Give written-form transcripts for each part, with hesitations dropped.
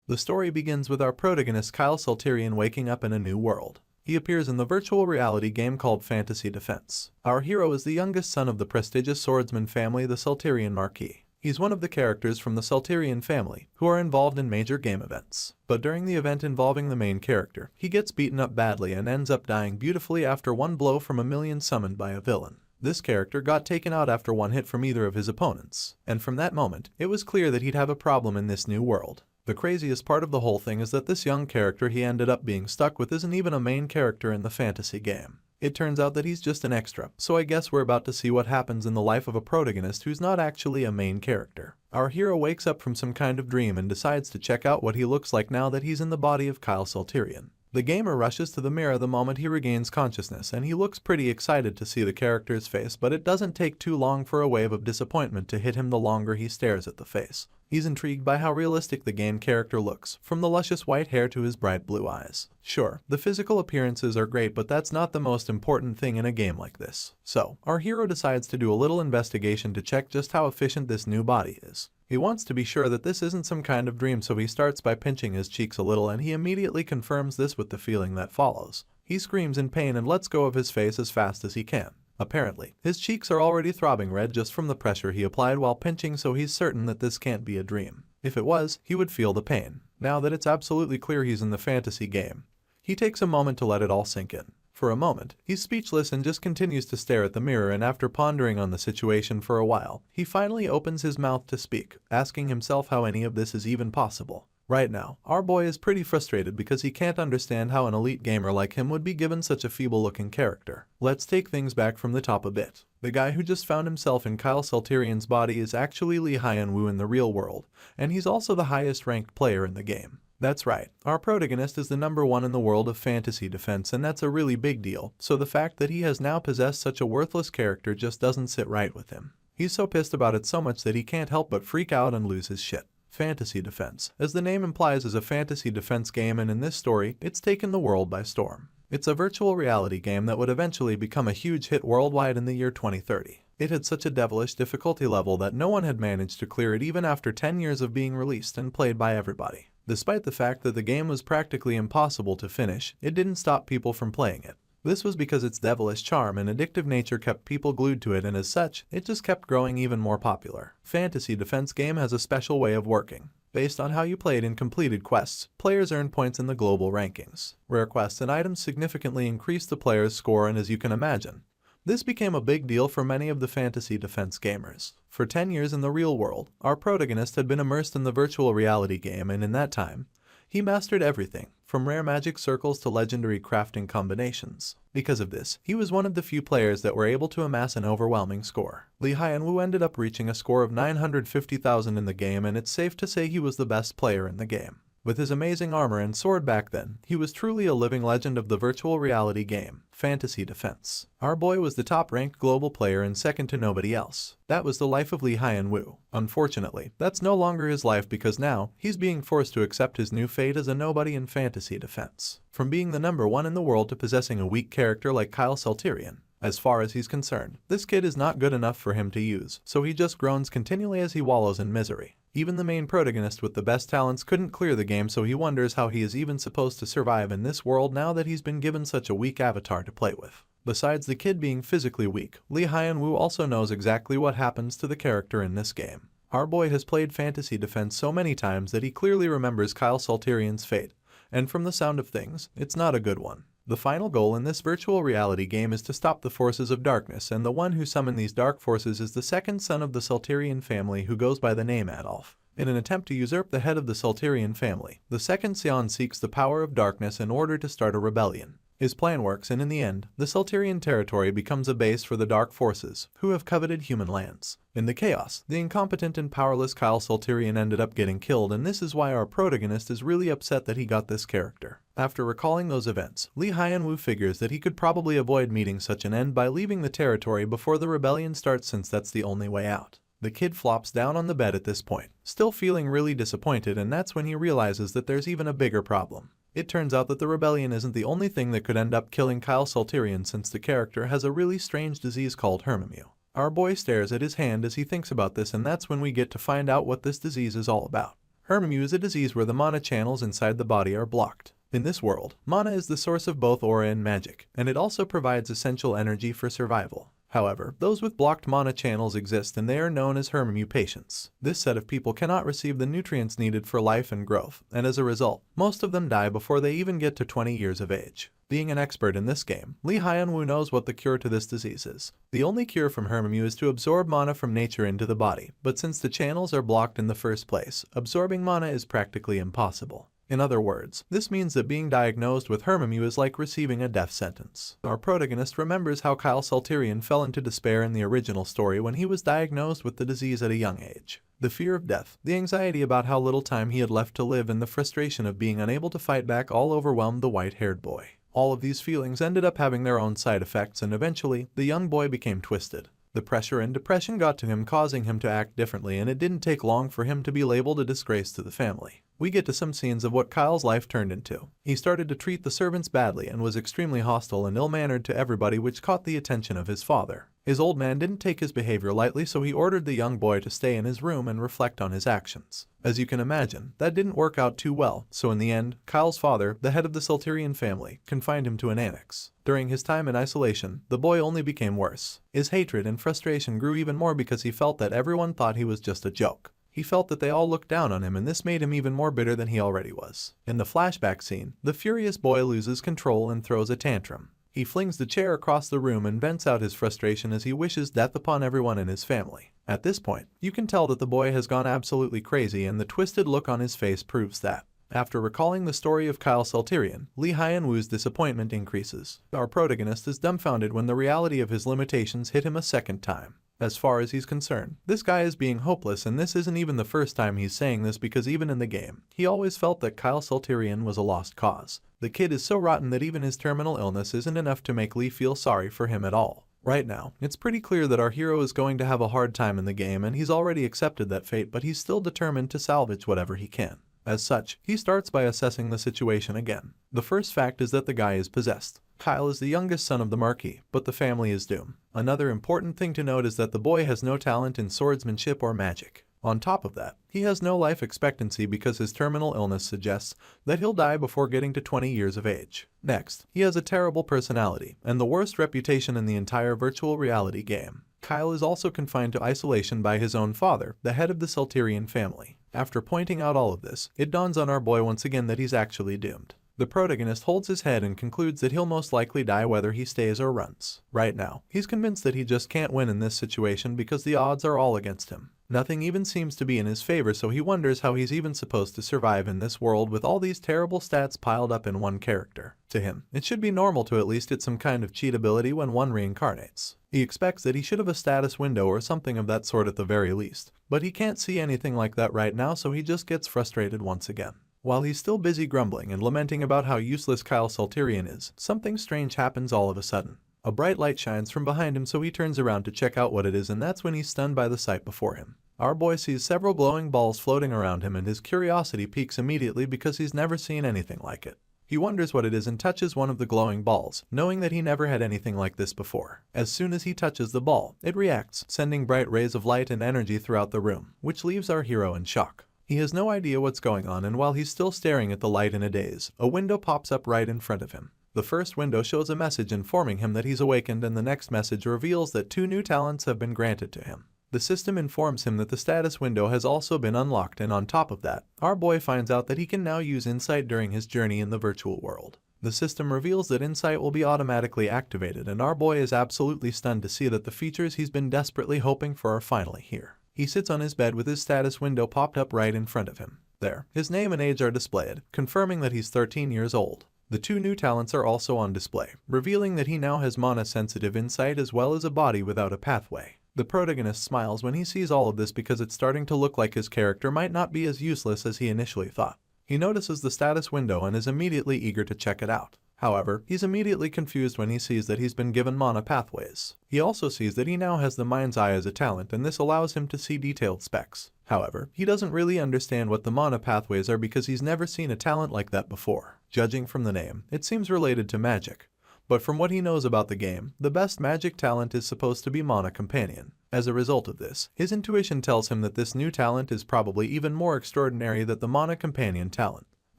The story begins with our protagonist Kyle Salterian waking up in a new world. He appears in the virtual reality game called Fantasy Defense. Our hero is the youngest son of the prestigious swordsman family, the Salterian Marquis. He's one of the characters from the Salterian family who are involved in major game events. But during the event involving the main character, he gets beaten up badly and ends up dying beautifully after one blow from a million summoned by a villain. This character got taken out after one hit from either of his opponents, and from that moment, it was clear that he'd have a problem in this new world. The craziest part of the whole thing is that this young character he ended up being stuck with isn't even a main character in the fantasy game. It turns out that he's just an extra, so I guess we're about to see what happens in the life of a protagonist who's not actually a main character. Our hero wakes up from some kind of dream and decides to check out what he looks like now that he's in the body of Kyle Salterian. The gamer rushes to the mirror the moment he regains consciousness, and he looks pretty excited to see the character's face, but it doesn't take too long for a wave of disappointment to hit him the longer he stares at the face. He's intrigued by how realistic the game character looks, from the luscious white hair to his bright blue eyes. Sure, the physical appearances are great, but that's not the most important thing in a game like this. So, our hero decides to do a little investigation to check just how efficient this new body is. He wants to be sure that this isn't some kind of dream, so he starts by pinching his cheeks a little, and he immediately confirms this with the feeling that follows. He screams in pain and lets go of his face as fast as he can. Apparently, his cheeks are already throbbing red just from the pressure he applied while pinching, so he's certain that this can't be a dream. If it was, he would feel the pain. Now that it's absolutely clear he's in the fantasy game, he takes a moment to let it all sink in. For a moment, he's speechless and just continues to stare at the mirror, and after pondering on the situation for a while, he finally opens his mouth to speak, asking himself how any of this is even possible. Right now, our boy is pretty frustrated because he can't understand how an elite gamer like him would be given such a feeble-looking character. Let's take things back from the top a bit. The guy who just found himself in Kyle Salterian's body is actually Lee Hyun-woo in the real world, and he's also the highest-ranked player in the game. That's right, our protagonist is the #1 in the world of fantasy defense, and that's a really big deal, so the fact that he has now possessed such a worthless character just doesn't sit right with him. He's so pissed about it so much that he can't help but freak out and lose his shit. Fantasy Defense, as the name implies, is a fantasy defense game, and in this story, it's taken the world by storm. It's a virtual reality game that would eventually become a huge hit worldwide in the year 2030. It had such a devilish difficulty level that no one had managed to clear it even after 10 years of being released and played by everybody. Despite the fact that the game was practically impossible to finish, it didn't stop people from playing it. This was because its devilish charm and addictive nature kept people glued to it, and as such, it just kept growing even more popular. Fantasy Defense game has a special way of working. Based on how you played and completed quests, players earn points in the global rankings. Rare quests and items significantly increase the player's score, and as you can imagine, this became a big deal for many of the fantasy defense gamers. For 10 years in the real world, our protagonist had been immersed in the virtual reality game, and in that time, he mastered everything, from rare magic circles to legendary crafting combinations. Because of this, he was one of the few players that were able to amass an overwhelming score. Lee Hyun-woo ended up reaching a score of 950,000 in the game, and it's safe to say he was the best player in the game. With his amazing armor and sword back then, he was truly a living legend of the virtual reality game, Fantasy Defense. Our boy was the top-ranked global player and second to nobody else. That was the life of Lee Hyun-woo. Unfortunately, that's no longer his life, because now, he's being forced to accept his new fate as a nobody in Fantasy Defense. From being the #1 in the world to possessing a weak character like Kyle Salterian. As far as he's concerned, this kid is not good enough for him to use, so he just groans continually as he wallows in misery. Even the main protagonist with the best talents couldn't clear the game, so he wonders how he is even supposed to survive in this world now that he's been given such a weak avatar to play with. Besides the kid being physically weak, Lee Hyun-woo also knows exactly what happens to the character in this game. Our boy has played Fantasy Defense so many times that he clearly remembers Kyle Salterian's fate, and from the sound of things, it's not a good one. The final goal in this virtual reality game is to stop the forces of darkness, and the one who summoned these dark forces is the second son of the Salterian family, who goes by the name Adolf. In an attempt to usurp the head of the Salterian family, the second Sion seeks the power of darkness in order to start a rebellion. His plan works, and in the end, the Salterian territory becomes a base for the dark forces, who have coveted human lands. In the chaos, the incompetent and powerless Kyle Salterian ended up getting killed, and this is why our protagonist is really upset that he got this character. After recalling those events, Lee Hyun-woo figures that he could probably avoid meeting such an end by leaving the territory before the rebellion starts, since that's the only way out. The kid flops down on the bed at this point, still feeling really disappointed, and that's when he realizes that there's even a bigger problem. It turns out that the rebellion isn't the only thing that could end up killing Kyle Salterian, since the character has a really strange disease called Hermimue. Our boy stares at his hand as he thinks about this, and that's when we get to find out what this disease is all about. Hermemu is a disease where the mana channels inside the body are blocked. In this world, mana is the source of both aura and magic, and it also provides essential energy for survival. However, those with blocked mana channels exist and they are known as Hermemu patients. This set of people cannot receive the nutrients needed for life and growth, and as a result, most of them die before they even get to 20 years of age. Being an expert in this game, Lee Hyun-woo knows what the cure to this disease is. The only cure from Hermemu is to absorb mana from nature into the body, but since the channels are blocked in the first place, absorbing mana is practically impossible. In other words, this means that being diagnosed with Hermemu is like receiving a death sentence. Our protagonist remembers how Kyle Salterian fell into despair in the original story when he was diagnosed with the disease at a young age. The fear of death, the anxiety about how little time he had left to live, and the frustration of being unable to fight back all overwhelmed the white-haired boy. All of these feelings ended up having their own side effects, and eventually, the young boy became twisted. The pressure and depression got to him, causing him to act differently, and it didn't take long for him to be labeled a disgrace to the family. We get to some scenes of what Kyle's life turned into. He started to treat the servants badly and was extremely hostile and ill-mannered to everybody, which caught the attention of his father. His old man didn't take his behavior lightly, so he ordered the young boy to stay in his room and reflect on his actions. As you can imagine, that didn't work out too well, so in the end, Kyle's father, the head of the Salterian family, confined him to an annex. During his time in isolation, the boy only became worse. His hatred and frustration grew even more because he felt that everyone thought he was just a joke. He felt that they all looked down on him, and this made him even more bitter than he already was. In the flashback scene, the furious boy loses control and throws a tantrum. He flings the chair across the room and vents out his frustration as he wishes death upon everyone in his family. At this point, you can tell that the boy has gone absolutely crazy, and the twisted look on his face proves that. After recalling the story of Kyle Salterian, Lee Hyun-woo's disappointment increases. Our protagonist is dumbfounded when the reality of his limitations hit him a second time. As far as he's concerned, this guy is being hopeless, and this isn't even the first time he's saying this, because even in the game, he always felt that Kyle Salterian was a lost cause. The kid is so rotten that even his terminal illness isn't enough to make Lee feel sorry for him at all. Right now, it's pretty clear that our hero is going to have a hard time in the game, and he's already accepted that fate, but he's still determined to salvage whatever he can. As such, he starts by assessing the situation again. The first fact is that the guy is possessed. Kyle is the youngest son of the Marquis, but the family is doomed. Another important thing to note is that the boy has no talent in swordsmanship or magic. On top of that, he has no life expectancy because his terminal illness suggests that he'll die before getting to 20 years of age. Next, he has a terrible personality and the worst reputation in the entire virtual reality game. Kyle is also confined to isolation by his own father, the head of the Salterian family. After pointing out all of this, it dawns on our boy once again that he's actually doomed. The protagonist holds his head and concludes that he'll most likely die whether he stays or runs. Right now, he's convinced that he just can't win in this situation because the odds are all against him. Nothing even seems to be in his favor, so he wonders how he's even supposed to survive in this world with all these terrible stats piled up in one character. To him, it should be normal to at least get some kind of cheat ability when one reincarnates. He expects that he should have a status window or something of that sort at the very least, but he can't see anything like that right now, so he just gets frustrated once again. While he's still busy grumbling and lamenting about how useless Kyle Salterian is, something strange happens all of a sudden. A bright light shines from behind him, so he turns around to check out what it is, and that's when he's stunned by the sight before him. Our boy sees several glowing balls floating around him, and his curiosity piques immediately because he's never seen anything like it. He wonders what it is and touches one of the glowing balls, knowing that he never had anything like this before. As soon as he touches the ball, it reacts, sending bright rays of light and energy throughout the room, which leaves our hero in shock. He has no idea what's going on, and while he's still staring at the light in a daze, a window pops up right in front of him. The first window shows a message informing him that he's awakened, and the next message reveals that 2 new talents have been granted to him. The system informs him that the status window has also been unlocked, and on top of that, our boy finds out that he can now use insight during his journey in the virtual world. The system reveals that insight will be automatically activated, and our boy is absolutely stunned to see that the features he's been desperately hoping for are finally here. He sits on his bed with his status window popped up right in front of him. There, his name and age are displayed, confirming that he's 13 years old. The 2 new talents are also on display, revealing that he now has mana-sensitive insight as well as a body without a pathway. The protagonist smiles when he sees all of this because it's starting to look like his character might not be as useless as he initially thought. He notices the status window and is immediately eager to check it out. However, he's immediately confused when he sees that he's been given mana pathways. He also sees that he now has the mind's eye as a talent, and this allows him to see detailed specs. However, he doesn't really understand what the mana pathways are because he's never seen a talent like that before. Judging from the name, it seems related to magic. But from what he knows about the game, the best magic talent is supposed to be Mana Companion. As a result of this, his intuition tells him that this new talent is probably even more extraordinary than the Mana Companion talent.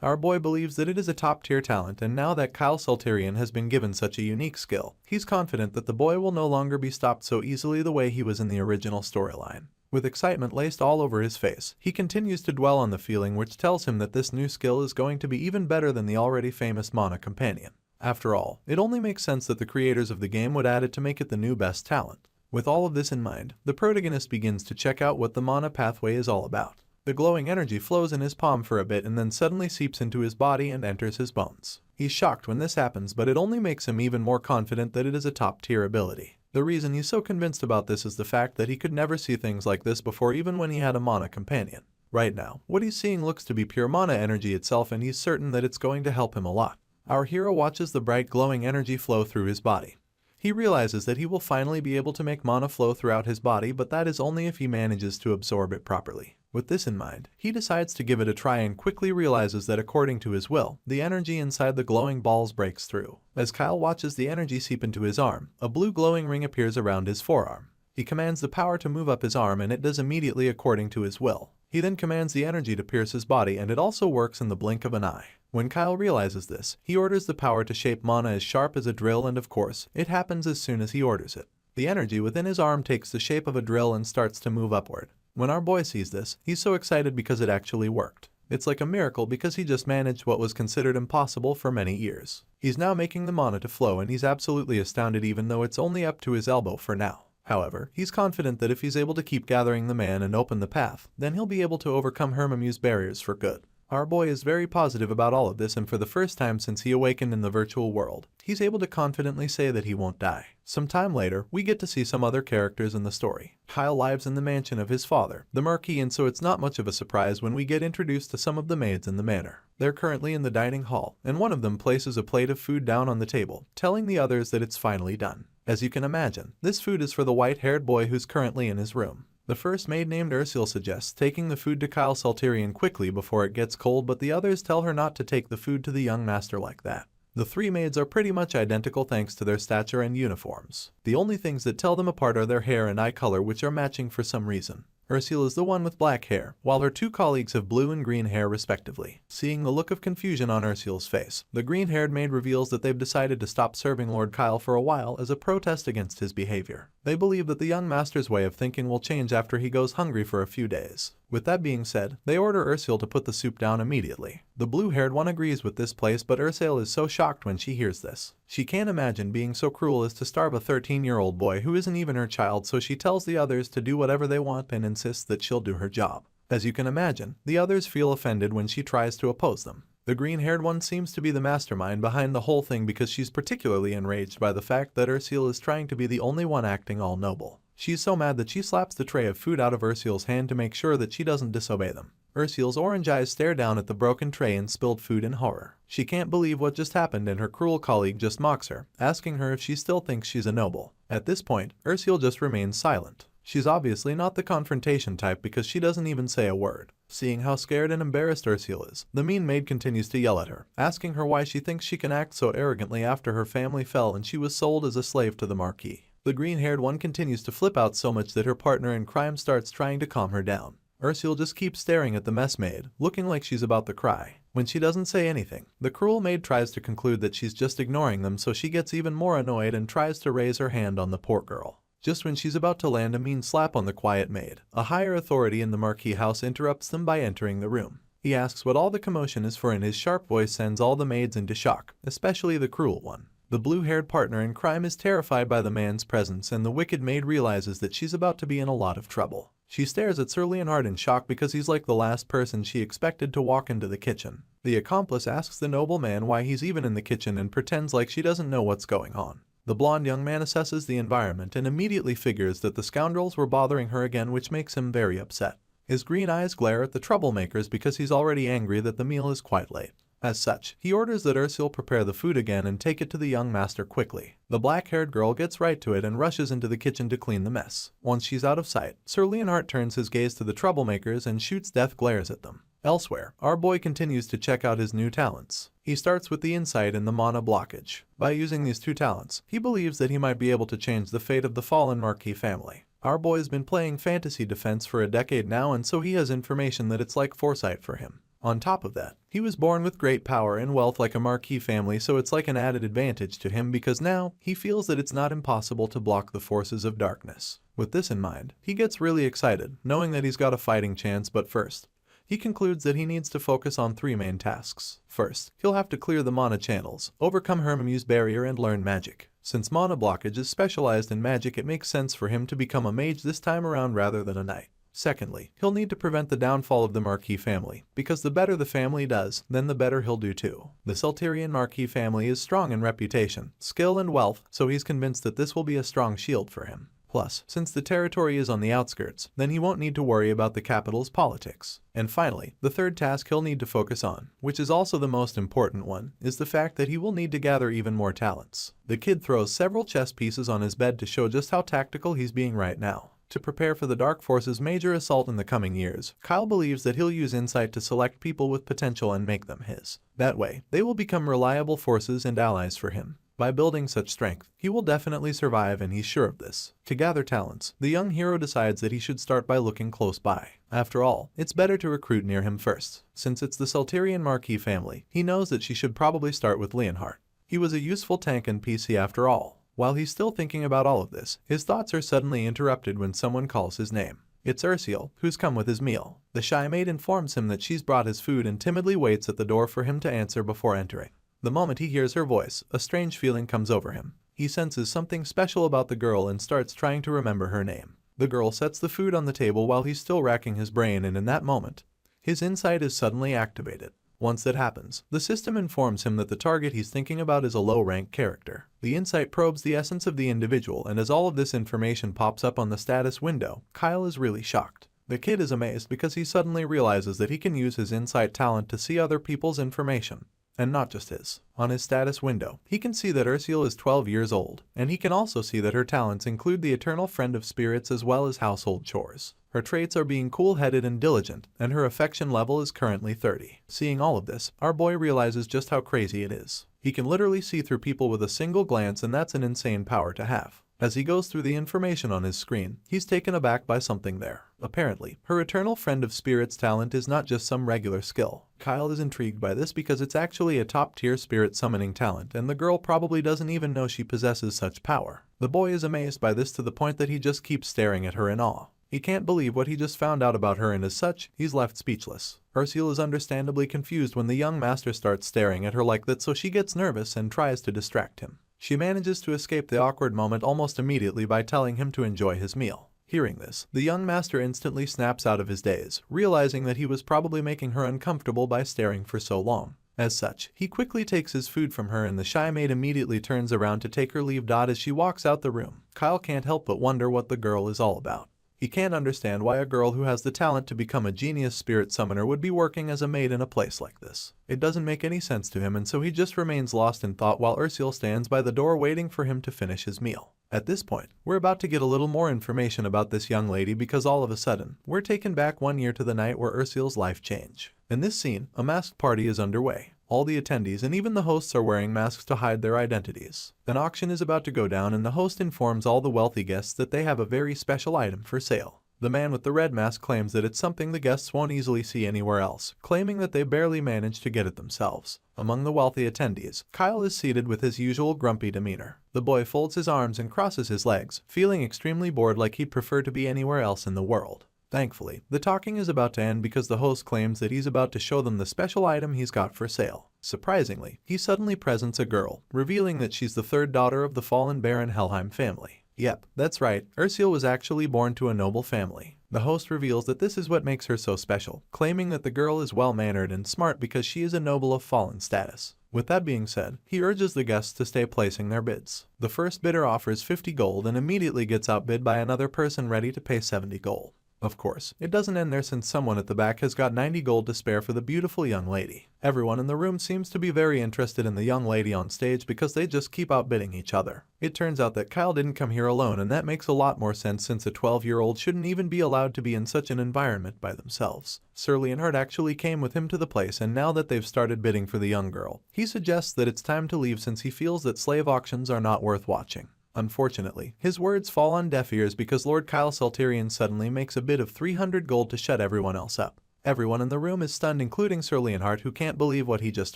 Our boy believes that it is a top-tier talent, and now that Kyle Salterian has been given such a unique skill, he's confident that the boy will no longer be stopped so easily the way he was in the original storyline. With excitement laced all over his face, he continues to dwell on the feeling which tells him that this new skill is going to be even better than the already famous Mana Companion. After all, it only makes sense that the creators of the game would add it to make it the new best talent. With all of this in mind, the protagonist begins to check out what the Mana pathway is all about. The glowing energy flows in his palm for a bit and then suddenly seeps into his body and enters his bones. He's shocked when this happens, but it only makes him even more confident that it is a top-tier ability. The reason he's so convinced about this is the fact that he could never see things like this before, even when he had a Mana Companion. Right now, what he's seeing looks to be pure Mana energy itself, and he's certain that it's going to help him a lot. Our hero watches the bright glowing energy flow through his body. He realizes that he will finally be able to make mana flow throughout his body, but that is only if he manages to absorb it properly. With this in mind, he decides to give it a try and quickly realizes that according to his will, the energy inside the glowing balls breaks through. As Kyle watches the energy seep into his arm, a blue glowing ring appears around his forearm. He commands the power to move up his arm, and it does immediately according to his will. He then commands the energy to pierce his body, and it also works in the blink of an eye. When Kyle realizes this, he orders the power to shape mana as sharp as a drill, and of course, it happens as soon as he orders it. The energy within his arm takes the shape of a drill and starts to move upward. When our boy sees this, he's so excited because it actually worked. It's like a miracle because he just managed what was considered impossible for many years. He's now making the mana to flow, and he's absolutely astounded even though it's only up to his elbow for now. However, he's confident that if he's able to keep gathering the man and open the path, then he'll be able to overcome Hermamu's barriers for good. Our boy is very positive about all of this, and for the first time since he awakened in the virtual world, he's able to confidently say that he won't die. Some time later, we get to see some other characters in the story. Kyle lives in the mansion of his father, the Marquis, and so it's not much of a surprise when we get introduced to some of the maids in the manor. They're currently in the dining hall, and one of them places a plate of food down on the table, telling the others that it's finally done. As you can imagine, this food is for the white-haired boy who's currently in his room. The first maid, named Ursula, suggests taking the food to Kyle Salterian quickly before it gets cold, but the others tell her not to take the food to the young master like that. The three maids are pretty much identical thanks to their stature and uniforms. The only things that tell them apart are their hair and eye color, which are matching for some reason. Ursula is the one with black hair, while her two colleagues have blue and green hair respectively. Seeing the look of confusion on Ursula's face, the green-haired maid reveals that they've decided to stop serving Lord Kyle for a while as a protest against his behavior. They believe that the young master's way of thinking will change after he goes hungry for a few days. With that being said, they order Ursula to put the soup down immediately. The blue-haired one agrees with this place, but Ursula is so shocked when she hears this. She can't imagine being so cruel as to starve a 13-year-old boy who isn't even her child, so she tells the others to do whatever they want and insists that she'll do her job. As you can imagine, the others feel offended when she tries to oppose them. The green-haired one seems to be the mastermind behind the whole thing because she's particularly enraged by the fact that Ursula is trying to be the only one acting all noble. She's so mad that she slaps the tray of food out of Ursula's hand to make sure that she doesn't disobey them. Ursula's orange eyes stare down at the broken tray and spilled food in horror. She can't believe what just happened, and her cruel colleague just mocks her, asking her if she still thinks she's a noble. At this point, Ursula just remains silent. She's obviously not the confrontation type because she doesn't even say a word. Seeing how scared and embarrassed Ursula is, the mean maid continues to yell at her, asking her why she thinks she can act so arrogantly after her family fell and she was sold as a slave to the Marquis. The green-haired one continues to flip out so much that her partner in crime starts trying to calm her down. Ursula just keeps staring at the mess maid, looking like she's about to cry. When she doesn't say anything, the cruel maid tries to conclude that she's just ignoring them, so she gets even more annoyed and tries to raise her hand on the poor girl. Just when she's about to land a mean slap on the quiet maid, a higher authority in the Marquis house interrupts them by entering the room. He asks what all the commotion is for, and his sharp voice sends all the maids into shock, especially the cruel one. The blue-haired partner in crime is terrified by the man's presence, and the wicked maid realizes that she's about to be in a lot of trouble. She stares at Sir Leonhard in shock because he's like the last person she expected to walk into the kitchen. The accomplice asks the nobleman why he's even in the kitchen and pretends like she doesn't know what's going on. The blonde young man assesses the environment and immediately figures that the scoundrels were bothering her again, which makes him very upset. His green eyes glare at the troublemakers because he's already angry that the meal is quite late. As such, he orders that Ursula prepare the food again and take it to the young master quickly. The black-haired girl gets right to it and rushes into the kitchen to clean the mess. Once she's out of sight, Sir Leonhard turns his gaze to the troublemakers and shoots death glares at them. Elsewhere, our boy continues to check out his new talents. He starts with the insight and the mana blockage. By using these two talents, he believes that he might be able to change the fate of the fallen Marquis family. Our boy's been playing fantasy defense for a decade now, and so he has information that it's like foresight for him. On top of that, he was born with great power and wealth like a Marquis family, so it's like an added advantage to him because now he feels that it's not impossible to block the forces of darkness. With this in mind, he gets really excited, knowing that he's got a fighting chance, but first, he concludes that he needs to focus on three main tasks. First, he'll have to clear the mana channels, overcome Hermimu's barrier, and learn magic. Since mana blockage is specialized in magic, it makes sense for him to become a mage this time around rather than a knight. Secondly, he'll need to prevent the downfall of the Marquis family, because the better the family does, then the better he'll do too. The Salterian Marquis family is strong in reputation, skill, and wealth, so he's convinced that this will be a strong shield for him. Plus, since the territory is on the outskirts, then he won't need to worry about the capital's politics. And finally, the third task he'll need to focus on, which is also the most important one, is the fact that he will need to gather even more talents. The kid throws several chess pieces on his bed to show just how tactical he's being right now. To prepare for the Dark Force's major assault in the coming years, Kyle believes that he'll use insight to select people with potential and make them his. That way, they will become reliable forces and allies for him. By building such strength, he will definitely survive, and he's sure of this. To gather talents, the young hero decides that he should start by looking close by. After all, it's better to recruit near him first. Since it's the Salterian Marquis family, he knows that she should probably start with Leonhardt. He was a useful tank and PC after all. While he's still thinking about all of this, his thoughts are suddenly interrupted when someone calls his name. It's Ursule, who's come with his meal. The shy maid informs him that she's brought his food and timidly waits at the door for him to answer before entering. The moment he hears her voice, a strange feeling comes over him. He senses something special about the girl and starts trying to remember her name. The girl sets the food on the table while he's still racking his brain, and in that moment, his insight is suddenly activated. Once that happens, the system informs him that the target he's thinking about is a low-rank character. The insight probes the essence of the individual, and as all of this information pops up on the status window, Kyle is really shocked. The kid is amazed because he suddenly realizes that he can use his insight talent to see other people's information, and not just his. On his status window, he can see that Ursule is 12 years old, and he can also see that her talents include the eternal friend of spirits as well as household chores. Her traits are being cool-headed and diligent, and her affection level is currently 30. Seeing all of this, our boy realizes just how crazy it is. He can literally see through people with a single glance, and that's an insane power to have. As he goes through the information on his screen, he's taken aback by something there. Apparently, her eternal friend of spirits talent is not just some regular skill. Kyle is intrigued by this because it's actually a top-tier spirit summoning talent, and the girl probably doesn't even know she possesses such power. The boy is amazed by this to the point that he just keeps staring at her in awe. He can't believe what he just found out about her, and as such, he's left speechless. Ursule is understandably confused when the young master starts staring at her like that, so she gets nervous and tries to distract him. She manages to escape the awkward moment almost immediately by telling him to enjoy his meal. Hearing this, the young master instantly snaps out of his daze, realizing that he was probably making her uncomfortable by staring for so long. As such, he quickly takes his food from her, and the shy maid immediately turns around to take her leave. As she walks out the room, Kyle can't help but wonder what the girl is all about. He can't understand why a girl who has the talent to become a genius spirit summoner would be working as a maid in a place like this. It doesn't make any sense to him, and so he just remains lost in thought while Ursule stands by the door waiting for him to finish his meal. At this point, we're about to get a little more information about this young lady because all of a sudden, we're taken back 1 year to the night where Ursule's life changed. In this scene, a masked party is underway. All the attendees and even the hosts are wearing masks to hide their identities. An auction is about to go down, and the host informs all the wealthy guests that they have a very special item for sale. The man with the red mask claims that it's something the guests won't easily see anywhere else, claiming that they barely managed to get it themselves. Among the wealthy attendees, Kyle is seated with his usual grumpy demeanor. The boy folds his arms and crosses his legs, feeling extremely bored, like he'd prefer to be anywhere else in the world. Thankfully, the talking is about to end because the host claims that he's about to show them the special item he's got for sale. Surprisingly, he suddenly presents a girl, revealing that she's the third daughter of the fallen Baron Helheim family. Yep, that's right, Ursule was actually born to a noble family. The host reveals that this is what makes her so special, claiming that the girl is well-mannered and smart because she is a noble of fallen status. With that being said, he urges the guests to stay placing their bids. The first bidder offers 50 gold and immediately gets outbid by another person ready to pay 70 gold. Of course, it doesn't end there since someone at the back has got 90 gold to spare for the beautiful young lady. Everyone in the room seems to be very interested in the young lady on stage because they just keep outbidding each other. It turns out that Kyle didn't come here alone, and that makes a lot more sense since a 12-year-old shouldn't even be allowed to be in such an environment by themselves. Sir Leonhard actually came with him to the place, and now that they've started bidding for the young girl, he suggests that it's time to leave since he feels that slave auctions are not worth watching. Unfortunately, his words fall on deaf ears because Lord Kyle Salterian suddenly makes a bid of 300 gold to shut everyone else up. Everyone in the room is stunned, including Sir Leonhard, who can't believe what he just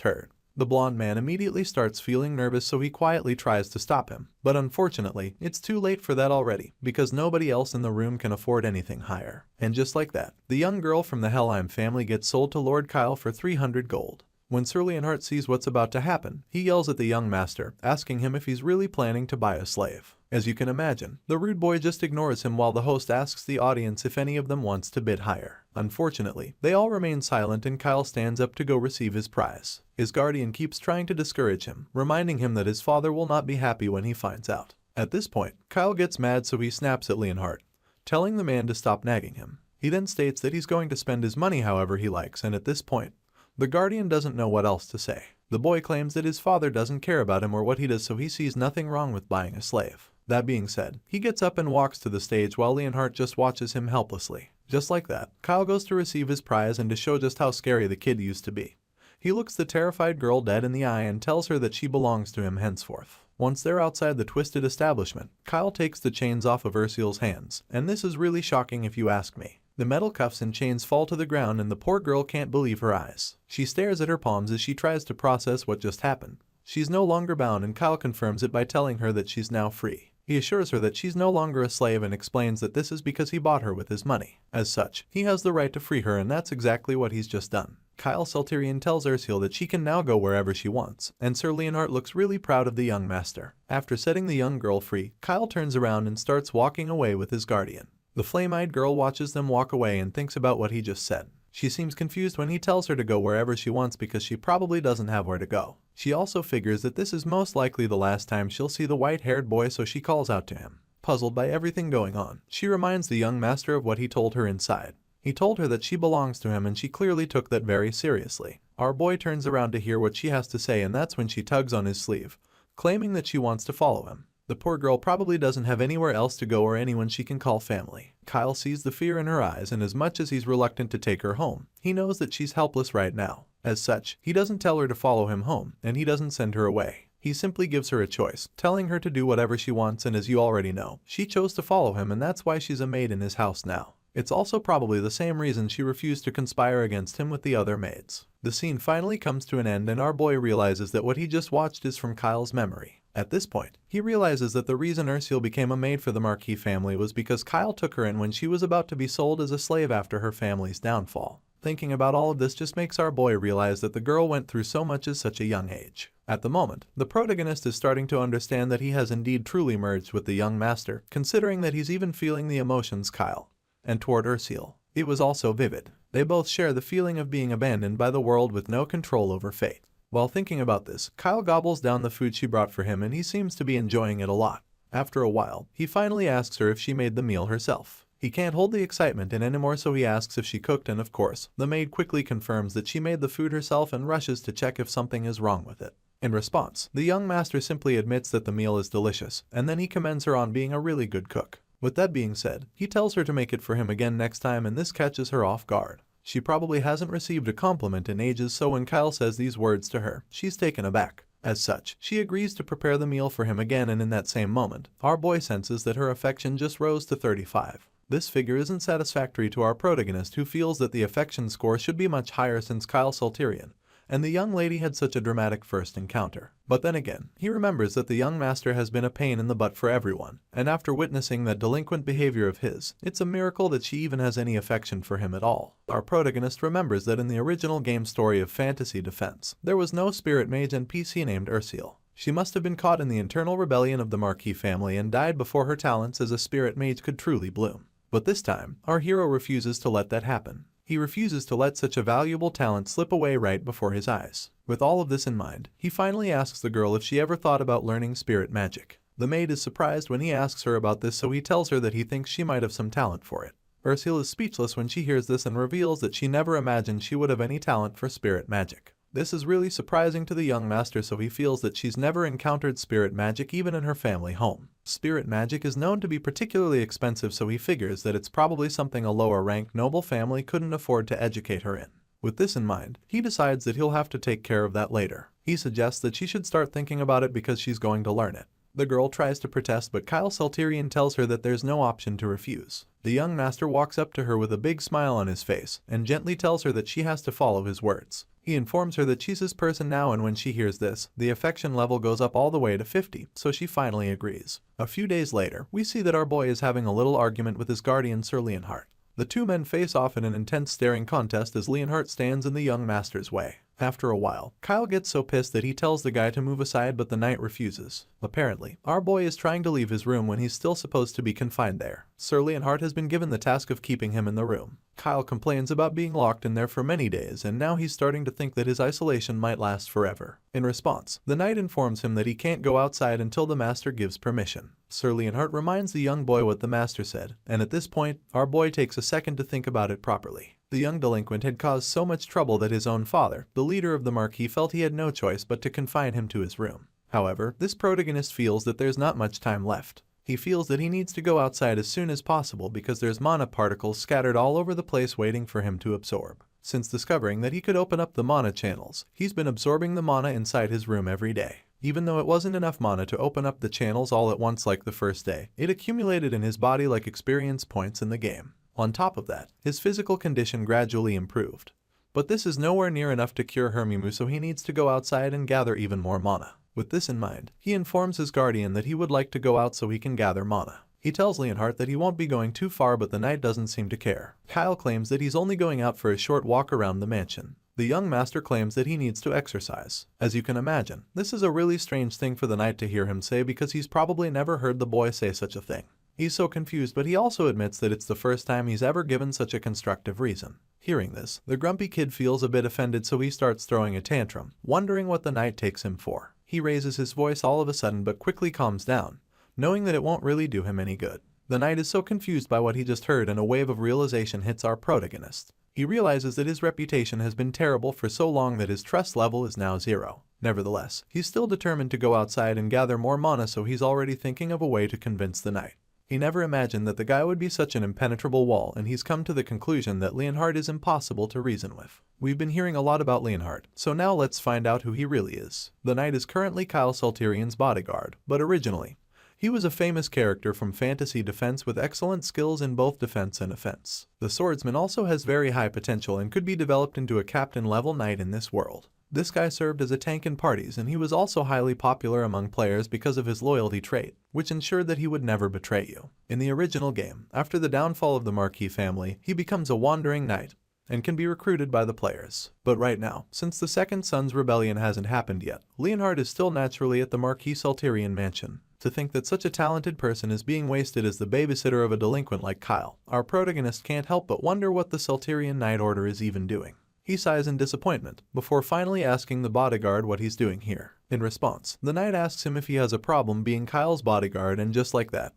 heard. The blonde man immediately starts feeling nervous, so he quietly tries to stop him. But unfortunately, it's too late for that already, because nobody else in the room can afford anything higher. And just like that, the young girl from the Helheim family gets sold to Lord Kyle for 300 gold. When Sir Leonhard sees what's about to happen, he yells at the young master, asking him if he's really planning to buy a slave. As you can imagine, the rude boy just ignores him while the host asks the audience if any of them wants to bid higher. Unfortunately, they all remain silent, and Kyle stands up to go receive his prize. His guardian keeps trying to discourage him, reminding him that his father will not be happy when he finds out. At this point, Kyle gets mad, so he snaps at Leonhard, telling the man to stop nagging him. He then states that he's going to spend his money however he likes, and at this point, the guardian doesn't know what else to say. The boy claims that his father doesn't care about him or what he does, so he sees nothing wrong with buying a slave. That being said, he gets up and walks to the stage while Leonhard just watches him helplessly. Just like that, Kyle goes to receive his prize, and to show just how scary the kid used to be, he looks the terrified girl dead in the eye and tells her that she belongs to him henceforth. Once they're outside the twisted establishment, Kyle takes the chains off of Ursiel's hands, and this is really shocking if you ask me. The metal cuffs and chains fall to the ground, and the poor girl can't believe her eyes. She stares at her palms as she tries to process what just happened. She's no longer bound, and Kyle confirms it by telling her that she's now free. He assures her that she's no longer a slave and explains that this is because he bought her with his money. As such, he has the right to free her, and that's exactly what he's just done. Kyle Salterian tells Ursiel that she can now go wherever she wants, and Sir Leonhard looks really proud of the young master. After setting the young girl free, Kyle turns around and starts walking away with his guardian. The flame-eyed girl watches them walk away and thinks about what he just said. She seems confused when he tells her to go wherever she wants because she probably doesn't have where to go. She also figures that this is most likely the last time she'll see the white-haired boy, so she calls out to him. Puzzled by everything going on, she reminds the young master of what he told her inside. He told her that she belongs to him, and she clearly took that very seriously. Our boy turns around to hear what she has to say, and that's when she tugs on his sleeve, claiming that she wants to follow him. The poor girl probably doesn't have anywhere else to go or anyone she can call family. Kyle sees the fear in her eyes, and as much as he's reluctant to take her home, he knows that she's helpless right now. As such, he doesn't tell her to follow him home, and he doesn't send her away. He simply gives her a choice, telling her to do whatever she wants, and as you already know, she chose to follow him, and that's why she's a maid in his house now. It's also probably the same reason she refused to conspire against him with the other maids. The scene finally comes to an end, and our boy realizes that what he just watched is from Kyle's memory. At this point, he realizes that the reason Ursiel became a maid for the Marquis family was because Kyle took her in when she was about to be sold as a slave after her family's downfall. Thinking about all of this just makes our boy realize that the girl went through so much at such a young age. At the moment, the protagonist is starting to understand that he has indeed truly merged with the young master, considering that he's even feeling the emotions Kyle and toward Ursiel. It was also vivid. They both share the feeling of being abandoned by the world with no control over fate. While thinking about this, Kyle gobbles down the food she brought for him, and he seems to be enjoying it a lot. After a while, he finally asks her if she made the meal herself. He can't hold the excitement in anymore, so he asks if she cooked, and of course, the maid quickly confirms that she made the food herself and rushes to check if something is wrong with it. In response, the young master simply admits that the meal is delicious, and then he commends her on being a really good cook. With that being said, he tells her to make it for him again next time, and this catches her off guard. She probably hasn't received a compliment in ages, so when Kyle says these words to her, she's taken aback. As such, she agrees to prepare the meal for him again, and in that same moment, our boy senses that her affection just rose to 35. This figure isn't satisfactory to our protagonist, who feels that the affection score should be much higher since Kyle Salterian and the young lady had such a dramatic first encounter. But then again, he remembers that the young master has been a pain in the butt for everyone, and after witnessing that delinquent behavior of his, it's a miracle that she even has any affection for him at all. Our protagonist remembers that in the original game story of Fantasy Defense, there was no spirit mage NPC named Ursiel. She must have been caught in the internal rebellion of the Marquis family and died before her talents as a spirit mage could truly bloom. But this time, our hero refuses to let that happen. He refuses to let such a valuable talent slip away right before his eyes. With all of this in mind, he finally asks the girl if she ever thought about learning spirit magic. The maid is surprised when he asks her about this, so he tells her that he thinks she might have some talent for it. Ursula is speechless when she hears this and reveals that she never imagined she would have any talent for spirit magic. This is really surprising to the young master, so he feels that she's never encountered spirit magic even in her family home. Spirit magic is known to be particularly expensive, so he figures that it's probably something a lower-ranked noble family couldn't afford to educate her in. With this in mind, he decides that he'll have to take care of that later. He suggests that she should start thinking about it because she's going to learn it. The girl tries to protest, but Kyle Salterian tells her that there's no option to refuse. The young master walks up to her with a big smile on his face and gently tells her that she has to follow his words. He informs her that she's his person now, and when she hears this, the affection level goes up all the way to 50, so she finally agrees. A few days later, we see that our boy is having a little argument with his guardian Sir Leonhardt. The two men face off in an intense staring contest as Leonhardt stands in the young master's way. After a while, Kyle gets so pissed that he tells the guy to move aside, but the knight refuses. Apparently, our boy is trying to leave his room when he's still supposed to be confined there. Sir Leonhardt has been given the task of keeping him in the room. Kyle complains about being locked in there for many days, and now he's starting to think that his isolation might last forever. In response, the knight informs him that he can't go outside until the master gives permission. Sir Leonhardt reminds the young boy what the master said, and at this point, our boy takes a second to think about it properly. The young delinquent had caused so much trouble that his own father, the leader of the Marquis, felt he had no choice but to confine him to his room. However, this protagonist feels that there's not much time left. He feels that he needs to go outside as soon as possible because there's mana particles scattered all over the place waiting for him to absorb. Since discovering that he could open up the mana channels, he's been absorbing the mana inside his room every day. Even though it wasn't enough mana to open up the channels all at once like the first day, it accumulated in his body like experience points in the game. On top of that, his physical condition gradually improved. But this is nowhere near enough to cure Hermimu, so he needs to go outside and gather even more mana. With this in mind, he informs his guardian that he would like to go out so he can gather mana. He tells Leonhardt that he won't be going too far, but the knight doesn't seem to care. Kyle claims that he's only going out for a short walk around the mansion. The young master claims that he needs to exercise. As you can imagine, this is a really strange thing for the knight to hear him say because he's probably never heard the boy say such a thing. He's so confused, but he also admits that it's the first time he's ever given such a constructive reason. Hearing this, the grumpy kid feels a bit offended, so he starts throwing a tantrum, wondering what the knight takes him for. He raises his voice all of a sudden but quickly calms down, knowing that it won't really do him any good. The knight is so confused by what he just heard, and a wave of realization hits our protagonist. He realizes that his reputation has been terrible for so long that his trust level is now 0. Nevertheless, he's still determined to go outside and gather more mana, so he's already thinking of a way to convince the knight. He never imagined that the guy would be such an impenetrable wall, and he's come to the conclusion that Leonhardt is impossible to reason with. We've been hearing a lot about Leonhardt, so now let's find out who he really is. The knight is currently Kyle Salterian's bodyguard, but originally, he was a famous character from fantasy defense with excellent skills in both defense and offense. The swordsman also has very high potential and could be developed into a captain-level knight in this world. This guy served as a tank in parties, and he was also highly popular among players because of his loyalty trait, which ensured that he would never betray you. In the original game, after the downfall of the Marquis family, he becomes a wandering knight and can be recruited by the players. But right now, since the Second Son's Rebellion hasn't happened yet, Leonhardt is still naturally at the Marquis Salterian mansion. To think that such a talented person is being wasted as the babysitter of a delinquent like Kyle, our protagonist can't help but wonder what the Salterian Knight Order is even doing. He sighs in disappointment, before finally asking the bodyguard what he's doing here. In response, the knight asks him if he has a problem being Kyle's bodyguard, and just like that,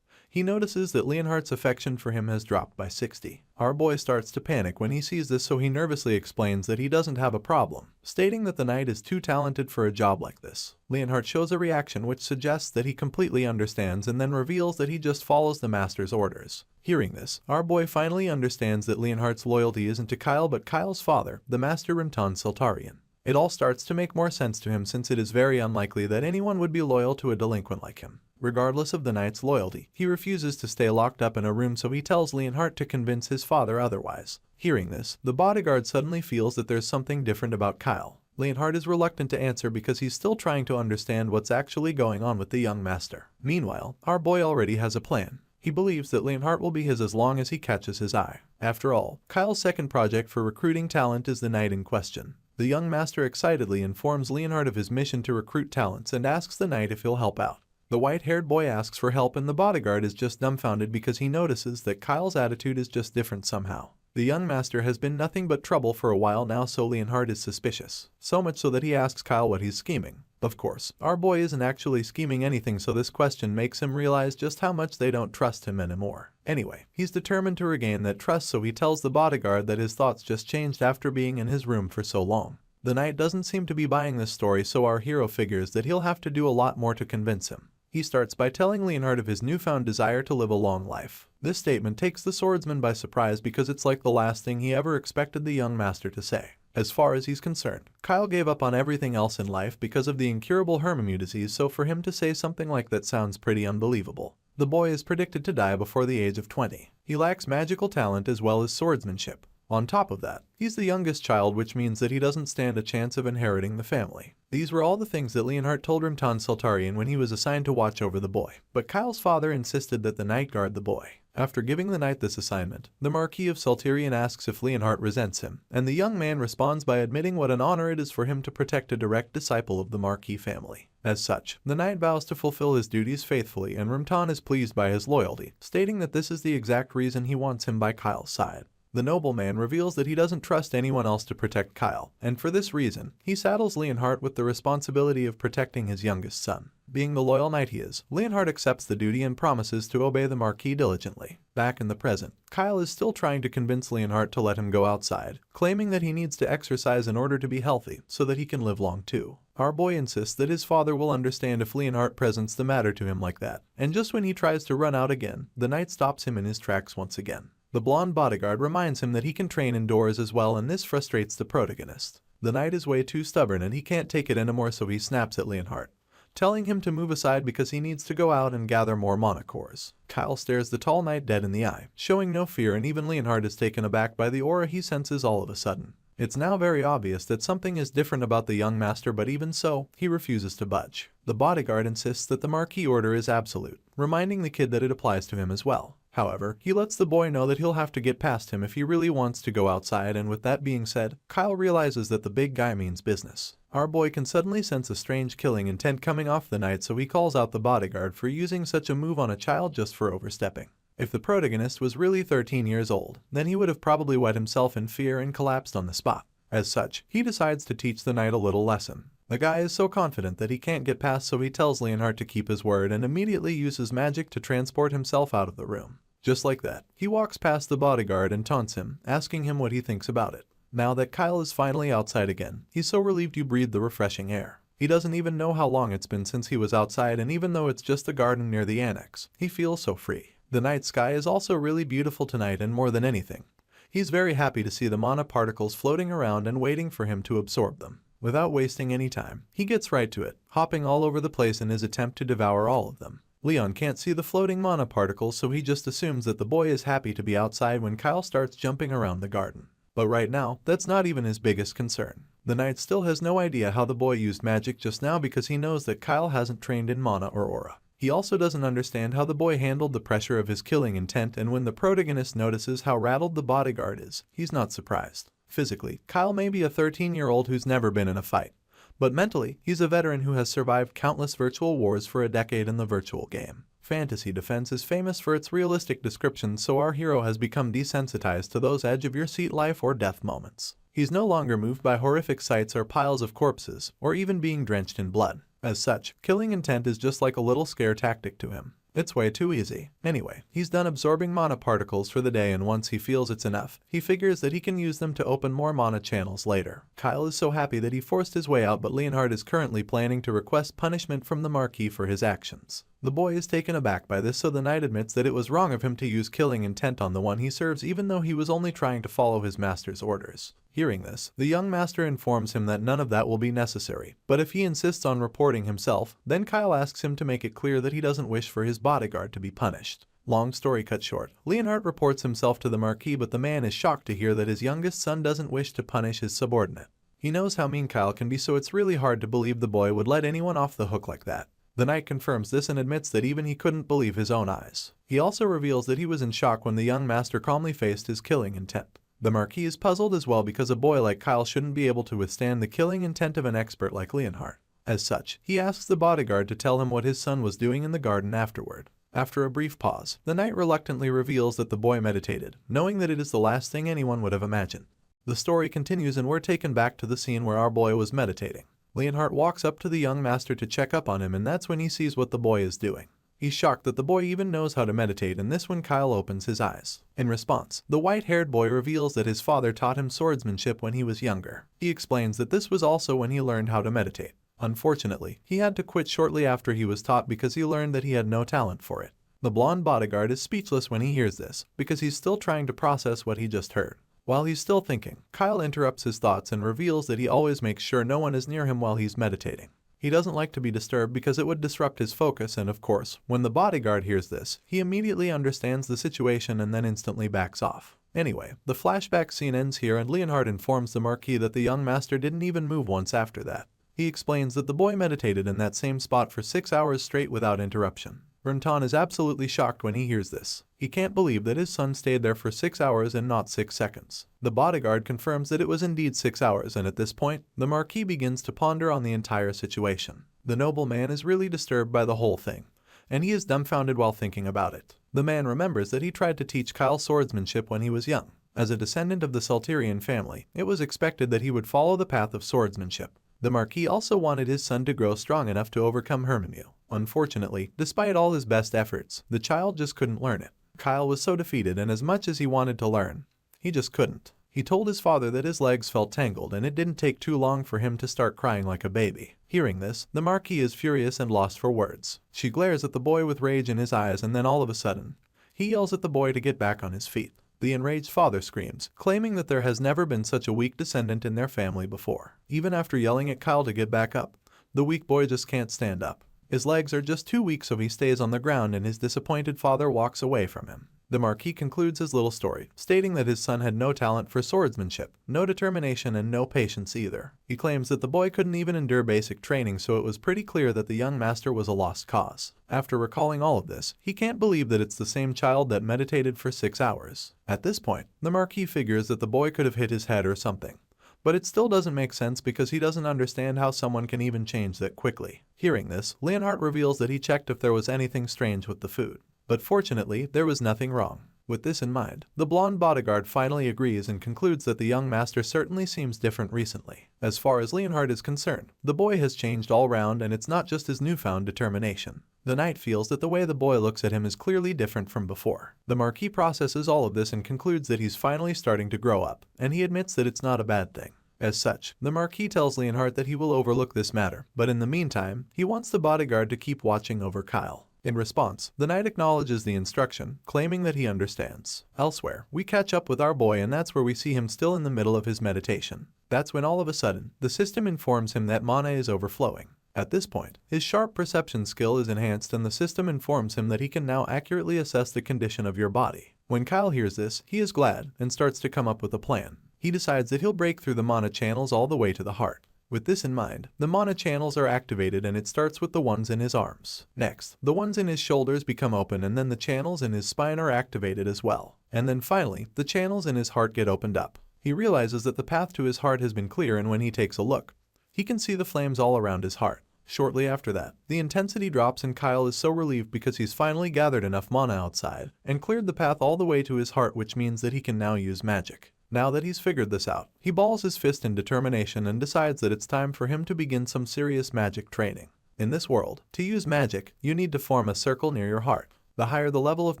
he notices that Leonhardt's affection for him has dropped by 60. Our boy starts to panic when he sees this, so he nervously explains that he doesn't have a problem, stating that the knight is too talented for a job like this. Leonhardt shows a reaction which suggests that he completely understands, and then reveals that he just follows the master's orders. Hearing this, our boy finally understands that Leonhardt's loyalty isn't to Kyle but Kyle's father, the Master Rimton Saltarian. It all starts to make more sense to him, since it is very unlikely that anyone would be loyal to a delinquent like him. Regardless of the knight's loyalty, he refuses to stay locked up in a room, so he tells Leonhardt to convince his father otherwise. Hearing this, the bodyguard suddenly feels that there's something different about Kyle. Leonhardt is reluctant to answer because he's still trying to understand what's actually going on with the young master. Meanwhile, our boy already has a plan. He believes that Leonhardt will be his as long as he catches his eye. After all, Kyle's second project for recruiting talent is the knight in question. The young master excitedly informs Leonhardt of his mission to recruit talents and asks the knight if he'll help out. The white-haired boy asks for help, and the bodyguard is just dumbfounded because he notices that Kyle's attitude is just different somehow. The The young master has been nothing but trouble for a while now, so Leonhard is suspicious. So much so that he asks Kyle what he's scheming. Of course, our boy isn't actually scheming anything, so this question makes him realize just how much they don't trust him anymore. Anyway, he's determined to regain that trust, so he tells the bodyguard that his thoughts just changed after being in his room for so long. The knight doesn't seem to be buying this story, so our hero figures that he'll have to do a lot more to convince him. He starts by telling Leonhard of his newfound desire to live a long life. This statement takes the swordsman by surprise because it's like the last thing he ever expected the young master to say. As far as he's concerned, Kyle gave up on everything else in life because of the incurable Hermimu disease, so for him to say something like that sounds pretty unbelievable. The boy is predicted to die before the age of 20. He lacks magical talent as well as swordsmanship. On top of that, he's the youngest child, which means that he doesn't stand a chance of inheriting the family. These were all the things that Leonhard told Rimtan Sultarian when he was assigned to watch over the boy. But Kyle's father insisted that the knight guard the boy. After giving the knight this assignment, the Marquis of Sultarian asks if Leonhard resents him, and the young man responds by admitting what an honor it is for him to protect a direct disciple of the Marquis family. As such, the knight vows to fulfill his duties faithfully, and Rimtan is pleased by his loyalty, stating that this is the exact reason he wants him by Kyle's side. The nobleman reveals that he doesn't trust anyone else to protect Kyle, and for this reason, he saddles Leonhard with the responsibility of protecting his youngest son. Being the loyal knight he is, Leonhard accepts the duty and promises to obey the Marquis diligently. Back in the present, Kyle is still trying to convince Leonhard to let him go outside, claiming that he needs to exercise in order to be healthy so that he can live long too. Our boy insists that his father will understand if Leonhard presents the matter to him like that, and just when he tries to run out again, the knight stops him in his tracks once again. The blonde bodyguard reminds him that he can train indoors as well, and this frustrates the protagonist. The knight is way too stubborn and he can't take it anymore, so he snaps at Leonhard, telling him to move aside because he needs to go out and gather more mana cores. Kyle stares the tall knight dead in the eye, showing no fear, and even Leonhard is taken aback by the aura he senses all of a sudden. It's now very obvious that something is different about the young master, but even so, he refuses to budge. The bodyguard insists that the Marquis order is absolute, reminding the kid that it applies to him as well. However, he lets the boy know that he'll have to get past him if he really wants to go outside, and with that being said, Kyle realizes that the big guy means business. Our boy can suddenly sense a strange killing intent coming off the knight, so he calls out the bodyguard for using such a move on a child just for overstepping. If the protagonist was really 13 years old, then he would have probably wet himself in fear and collapsed on the spot. As such, he decides to teach the knight a little lesson. The guy is so confident that he can't get past, so he tells Leonhard to keep his word and immediately uses magic to transport himself out of the room. Just like that, he walks past the bodyguard and taunts him, asking him what he thinks about it. Now that Kyle is finally outside again, he's so relieved to breathe the refreshing air. He doesn't even know how long it's been since he was outside, and even though it's just a garden near the annex, he feels so free. The night sky is also really beautiful tonight, and more than anything, he's very happy to see the mana particles floating around and waiting for him to absorb them. Without wasting any time, he gets right to it, hopping all over the place in his attempt to devour all of them. Leon can't see the floating mana particles, so he just assumes that the boy is happy to be outside when Kyle starts jumping around the garden. But right now, that's not even his biggest concern. The knight still has no idea how the boy used magic just now because he knows that Kyle hasn't trained in mana or aura. He also doesn't understand how the boy handled the pressure of his killing intent, and when the protagonist notices how rattled the bodyguard is, he's not surprised. Physically, Kyle may be a 13-year-old who's never been in a fight, but mentally, he's a veteran who has survived countless virtual wars for a decade in the virtual game. Fantasy Defense is famous for its realistic descriptions, so our hero has become desensitized to those edge-of-your-seat life or death moments. He's no longer moved by horrific sights or piles of corpses, or even being drenched in blood. As such, killing intent is just like a little scare tactic to him. It's way too easy. Anyway, he's done absorbing mana particles for the day, and once he feels it's enough, he figures that he can use them to open more mana channels later. Kyle is so happy that he forced his way out, but Leonhard is currently planning to request punishment from the Marquis for his actions. The boy is taken aback by this, so the knight admits that it was wrong of him to use killing intent on the one he serves, even though he was only trying to follow his master's orders. Hearing this, the young master informs him that none of that will be necessary, but if he insists on reporting himself, then Kyle asks him to make it clear that he doesn't wish for his bodyguard to be punished. Long story cut short, Leonhard reports himself to the Marquis, but the man is shocked to hear that his youngest son doesn't wish to punish his subordinate. He knows how mean Kyle can be, so it's really hard to believe the boy would let anyone off the hook like that. The knight confirms this and admits that even he couldn't believe his own eyes. He also reveals that he was in shock when the young master calmly faced his killing intent. The Marquis is puzzled as well because a boy like Kyle shouldn't be able to withstand the killing intent of an expert like Leonhard. As such, he asks the bodyguard to tell him what his son was doing in the garden afterward. After a brief pause, the knight reluctantly reveals that the boy meditated, knowing that it is the last thing anyone would have imagined. The story continues and we're taken back to the scene where our boy was meditating. Leonhardt walks up to the young master to check up on him, and that's when he sees what the boy is doing. He's shocked that the boy even knows how to meditate, and this when Kyle opens his eyes. In response, the white-haired boy reveals that his father taught him swordsmanship when he was younger. He explains that this was also when he learned how to meditate. Unfortunately, he had to quit shortly after he was taught because he learned that he had no talent for it. The blonde bodyguard is speechless when he hears this, because he's still trying to process what he just heard. While he's still thinking, Kyle interrupts his thoughts and reveals that he always makes sure no one is near him while he's meditating. He doesn't like to be disturbed because it would disrupt his focus, and of course, when the bodyguard hears this, he immediately understands the situation and then instantly backs off. Anyway, the flashback scene ends here and Leonhardt informs the Marquis that the young master didn't even move once after that. He explains that the boy meditated in that same spot for 6 hours straight without interruption. Renton is absolutely shocked when he hears this. He can't believe that his son stayed there for 6 hours and not 6 seconds. The bodyguard confirms that it was indeed 6 hours, and at this point, the Marquis begins to ponder on the entire situation. The nobleman is really disturbed by the whole thing, and he is dumbfounded while thinking about it. The man remembers that he tried to teach Kyle swordsmanship when he was young. As a descendant of the Salterian family, it was expected that he would follow the path of swordsmanship. The Marquis also wanted his son to grow strong enough to overcome Herminu. Unfortunately, despite all his best efforts, the child just couldn't learn it. Kyle was so defeated, and as much as he wanted to learn, he just couldn't. He told his father that his legs felt tangled, and it didn't take too long for him to start crying like a baby. Hearing this, the Marquis is furious and lost for words. She glares at the boy with rage in his eyes, and then all of a sudden, he yells at the boy to get back on his feet. The enraged father screams, claiming that there has never been such a weak descendant in their family before. Even after yelling at Kyle to get back up, the weak boy just can't stand up. His legs are just too weak, so he stays on the ground and his disappointed father walks away from him. The Marquis concludes his little story, stating that his son had no talent for swordsmanship, no determination, and no patience either. He claims that the boy couldn't even endure basic training, so it was pretty clear that the young master was a lost cause. After recalling all of this, he can't believe that it's the same child that meditated for 6 hours. At this point, the Marquis figures that the boy could have hit his head or something. But it still doesn't make sense because he doesn't understand how someone can even change that quickly. Hearing this, Leonhardt reveals that he checked if there was anything strange with the food. But fortunately, there was nothing wrong. With this in mind, the blonde bodyguard finally agrees and concludes that the young master certainly seems different recently. As far as Leonhardt is concerned, the boy has changed all round, and it's not just his newfound determination. The knight feels that the way the boy looks at him is clearly different from before. The Marquis processes all of this and concludes that he's finally starting to grow up, and he admits that it's not a bad thing. As such, the Marquis tells Leonhardt that he will overlook this matter, but in the meantime, he wants the bodyguard to keep watching over Kyle. In response, the knight acknowledges the instruction, claiming that he understands. Elsewhere, we catch up with our boy, and that's where we see him still in the middle of his meditation. That's when all of a sudden, the system informs him that mana is overflowing. At this point, his sharp perception skill is enhanced and the system informs him that he can now accurately assess the condition of your body. When Kyle hears this, he is glad and starts to come up with a plan. He decides that he'll break through the mana channels all the way to the heart. With this in mind, the mana channels are activated and it starts with the ones in his arms. Next, the ones in his shoulders become open, and then the channels in his spine are activated as well. And then finally, the channels in his heart get opened up. He realizes that the path to his heart has been clear, and when he takes a look, he can see the flames all around his heart. Shortly after that, the intensity drops and Kyle is so relieved because he's finally gathered enough mana outside and cleared the path all the way to his heart, which means that he can now use magic. Now that he's figured this out, he balls his fist in determination and decides that it's time for him to begin some serious magic training. In this world, to use magic, you need to form a circle near your heart. The higher the level of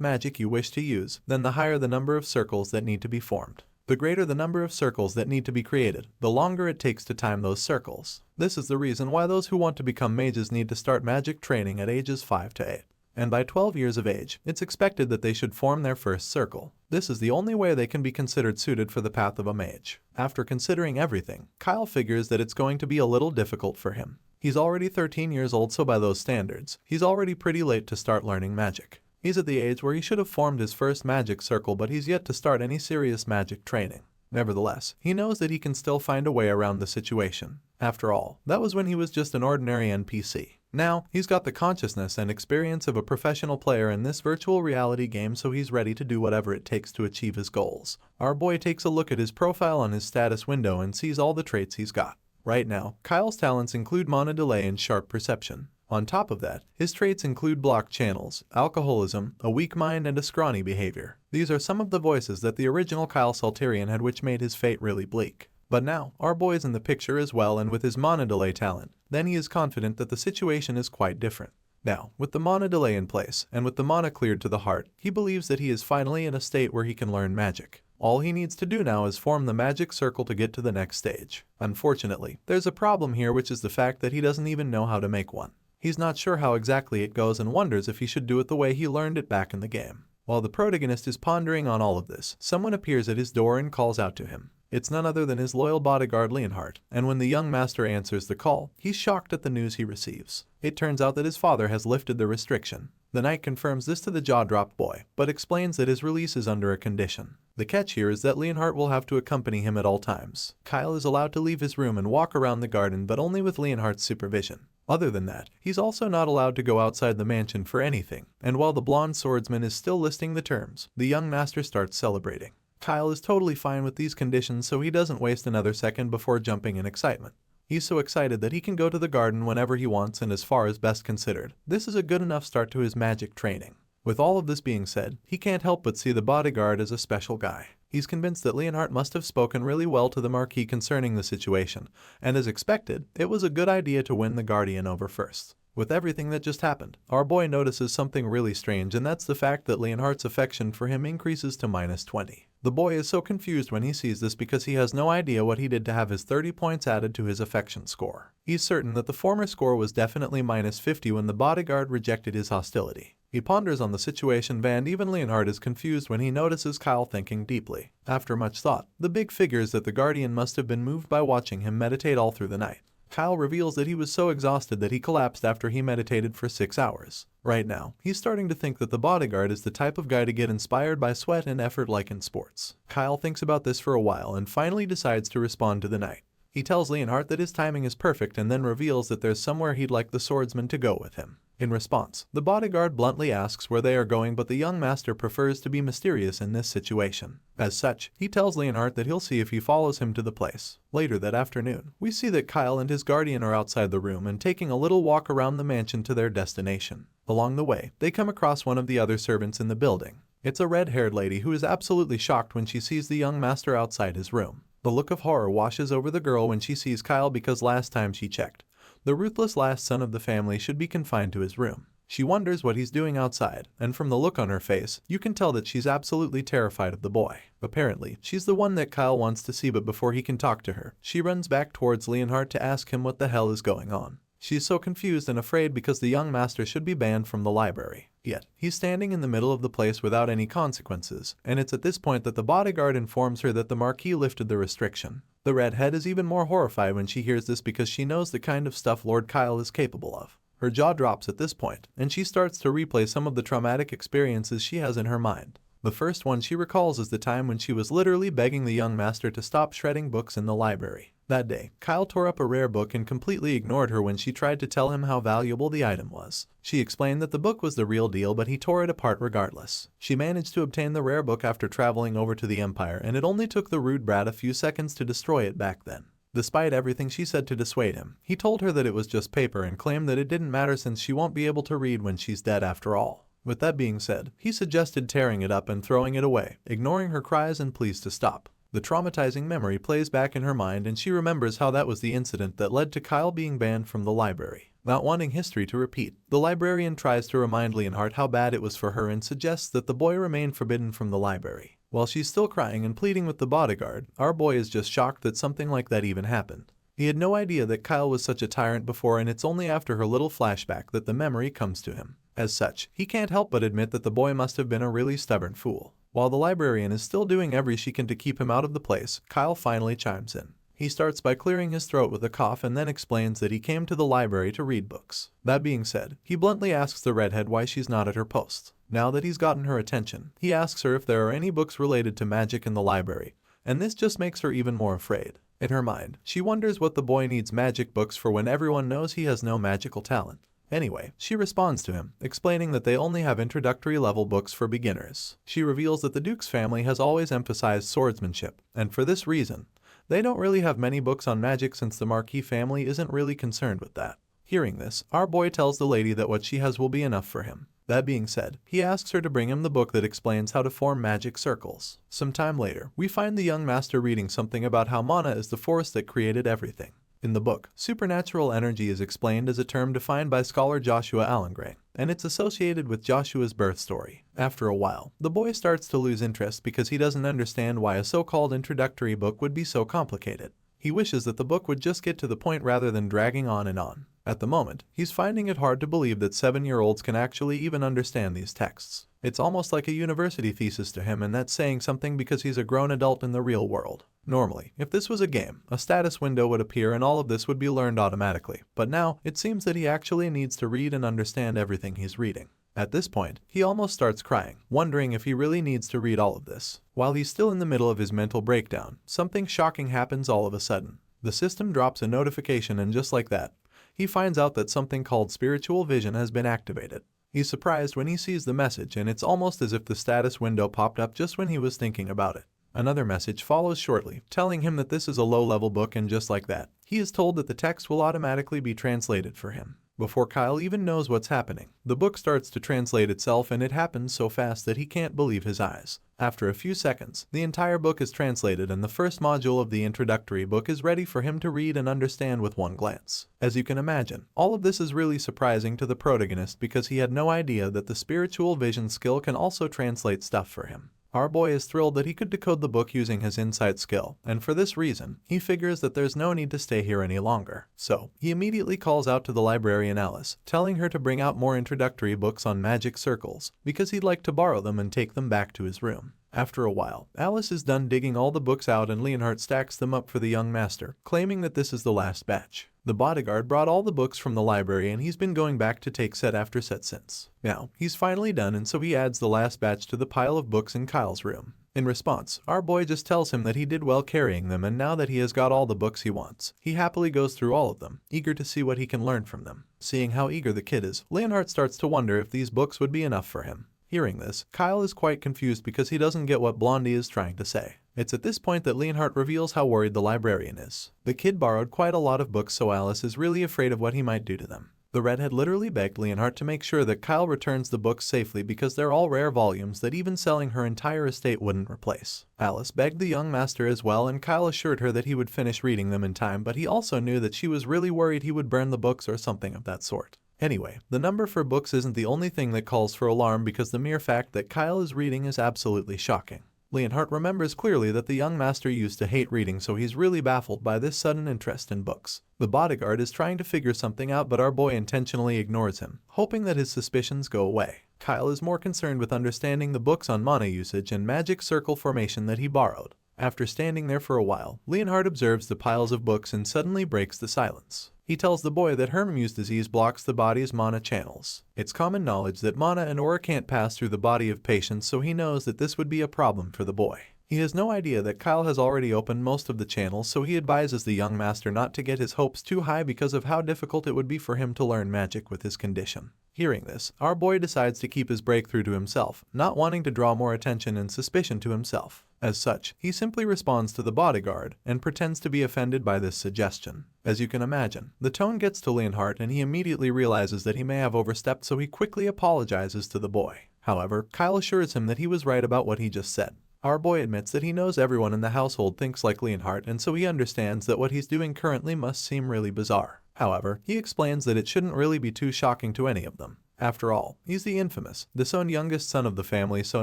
magic you wish to use, then the higher the number of circles that need to be formed. The greater the number of circles that need to be created, the longer it takes to time those circles. This is the reason why those who want to become mages need to start magic training at ages 5 to 8. And by 12 years of age, it's expected that they should form their first circle. This is the only way they can be considered suited for the path of a mage. After considering everything, Kyle figures that it's going to be a little difficult for him. He's already 13 years old, so by those standards, he's already pretty late to start learning magic. He's at the age where he should have formed his first magic circle, but he's yet to start any serious magic training. Nevertheless, he knows that he can still find a way around the situation. After all, that was when he was just an ordinary NPC. Now, he's got the consciousness and experience of a professional player in this virtual reality game, so he's ready to do whatever it takes to achieve his goals. Our boy takes a look at his profile on his status window and sees all the traits he's got. Right now, Kyle's talents include mana delay and sharp perception. On top of that, his traits include blocked channels, alcoholism, a weak mind, and a scrawny behavior. These are some of the voices that the original Kyle Salterian had, which made his fate really bleak. But now, our boy is in the picture as well, and with his mana delay talent, then he is confident that the situation is quite different. Now, with the mana delay in place, and with the mana cleared to the heart, he believes that he is finally in a state where he can learn magic. All he needs to do now is form the magic circle to get to the next stage. Unfortunately, there's a problem here, which is the fact that he doesn't even know how to make one. He's not sure how exactly it goes and wonders if he should do it the way he learned it back in the game. While the protagonist is pondering on all of this, someone appears at his door and calls out to him. It's none other than his loyal bodyguard Leonhardt, and when the young master answers the call, he's shocked at the news he receives. It turns out that his father has lifted the restriction. The knight confirms this to the jaw-dropped boy, but explains that his release is under a condition. The catch here is that Leonhardt will have to accompany him at all times. Kyle is allowed to leave his room and walk around the garden, but only with Leonhardt's supervision. Other than that, he's also not allowed to go outside the mansion for anything, and while the blonde swordsman is still listing the terms, the young master starts celebrating. Kyle is totally fine with these conditions, so he doesn't waste another second before jumping in excitement. He's so excited that he can go to the garden whenever he wants and as far as best considered. This is a good enough start to his magic training. With all of this being said, he can't help but see the bodyguard as a special guy. He's convinced that Leonhardt must have spoken really well to the Marquis concerning the situation, and as expected, it was a good idea to win the Guardian over first. With everything that just happened, our boy notices something really strange, and that's the fact that Leonhardt's affection for him increases to -20. The boy is so confused when he sees this because he has no idea what he did to have his 30 points added to his affection score. He's certain that the former score was definitely -50 when the bodyguard rejected his hostility. He ponders on the situation, and even Leonhardt is confused when he notices Kyle thinking deeply. After much thought, the big figure is that the Guardian must have been moved by watching him meditate all through the night. Kyle reveals that he was so exhausted that he collapsed after he meditated for 6 hours. Right now, he's starting to think that the bodyguard is the type of guy to get inspired by sweat and effort like in sports. Kyle thinks about this for a while and finally decides to respond to the knight. He tells Leonhardt that his timing is perfect and then reveals that there's somewhere he'd like the swordsman to go with him. In response, the bodyguard bluntly asks where they are going, but the young master prefers to be mysterious in this situation. As such, he tells Leonhardt that he'll see if he follows him to the place. Later that afternoon, we see that Kyle and his guardian are outside the room and taking a little walk around the mansion to their destination. Along the way, they come across one of the other servants in the building. It's a red-haired lady who is absolutely shocked when she sees the young master outside his room. The look of horror washes over the girl when she sees Kyle because last time she checked, the ruthless last son of the family should be confined to his room. She wonders what he's doing outside, and from the look on her face, you can tell that she's absolutely terrified of the boy. Apparently, she's the one that Kyle wants to see, but before he can talk to her, she runs back towards Leonhardt to ask him what the hell is going on. She's so confused and afraid because the young master should be banned from the library. Yet, he's standing in the middle of the place without any consequences, and it's at this point that the bodyguard informs her that the Marquis lifted the restriction. The redhead is even more horrified when she hears this because she knows the kind of stuff Lord Kyle is capable of. Her jaw drops at this point, and she starts to replay some of the traumatic experiences she has in her mind. The first one she recalls is the time when she was literally begging the young master to stop shredding books in the library. That day, Kyle tore up a rare book and completely ignored her when she tried to tell him how valuable the item was. She explained that the book was the real deal, but he tore it apart regardless. She managed to obtain the rare book after traveling over to the Empire, and it only took the rude brat a few seconds to destroy it back then. Despite everything she said to dissuade him, he told her that it was just paper and claimed that it didn't matter since she won't be able to read when she's dead after all. With that being said, he suggested tearing it up and throwing it away, ignoring her cries and pleas to stop. The traumatizing memory plays back in her mind and she remembers how that was the incident that led to Kyle being banned from the library. Not wanting history to repeat, the librarian tries to remind Leonhardt how bad it was for her and suggests that the boy remain forbidden from the library. While she's still crying and pleading with the bodyguard, our boy is just shocked that something like that even happened. He had no idea that Kyle was such a tyrant before, and it's only after her little flashback that the memory comes to him. As such, he can't help but admit that the boy must have been a really stubborn fool. While the librarian is still doing every she can to keep him out of the place, Kyle finally chimes in. He starts by clearing his throat with a cough and then explains that he came to the library to read books. That being said, he bluntly asks the redhead why she's not at her post. Now that he's gotten her attention, he asks her if there are any books related to magic in the library, and this just makes her even more afraid. In her mind, she wonders what the boy needs magic books for when everyone knows he has no magical talent. Anyway, she responds to him, explaining that they only have introductory level books for beginners. She reveals that the Duke's family has always emphasized swordsmanship, and for this reason, they don't really have many books on magic since the Marquis family isn't really concerned with that. Hearing this, our boy tells the lady that what she has will be enough for him. That being said, he asks her to bring him the book that explains how to form magic circles. Some time later, we find the young master reading something about how mana is the force that created everything. In the book, supernatural energy is explained as a term defined by scholar Joshua Allengray, and it's associated with Joshua's birth story. After a while, the boy starts to lose interest because he doesn't understand why a so-called introductory book would be so complicated. He wishes that the book would just get to the point rather than dragging on and on. At the moment, he's finding it hard to believe that 7-year-olds can actually even understand these texts. It's almost like a university thesis to him, and that's saying something because he's a grown adult in the real world. Normally, if this was a game, a status window would appear and all of this would be learned automatically. But now, it seems that he actually needs to read and understand everything he's reading. At this point, he almost starts crying, wondering if he really needs to read all of this. While he's still in the middle of his mental breakdown, something shocking happens all of a sudden. The system drops a notification, and just like that, he finds out that something called spiritual vision has been activated. He's surprised when he sees the message, and it's almost as if the status window popped up just when he was thinking about it. Another message follows shortly, telling him that this is a low-level book, and just like that, he is told that the text will automatically be translated for him. Before Kyle even knows what's happening, the book starts to translate itself, and it happens so fast that he can't believe his eyes. After a few seconds, the entire book is translated, and the first module of the introductory book is ready for him to read and understand with one glance. As you can imagine, all of this is really surprising to the protagonist because he had no idea that the spiritual vision skill can also translate stuff for him. Our boy is thrilled that he could decode the book using his insight skill, and for this reason, he figures that there's no need to stay here any longer. So, he immediately calls out to the librarian Alice, telling her to bring out more introductory books on magic circles, because he'd like to borrow them and take them back to his room. After a while, Alice is done digging all the books out, and Leonhardt stacks them up for the young master, claiming that this is the last batch. The bodyguard brought all the books from the library, and he's been going back to take set after set since. Now, he's finally done, and so he adds the last batch to the pile of books in Kyle's room. In response, our boy just tells him that he did well carrying them, and now that he has got all the books he wants, he happily goes through all of them, eager to see what he can learn from them. Seeing how eager the kid is, Leonhardt starts to wonder if these books would be enough for him. Hearing this, Kyle is quite confused because he doesn't get what Blondie is trying to say. It's at this point that Leonhardt reveals how worried the librarian is. The kid borrowed quite a lot of books, so Alice is really afraid of what he might do to them. The redhead literally begged Leonhardt to make sure that Kyle returns the books safely because they're all rare volumes that even selling her entire estate wouldn't replace. Alice begged the young master as well, and Kyle assured her that he would finish reading them in time, but he also knew that she was really worried he would burn the books or something of that sort. Anyway, the number for books isn't the only thing that calls for alarm because the mere fact that Kyle is reading is absolutely shocking. Leonhardt remembers clearly that the young master used to hate reading, so he's really baffled by this sudden interest in books. The bodyguard is trying to figure something out, but our boy intentionally ignores him, hoping that his suspicions go away. Kyle is more concerned with understanding the books on mana usage and magic circle formation that he borrowed. After standing there for a while, Leonhardt observes the piles of books and suddenly breaks the silence. He tells the boy that Hermamuse disease blocks the body's mana channels. It's common knowledge that mana and aura can't pass through the body of patients, so he knows that this would be a problem for the boy. He has no idea that Kyle has already opened most of the channels, so he advises the young master not to get his hopes too high because of how difficult it would be for him to learn magic with his condition. Hearing this, our boy decides to keep his breakthrough to himself, not wanting to draw more attention and suspicion to himself. As such, he simply responds to the bodyguard and pretends to be offended by this suggestion. As you can imagine, the tone gets to Leonhardt and he immediately realizes that he may have overstepped, so he quickly apologizes to the boy. However, Kyle assures him that he was right about what he just said. Our boy admits that he knows everyone in the household thinks like Leonhardt, and so he understands that what he's doing currently must seem really bizarre. However, he explains that it shouldn't really be too shocking to any of them. After all, he's the infamous, disowned youngest son of the family, so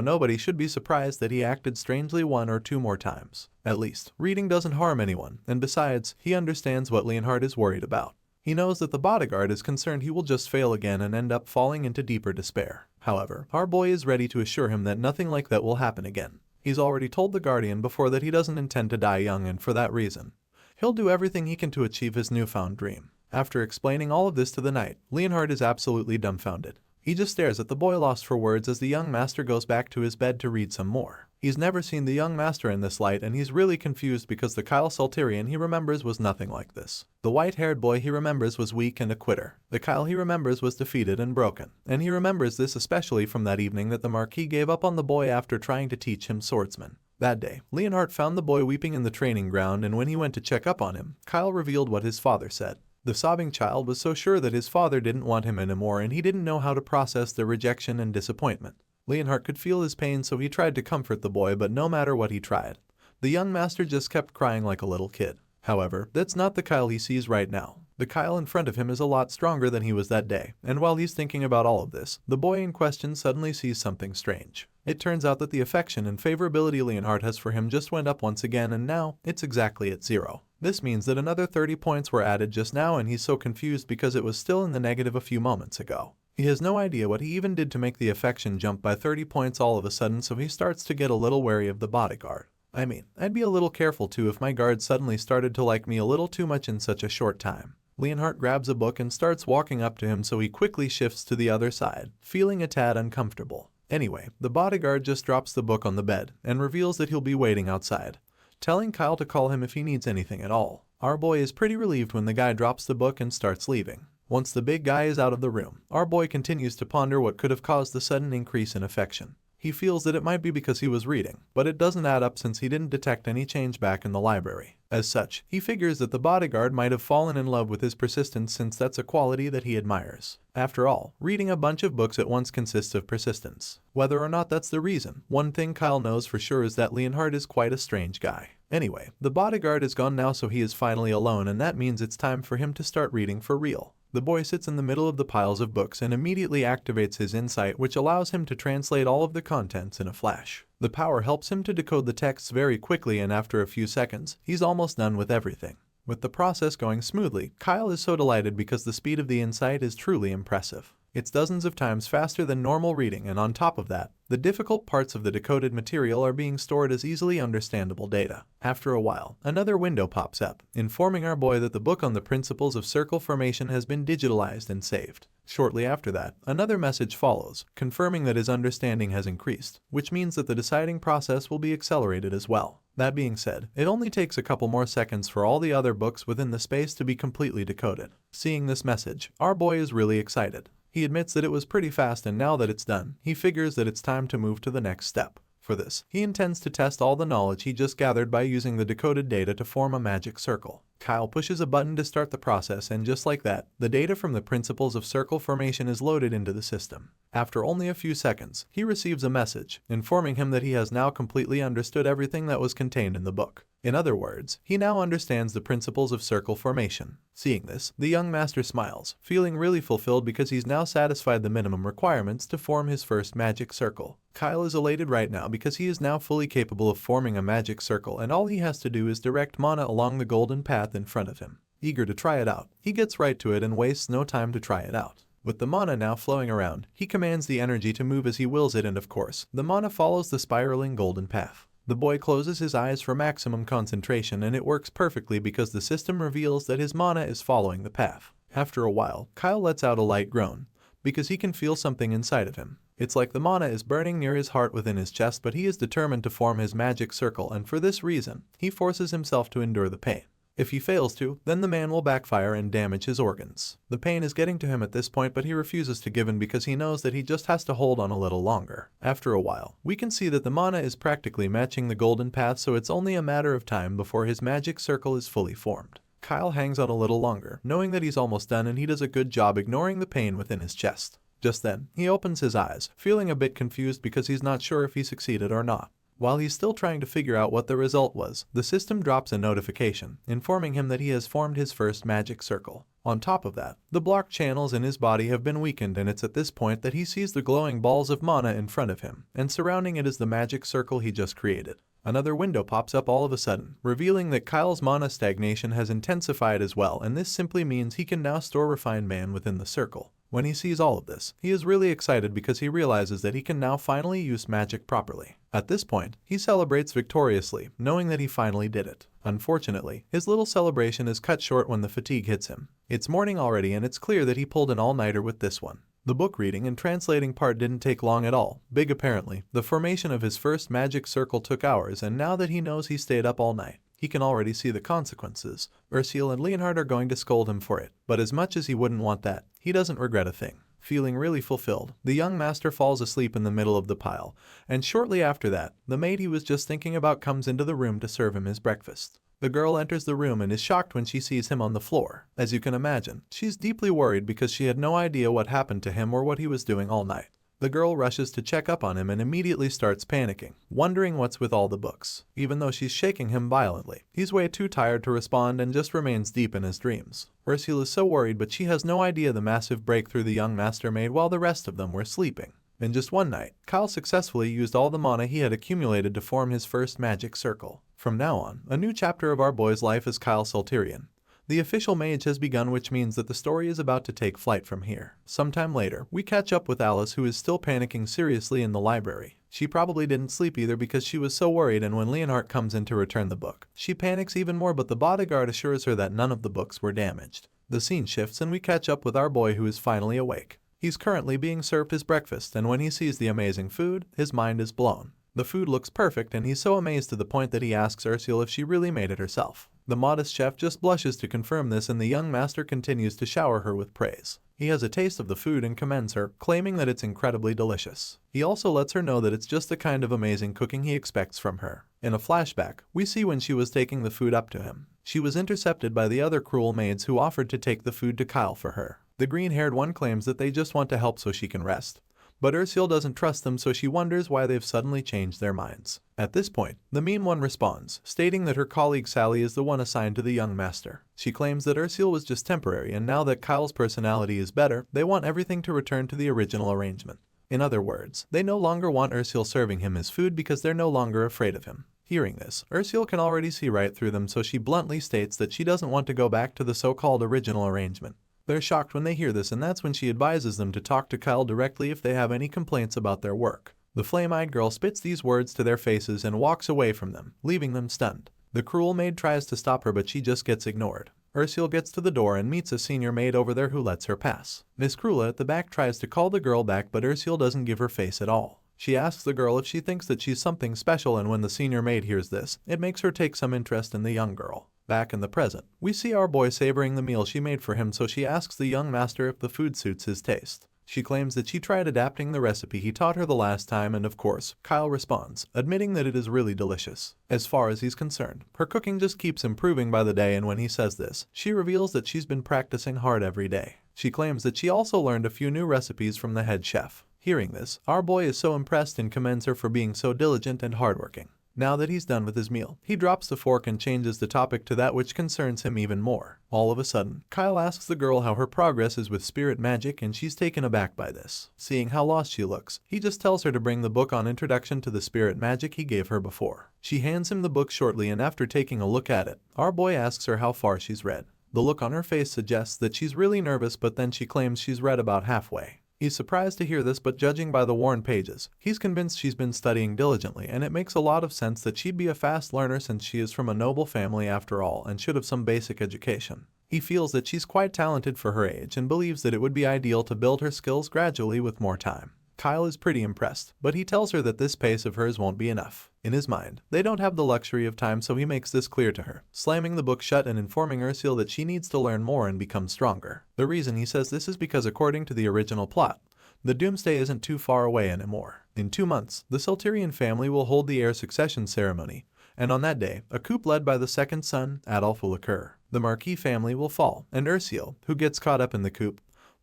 nobody should be surprised that he acted strangely one or two more times. At least, reading doesn't harm anyone, and besides, he understands what Leonhardt is worried about. He knows that the bodyguard is concerned he will just fail again and end up falling into deeper despair. However, our boy is ready to assure him that nothing like that will happen again. He's already told the guardian before that he doesn't intend to die young, and for that reason, he'll do everything he can to achieve his newfound dream. After explaining all of this to the knight, Leonhardt is absolutely dumbfounded. He just stares at the boy lost for words as the young master goes back to his bed to read some more. He's never seen the young master in this light, and he's really confused because the Kyle Salterian he remembers was nothing like this. The white-haired boy he remembers was weak and a quitter. The Kyle he remembers was defeated and broken. And he remembers this especially from that evening that the Marquis gave up on the boy after trying to teach him swordsman. That day, Leonhardt found the boy weeping in the training ground, and when he went to check up on him, Kyle revealed what his father said. The sobbing child was so sure that his father didn't want him anymore and he didn't know how to process the rejection and disappointment. Leonhardt could feel his pain, so he tried to comfort the boy, but no matter what he tried, the young master just kept crying like a little kid. However, that's not the Kyle he sees right now. The Kyle in front of him is a lot stronger than he was that day, and while he's thinking about all of this, the boy in question suddenly sees something strange. It turns out that the affection and favorability Leonhardt has for him just went up once again, and now it's exactly at 0. This means that another 30 points were added just now, and he's so confused because it was still in the negative a few moments ago. He has no idea what he even did to make the affection jump by 30 points all of a sudden, so he starts to get a little wary of the bodyguard. I mean, I'd be a little careful too if my guard suddenly started to like me a little too much in such a short time. Leonhardt grabs a book and starts walking up to him, so he quickly shifts to the other side, feeling a tad uncomfortable. Anyway, the bodyguard just drops the book on the bed and reveals that he'll be waiting outside, telling Kyle to call him if he needs anything at all. Our boy is pretty relieved when the guy drops the book and starts leaving. Once the big guy is out of the room, our boy continues to ponder what could have caused the sudden increase in affection. He feels that it might be because he was reading, but it doesn't add up since he didn't detect any change back in the library. As such, he figures that the bodyguard might have fallen in love with his persistence, since that's a quality that he admires. After all, reading a bunch of books at once consists of persistence. Whether or not that's the reason, one thing Kyle knows for sure is that Leonhardt is quite a strange guy. Anyway, the bodyguard is gone now, so he is finally alone, and that means it's time for him to start reading for real. The boy sits in the middle of the piles of books and immediately activates his insight, which allows him to translate all of the contents in a flash. The power helps him to decode the texts very quickly, and after a few seconds, he's almost done with everything. With the process going smoothly, Kyle is so delighted because the speed of the insight is truly impressive. It's dozens of times faster than normal reading, and on top of that, the difficult parts of the decoded material are being stored as easily understandable data. After a while, another window pops up, informing our boy that the book on the principles of circle formation has been digitalized and saved. Shortly after that, another message follows, confirming that his understanding has increased, which means that the deciding process will be accelerated as well. That being said, it only takes a couple more seconds for all the other books within the space to be completely decoded. Seeing this message, our boy is really excited. He admits that it was pretty fast, and now that it's done, he figures that it's time to move to the next step. For this, he intends to test all the knowledge he just gathered by using the decoded data to form a magic circle. Kyle pushes a button to start the process, and just like that, the data from the principles of circle formation is loaded into the system. After only a few seconds, he receives a message, informing him that he has now completely understood everything that was contained in the book. In other words, he now understands the principles of circle formation. Seeing this, the young master smiles, feeling really fulfilled because he's now satisfied the minimum requirements to form his first magic circle. Kyle is elated right now because he is now fully capable of forming a magic circle, and all he has to do is direct mana along the golden path in front of him. Eager to try it out, he gets right to it and wastes no time to try it out. With the mana now flowing around, he commands the energy to move as he wills it, and of course, the mana follows the spiraling golden path. The boy closes his eyes for maximum concentration, and it works perfectly because the system reveals that his mana is following the path. After a while, Kyle lets out a light groan, because he can feel something inside of him. It's like the mana is burning near his heart within his chest, but he is determined to form his magic circle, and for this reason, he forces himself to endure the pain. If he fails to, then the man will backfire and damage his organs. The pain is getting to him at this point, but he refuses to give in because he knows that he just has to hold on a little longer. After a while, we can see that the mana is practically matching the golden path, so it's only a matter of time before his magic circle is fully formed. Kyle hangs on a little longer, knowing that he's almost done, and he does a good job ignoring the pain within his chest. Just then, he opens his eyes, feeling a bit confused because he's not sure if he succeeded or not. While he's still trying to figure out what the result was, the system drops a notification, informing him that he has formed his first magic circle. On top of that, the block channels in his body have been weakened, and it's at this point that he sees the glowing balls of mana in front of him, and surrounding it is the magic circle he just created. Another window pops up all of a sudden, revealing that Kyle's mana stagnation has intensified as well, and this simply means he can now store refined man within the circle. When he sees all of this, he is really excited because he realizes that he can now finally use magic properly. At this point, he celebrates victoriously, knowing that he finally did it. Unfortunately, his little celebration is cut short when the fatigue hits him. It's morning already, and it's clear that he pulled an all-nighter with this one. The book reading and translating part didn't take long at all. Big apparently, the formation of his first magic circle took hours, and now that he knows he stayed up all night, he can already see the consequences. Ursula and Leonhardt are going to scold him for it, but as much as he wouldn't want that, he doesn't regret a thing. Feeling really fulfilled, the young master falls asleep in the middle of the pile, and shortly after that, the maid he was just thinking about comes into the room to serve him his breakfast. The girl enters the room and is shocked when she sees him on the floor. As you can imagine, she's deeply worried because she had no idea what happened to him or what he was doing all night. The girl rushes to check up on him and immediately starts panicking, wondering what's with all the books. Even though she's shaking him violently, he's way too tired to respond and just remains deep in his dreams. Ursula is so worried, but she has no idea the massive breakthrough the young master made while the rest of them were sleeping. In just one night, Kyle successfully used all the mana he had accumulated to form his first magic circle. From now on, a new chapter of our boy's life as Kyle Salterian. The official mage has begun, which means that the story is about to take flight from here. Sometime later, we catch up with Alice, who is still panicking seriously in the library. She probably didn't sleep either because she was so worried, and when Leonhardt comes in to return the book, she panics even more, but the bodyguard assures her that none of the books were damaged. The scene shifts and we catch up with our boy, who is finally awake. He's currently being served his breakfast, and when he sees the amazing food, his mind is blown. The food looks perfect and he's so amazed to the point that he asks Ursula if she really made it herself. The modest chef just blushes to confirm this, and the young master continues to shower her with praise. He has a taste of the food and commends her, claiming that it's incredibly delicious. He also lets her know that it's just the kind of amazing cooking he expects from her. In a flashback, we see when she was taking the food up to him, she was intercepted by the other cruel maids who offered to take the food to Kyle for her. The green-haired one claims that they just want to help so she can rest. But Ursula doesn't trust them, so she wonders why they've suddenly changed their minds. At this point, the mean one responds, stating that her colleague Sally is the one assigned to the young master. She claims that Ursula was just temporary, and now that Kyle's personality is better, they want everything to return to the original arrangement. In other words, they no longer want Ursula serving him his food because they're no longer afraid of him. Hearing this, Ursula can already see right through them, so she bluntly states that she doesn't want to go back to the so-called original arrangement. They're shocked when they hear this, and that's when she advises them to talk to Kyle directly if they have any complaints about their work. The flame-eyed girl spits these words to their faces and walks away from them, leaving them stunned. The cruel maid tries to stop her, but she just gets ignored. Ursula gets to the door and meets a senior maid over there who lets her pass. Miss Krula at the back tries to call the girl back, but Ursula doesn't give her face at all. She asks the girl if she thinks that she's something special, and when the senior maid hears this, it makes her take some interest in the young girl. Back in the present, we see our boy savoring the meal she made for him, so she asks the young master if the food suits his taste. She claims that she tried adapting the recipe he taught her the last time, and of course, Kyle responds, admitting that it is really delicious. As far as he's concerned, her cooking just keeps improving by the day, and when he says this, she reveals that she's been practicing hard every day. She claims that she also learned a few new recipes from the head chef. Hearing this, our boy is so impressed and commends her for being so diligent and hardworking. Now that he's done with his meal, he drops the fork and changes the topic to that which concerns him even more. All of a sudden, Kyle asks the girl how her progress is with spirit magic, and she's taken aback by this. Seeing how lost she looks, he just tells her to bring the book on Introduction to the Spirit Magic he gave her before. She hands him the book shortly, and after taking a look at it, our boy asks her how far she's read. The look on her face suggests that she's really nervous, but then she claims she's read about halfway. He's surprised to hear this, but judging by the worn pages, he's convinced she's been studying diligently, and it makes a lot of sense that she'd be a fast learner since she is from a noble family after all and should have some basic education. He feels that she's quite talented for her age and believes that it would be ideal to build her skills gradually with more time. Kyle is pretty impressed, but he tells her that this pace of hers won't be enough. In his mind, they don't have the luxury of time, so he makes this clear to her, slamming the book shut and informing Ursula that she needs to learn more and become stronger. The reason he says this is because according to the original plot, the doomsday isn't too far away anymore. In 2 months, the Salterian family will hold the heir succession ceremony, and on that day, a coup led by the second son, Adolf, will occur. The Marquis family will fall, and Ursula, who gets caught up in the coup,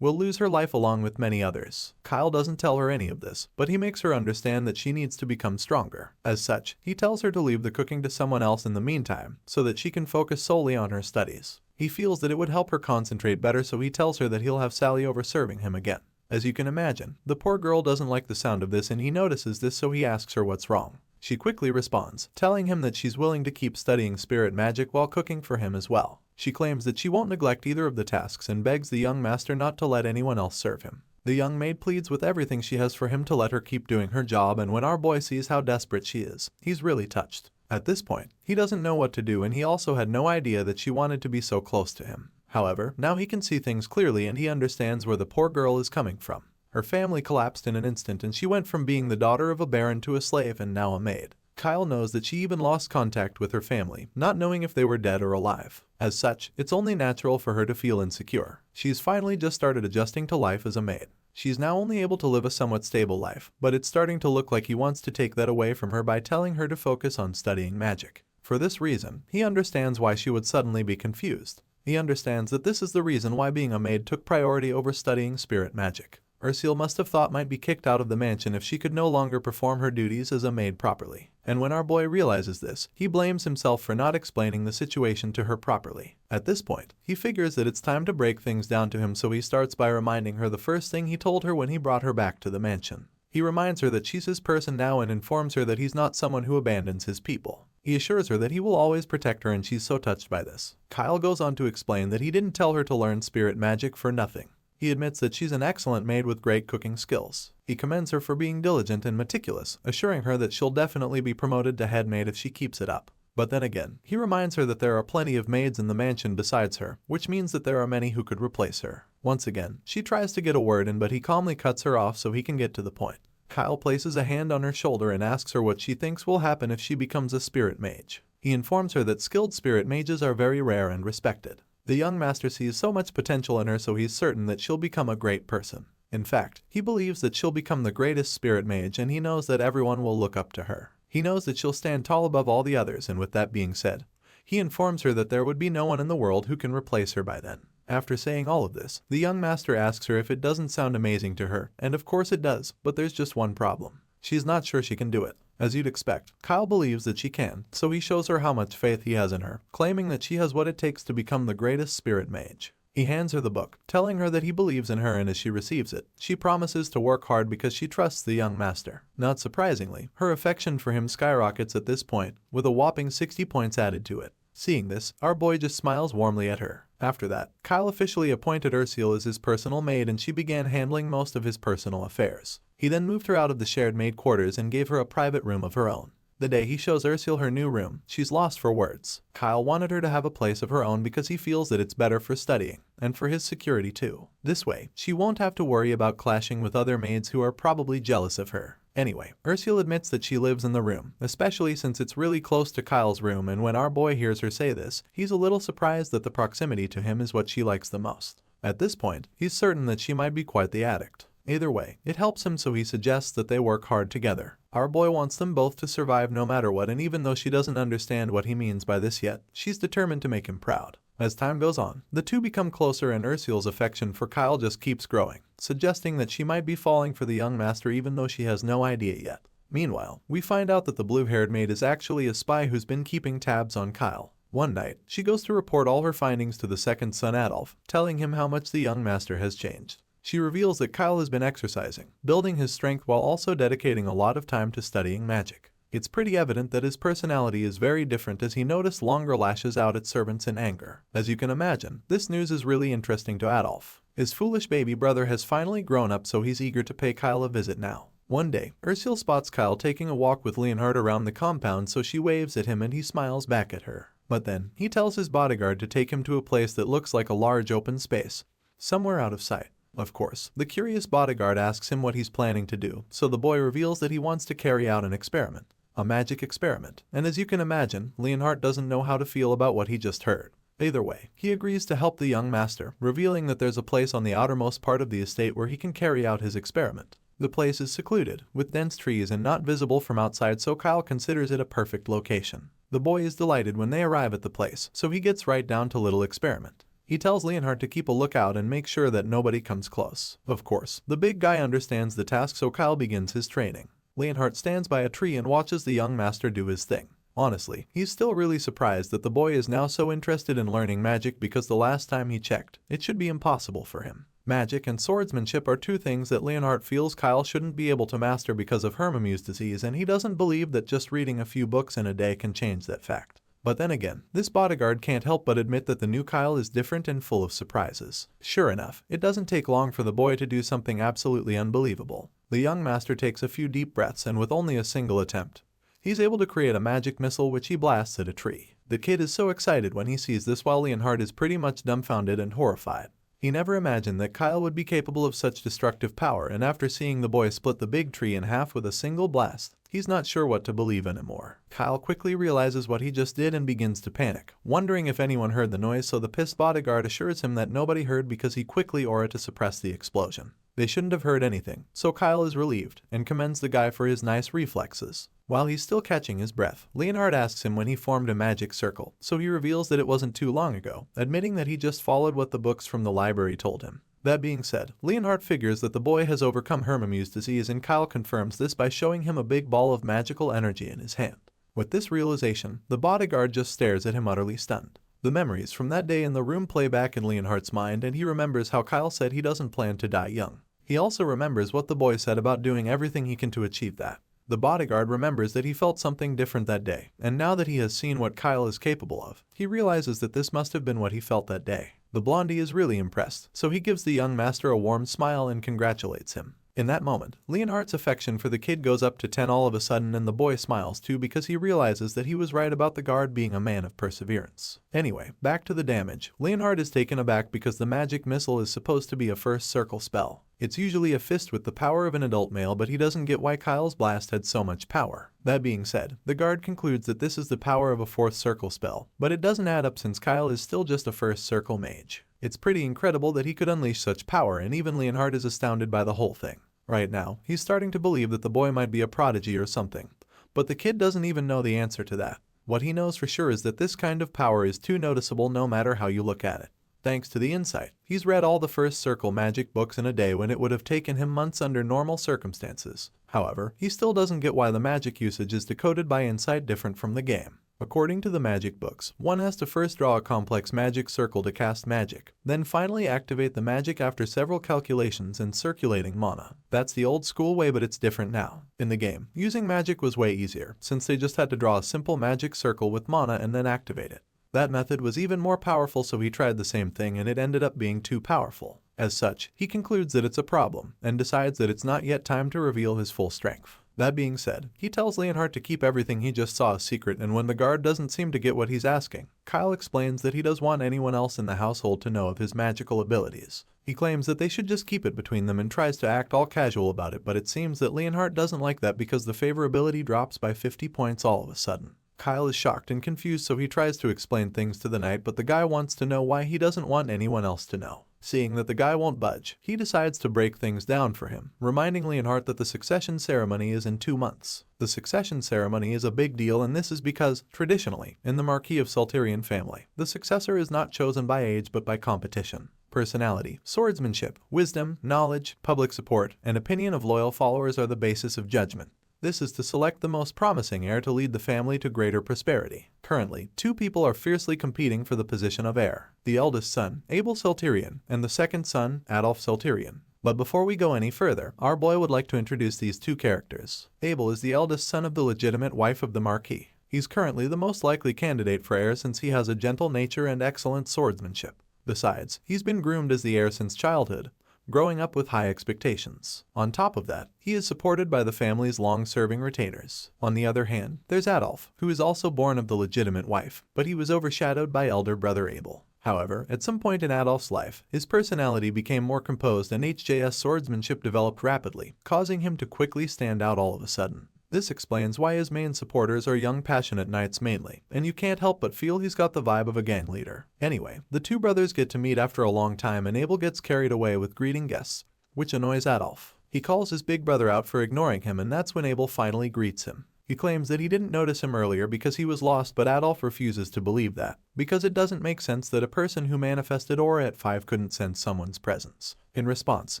will lose her life along with many others. Kyle doesn't tell her any of this, but he makes her understand that she needs to become stronger. As such, he tells her to leave the cooking to someone else in the meantime, so that she can focus solely on her studies. He feels that it would help her concentrate better, so he tells her that he'll have Sally over serving him again. As you can imagine, the poor girl doesn't like the sound of this, and he notices this, so he asks her what's wrong. She quickly responds, telling him that she's willing to keep studying spirit magic while cooking for him as well. She claims that she won't neglect either of the tasks and begs the young master not to let anyone else serve him. The young maid pleads with everything she has for him to let her keep doing her job, and when our boy sees how desperate she is, he's really touched. At this point, he doesn't know what to do, and he also had no idea that she wanted to be so close to him. However, now he can see things clearly, and he understands where the poor girl is coming from. Her family collapsed in an instant, and she went from being the daughter of a baron to a slave and now a maid. Kyle knows that she even lost contact with her family, not knowing if they were dead or alive. As such, it's only natural for her to feel insecure. She's finally just started adjusting to life as a maid. She's now only able to live a somewhat stable life, but it's starting to look like he wants to take that away from her by telling her to focus on studying magic. For this reason, he understands why she would suddenly be confused. He understands that this is the reason why being a maid took priority over studying spirit magic. Ursula must have thought might be kicked out of the mansion if she could no longer perform her duties as a maid properly. And when our boy realizes this, he blames himself for not explaining the situation to her properly. At this point, he figures that it's time to break things down to him, so he starts by reminding her the first thing he told her when he brought her back to the mansion. He reminds her that she's his person now and informs her that he's not someone who abandons his people. He assures her that he will always protect her, and she's so touched by this. Kyle goes on to explain that he didn't tell her to learn spirit magic for nothing. He admits that she's an excellent maid with great cooking skills. He commends her for being diligent and meticulous, assuring her that she'll definitely be promoted to head maid if she keeps it up. But then again, he reminds her that there are plenty of maids in the mansion besides her, which means that there are many who could replace her. Once again, she tries to get a word in, but he calmly cuts her off so he can get to the point. Kyle places a hand on her shoulder and asks her what she thinks will happen if she becomes a spirit mage. He informs her that skilled spirit mages are very rare and respected. The young master sees so much potential in her, so he's certain that she'll become a great person. In fact, he believes that she'll become the greatest spirit mage, and he knows that everyone will look up to her. He knows that she'll stand tall above all the others, and with that being said, he informs her that there would be no one in the world who can replace her by then. After saying all of this, the young master asks her if it doesn't sound amazing to her, and of course it does, but there's just one problem. She's not sure she can do it. As you'd expect, Kyle believes that she can, so he shows her how much faith he has in her, claiming that she has what it takes to become the greatest spirit mage. He hands her the book, telling her that he believes in her, and as she receives it, she promises to work hard because she trusts the young master. Not surprisingly, her affection for him skyrockets at this point, with a whopping 60 points added to it. Seeing this, our boy just smiles warmly at her. After that, Kyle officially appointed Ursula as his personal maid, and she began handling most of his personal affairs. He then moved her out of the shared maid quarters and gave her a private room of her own. The day he shows Ursula her new room, she's lost for words. Kyle wanted her to have a place of her own because he feels that it's better for studying, and for his security too. This way, she won't have to worry about clashing with other maids who are probably jealous of her. Anyway, Ursula admits that she lives in the room, especially since it's really close to Kyle's room, and when our boy hears her say this, he's a little surprised that the proximity to him is what she likes the most. At this point, he's certain that she might be quite the addict. Either way, it helps him, so he suggests that they work hard together. Our boy wants them both to survive no matter what, and even though she doesn't understand what he means by this yet, she's determined to make him proud. As time goes on, the two become closer, and Ursula's affection for Kyle just keeps growing, suggesting that she might be falling for the young master even though she has no idea yet. Meanwhile, we find out that the blue-haired maid is actually a spy who's been keeping tabs on Kyle. One night, she goes to report all her findings to the second son Adolf, telling him how much the young master has changed. She reveals that Kyle has been exercising, building his strength while also dedicating a lot of time to studying magic. It's pretty evident that his personality is very different, as he noticed longer lashes out at servants in anger. As you can imagine, this news is really interesting to Adolf. His foolish baby brother has finally grown up, so he's eager to pay Kyle a visit now. One day, Ursula spots Kyle taking a walk with Leonhard around the compound, so she waves at him and he smiles back at her. But then, he tells his bodyguard to take him to a place that looks like a large open space, somewhere out of sight. Of course, the curious bodyguard asks him what he's planning to do, so the boy reveals that he wants to carry out an experiment. A magic experiment, and as you can imagine, Leonhard doesn't know how to feel about what he just heard. Either way, he agrees to help the young master, revealing that there's a place on the outermost part of the estate where he can carry out his experiment. The place is secluded, with dense trees and not visible from outside, so Kyle considers it a perfect location. The boy is delighted when they arrive at the place, so he gets right down to little experiment. He tells Leonhard to keep a lookout and make sure that nobody comes close. Of course, the big guy understands the task, so Kyle begins his training. Leonhard stands by a tree and watches the young master do his thing. Honestly, he's still really surprised that the boy is now so interested in learning magic, because the last time he checked, it should be impossible for him. Magic and swordsmanship are two things that Leonhard feels Kyle shouldn't be able to master because of Hermamew's disease, and he doesn't believe that just reading a few books in a day can change that fact. But then again, this bodyguard can't help but admit that the new Kyle is different and full of surprises. Sure enough, it doesn't take long for the boy to do something absolutely unbelievable. The young master takes a few deep breaths, and with only a single attempt, he's able to create a magic missile which he blasts at a tree. The kid is so excited when he sees this, while Leonhard is pretty much dumbfounded and horrified. He never imagined that Kyle would be capable of such destructive power, and after seeing the boy split the big tree in half with a single blast, he's not sure what to believe anymore. Kyle quickly realizes what he just did and begins to panic, wondering if anyone heard the noise, so the pissed bodyguard assures him that nobody heard because he quickly aura to suppress the explosion. They shouldn't have heard anything, so Kyle is relieved and commends the guy for his nice reflexes. While he's still catching his breath, Leonhard asks him when he formed a magic circle, so he reveals that it wasn't too long ago, admitting that he just followed what the books from the library told him. That being said, Leonhard figures that the boy has overcome Hermamew's disease, and Kyle confirms this by showing him a big ball of magical energy in his hand. With this realization, the bodyguard just stares at him utterly stunned. The memories from that day in the room play back in Leonhard's mind, and he remembers how Kyle said he doesn't plan to die young. He also remembers what the boy said about doing everything he can to achieve that. The bodyguard remembers that he felt something different that day, and now that he has seen what Kyle is capable of, he realizes that this must have been what he felt that day. The blondie is really impressed, so he gives the young master a warm smile and congratulates him. In that moment, Leonhard's affection for the kid goes up to 10 all of a sudden, and the boy smiles too because he realizes that he was right about the guard being a man of perseverance. Anyway, back to the damage. Leonhard is taken aback because the magic missile is supposed to be a first circle spell. It's usually a fist with the power of an adult male, but he doesn't get why Kyle's blast had so much power. That being said, the guard concludes that this is the power of a fourth circle spell, but it doesn't add up since Kyle is still just a first circle mage. It's pretty incredible that he could unleash such power, and even Leonhard is astounded by the whole thing. Right now, he's starting to believe that the boy might be a prodigy or something, but the kid doesn't even know the answer to that. What he knows for sure is that this kind of power is too noticeable no matter how you look at it. Thanks to the insight, he's read all the first circle magic books in a day when it would have taken him months under normal circumstances. However, he still doesn't get why the magic usage is decoded by insight different from the game. According to the magic books, one has to first draw a complex magic circle to cast magic, then finally activate the magic after several calculations and circulating mana. That's the old school way, but it's different now. In the game, using magic was way easier, since they just had to draw a simple magic circle with mana and then activate it. That method was even more powerful, so he tried the same thing and it ended up being too powerful. As such, he concludes that it's a problem, and decides that it's not yet time to reveal his full strength. That being said, he tells Leonhard to keep everything he just saw a secret, and when the guard doesn't seem to get what he's asking, Kyle explains that he does want anyone else in the household to know of his magical abilities. He claims that they should just keep it between them and tries to act all casual about it, but it seems that Leonhard doesn't like that because the favorability drops by 50 points all of a sudden. Kyle is shocked and confused, so he tries to explain things to the knight, but the guy wants to know why he doesn't want anyone else to know. Seeing that the guy won't budge, he decides to break things down for him, reminding Leonhard that the succession ceremony is in 2 months. The succession ceremony is a big deal, and this is because, traditionally, in the Marquis of Salterian family, the successor is not chosen by age but by competition. Personality, swordsmanship, wisdom, knowledge, public support, and opinion of loyal followers are the basis of judgment. This is to select the most promising heir to lead the family to greater prosperity. Currently, 2 people are fiercely competing for the position of heir. The eldest son, Abel Salterian, and the second son, Adolf Salterian. But before we go any further, our boy would like to introduce these 2 characters. Abel is the eldest son of the legitimate wife of the Marquis. He's currently the most likely candidate for heir since he has a gentle nature and excellent swordsmanship. Besides, he's been groomed as the heir since childhood, growing up with high expectations. On top of that, he is supported by the family's long-serving retainers. On the other hand, there's Adolf, who is also born of the legitimate wife, but he was overshadowed by elder brother Abel. However, at some point in Adolf's life, his personality became more composed and HJ's swordsmanship developed rapidly, causing him to quickly stand out all of a sudden. This explains why his main supporters are young passionate knights mainly, and you can't help but feel he's got the vibe of a gang leader. Anyway, the 2 brothers get to meet after a long time, and Abel gets carried away with greeting guests, which annoys Adolf. He calls his big brother out for ignoring him, and that's when Abel finally greets him. He claims that he didn't notice him earlier because he was lost, but Adolf refuses to believe that, because it doesn't make sense that a person who manifested aura at 5 couldn't sense someone's presence. In response,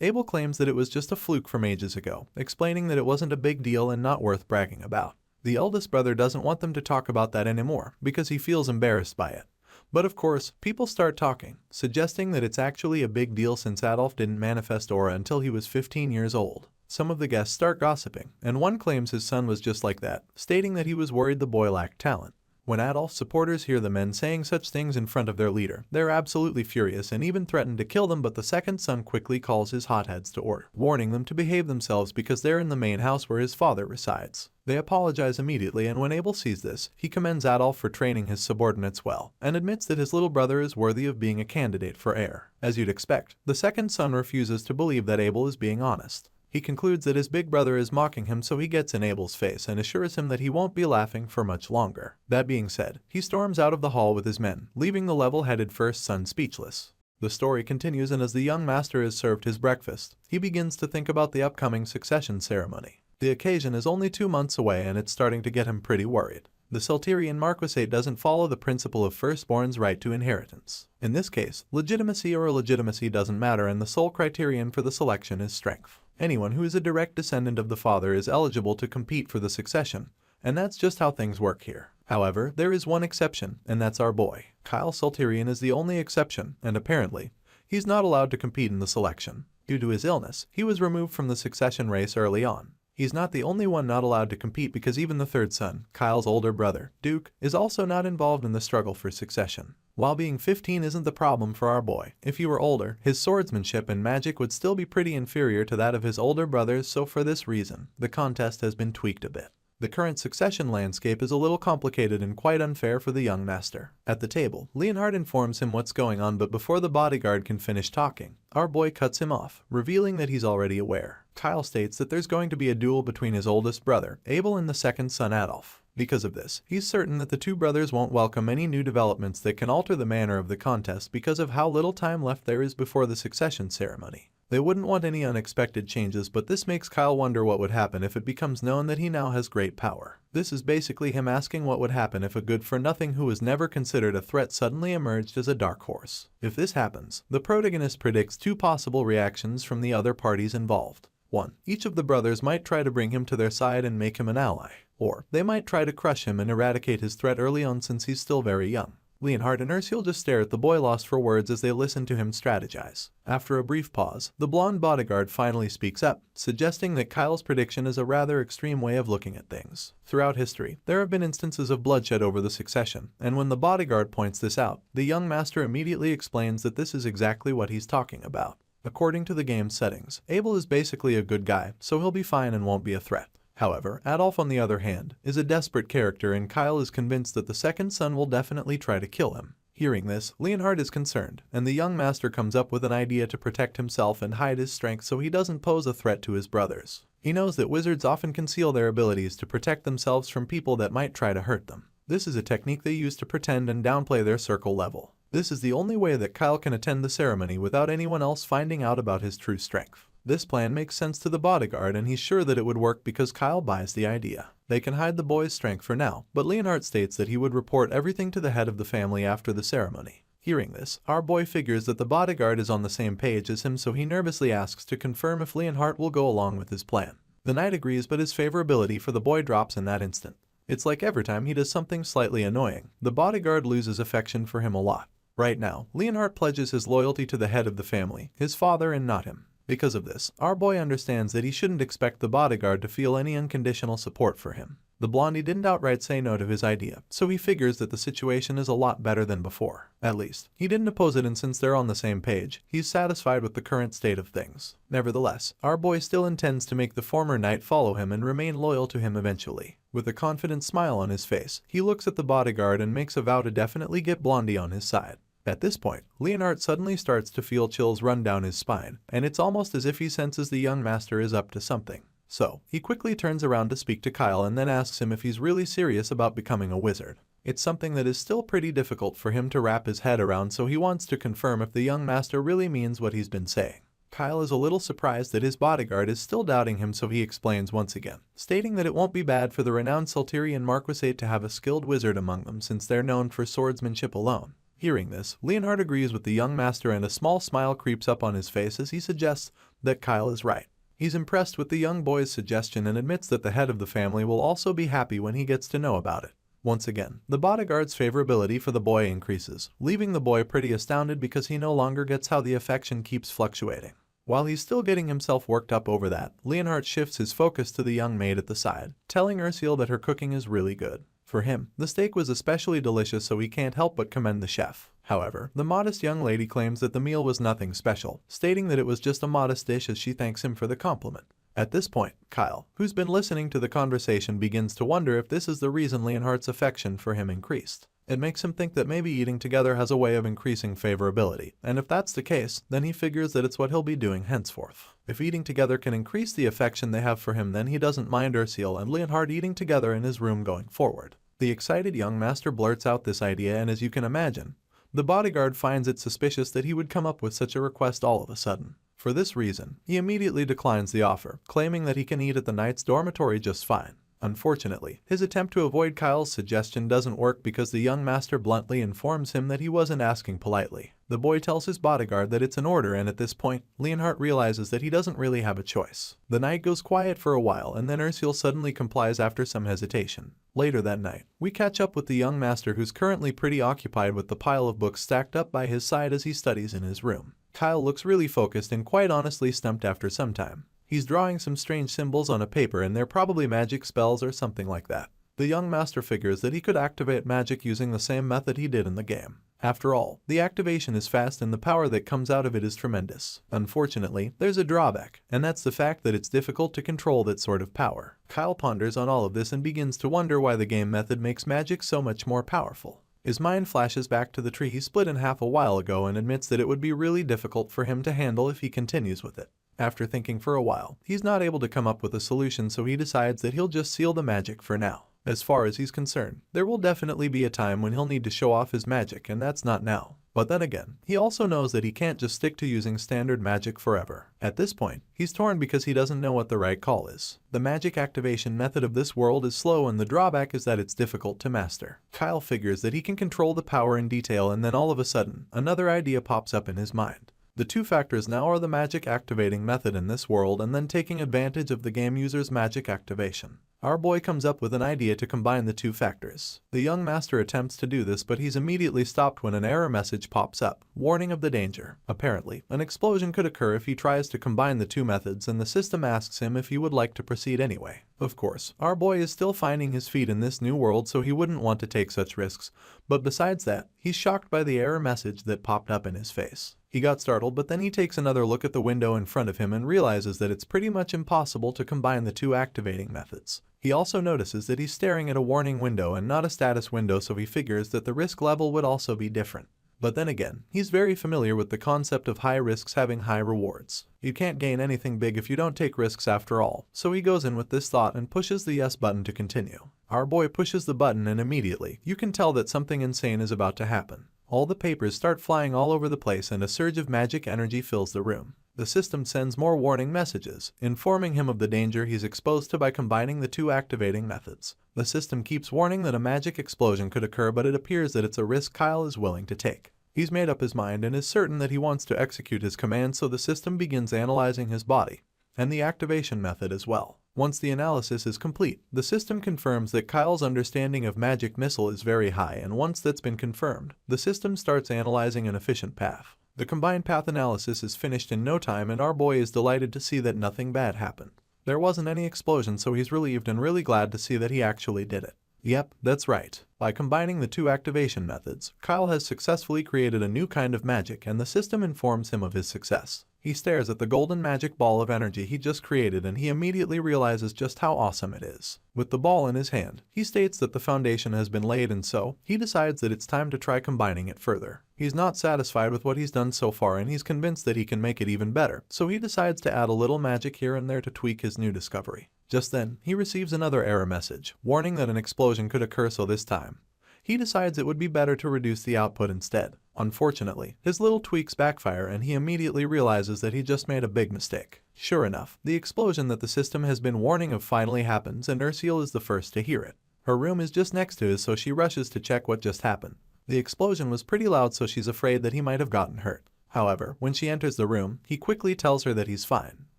Abel claims that it was just a fluke from ages ago, explaining that it wasn't a big deal and not worth bragging about. The eldest brother doesn't want them to talk about that anymore because he feels embarrassed by it. But of course, people start talking, suggesting that it's actually a big deal since Adolf didn't manifest aura until he was 15 years old. Some of the guests start gossiping, and one claims his son was just like that, stating that he was worried the boy lacked talent. When Adolf's supporters hear the men saying such things in front of their leader, they're absolutely furious and even threaten to kill them, but the second son quickly calls his hotheads to order, warning them to behave themselves because they're in the main house where his father resides. They apologize immediately, and when Abel sees this, he commends Adolf for training his subordinates well, and admits that his little brother is worthy of being a candidate for heir. As you'd expect, the second son refuses to believe that Abel is being honest. He concludes that his big brother is mocking him, so he gets in Abel's face and assures him that he won't be laughing for much longer. That being said, he storms out of the hall with his men, leaving the level-headed first son speechless. The story continues, and as the young master is served his breakfast, he begins to think about the upcoming succession ceremony. The occasion is only 2 months away and it's starting to get him pretty worried. The Salterian Marquisate doesn't follow the principle of firstborn's right to inheritance. In this case, legitimacy or illegitimacy doesn't matter, and the sole criterion for the selection is strength. Anyone who is a direct descendant of the father is eligible to compete for the succession, and that's just how things work here. However, there is one exception, and that's our boy. Kyle Salterian is the only exception, and apparently, he's not allowed to compete in the selection. Due to his illness, he was removed from the succession race early on. He's not the only one not allowed to compete, because even the third son, Kyle's older brother, Duke, is also not involved in the struggle for succession. While being 15 isn't the problem for our boy, if he were older, his swordsmanship and magic would still be pretty inferior to that of his older brothers, so for this reason, the contest has been tweaked a bit. The current succession landscape is a little complicated and quite unfair for the young master. At the table, Leonhard informs him what's going on, but before the bodyguard can finish talking, our boy cuts him off, revealing that he's already aware. Kyle states that there's going to be a duel between his oldest brother, Abel, and the second son, Adolf. Because of this, he's certain that the two brothers won't welcome any new developments that can alter the manner of the contest because of how little time left there is before the succession ceremony. They wouldn't want any unexpected changes, but this makes Kyle wonder what would happen if it becomes known that he now has great power. This is basically him asking what would happen if a good-for-nothing who was never considered a threat suddenly emerged as a dark horse. If this happens, the protagonist predicts 2 possible reactions from the other parties involved. 1. Each of the brothers might try to bring him to their side and make him an ally. Or, they might try to crush him and eradicate his threat early on since he's still very young. Leonhard and Ursula just stare at the boy, lost for words, as they listen to him strategize. After a brief pause, the blonde bodyguard finally speaks up, suggesting that Kyle's prediction is a rather extreme way of looking at things. Throughout history, there have been instances of bloodshed over the succession, and when the bodyguard points this out, the young master immediately explains that this is exactly what he's talking about. According to the game's settings, Abel is basically a good guy, so he'll be fine and won't be a threat. However, Adolf, on the other hand, is a desperate character, and Kyle is convinced that the second son will definitely try to kill him. Hearing this, Leonhard is concerned, and the young master comes up with an idea to protect himself and hide his strength so he doesn't pose a threat to his brothers. He knows that wizards often conceal their abilities to protect themselves from people that might try to hurt them. This is a technique they use to pretend and downplay their circle level. This is the only way that Kyle can attend the ceremony without anyone else finding out about his true strength. This plan makes sense to the bodyguard, and he's sure that it would work because Kyle buys the idea. They can hide the boy's strength for now, but Leonhard states that he would report everything to the head of the family after the ceremony. Hearing this, our boy figures that the bodyguard is on the same page as him, so he nervously asks to confirm if Leonhard will go along with his plan. The knight agrees, but his favorability for the boy drops in that instant. It's like every time he does something slightly annoying, the bodyguard loses affection for him a lot. Right now, Leonhard pledges his loyalty to the head of the family, his father, and not him. Because of this, our boy understands that he shouldn't expect the bodyguard to feel any unconditional support for him. The blondie didn't outright say no to his idea, so he figures that the situation is a lot better than before. At least, he didn't oppose it, and since they're on the same page, he's satisfied with the current state of things. Nevertheless, our boy still intends to make the former knight follow him and remain loyal to him eventually. With a confident smile on his face, he looks at the bodyguard and makes a vow to definitely get Blondie on his side. At this point, Leonhard suddenly starts to feel chills run down his spine, and it's almost as if he senses the young master is up to something. So, he quickly turns around to speak to Kyle and then asks him if he's really serious about becoming a wizard. It's something that is still pretty difficult for him to wrap his head around, so he wants to confirm if the young master really means what he's been saying. Kyle is a little surprised that his bodyguard is still doubting him, so he explains once again, stating that it won't be bad for the renowned Salterian Marquisate to have a skilled wizard among them since they're known for swordsmanship alone. Hearing this, Leonhard agrees with the young master, and a small smile creeps up on his face as he suggests that Kyle is right. He's impressed with the young boy's suggestion and admits that the head of the family will also be happy when he gets to know about it. Once again, the bodyguard's favorability for the boy increases, leaving the boy pretty astounded because he no longer gets how the affection keeps fluctuating. While he's still getting himself worked up over that, Leonhard shifts his focus to the young maid at the side, telling Ursula that her cooking is really good. For him, the steak was especially delicious, so he can't help but commend the chef. However, the modest young lady claims that the meal was nothing special, stating that it was just a modest dish as she thanks him for the compliment. At this point, Kyle, who's been listening to the conversation, begins to wonder if this is the reason Leonhard's affection for him increased. It makes him think that maybe eating together has a way of increasing favorability, and if that's the case, then he figures that it's what he'll be doing henceforth. If eating together can increase the affection they have for him, then he doesn't mind Ursula and Leonhard eating together in his room going forward. The excited young master blurts out this idea, and as you can imagine, The bodyguard finds it suspicious that he would come up with such a request all of a sudden. For this reason, he immediately declines the offer, claiming that he can eat at the knight's dormitory just fine. Unfortunately, his attempt to avoid Kyle's suggestion doesn't work because the young master bluntly informs him that he wasn't asking politely. The boy tells his bodyguard that it's an order, and at this point, Leonhardt realizes that he doesn't really have a choice. The knight goes quiet for a while, and then Ursula suddenly complies after some hesitation. Later that night, we catch up with the young master, who's currently pretty occupied with the pile of books stacked up by his side as he studies in his room. Kyle looks really focused and quite honestly stumped after some time. He's drawing some strange symbols on a paper, and they're probably magic spells or something like that. The young master figures that he could activate magic using the same method he did in the game. After all, the activation is fast and the power that comes out of it is tremendous. Unfortunately, there's a drawback, and that's the fact that it's difficult to control that sort of power. Kyle ponders on all of this and begins to wonder why the game method makes magic so much more powerful. His mind flashes back to the tree he split in half a while ago and admits that it would be really difficult for him to handle if he continues with it. After thinking for a while, he's not able to come up with a solution, so he decides that he'll just seal the magic for now. As far as he's concerned, there will definitely be a time when he'll need to show off his magic, and that's not now. But then again, he also knows that he can't just stick to using standard magic forever. At this point, he's torn because he doesn't know what the right call is. The magic activation method of this world is slow, and the drawback is that it's difficult to master. Kyle figures that he can control the power in detail, and then all of a sudden, another idea pops up in his mind. The two factors now are the magic activating method in this world and then taking advantage of the game user's magic activation. Our boy comes up with an idea to combine the two factors. The young master attempts to do this, but he's immediately stopped when an error message pops up, warning of the danger. Apparently, an explosion could occur if he tries to combine the two methods, and the system asks him if he would like to proceed anyway. Of course, our boy is still finding his feet in this new world, so he wouldn't want to take such risks, but besides that, he's shocked by the error message that popped up in his face. He got startled, but then he takes another look at the window in front of him and realizes that it's pretty much impossible to combine the two activating methods. He also notices that he's staring at a warning window and not a status window, so he figures that the risk level would also be different. But then again, he's very familiar with the concept of high risks having high rewards. You can't gain anything big if you don't take risks after all, so he goes in with this thought and pushes the yes button to continue. Our boy pushes the button, and immediately, you can tell that something insane is about to happen. All the papers start flying all over the place, and a surge of magic energy fills the room. The system sends more warning messages, informing him of the danger he's exposed to by combining the two activating methods. The system keeps warning that a magic explosion could occur, but it appears that it's a risk Kyle is willing to take. He's made up his mind and is certain that he wants to execute his command, so the system begins analyzing his body, and the activation method as well. Once the analysis is complete, the system confirms that Kyle's understanding of magic missile is very high, and once that's been confirmed, the system starts analyzing an efficient path. The combined path analysis is finished in no time, and our boy is delighted to see that nothing bad happened. There wasn't any explosion, so he's relieved and really glad to see that he actually did it. Yep, that's right. By combining the two activation methods, Kyle has successfully created a new kind of magic, and the system informs him of his success. He stares at the golden magic ball of energy he just created, and he immediately realizes just how awesome it is. With the ball in his hand, he states that the foundation has been laid, and so he decides that it's time to try combining it further. He's not satisfied with what he's done so far, and he's convinced that he can make it even better, so he decides to add a little magic here and there to tweak his new discovery. Just then, he receives another error message, warning that an explosion could occur, so this time, he decides it would be better to reduce the output instead. Unfortunately, his little tweaks backfire, and he immediately realizes that he just made a big mistake. Sure enough, the explosion that the system has been warning of finally happens, and Ursula is the first to hear it. Her room is just next to his, so she rushes to check what just happened. The explosion was pretty loud, so she's afraid that he might have gotten hurt. However, when she enters the room, he quickly tells her that he's fine.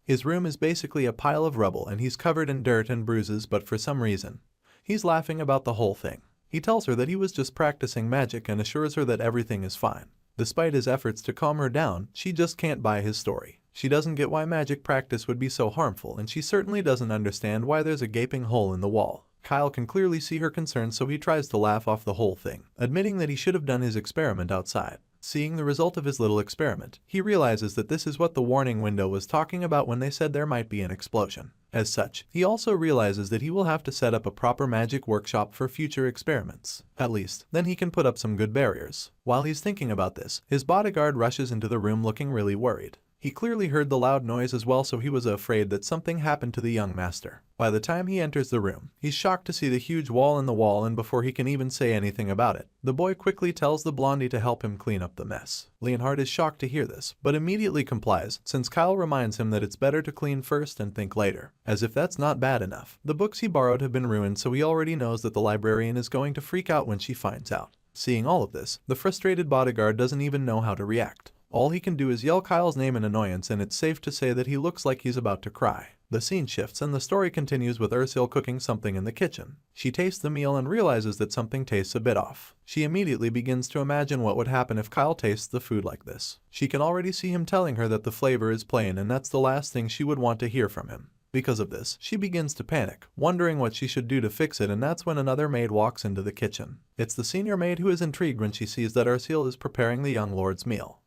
His room is basically a pile of rubble, and he's covered in dirt and bruises, but for some reason, he's laughing about the whole thing. He tells her that he was just practicing magic and assures her that everything is fine. Despite his efforts to calm her down, she just can't buy his story. She doesn't get why magic practice would be so harmful, and she certainly doesn't understand why there's a gaping hole in the wall. Kyle can clearly see her concern, so he tries to laugh off the whole thing, admitting that he should have done his experiment outside. Seeing the result of his little experiment, he realizes that this is what the warning window was talking about when they said there might be an explosion. As such, he also realizes that he will have to set up a proper magic workshop for future experiments. At least, then he can put up some good barriers. While he's thinking about this, his bodyguard rushes into the room looking really worried. He clearly heard the loud noise as well, so he was afraid that something happened to the young master. By the time he enters the room, he's shocked to see the huge wall in the wall, and before he can even say anything about it, the boy quickly tells the blondie to help him clean up the mess. Leonhard is shocked to hear this, but immediately complies, since Kyle reminds him that it's better to clean first and think later. As if that's not bad enough, the books he borrowed have been ruined, so he already knows that the librarian is going to freak out when she finds out. Seeing all of this, the frustrated bodyguard doesn't even know how to react. All he can do is yell Kyle's name in annoyance, and it's safe to say that he looks like he's about to cry. The scene shifts and the story continues with Ursula cooking something in the kitchen. She tastes the meal and realizes that something tastes a bit off. She immediately begins to imagine what would happen if Kyle tastes the food like this. She can already see him telling her that the flavor is plain, and that's the last thing she would want to hear from him. Because of this, she begins to panic, wondering what she should do to fix it, and that's when another maid walks into the kitchen. It's the senior maid, who is intrigued when she sees that Ursula is preparing the young lord's meal.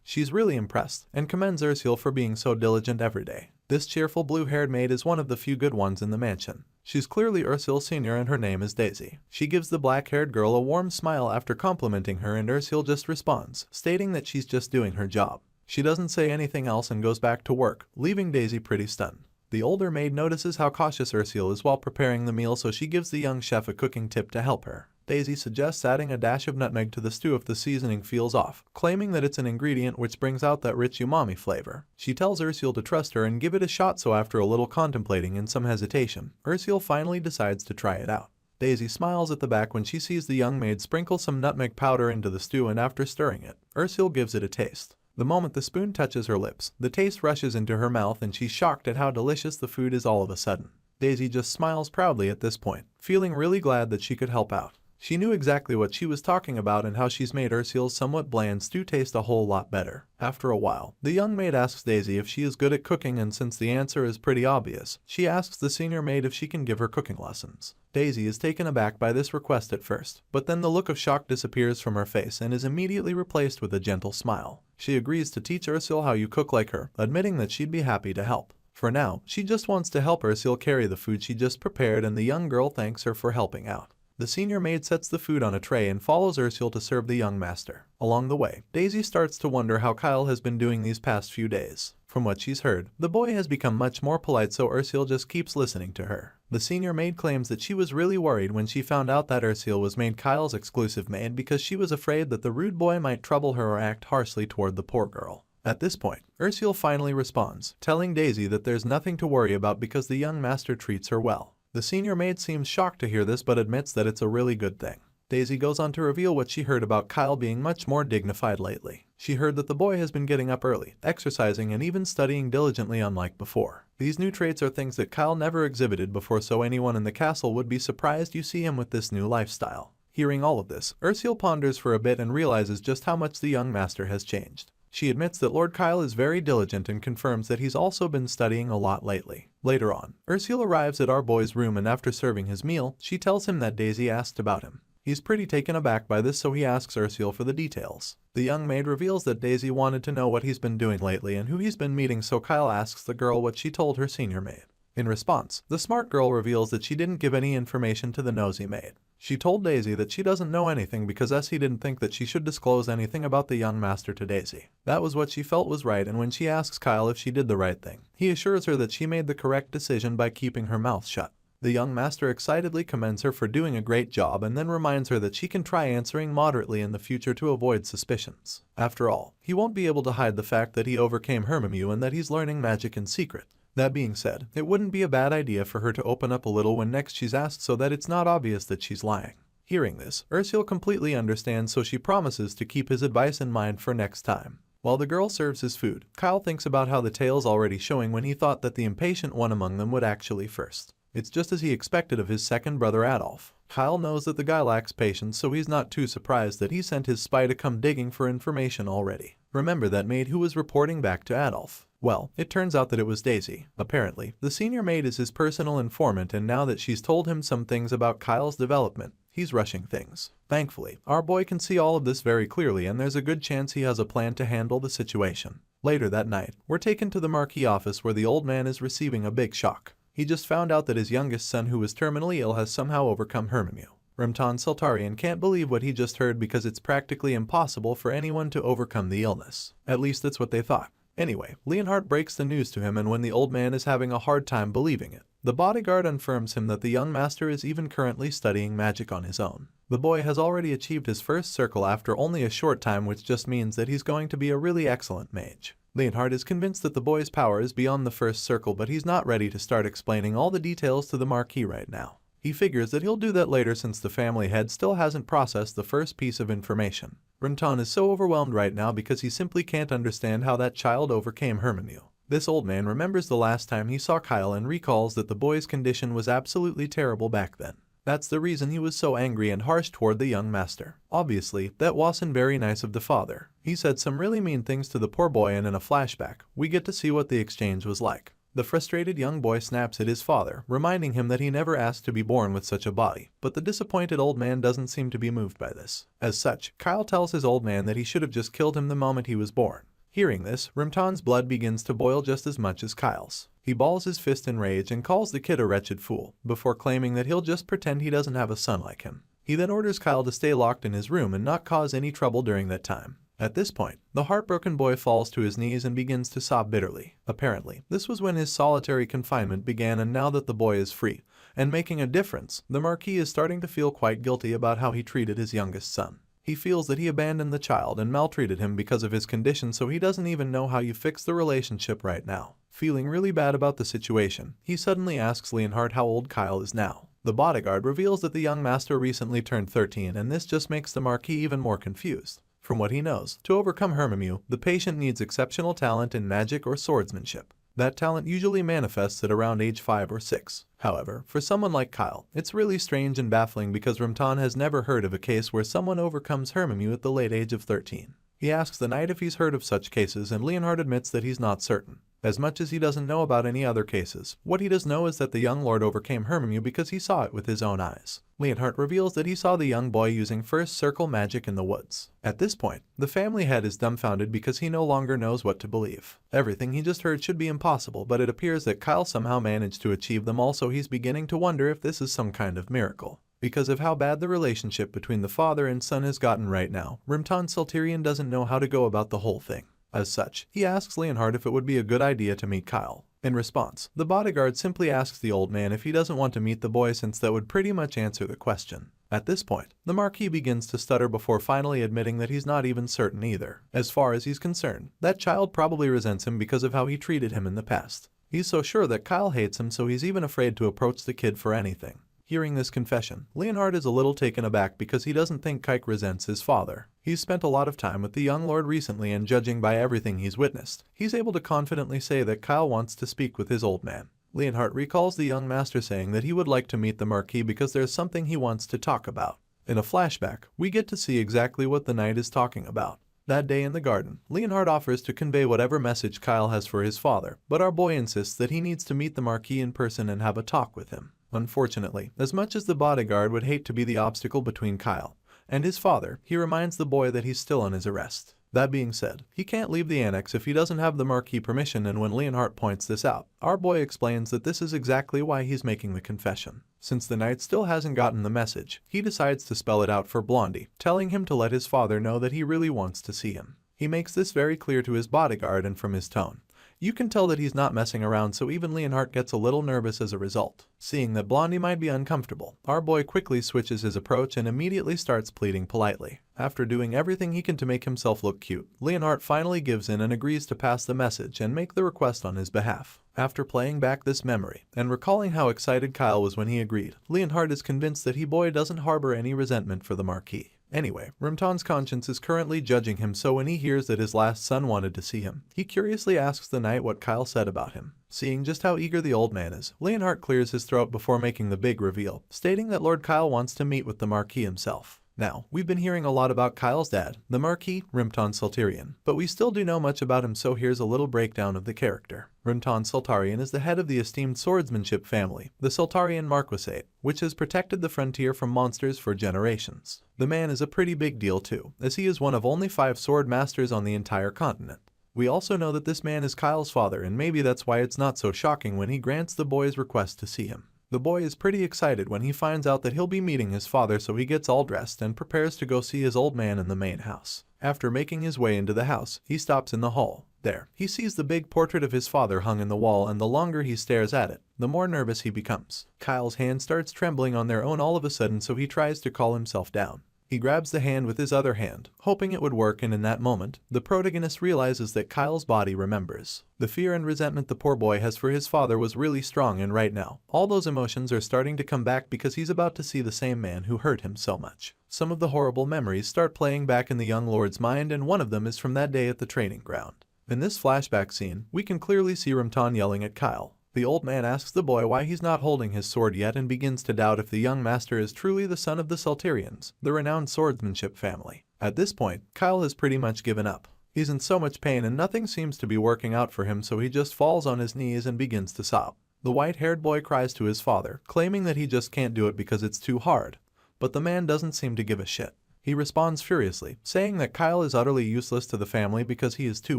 She's really impressed, and commends Ursula for being so diligent every day. This cheerful blue-haired maid is one of the few good ones in the mansion. She's clearly Ursula Sr. and her name is Daisy. She gives the black-haired girl a warm smile after complimenting her, and Ursula just responds, stating that she's just doing her job. She doesn't say anything else and goes back to work, leaving Daisy pretty stunned. The older maid notices how cautious Ursula is while preparing the meal, so she gives the young chef a cooking tip to help her. Daisy suggests adding a dash of nutmeg to the stew if the seasoning feels off, claiming that it's an ingredient which brings out that rich umami flavor. She tells Ursula to trust her and give it a shot, so after a little contemplating and some hesitation, Ursula finally decides to try it out. Daisy smiles at the back when she sees the young maid sprinkle some nutmeg powder into the stew, and after stirring it, Ursula gives it a taste. The moment the spoon touches her lips, the taste rushes into her mouth and she's shocked at how delicious the food is all of a sudden. Daisy just smiles proudly at this point, feeling really glad that she could help out. She knew exactly what she was talking about and how she's made Ursula's somewhat bland stew taste a whole lot better. After a while, the young maid asks Daisy if she is good at cooking, and since the answer is pretty obvious, she asks the senior maid if she can give her cooking lessons. Daisy is taken aback by this request at first, but then the look of shock disappears from her face and is immediately replaced with a gentle smile. She agrees to teach Ursula how you cook like her, admitting that she'd be happy to help. For now, she just wants to help Ursula carry the food she just prepared, and the young girl thanks her for helping out. The senior maid sets the food on a tray and follows Ursula to serve the young master. Along the way, Daisy starts to wonder how Kyle has been doing these past few days. From what she's heard, the boy has become much more polite, so Ursula just keeps listening to her. The senior maid claims that she was really worried when she found out that Ursula was made Kyle's exclusive maid, because she was afraid that the rude boy might trouble her or act harshly toward the poor girl. At this point, Ursula finally responds, telling Daisy that there's nothing to worry about because the young master treats her well. The senior maid seems shocked to hear this, but admits that it's a really good thing. Daisy goes on to reveal what she heard about Kyle being much more dignified lately. She heard that the boy has been getting up early, exercising, and even studying diligently, unlike before. These new traits are things that Kyle never exhibited before, so anyone in the castle would be surprised you see him with this new lifestyle. Hearing all of this, Ursula ponders for a bit and realizes just how much the young master has changed. She admits that Lord Kyle is very diligent and confirms that he's also been studying a lot lately. Later on, Ursula arrives at our boy's room, and after serving his meal, she tells him that Daisy asked about him. He's pretty taken aback by this, so he asks Ursula for the details. The young maid reveals that Daisy wanted to know what he's been doing lately and who he's been meeting, so Kyle asks the girl what she told her senior maid. In response, the smart girl reveals that she didn't give any information to the nosy maid. She told Daisy that she doesn't know anything because he didn't think that she should disclose anything about the young master to Daisy. That was what she felt was right, and when she asks Kyle if she did the right thing, he assures her that she made the correct decision by keeping her mouth shut. The young master excitedly commends her for doing a great job and then reminds her that she can try answering moderately in the future to avoid suspicions. After all, he won't be able to hide the fact that he overcame Hermimu and that he's learning magic in secret. That being said, it wouldn't be a bad idea for her to open up a little when next she's asked, so that it's not obvious that she's lying. Hearing this, Ursula completely understands, so she promises to keep his advice in mind for next time. While the girl serves his food, Kyle thinks about how the tale's already showing when he thought that the impatient one among them would actually first. It's just as he expected of his second brother Adolf. Kyle knows that the guy lacks patience, so he's not too surprised that he sent his spy to come digging for information already. Remember that maid who was reporting back to Adolf? Well, it turns out that it was Daisy. Apparently, the senior maid is his personal informant, and now that she's told him some things about Kyle's development, he's rushing things. Thankfully, our boy can see all of this very clearly, and there's a good chance he has a plan to handle the situation. Later that night, we're taken to the Marquis office where the old man is receiving a big shock. He just found out that his youngest son, who was terminally ill, has somehow overcome Hermimu. Remton Seltarian can't believe what he just heard because it's practically impossible for anyone to overcome the illness. At least that's what they thought. Anyway, Leonhardt breaks the news to him, and when the old man is having a hard time believing it, the bodyguard informs him that the young master is even currently studying magic on his own. The boy has already achieved his first circle after only a short time, which just means that he's going to be a really excellent mage. Leonhardt is convinced that the boy's power is beyond the first circle, but he's not ready to start explaining all the details to the Marquis right now. He figures that he'll do that later since the family head still hasn't processed the first piece of information. Rimton is so overwhelmed right now because he simply can't understand how that child overcame Herminu. This old man remembers the last time he saw Kyle and recalls that the boy's condition was absolutely terrible back then. That's the reason he was so angry and harsh toward the young master. Obviously, that wasn't very nice of the father. He said some really mean things to the poor boy, and in a flashback, we get to see what the exchange was like. The frustrated young boy snaps at his father, reminding him that he never asked to be born with such a body, but the disappointed old man doesn't seem to be moved by this. As such, Kyle tells his old man that he should have just killed him the moment he was born. Hearing this, Rimton's blood begins to boil just as much as Kyle's. He balls his fist in rage and calls the kid a wretched fool, before claiming that he'll just pretend he doesn't have a son like him. He then orders Kyle to stay locked in his room and not cause any trouble during that time. At this point, the heartbroken boy falls to his knees and begins to sob bitterly. Apparently, this was when his solitary confinement began, and now that the boy is free and making a difference, the Marquis is starting to feel quite guilty about how he treated his youngest son. He feels that he abandoned the child and maltreated him because of his condition, so he doesn't even know how you fix the relationship right now. Feeling really bad about the situation, he suddenly asks Leonhardt how old Kyle is now. The bodyguard reveals that the young master recently turned 13, and this just makes the Marquis even more confused. From what he knows, to overcome Herminu, the patient needs exceptional talent in magic or swordsmanship. That talent usually manifests at around age 5 or 6. However, for someone like Kyle, it's really strange and baffling because Rimton has never heard of a case where someone overcomes Herminu at the late age of 13. He asks the knight if he's heard of such cases, and Leonhardt admits that he's not certain. As much as he doesn't know about any other cases, what he does know is that the young lord overcame Herminu because he saw it with his own eyes. Leonhardt reveals that he saw the young boy using first circle magic in the woods. At this point, the family head is dumbfounded because he no longer knows what to believe. Everything he just heard should be impossible, but it appears that Kyle somehow managed to achieve them all, so he's beginning to wonder if this is some kind of miracle. Because of how bad the relationship between the father and son has gotten right now, Rimton Sulturian doesn't know how to go about the whole thing. As such, he asks Leonhardt if it would be a good idea to meet Kyle. In response, the bodyguard simply asks the old man if he doesn't want to meet the boy, since that would pretty much answer the question. At this point, the Marquis begins to stutter before finally admitting that he's not even certain either. As far as he's concerned, that child probably resents him because of how he treated him in the past. He's so sure that Kyle hates him, so he's even afraid to approach the kid for anything. Hearing this confession, Leonhardt is a little taken aback because he doesn't think Kike resents his father. He's spent a lot of time with the young lord recently, and judging by everything he's witnessed, he's able to confidently say that Kyle wants to speak with his old man. Leonhardt recalls the young master saying that he would like to meet the Marquis because there's something he wants to talk about. In a flashback, we get to see exactly what the knight is talking about. That day in the garden, Leonhardt offers to convey whatever message Kyle has for his father, but our boy insists that he needs to meet the Marquis in person and have a talk with him. Unfortunately, as much as the bodyguard would hate to be the obstacle between Kyle and his father, he reminds the boy that he's still on his arrest. That being said, he can't leave the annex if he doesn't have the Marquis permission, and when Leonhardt points this out, our boy explains that this is exactly why he's making the confession. Since the knight still hasn't gotten the message, he decides to spell it out for Blondie, telling him to let his father know that he really wants to see him. He makes this very clear to his bodyguard, and from his tone, you can tell that he's not messing around, so even Leonhardt gets a little nervous as a result. Seeing that Blondie might be uncomfortable, our boy quickly switches his approach and immediately starts pleading politely. After doing everything he can to make himself look cute, Leonhardt finally gives in and agrees to pass the message and make the request on his behalf. After playing back this memory and recalling how excited Kyle was when he agreed, Leonhardt is convinced that boy doesn't harbor any resentment for the Marquis. Anyway, Rimton's conscience is currently judging him, so when he hears that his last son wanted to see him, he curiously asks the knight what Kyle said about him. Seeing just how eager the old man is, Leonhardt clears his throat before making the big reveal, stating that Lord Kyle wants to meet with the Marquis himself. Now, we've been hearing a lot about Kyle's dad, the Marquis Rimton Sulturian, but we still do know much about him, so here's a little breakdown of the character. Rimton Sulturian is the head of the esteemed swordsmanship family, the Sulturian Marquisate, which has protected the frontier from monsters for generations. The man is a pretty big deal too, as he is one of only 5 sword masters on the entire continent. We also know that this man is Kyle's father, and maybe that's why it's not so shocking when he grants the boy's request to see him. The boy is pretty excited when he finds out that he'll be meeting his father, so he gets all dressed and prepares to go see his old man in the main house. After making his way into the house, he stops in the hall, There, he sees the big portrait of his father hung in the wall, and the longer he stares at it, the more nervous he becomes. Kyle's hand starts trembling on their own all of a sudden, so he tries to calm himself down. He grabs the hand with his other hand, hoping it would work, and in that moment, the protagonist realizes that Kyle's body remembers. The fear and resentment the poor boy has for his father was really strong, and right now, all those emotions are starting to come back because he's about to see the same man who hurt him so much. Some of the horrible memories start playing back in the young lord's mind, and one of them is from that day at the training ground. In this flashback scene, we can clearly see Rimton yelling at Kyle. The old man asks the boy why he's not holding his sword yet and begins to doubt if the young master is truly the son of the Salterians, the renowned swordsmanship family. At this point, Kyle has pretty much given up. He's in so much pain and nothing seems to be working out for him, so he just falls on his knees and begins to sob. The white-haired boy cries to his father, claiming that he just can't do it because it's too hard. But the man doesn't seem to give a shit. He responds furiously, saying that Kyle is utterly useless to the family because he is too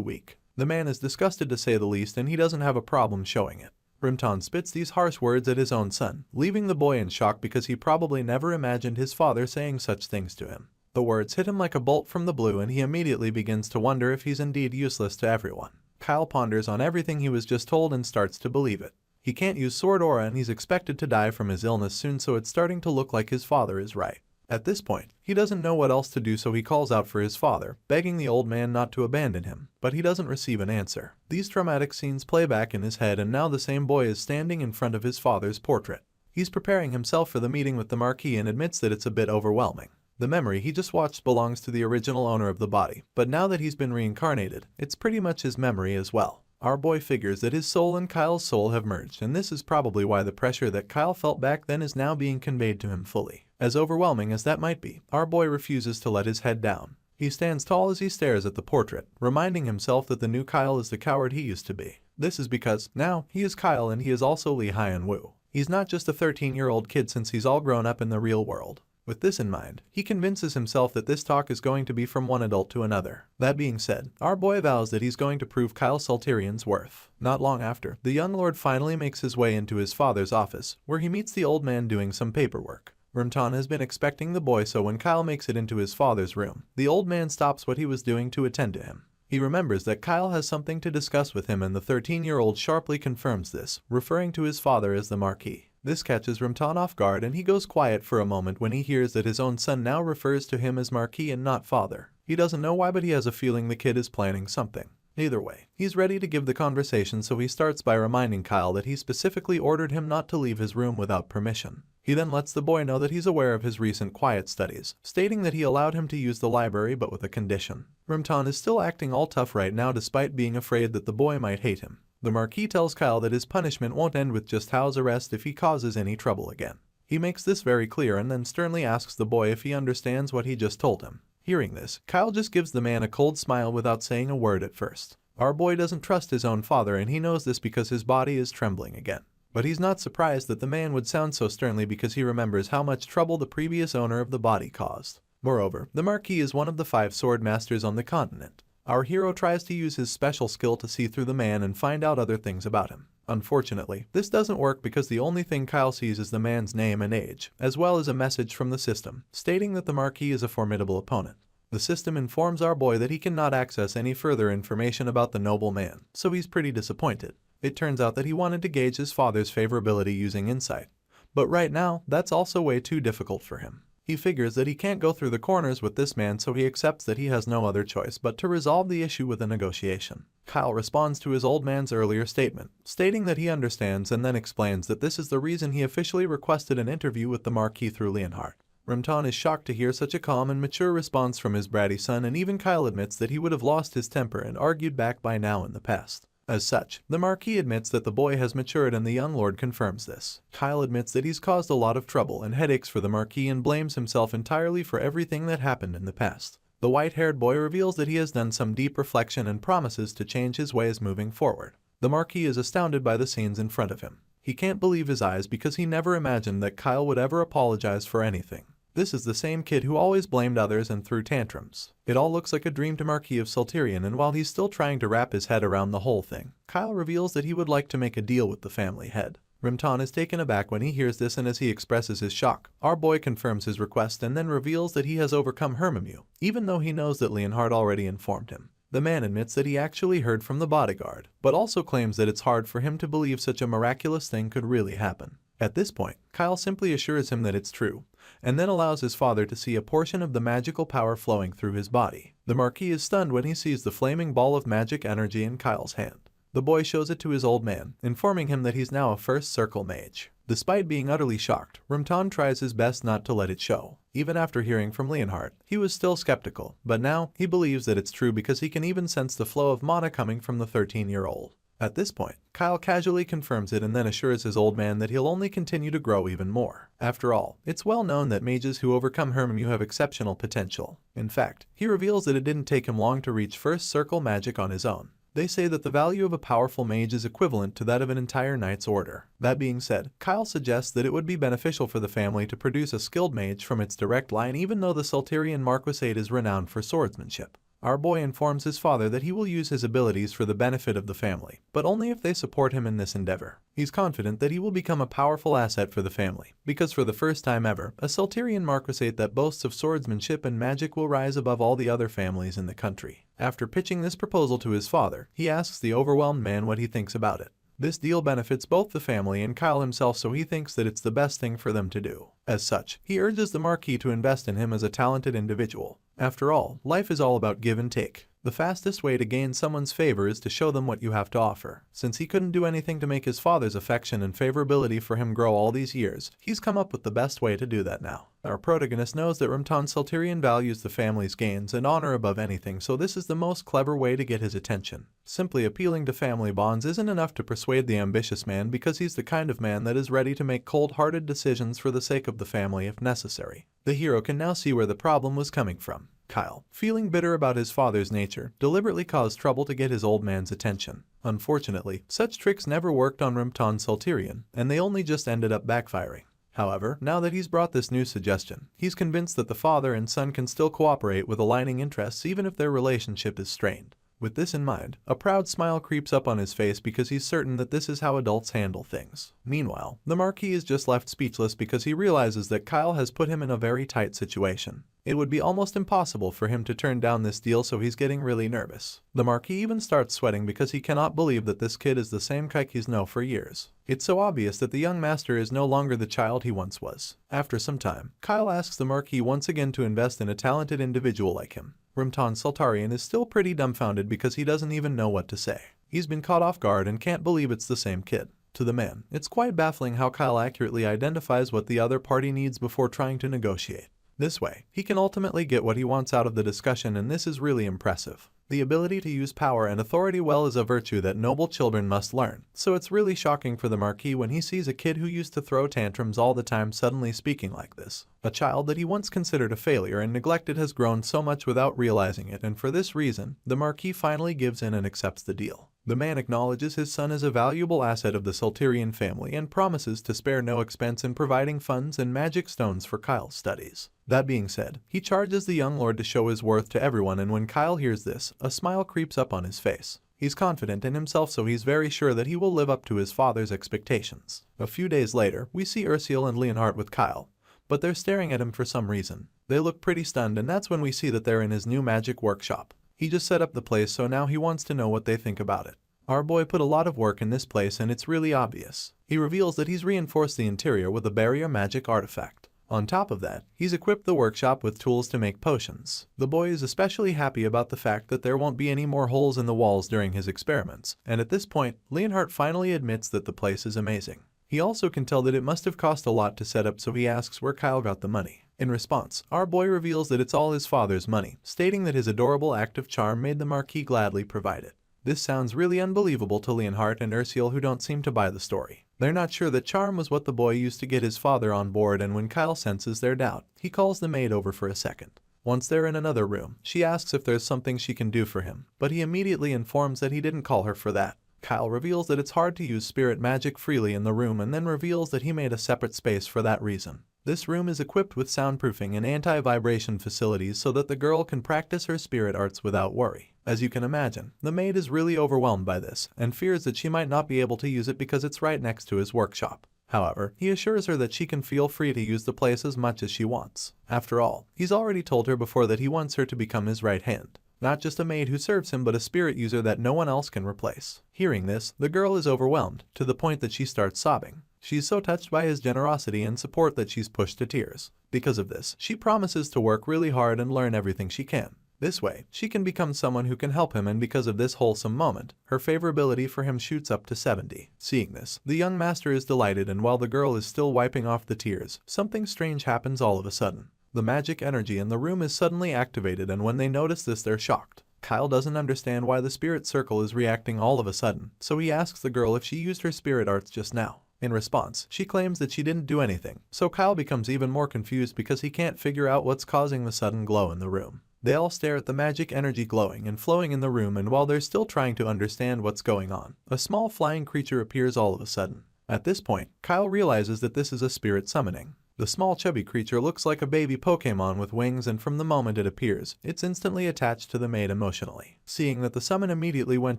weak. The man is disgusted to say the least, and he doesn't have a problem showing it. Rimton spits these harsh words at his own son, leaving the boy in shock because he probably never imagined his father saying such things to him. The words hit him like a bolt from the blue, and he immediately begins to wonder if he's indeed useless to everyone. Kyle ponders on everything he was just told and starts to believe it. He can't use sword aura and he's expected to die from his illness soon, so it's starting to look like his father is right. At this point, he doesn't know what else to do, so he calls out for his father, begging the old man not to abandon him, but he doesn't receive an answer. These traumatic scenes play back in his head, and now the same boy is standing in front of his father's portrait. He's preparing himself for the meeting with the Marquis and admits that it's a bit overwhelming. The memory he just watched belongs to the original owner of the body, but now that he's been reincarnated, it's pretty much his memory as well. Our boy figures that his soul and Kyle's soul have merged, and this is probably why the pressure that Kyle felt back then is now being conveyed to him fully. As overwhelming as that might be, our boy refuses to let his head down. He stands tall as he stares at the portrait, reminding himself that the new Kyle is the coward he used to be. This is because, now, he is Kyle and he is also Lee Hyun-woo. He's not just a 13-year-old kid, since he's all grown up in the real world. With this in mind, he convinces himself that this talk is going to be from one adult to another. That being said, our boy vows that he's going to prove Kyle Salterian's worth. Not long after, the young lord finally makes his way into his father's office, where he meets the old man doing some paperwork. Rimton has been expecting the boy, so when Kyle makes it into his father's room, the old man stops what he was doing to attend to him. He remembers that Kyle has something to discuss with him, and the 13-year-old sharply confirms this, referring to his father as the Marquis. This catches Rimton off guard, and he goes quiet for a moment when he hears that his own son now refers to him as Marquis and not father. He doesn't know why, but he has a feeling the kid is planning something. Either way, he's ready to give the conversation, so he starts by reminding Kyle that he specifically ordered him not to leave his room without permission. He then lets the boy know that he's aware of his recent quiet studies, stating that he allowed him to use the library but with a condition. Rimton is still acting all tough right now despite being afraid that the boy might hate him. The Marquis tells Kyle that his punishment won't end with just house arrest if he causes any trouble again. He makes this very clear and then sternly asks the boy if he understands what he just told him. Hearing this, Kyle just gives the man a cold smile without saying a word at first. Our boy doesn't trust his own father, and he knows this because his body is trembling again. But he's not surprised that the man would sound so sternly because he remembers how much trouble the previous owner of the body caused. Moreover, the Marquis is one of the 5 sword masters on the continent. Our hero tries to use his special skill to see through the man and find out other things about him. Unfortunately, this doesn't work because the only thing Kyle sees is the man's name and age, as well as a message from the system, stating that the Marquis is a formidable opponent. The system informs our boy that he cannot access any further information about the noble man, so he's pretty disappointed. It turns out that he wanted to gauge his father's favorability using insight. But right now, that's also way too difficult for him. He figures that he can't go through the corners with this man, so he accepts that he has no other choice but to resolve the issue with a negotiation. Kyle responds to his old man's earlier statement, stating that he understands, and then explains that this is the reason he officially requested an interview with the Marquis through Leonhardt. Rimton is shocked to hear such a calm and mature response from his bratty son, and even Kyle admits that he would have lost his temper and argued back by now in the past. As such, the Marquis admits that the boy has matured, and the young lord confirms this. Kyle admits that he's caused a lot of trouble and headaches for the Marquis and blames himself entirely for everything that happened in the past. The white-haired boy reveals that he has done some deep reflection and promises to change his ways moving forward. The Marquis is astounded by the scenes in front of him. He can't believe his eyes because he never imagined that Kyle would ever apologize for anything. This is the same kid who always blamed others and threw tantrums. It all looks like a dream to Marquis of Salterian, and while he's still trying to wrap his head around the whole thing, Kyle reveals that he would like to make a deal with the family head. Rimton is taken aback when he hears this, and as he expresses his shock, our boy confirms his request and then reveals that he has overcome Hermimu, even though he knows that Leonhardt already informed him. The man admits that he actually heard from the bodyguard, but also claims that it's hard for him to believe such a miraculous thing could really happen. At this point, Kyle simply assures him that it's true, and then allows his father to see a portion of the magical power flowing through his body. The Marquis is stunned when he sees the flaming ball of magic energy in Kyle's hand. The boy shows it to his old man, informing him that he's now a first circle mage. Despite being utterly shocked, Rumtan tries his best not to let it show. Even after hearing from Leonhardt, he was still skeptical, but now he believes that it's true because he can even sense the flow of mana coming from the 13-year-old. At this point, Kyle casually confirms it and then assures his old man that he'll only continue to grow even more. After all, it's well known that mages who overcome Hermu have exceptional potential. In fact, he reveals that it didn't take him long to reach first circle magic on his own. They say that the value of a powerful mage is equivalent to that of an entire knight's order. That being said, Kyle suggests that it would be beneficial for the family to produce a skilled mage from its direct line even though the Salterian Marquisate is renowned for swordsmanship. Our boy informs his father that he will use his abilities for the benefit of the family, but only if they support him in this endeavor. He's confident that he will become a powerful asset for the family, because for the first time ever, a Salterian Marquisate that boasts of swordsmanship and magic will rise above all the other families in the country. After pitching this proposal to his father, he asks the overwhelmed man what he thinks about it. This deal benefits both the family and Kyle himself, so he thinks that it's the best thing for them to do. As such, he urges the Marquis to invest in him as a talented individual. After all, life is all about give and take. The fastest way to gain someone's favor is to show them what you have to offer. Since he couldn't do anything to make his father's affection and favorability for him grow all these years, he's come up with the best way to do that now. Our protagonist knows that Rumtan Salterian values the family's gains and honor above anything, so this is the most clever way to get his attention. Simply appealing to family bonds isn't enough to persuade the ambitious man, because he's the kind of man that is ready to make cold-hearted decisions for the sake of the family if necessary. The hero can now see where the problem was coming from. Kyle, feeling bitter about his father's nature, deliberately caused trouble to get his old man's attention. Unfortunately, such tricks never worked on Rumtan Salterian, and they only just ended up backfiring. However, now that he's brought this new suggestion, he's convinced that the father and son can still cooperate with aligning interests even if their relationship is strained. With this in mind, a proud smile creeps up on his face because he's certain that this is how adults handle things. Meanwhile, the Marquis is just left speechless because he realizes that Kyle has put him in a very tight situation. It would be almost impossible for him to turn down this deal, so he's getting really nervous. The Marquis even starts sweating because he cannot believe that this kid is the same kike he's known for years. It's so obvious that the young master is no longer the child he once was. After some time, Kyle asks the Marquis once again to invest in a talented individual like him. Rumtan Salterian is still pretty dumbfounded because he doesn't even know what to say. He's been caught off guard and can't believe it's the same kid. To the man, it's quite baffling how Kyle accurately identifies what the other party needs before trying to negotiate. This way, he can ultimately get what he wants out of the discussion, and this is really impressive. The ability to use power and authority well is a virtue that noble children must learn, so it's really shocking for the Marquis when he sees a kid who used to throw tantrums all the time suddenly speaking like this. A child that he once considered a failure and neglected has grown so much without realizing it, and for this reason, the Marquis finally gives in and accepts the deal. The man acknowledges his son as a valuable asset of the Salterian family and promises to spare no expense in providing funds and magic stones for Kyle's studies. That being said, he charges the young lord to show his worth to everyone, and when Kyle hears this, a smile creeps up on his face. He's confident in himself, so he's very sure that he will live up to his father's expectations. A few days later, we see Ursiel and Leonhardt with Kyle, but they're staring at him for some reason. They look pretty stunned, and that's when we see that they're in his new magic workshop. He just set up the place, so now he wants to know what they think about it. Our boy put a lot of work in this place, and it's really obvious. He reveals that he's reinforced the interior with a barrier magic artifact. On top of that, he's equipped the workshop with tools to make potions. The boy is especially happy about the fact that there won't be any more holes in the walls during his experiments, and at this point, Leonhardt finally admits that the place is amazing. He also can tell that it must have cost a lot to set up, so he asks where Kyle got the money. In response, our boy reveals that it's all his father's money, stating that his adorable act of charm made the Marquis gladly provide it. This sounds really unbelievable to Leonhardt and Ursiel, who don't seem to buy the story. They're not sure that charm was what the boy used to get his father on board, and when Kyle senses their doubt, he calls the maid over for a second. Once they're in another room, she asks if there's something she can do for him, but he immediately informs that he didn't call her for that. Kyle reveals that it's hard to use spirit magic freely in the room, and then reveals that he made a separate space for that reason. This room is equipped with soundproofing and anti-vibration facilities so that the girl can practice her spirit arts without worry. As you can imagine, the maid is really overwhelmed by this and fears that she might not be able to use it because it's right next to his workshop. However, he assures her that she can feel free to use the place as much as she wants. After all, he's already told her before that he wants her to become his right hand. Not just a maid who serves him but a spirit user that no one else can replace. Hearing this, the girl is overwhelmed, to the point that she starts sobbing. She's so touched by his generosity and support that she's pushed to tears. Because of this, she promises to work really hard and learn everything she can. This way, she can become someone who can help him, and because of this wholesome moment, her favorability for him shoots up to 70. Seeing this, the young master is delighted, and while the girl is still wiping off the tears, something strange happens all of a sudden. The magic energy in the room is suddenly activated, and when they notice this, they're shocked. Kyle doesn't understand why the spirit circle is reacting all of a sudden, so he asks the girl if she used her spirit arts just now. In response, she claims that she didn't do anything, so Kyle becomes even more confused because he can't figure out what's causing the sudden glow in the room. They all stare at the magic energy glowing and flowing in the room, and while they're still trying to understand what's going on, a small flying creature appears all of a sudden. At this point, Kyle realizes that this is a spirit summoning. The small chubby creature looks like a baby Pokemon with wings, and from the moment it appears, it's instantly attached to the maid emotionally. Seeing that the summon immediately went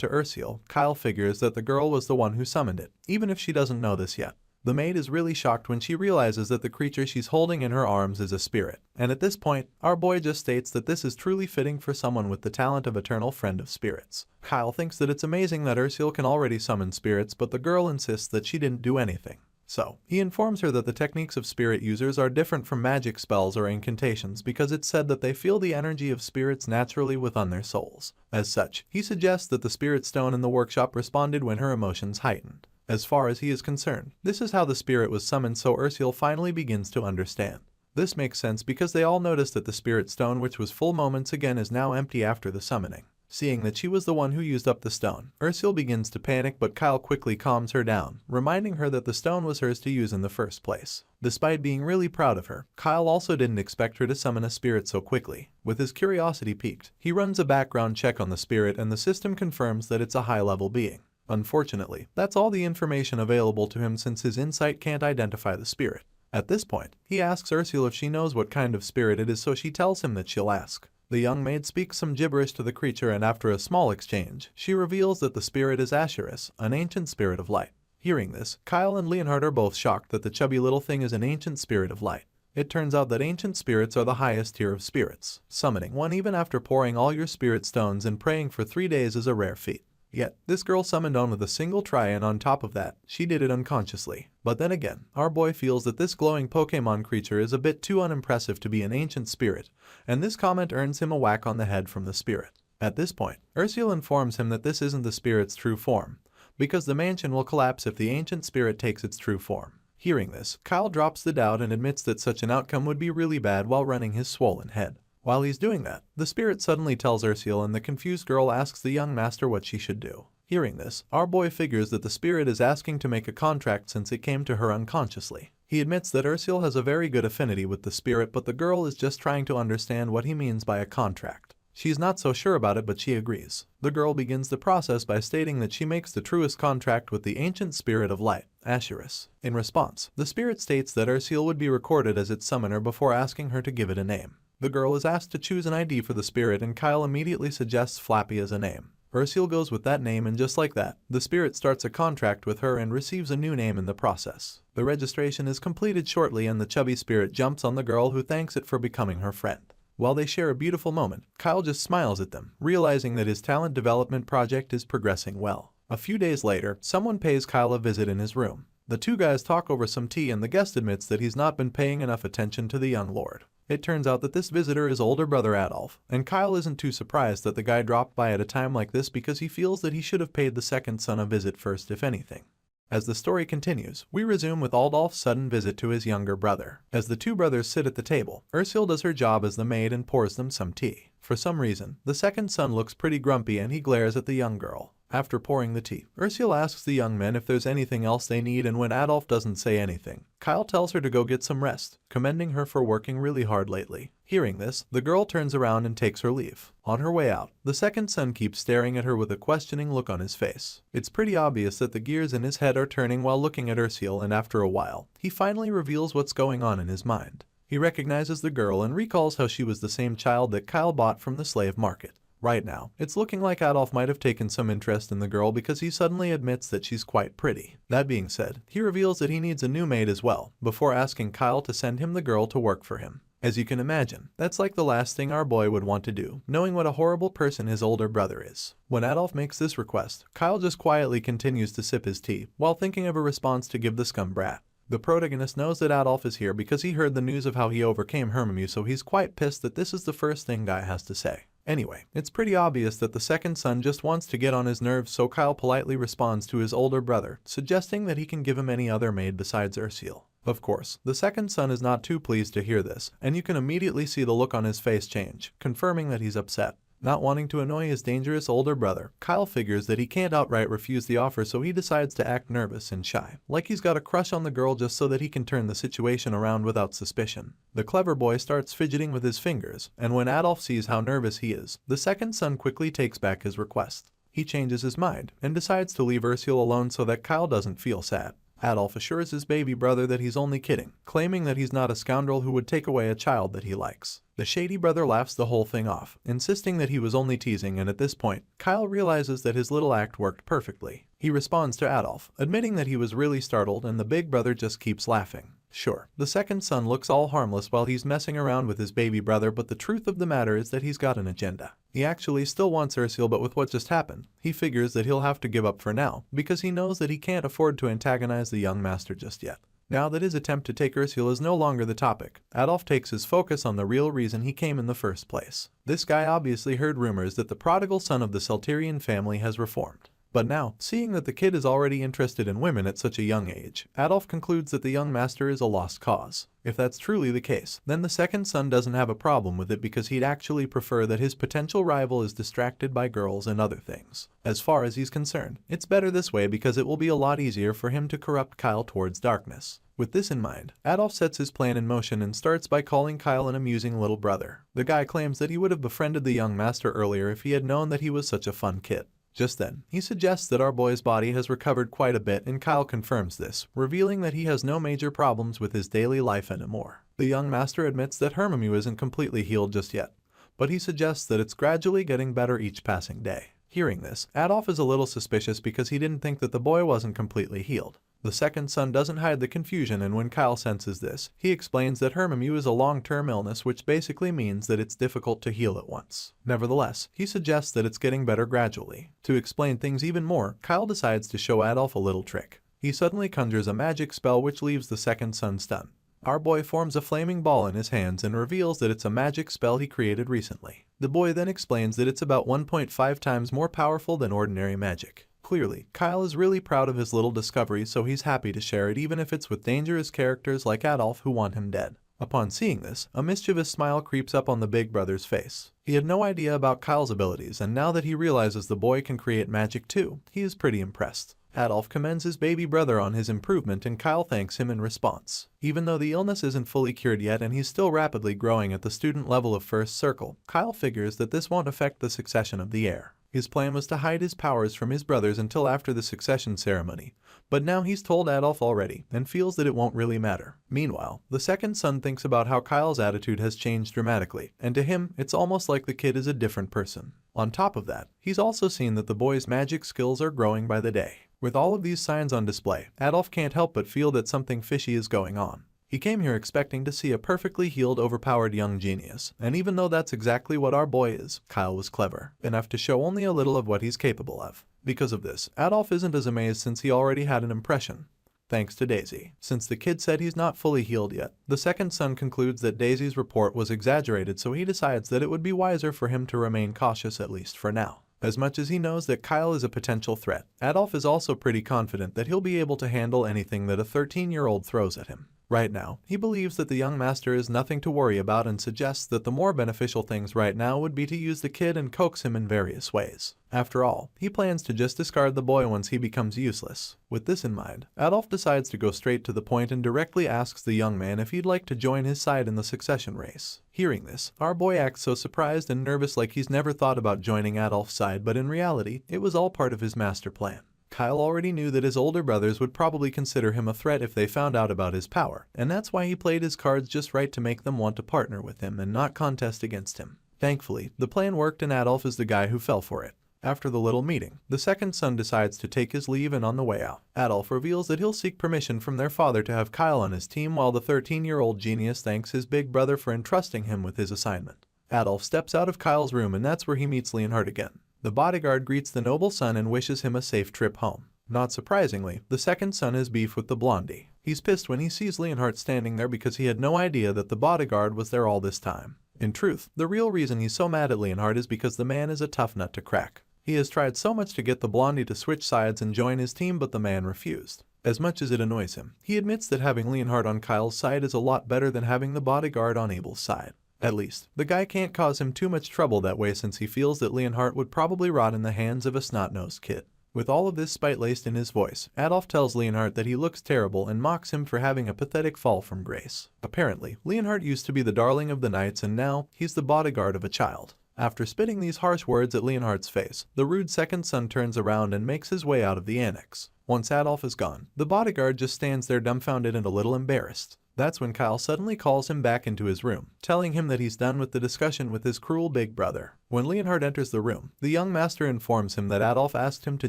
to Ursul, Kyle figures that the girl was the one who summoned it, even if she doesn't know this yet. The maid is really shocked when she realizes that the creature she's holding in her arms is a spirit, and at this point, our boy just states that this is truly fitting for someone with the talent of eternal friend of spirits. Kyle thinks that it's amazing that Ursul can already summon spirits, but the girl insists that she didn't do anything. So, he informs her that the techniques of spirit users are different from magic spells or incantations because it's said that they feel the energy of spirits naturally within their souls. As such, he suggests that the spirit stone in the workshop responded when her emotions heightened. As far as he is concerned, this is how the spirit was summoned, so Ursul finally begins to understand. This makes sense because they all notice that the spirit stone, which was full moments again, is now empty after the summoning. Seeing that she was the one who used up the stone, Ursul begins to panic, but Kyle quickly calms her down, reminding her that the stone was hers to use in the first place. Despite being really proud of her, Kyle also didn't expect her to summon a spirit so quickly. With his curiosity piqued, he runs a background check on the spirit, and the system confirms that it's a high-level being. Unfortunately, that's all the information available to him since his insight can't identify the spirit. At this point, he asks Ursul if she knows what kind of spirit it is, so she tells him that she'll ask. The young maid speaks some gibberish to the creature, and after a small exchange, she reveals that the spirit is Asura, an ancient spirit of light. Hearing this, Kyle and Leonhard are both shocked that the chubby little thing is an ancient spirit of light. It turns out that ancient spirits are the highest tier of spirits. Summoning one even after pouring all your spirit stones and praying for 3 days is a rare feat. Yet, this girl summoned on with a single try, and on top of that, she did it unconsciously. But then again, our boy feels that this glowing Pokemon creature is a bit too unimpressive to be an ancient spirit, and this comment earns him a whack on the head from the spirit. At this point, Ursul informs him that this isn't the spirit's true form, because the mansion will collapse if the ancient spirit takes its true form. Hearing this, Kyle drops the doubt and admits that such an outcome would be really bad while running his swollen head. While he's doing that, the spirit suddenly tells Ursul, and the confused girl asks the young master what she should do. Hearing this, our boy figures that the spirit is asking to make a contract since it came to her unconsciously. He admits that Ursul has a very good affinity with the spirit, but the girl is just trying to understand what he means by a contract. She's not so sure about it, but she agrees. The girl begins the process by stating that she makes the truest contract with the ancient spirit of light, Asura. In response, the spirit states that Ursul would be recorded as its summoner before asking her to give it a name. The girl is asked to choose an ID for the spirit, and Kyle immediately suggests Flappy as a name. Ursul goes with that name, and just like that, the spirit starts a contract with her and receives a new name in the process. The registration is completed shortly, and the chubby spirit jumps on the girl, who thanks it for becoming her friend. While they share a beautiful moment, Kyle just smiles at them, realizing that his talent development project is progressing well. A few days later, someone pays Kyle a visit in his room. The two guys talk over some tea, and the guest admits that he's not been paying enough attention to the young lord. It turns out that this visitor is older brother Adolf, and Kyle isn't too surprised that the guy dropped by at a time like this because he feels that he should have paid the second son a visit first, if anything. As the story continues, we resume with Adolf's sudden visit to his younger brother. As the two brothers sit at the table, Ursul does her job as the maid and pours them some tea. For some reason, the second son looks pretty grumpy and he glares at the young girl. After pouring the tea, Ursul asks the young men if there's anything else they need, and when Adolf doesn't say anything, Kyle tells her to go get some rest, commending her for working really hard lately. Hearing this, the girl turns around and takes her leave. On her way out, the second son keeps staring at her with a questioning look on his face. It's pretty obvious that the gears in his head are turning while looking at Ursul, and after a while, he finally reveals what's going on in his mind. He recognizes the girl and recalls how she was the same child that Kyle bought from the slave market. Right now, it's looking like Adolf might have taken some interest in the girl because he suddenly admits that she's quite pretty. That being said, he reveals that he needs a new maid as well, before asking Kyle to send him the girl to work for him. As you can imagine, that's like the last thing our boy would want to do, knowing what a horrible person his older brother is. When Adolf makes this request, Kyle just quietly continues to sip his tea, while thinking of a response to give the scum brat. The protagonist knows that Adolf is here because he heard the news of how he overcame Hermimu, so he's quite pissed that this is the first thing Guy has to say. Anyway, it's pretty obvious that the second son just wants to get on his nerves, so Kyle politely responds to his older brother, suggesting that he can give him any other maid besides Ursule. Of course, the second son is not too pleased to hear this, and you can immediately see the look on his face change, confirming that he's upset. Not wanting to annoy his dangerous older brother, Kyle figures that he can't outright refuse the offer, so he decides to act nervous and shy, like he's got a crush on the girl just so that he can turn the situation around without suspicion. The clever boy starts fidgeting with his fingers, and when Adolf sees how nervous he is, the second son quickly takes back his request. He changes his mind, and decides to leave Ursule alone so that Kyle doesn't feel sad. Adolf assures his baby brother that he's only kidding, claiming that he's not a scoundrel who would take away a child that he likes. The shady brother laughs the whole thing off, insisting that he was only teasing, and at this point, Kyle realizes that his little act worked perfectly. He responds to Adolf, admitting that he was really startled, and the big brother just keeps laughing. Sure, the second son looks all harmless while he's messing around with his baby brother, but the truth of the matter is that he's got an agenda. He actually still wants Ursule, but with what just happened, he figures that he'll have to give up for now, because he knows that he can't afford to antagonize the young master just yet. Now that his attempt to take Ursule is no longer the topic, Adolf takes his focus on the real reason he came in the first place. This guy obviously heard rumors that the prodigal son of the Salterian family has reformed. But now, seeing that the kid is already interested in women at such a young age, Adolf concludes that the young master is a lost cause. If that's truly the case, then the second son doesn't have a problem with it, because he'd actually prefer that his potential rival is distracted by girls and other things. As far as he's concerned, it's better this way because it will be a lot easier for him to corrupt Kyle towards darkness. With this in mind, Adolf sets his plan in motion and starts by calling Kyle an amusing little brother. The guy claims that he would have befriended the young master earlier if he had known that he was such a fun kid. Just then, he suggests that our boy's body has recovered quite a bit, and Kyle confirms this, revealing that he has no major problems with his daily life anymore. The young master admits that Hermimu isn't completely healed just yet, but he suggests that it's gradually getting better each passing day. Hearing this, Adolf is a little suspicious because he didn't think that the boy wasn't completely healed. The second son doesn't hide the confusion, and when Kyle senses this, he explains that Hermimu is a long-term illness, which basically means that it's difficult to heal at once. Nevertheless, he suggests that it's getting better gradually. To explain things even more, Kyle decides to show Adolf a little trick. He suddenly conjures a magic spell which leaves the second son stunned. Our boy forms a flaming ball in his hands and reveals that it's a magic spell he created recently. The boy then explains that it's about 1.5 times more powerful than ordinary magic. Clearly, Kyle is really proud of his little discovery, so he's happy to share it, even if it's with dangerous characters like Adolf who want him dead. Upon seeing this, a mischievous smile creeps up on the big brother's face. He had no idea about Kyle's abilities, and now that he realizes the boy can create magic too, he is pretty impressed. Adolf commends his baby brother on his improvement, and Kyle thanks him in response. Even though the illness isn't fully cured yet and he's still rapidly growing at the student level of first circle, Kyle figures that this won't affect the succession of the heir. His plan was to hide his powers from his brothers until after the succession ceremony, but now he's told Adolf already and feels that it won't really matter. Meanwhile, the second son thinks about how Kyle's attitude has changed dramatically, and to him, it's almost like the kid is a different person. On top of that, he's also seen that the boy's magic skills are growing by the day. With all of these signs on display, Adolf can't help but feel that something fishy is going on. He came here expecting to see a perfectly healed, overpowered young genius, and even though that's exactly what our boy is, Kyle was clever enough to show only a little of what he's capable of. Because of this, Adolf isn't as amazed since he already had an impression, thanks to Daisy. Since the kid said he's not fully healed yet, the second son concludes that Daisy's report was exaggerated, so he decides that it would be wiser for him to remain cautious, at least for now. As much as he knows that Kyle is a potential threat, Adolf is also pretty confident that he'll be able to handle anything that a 13-year-old throws at him. Right now, he believes that the young master is nothing to worry about and suggests that the more beneficial things right now would be to use the kid and coax him in various ways. After all, he plans to just discard the boy once he becomes useless. With this in mind, Adolf decides to go straight to the point and directly asks the young man if he'd like to join his side in the succession race. Hearing this, our boy acts so surprised and nervous, like he's never thought about joining Adolf's side, but in reality, it was all part of his master plan. Kyle already knew that his older brothers would probably consider him a threat if they found out about his power, and that's why he played his cards just right to make them want to partner with him and not contest against him. Thankfully, the plan worked and Adolf is the guy who fell for it. After the little meeting, the second son decides to take his leave, and on the way out, Adolf reveals that he'll seek permission from their father to have Kyle on his team, while the 13-year-old genius thanks his big brother for entrusting him with his assignment. Adolf steps out of Kyle's room, and that's where he meets Leonhardt again. The bodyguard greets the noble son and wishes him a safe trip home. Not surprisingly, the second son has beef with the blondie. He's pissed when he sees Leonhardt standing there because he had no idea that the bodyguard was there all this time. In truth, the real reason he's so mad at Leonhardt is because the man is a tough nut to crack. He has tried so much to get the blondie to switch sides and join his team, but the man refused. As much as it annoys him, he admits that having Leonhardt on Kyle's side is a lot better than having the bodyguard on Abel's side. At least, the guy can't cause him too much trouble that way, since he feels that Leonhardt would probably rot in the hands of a snot-nosed kid. With all of this spite laced in his voice, Adolf tells Leonhardt that he looks terrible and mocks him for having a pathetic fall from grace. Apparently, Leonhardt used to be the darling of the knights, and now he's the bodyguard of a child. After spitting these harsh words at Leonhardt's face, the rude second son turns around and makes his way out of the annex. Once Adolf is gone, the bodyguard just stands there dumbfounded and a little embarrassed. That's when Kyle suddenly calls him back into his room, telling him that he's done with the discussion with his cruel big brother. When Leonhardt enters the room, the young master informs him that Adolf asked him to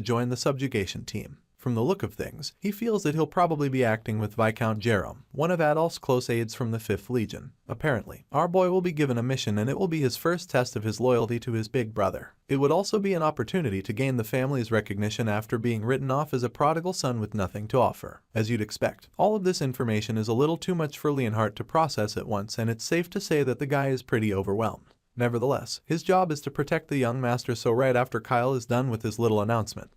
join the subjugation team. From the look of things, he feels that he'll probably be acting with Viscount Jerome, one of Adolf's close aides from the 5th Legion. Apparently, our boy will be given a mission, and it will be his first test of his loyalty to his big brother. It would also be an opportunity to gain the family's recognition after being written off as a prodigal son with nothing to offer. As you'd expect, all of this information is a little too much for Leonhardt to process at once, and it's safe to say that the guy is pretty overwhelmed. Nevertheless, his job is to protect the young master, so right after Kyle is done with his little announcement,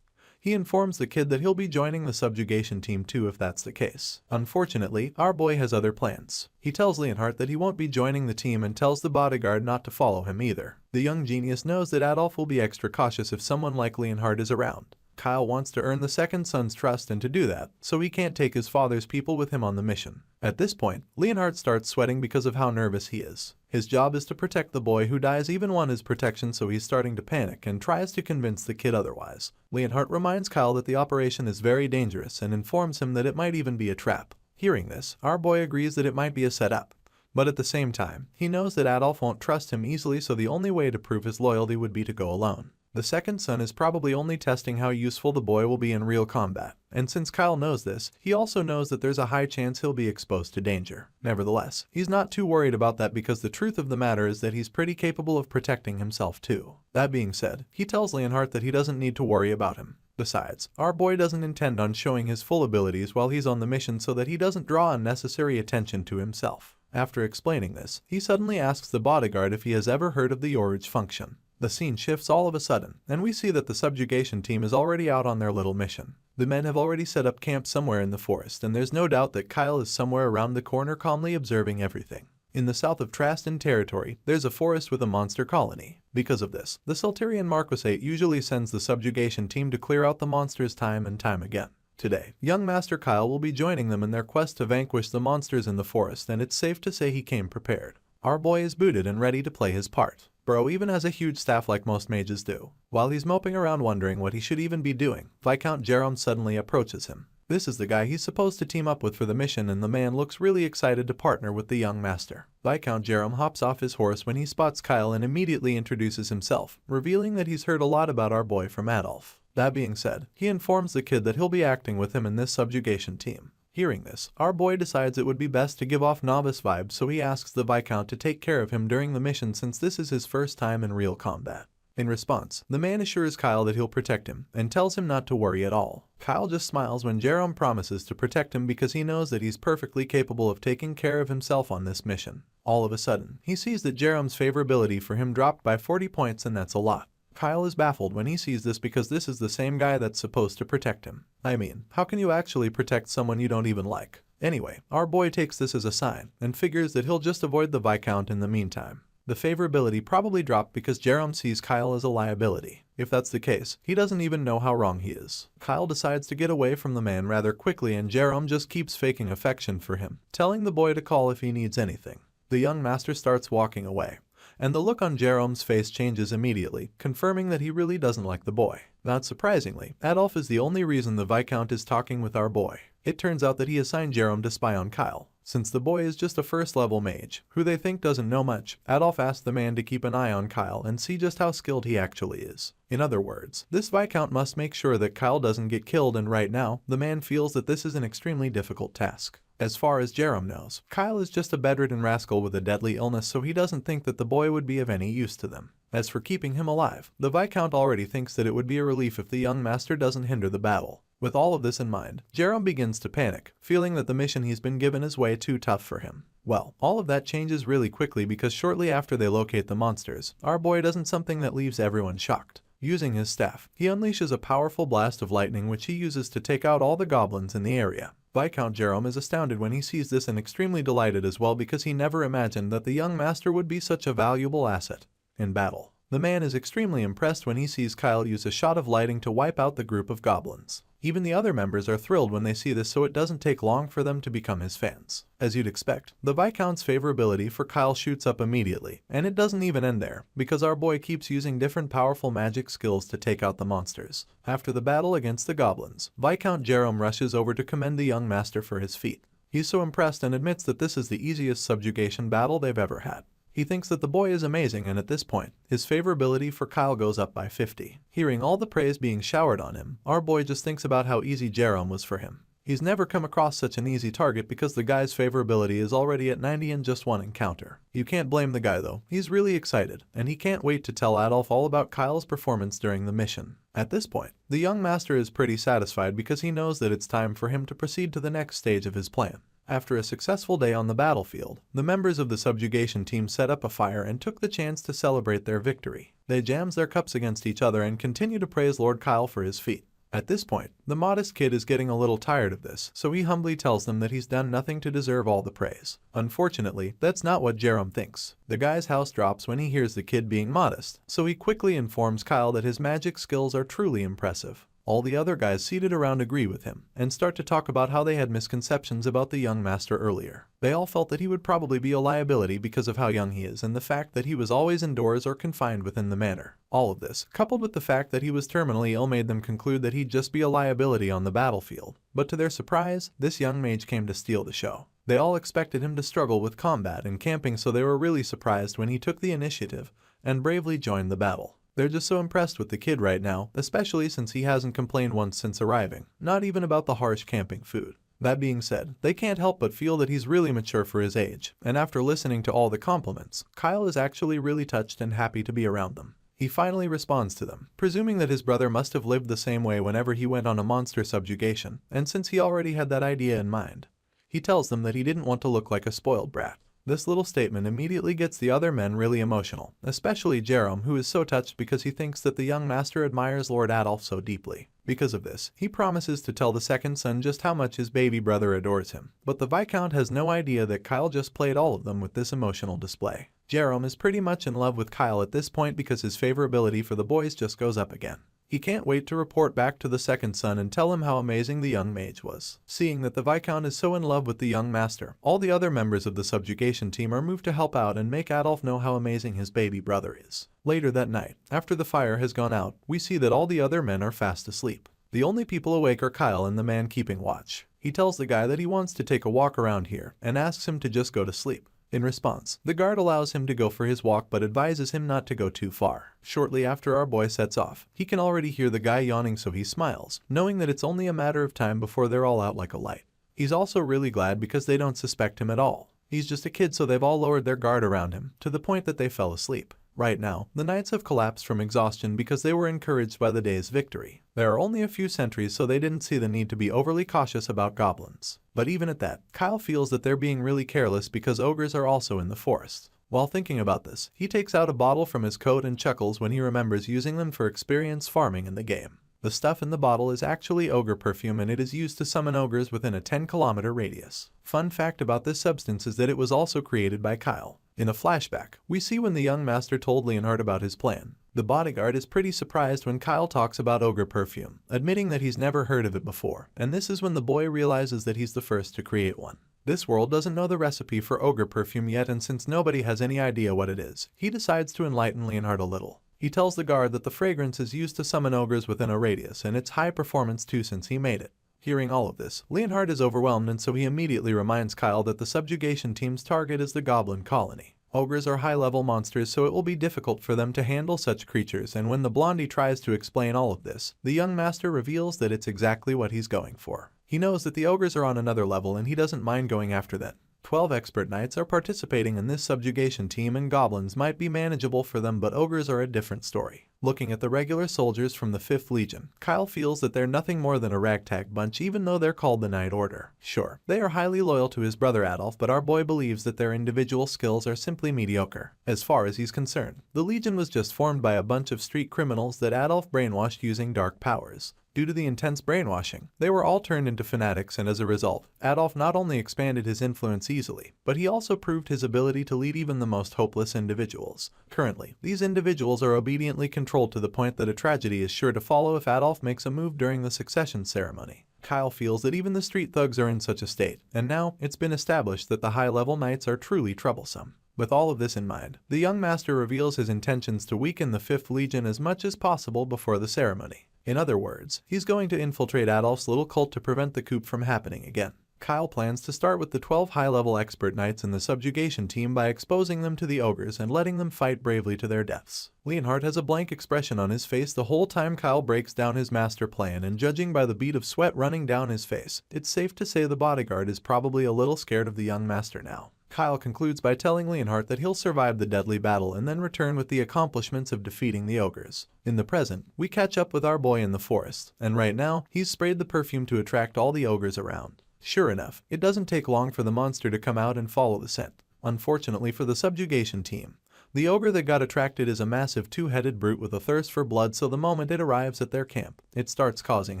he informs the kid that he'll be joining the subjugation team too if that's the case. Unfortunately, our boy has other plans. He tells Leonhardt that he won't be joining the team and tells the bodyguard not to follow him either. The young genius knows that Adolf will be extra cautious if someone like Leonhardt is around. Kyle wants to earn the second son's trust, and to do that, so he can't take his father's people with him on the mission. At this point, Leonhardt starts sweating because of how nervous he is. His job is to protect the boy who dies even won his protection, so he's starting to panic and tries to convince the kid otherwise. Leonhardt reminds Kyle that the operation is very dangerous and informs him that it might even be a trap. Hearing this, our boy agrees that it might be a setup. But at the same time, he knows that Adolf won't trust him easily, so the only way to prove his loyalty would be to go alone. The second son is probably only testing how useful the boy will be in real combat, and since Kyle knows this, he also knows that there's a high chance he'll be exposed to danger. Nevertheless, he's not too worried about that because the truth of the matter is that he's pretty capable of protecting himself too. That being said, he tells Leonhardt that he doesn't need to worry about him. Besides, our boy doesn't intend on showing his full abilities while he's on the mission so that he doesn't draw unnecessary attention to himself. After explaining this, he suddenly asks the bodyguard if he has ever heard of the Yoruge function. The scene shifts all of a sudden, and we see that the subjugation team is already out on their little mission. The men have already set up camp somewhere in the forest, and there's no doubt that Kyle is somewhere around the corner calmly observing everything. In the south of Traston territory, there's a forest with a monster colony. Because of this, the Sulturian Marquisate usually sends the subjugation team to clear out the monsters time and time again. Today, young Master Kyle will be joining them in their quest to vanquish the monsters in the forest, and it's safe to say he came prepared. Our boy is booted and ready to play his part. Bro even has a huge staff like most mages do. While he's moping around wondering what he should even be doing, Viscount Jerome suddenly approaches him. This is the guy he's supposed to team up with for the mission, and the man looks really excited to partner with the young master. Viscount Jerome hops off his horse when he spots Kyle and immediately introduces himself, revealing that he's heard a lot about our boy from Adolf. That being said, he informs the kid that he'll be acting with him in this subjugation team. Hearing this, our boy decides it would be best to give off novice vibes, so he asks the Viscount to take care of him during the mission since this is his first time in real combat. In response, the man assures Kyle that he'll protect him and tells him not to worry at all. Kyle just smiles when Jerome promises to protect him because he knows that he's perfectly capable of taking care of himself on this mission. All of a sudden, he sees that Jerome's favorability for him dropped by 40 points, and that's a lot. Kyle is baffled when he sees this because this is the same guy that's supposed to protect him. I mean, how can you actually protect someone you don't even like? Anyway, our boy takes this as a sign and figures that he'll just avoid the Viscount in the meantime. The favorability probably dropped because Jerome sees Kyle as a liability. If that's the case, he doesn't even know how wrong he is. Kyle decides to get away from the man rather quickly, and Jerome just keeps faking affection for him, telling the boy to call if he needs anything. The young master starts walking away, and the look on Jerome's face changes immediately, confirming that he really doesn't like the boy. Not surprisingly, Adolf is the only reason the Viscount is talking with our boy. It turns out that he assigned Jerome to spy on Kyle. Since the boy is just a first-level mage, who they think doesn't know much, Adolf asks the man to keep an eye on Kyle and see just how skilled he actually is. In other words, this Viscount must make sure that Kyle doesn't get killed, and right now, the man feels that this is an extremely difficult task. As far as Jerome knows, Kyle is just a bedridden rascal with a deadly illness, so he doesn't think that the boy would be of any use to them. As for keeping him alive, the Viscount already thinks that it would be a relief if the young master doesn't hinder the battle. With all of this in mind, Jerome begins to panic, feeling that the mission he's been given is way too tough for him. Well, all of that changes really quickly because shortly after they locate the monsters, our boy does something that leaves everyone shocked. Using his staff, he unleashes a powerful blast of lightning which he uses to take out all the goblins in the area. Viscount Jerome is astounded when he sees this and extremely delighted as well because he never imagined that the young master would be such a valuable asset in battle. The man is extremely impressed when he sees Kyle use a shot of lighting to wipe out the group of goblins. Even the other members are thrilled when they see this, so it doesn't take long for them to become his fans. As you'd expect, the Viscount's favorability for Kyle shoots up immediately, and it doesn't even end there, because our boy keeps using different powerful magic skills to take out the monsters. After the battle against the goblins, Viscount Jerome rushes over to commend the young master for his feat. He's so impressed and admits that this is the easiest subjugation battle they've ever had. He thinks that the boy is amazing, and at this point, his favorability for Kyle goes up by 50. Hearing all the praise being showered on him, our boy just thinks about how easy Jerome was for him. He's never come across such an easy target because the guy's favorability is already at 90 in just one encounter. You can't blame the guy though, he's really excited, and he can't wait to tell Adolf all about Kyle's performance during the mission. At this point, the young master is pretty satisfied because he knows that it's time for him to proceed to the next stage of his plan. After a successful day on the battlefield, the members of the subjugation team set up a fire and took the chance to celebrate their victory. They jams their cups against each other and continue to praise Lord Kyle for his feat. At this point, the modest kid is getting a little tired of this, so he humbly tells them that he's done nothing to deserve all the praise. Unfortunately, that's not what Jerome thinks. The guy's house drops when he hears the kid being modest, so he quickly informs Kyle that his magic skills are truly impressive. All the other guys seated around agree with him, and start to talk about how they had misconceptions about the young master earlier. They all felt that he would probably be a liability because of how young he is and the fact that he was always indoors or confined within the manor. All of this, coupled with the fact that he was terminally ill, made them conclude that he'd just be a liability on the battlefield. But to their surprise, this young mage came to steal the show. They all expected him to struggle with combat and camping, so they were really surprised when he took the initiative and bravely joined the battle. They're just so impressed with the kid right now, especially since he hasn't complained once since arriving, not even about the harsh camping food. That being said, they can't help but feel that he's really mature for his age, and after listening to all the compliments, Kyle is actually really touched and happy to be around them. He finally responds to them, presuming that his brother must have lived the same way whenever he went on a monster subjugation, and since he already had that idea in mind, he tells them that he didn't want to look like a spoiled brat. This little statement immediately gets the other men really emotional, especially Jerome, who is so touched because he thinks that the young master admires Lord Adolf so deeply. Because of this, he promises to tell the second son just how much his baby brother adores him. But the Viscount has no idea that Kyle just played all of them with this emotional display. Jerome is pretty much in love with Kyle at this point because his favorability for the boys just goes up again. He can't wait to report back to the second son and tell him how amazing the young mage was. Seeing that the Viscount is so in love with the young master, all the other members of the subjugation team are moved to help out and make Adolf know how amazing his baby brother is. Later that night, after the fire has gone out, we see that all the other men are fast asleep. The only people awake are Kyle and the man keeping watch. He tells the guy that he wants to take a walk around here and asks him to just go to sleep. In response, the guard allows him to go for his walk but advises him not to go too far. Shortly after our boy sets off, he can already hear the guy yawning, so he smiles, knowing that it's only a matter of time before they're all out like a light. He's also really glad because they don't suspect him at all. He's just a kid, so they've all lowered their guard around him, to the point that they fell asleep. Right now, the knights have collapsed from exhaustion because they were encouraged by the day's victory. There are only a few sentries, so they didn't see the need to be overly cautious about goblins. But even at that, Kyle feels that they're being really careless because ogres are also in the forest. While thinking about this, he takes out a bottle from his coat and chuckles when he remembers using them for experience farming in the game. The stuff in the bottle is actually ogre perfume, and it is used to summon ogres within a 10-kilometer radius. Fun fact about this substance is that it was also created by Kyle. In a flashback, we see when the young master told Leonhard about his plan. The bodyguard is pretty surprised when Kyle talks about ogre perfume, admitting that he's never heard of it before, and this is when the boy realizes that he's the first to create one. This world doesn't know the recipe for ogre perfume yet, and since nobody has any idea what it is, he decides to enlighten Leonhard a little. He tells the guard that the fragrance is used to summon ogres within a radius, and it's high performance too since he made it. Hearing all of this, Leonhard is overwhelmed, and so he immediately reminds Kyle that the subjugation team's target is the goblin colony. Ogres are high-level monsters, so it will be difficult for them to handle such creatures, and when the blondie tries to explain all of this, the young master reveals that it's exactly what he's going for. He knows that the ogres are on another level and he doesn't mind going after them. 12 expert knights are participating in this subjugation team, and goblins might be manageable for them, but ogres are a different story. Looking at the regular soldiers from the 5th Legion, Kyle feels that they're nothing more than a ragtag bunch, even though they're called the Knight Order. Sure, they are highly loyal to his brother Adolf, but our boy believes that their individual skills are simply mediocre. As far as he's concerned, the Legion was just formed by a bunch of street criminals that Adolf brainwashed using dark powers. Due to the intense brainwashing, they were all turned into fanatics, and as a result, Adolf not only expanded his influence easily, but he also proved his ability to lead even the most hopeless individuals. Currently, these individuals are obediently controlled to the point that a tragedy is sure to follow if Adolf makes a move during the succession ceremony. Kyle feels that even the street thugs are in such a state, and now it's been established that the high-level knights are truly troublesome. With all of this in mind, the young master reveals his intentions to weaken the 5th Legion as much as possible before the ceremony. In other words, he's going to infiltrate Adolf's little cult to prevent the coup from happening again. Kyle plans to start with the 12 high-level expert knights in the subjugation team by exposing them to the ogres and letting them fight bravely to their deaths. Leonhard has a blank expression on his face the whole time Kyle breaks down his master plan, and judging by the bead of sweat running down his face, it's safe to say the bodyguard is probably a little scared of the young master now. Kyle concludes by telling Leonhard that he'll survive the deadly battle and then return with the accomplishments of defeating the ogres. In the present, we catch up with our boy in the forest, and right now, he's sprayed the perfume to attract all the ogres around. Sure enough, it doesn't take long for the monster to come out and follow the scent. Unfortunately for the subjugation team, the ogre that got attracted is a massive two-headed brute with a thirst for blood, so the moment it arrives at their camp, it starts causing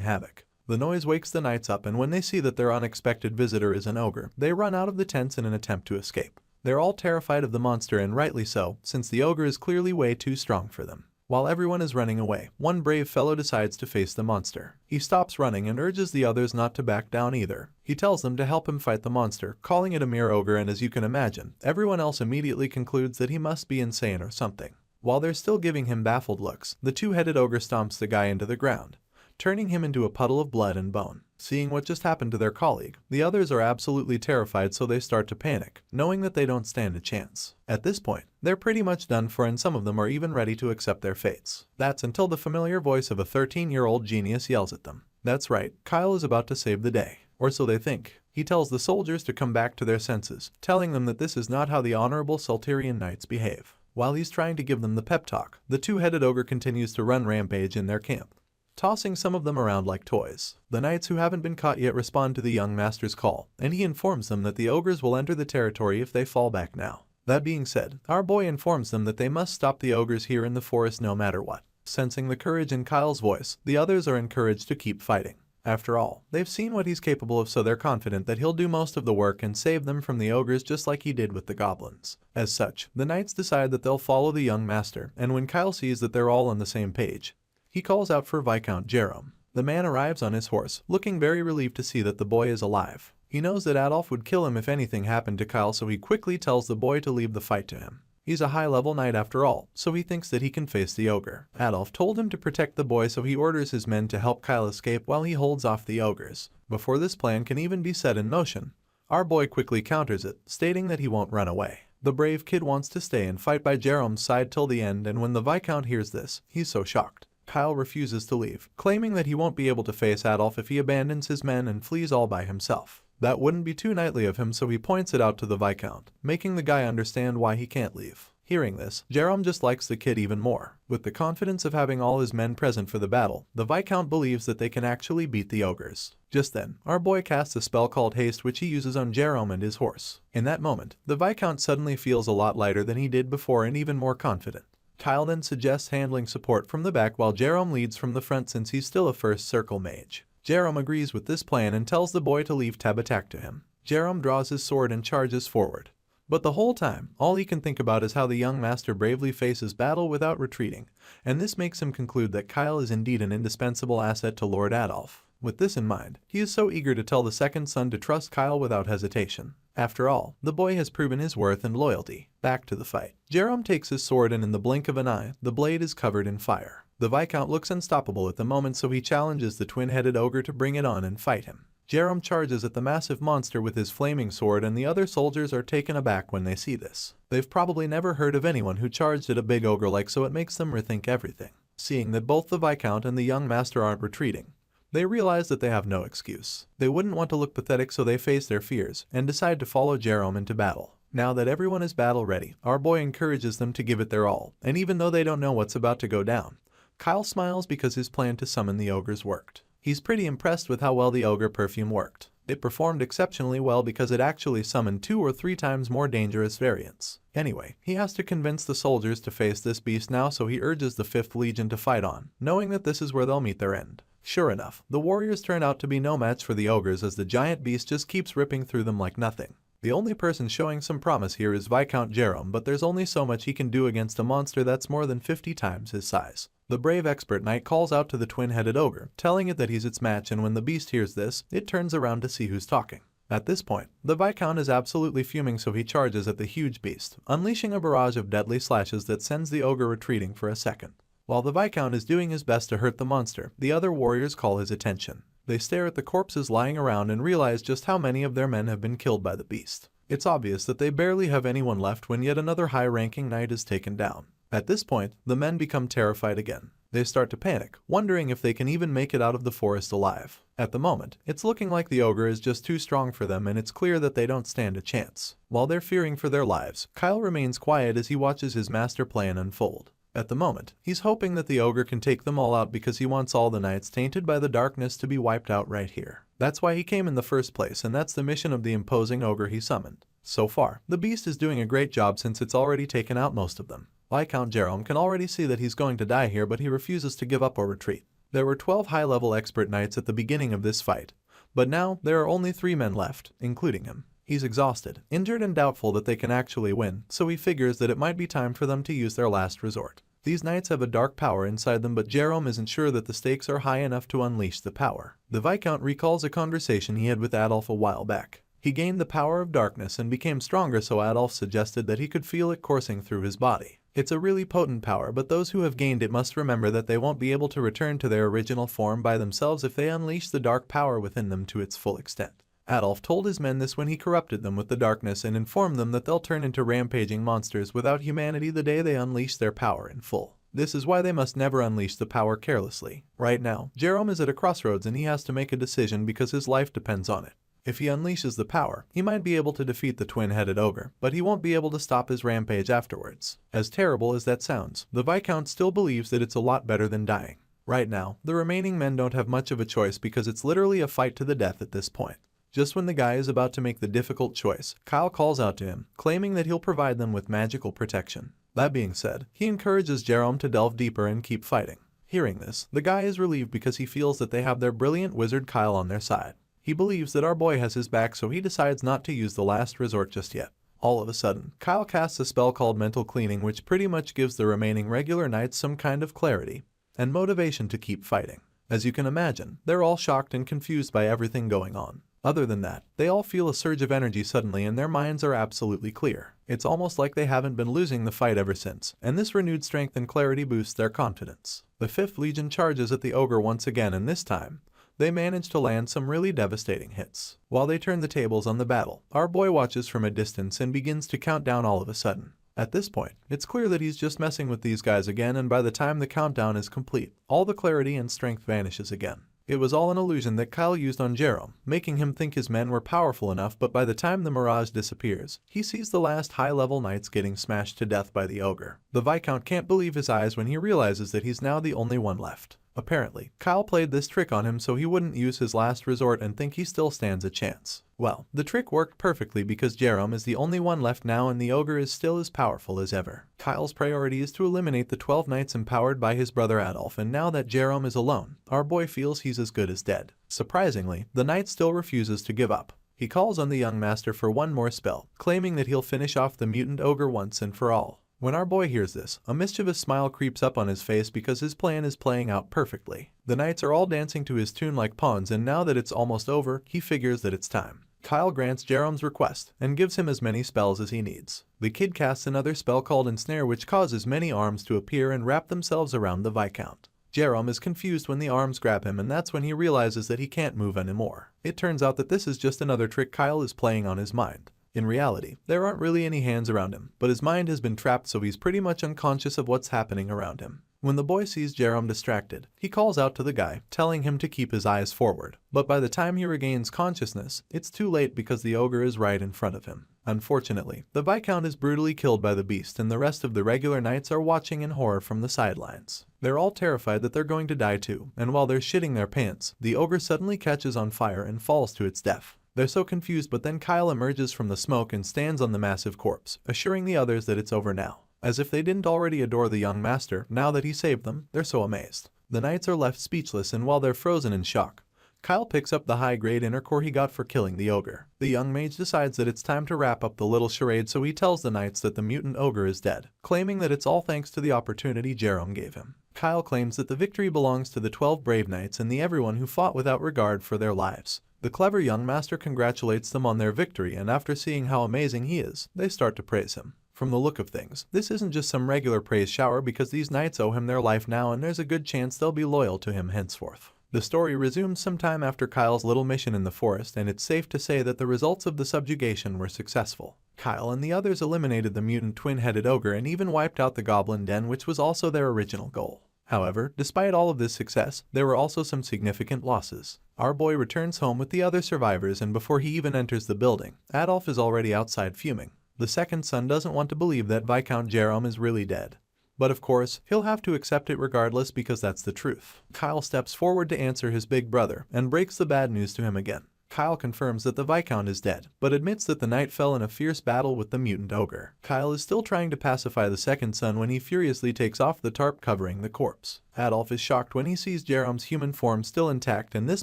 havoc. The noise wakes the knights up, and when they see that their unexpected visitor is an ogre, they run out of the tents in an attempt to escape. They're all terrified of the monster, and rightly so, since the ogre is clearly way too strong for them. While everyone is running away, one brave fellow decides to face the monster. He stops running and urges the others not to back down either. He tells them to help him fight the monster, calling it a mere ogre, and as you can imagine, everyone else immediately concludes that he must be insane or something. While they're still giving him baffled looks, the two-headed ogre stomps the guy into the ground, turning him into a puddle of blood and bone. Seeing what just happened to their colleague, the others are absolutely terrified, so they start to panic, knowing that they don't stand a chance. At this point, they're pretty much done for, and some of them are even ready to accept their fates. That's until the familiar voice of a 13-year-old genius yells at them. That's right, Kyle is about to save the day. Or so they think. He tells the soldiers to come back to their senses, telling them that this is not how the honorable Salterian knights behave. While he's trying to give them the pep talk, the two-headed ogre continues to run rampage in their camp, tossing some of them around like toys. The knights who haven't been caught yet respond to the young master's call, and he informs them that the ogres will enter the territory if they fall back now. That being said, our boy informs them that they must stop the ogres here in the forest no matter what. Sensing the courage in Kyle's voice, the others are encouraged to keep fighting. After all, they've seen what he's capable of, so they're confident that he'll do most of the work and save them from the ogres just like he did with the goblins. As such, the knights decide that they'll follow the young master, and when Kyle sees that they're all on the same page, he calls out for Viscount Jerome. The man arrives on his horse, looking very relieved to see that the boy is alive. He knows that Adolf would kill him if anything happened to Kyle, so he quickly tells the boy to leave the fight to him. He's a high-level knight after all, so he thinks that he can face the ogre. Adolf told him to protect the boy, so he orders his men to help Kyle escape while he holds off the ogres. Before this plan can even be set in motion, our boy quickly counters it, stating that he won't run away. The brave kid wants to stay and fight by Jerome's side till the end, and when the Viscount hears this, he's so shocked. Kyle refuses to leave, claiming that he won't be able to face Adolf if he abandons his men and flees all by himself. That wouldn't be too knightly of him, so he points it out to the Viscount, making the guy understand why he can't leave. Hearing this, Jerome just likes the kid even more. With the confidence of having all his men present for the battle, the Viscount believes that they can actually beat the ogres. Just then, our boy casts a spell called Haste, which he uses on Jerome and his horse. In that moment, the Viscount suddenly feels a lot lighter than he did before and even more confident. Kyle then suggests handling support from the back while Jerome leads from the front, since he's still a first circle mage. Jerome agrees with this plan and tells the boy to leave tab attack to him. Jerome draws his sword and charges forward. But the whole time, all he can think about is how the young master bravely faces battle without retreating, and this makes him conclude that Kyle is indeed an indispensable asset to Lord Adolf. With this in mind, he is so eager to tell the second son to trust Kyle without hesitation. After all, the boy has proven his worth and loyalty. Back to the fight. Jerome takes his sword, and in the blink of an eye, the blade is covered in fire. The Viscount looks unstoppable at the moment, so he challenges the twin-headed ogre to bring it on and fight him. Jerome charges at the massive monster with his flaming sword, and the other soldiers are taken aback when they see this. They've probably never heard of anyone who charged at a big ogre so it makes them rethink everything. Seeing that both the Viscount and the young master aren't retreating, they realize that they have no excuse. They wouldn't want to look pathetic, so they face their fears and decide to follow Jerome into battle. Now that everyone is battle ready, our boy encourages them to give it their all, and even though they don't know what's about to go down, Kyle smiles because his plan to summon the ogres worked. He's pretty impressed with how well the ogre perfume worked. It performed exceptionally well because it actually summoned 2 or 3 times more dangerous variants. Anyway, he has to convince the soldiers to face this beast now, so he urges the 5th Legion to fight on, knowing that this is where they'll meet their end. Sure enough, the warriors turn out to be no match for the ogres as the giant beast just keeps ripping through them like nothing. The only person showing some promise here is Viscount Jerome, but there's only so much he can do against a monster that's more than 50 times his size. The brave expert knight calls out to the twin-headed ogre, telling it that he's its match, and when the beast hears this, it turns around to see who's talking. At this point, the Viscount is absolutely fuming, so he charges at the huge beast, unleashing a barrage of deadly slashes that sends the ogre retreating for a second. While the Viscount is doing his best to hurt the monster, the other warriors call his attention. They stare at the corpses lying around and realize just how many of their men have been killed by the beast. It's obvious that they barely have anyone left when yet another high-ranking knight is taken down. At this point, the men become terrified again. They start to panic, wondering if they can even make it out of the forest alive. At the moment, it's looking like the ogre is just too strong for them, and it's clear that they don't stand a chance. While they're fearing for their lives, Kyle remains quiet as he watches his master plan unfold. At the moment, he's hoping that the ogre can take them all out because he wants all the knights tainted by the darkness to be wiped out right here. That's why he came in the first place, and that's the mission of the imposing ogre he summoned. So far, the beast is doing a great job since it's already taken out most of them. Viscount Jerome can already see that he's going to die here, but he refuses to give up or retreat. There were 12 high-level expert knights at the beginning of this fight, but now there are only 3 men left, including him. He's exhausted, injured, and doubtful that they can actually win, so he figures that it might be time for them to use their last resort. These knights have a dark power inside them, but Jerome isn't sure that the stakes are high enough to unleash the power. The Viscount recalls a conversation he had with Adolf a while back. He gained the power of darkness and became stronger, so Adolf suggested that he could feel it coursing through his body. It's a really potent power, but those who have gained it must remember that they won't be able to return to their original form by themselves if they unleash the dark power within them to its full extent. Adolf told his men this when he corrupted them with the darkness and informed them that they'll turn into rampaging monsters without humanity the day they unleash their power in full. This is why they must never unleash the power carelessly. Right now, Jerome is at a crossroads and he has to make a decision because his life depends on it. If he unleashes the power, he might be able to defeat the twin-headed ogre, but he won't be able to stop his rampage afterwards. As terrible as that sounds, the Viscount still believes that it's a lot better than dying. Right now, the remaining men don't have much of a choice because it's literally a fight to the death at this point. Just when the guy is about to make the difficult choice, Kyle calls out to him, claiming that he'll provide them with magical protection. That being said, he encourages Jerome to delve deeper and keep fighting. Hearing this, the guy is relieved because he feels that they have their brilliant wizard Kyle on their side. He believes that our boy has his back, so he decides not to use the last resort just yet. All of a sudden, Kyle casts a spell called Mental Cleaning, which pretty much gives the remaining regular knights some kind of clarity and motivation to keep fighting. As you can imagine, they're all shocked and confused by everything going on. Other than that, they all feel a surge of energy suddenly and their minds are absolutely clear. It's almost like they haven't been losing the fight ever since, and this renewed strength and clarity boosts their confidence. The 5th Legion charges at the ogre once again, and this time, they manage to land some really devastating hits. While they turn the tables on the battle, our boy watches from a distance and begins to count down all of a sudden. At this point, it's clear that he's just messing with these guys again, and by the time the countdown is complete, all the clarity and strength vanishes again. It was all an illusion that Kyle used on Jerome, making him think his men were powerful enough, but by the time the mirage disappears, he sees the last high-level knights getting smashed to death by the ogre. The Viscount can't believe his eyes when he realizes that he's now the only one left. Apparently, Kyle played this trick on him so he wouldn't use his last resort and think he still stands a chance. Well, the trick worked perfectly because Jerome is the only one left now and the ogre is still as powerful as ever. Kyle's priority is to eliminate the 12 knights empowered by his brother Adolf, and now that Jerome is alone, our boy feels he's as good as dead. Surprisingly, the knight still refuses to give up. He calls on the young master for one more spell, claiming that he'll finish off the mutant ogre once and for all. When our boy hears this, a mischievous smile creeps up on his face because his plan is playing out perfectly. The knights are all dancing to his tune like pawns, and now that it's almost over, he figures that it's time. Kyle grants Jerome's request and gives him as many spells as he needs. The kid casts another spell called Ensnare, which causes many arms to appear and wrap themselves around the Viscount. Jerome is confused when the arms grab him, and that's when he realizes that he can't move anymore. It turns out that this is just another trick Kyle is playing on his mind. In reality, there aren't really any hands around him, but his mind has been trapped, so he's pretty much unconscious of what's happening around him. When the boy sees Jerome distracted, he calls out to the guy, telling him to keep his eyes forward. But by the time he regains consciousness, it's too late because the ogre is right in front of him. Unfortunately, the Viscount is brutally killed by the beast, and the rest of the regular knights are watching in horror from the sidelines. They're all terrified that they're going to die too, and while they're shitting their pants, the ogre suddenly catches on fire and falls to its death. They're so confused, but then Kyle emerges from the smoke and stands on the massive corpse, assuring the others that it's over now. As if they didn't already adore the young master, now that he saved them, they're so amazed. The knights are left speechless, and while they're frozen in shock, Kyle picks up the high-grade inner core he got for killing the ogre. The young mage decides that it's time to wrap up the little charade, so he tells the knights that the mutant ogre is dead, claiming that it's all thanks to the opportunity Jerome gave him. Kyle claims that the victory belongs to the 12 brave knights and the everyone who fought without regard for their lives. The clever young master congratulates them on their victory, and after seeing how amazing he is, they start to praise him. From the look of things, this isn't just some regular praise shower, because these knights owe him their life now, and there's a good chance they'll be loyal to him henceforth. The story resumes sometime after Kyle's little mission in the forest, and it's safe to say that the results of the subjugation were successful. Kyle and the others eliminated the mutant twin-headed ogre and even wiped out the goblin den, which was also their original goal. However, despite all of this success, there were also some significant losses. Our boy returns home with the other survivors, and before he even enters the building, Adolf is already outside fuming. The second son doesn't want to believe that Viscount Jerome is really dead. But of course, he'll have to accept it regardless, because that's the truth. Kyle steps forward to answer his big brother and breaks the bad news to him again. Kyle confirms that the Viscount is dead, but admits that the knight fell in a fierce battle with the mutant ogre. Kyle is still trying to pacify the second son when he furiously takes off the tarp covering the corpse. Adolf is shocked when he sees Jerome's human form still intact, and this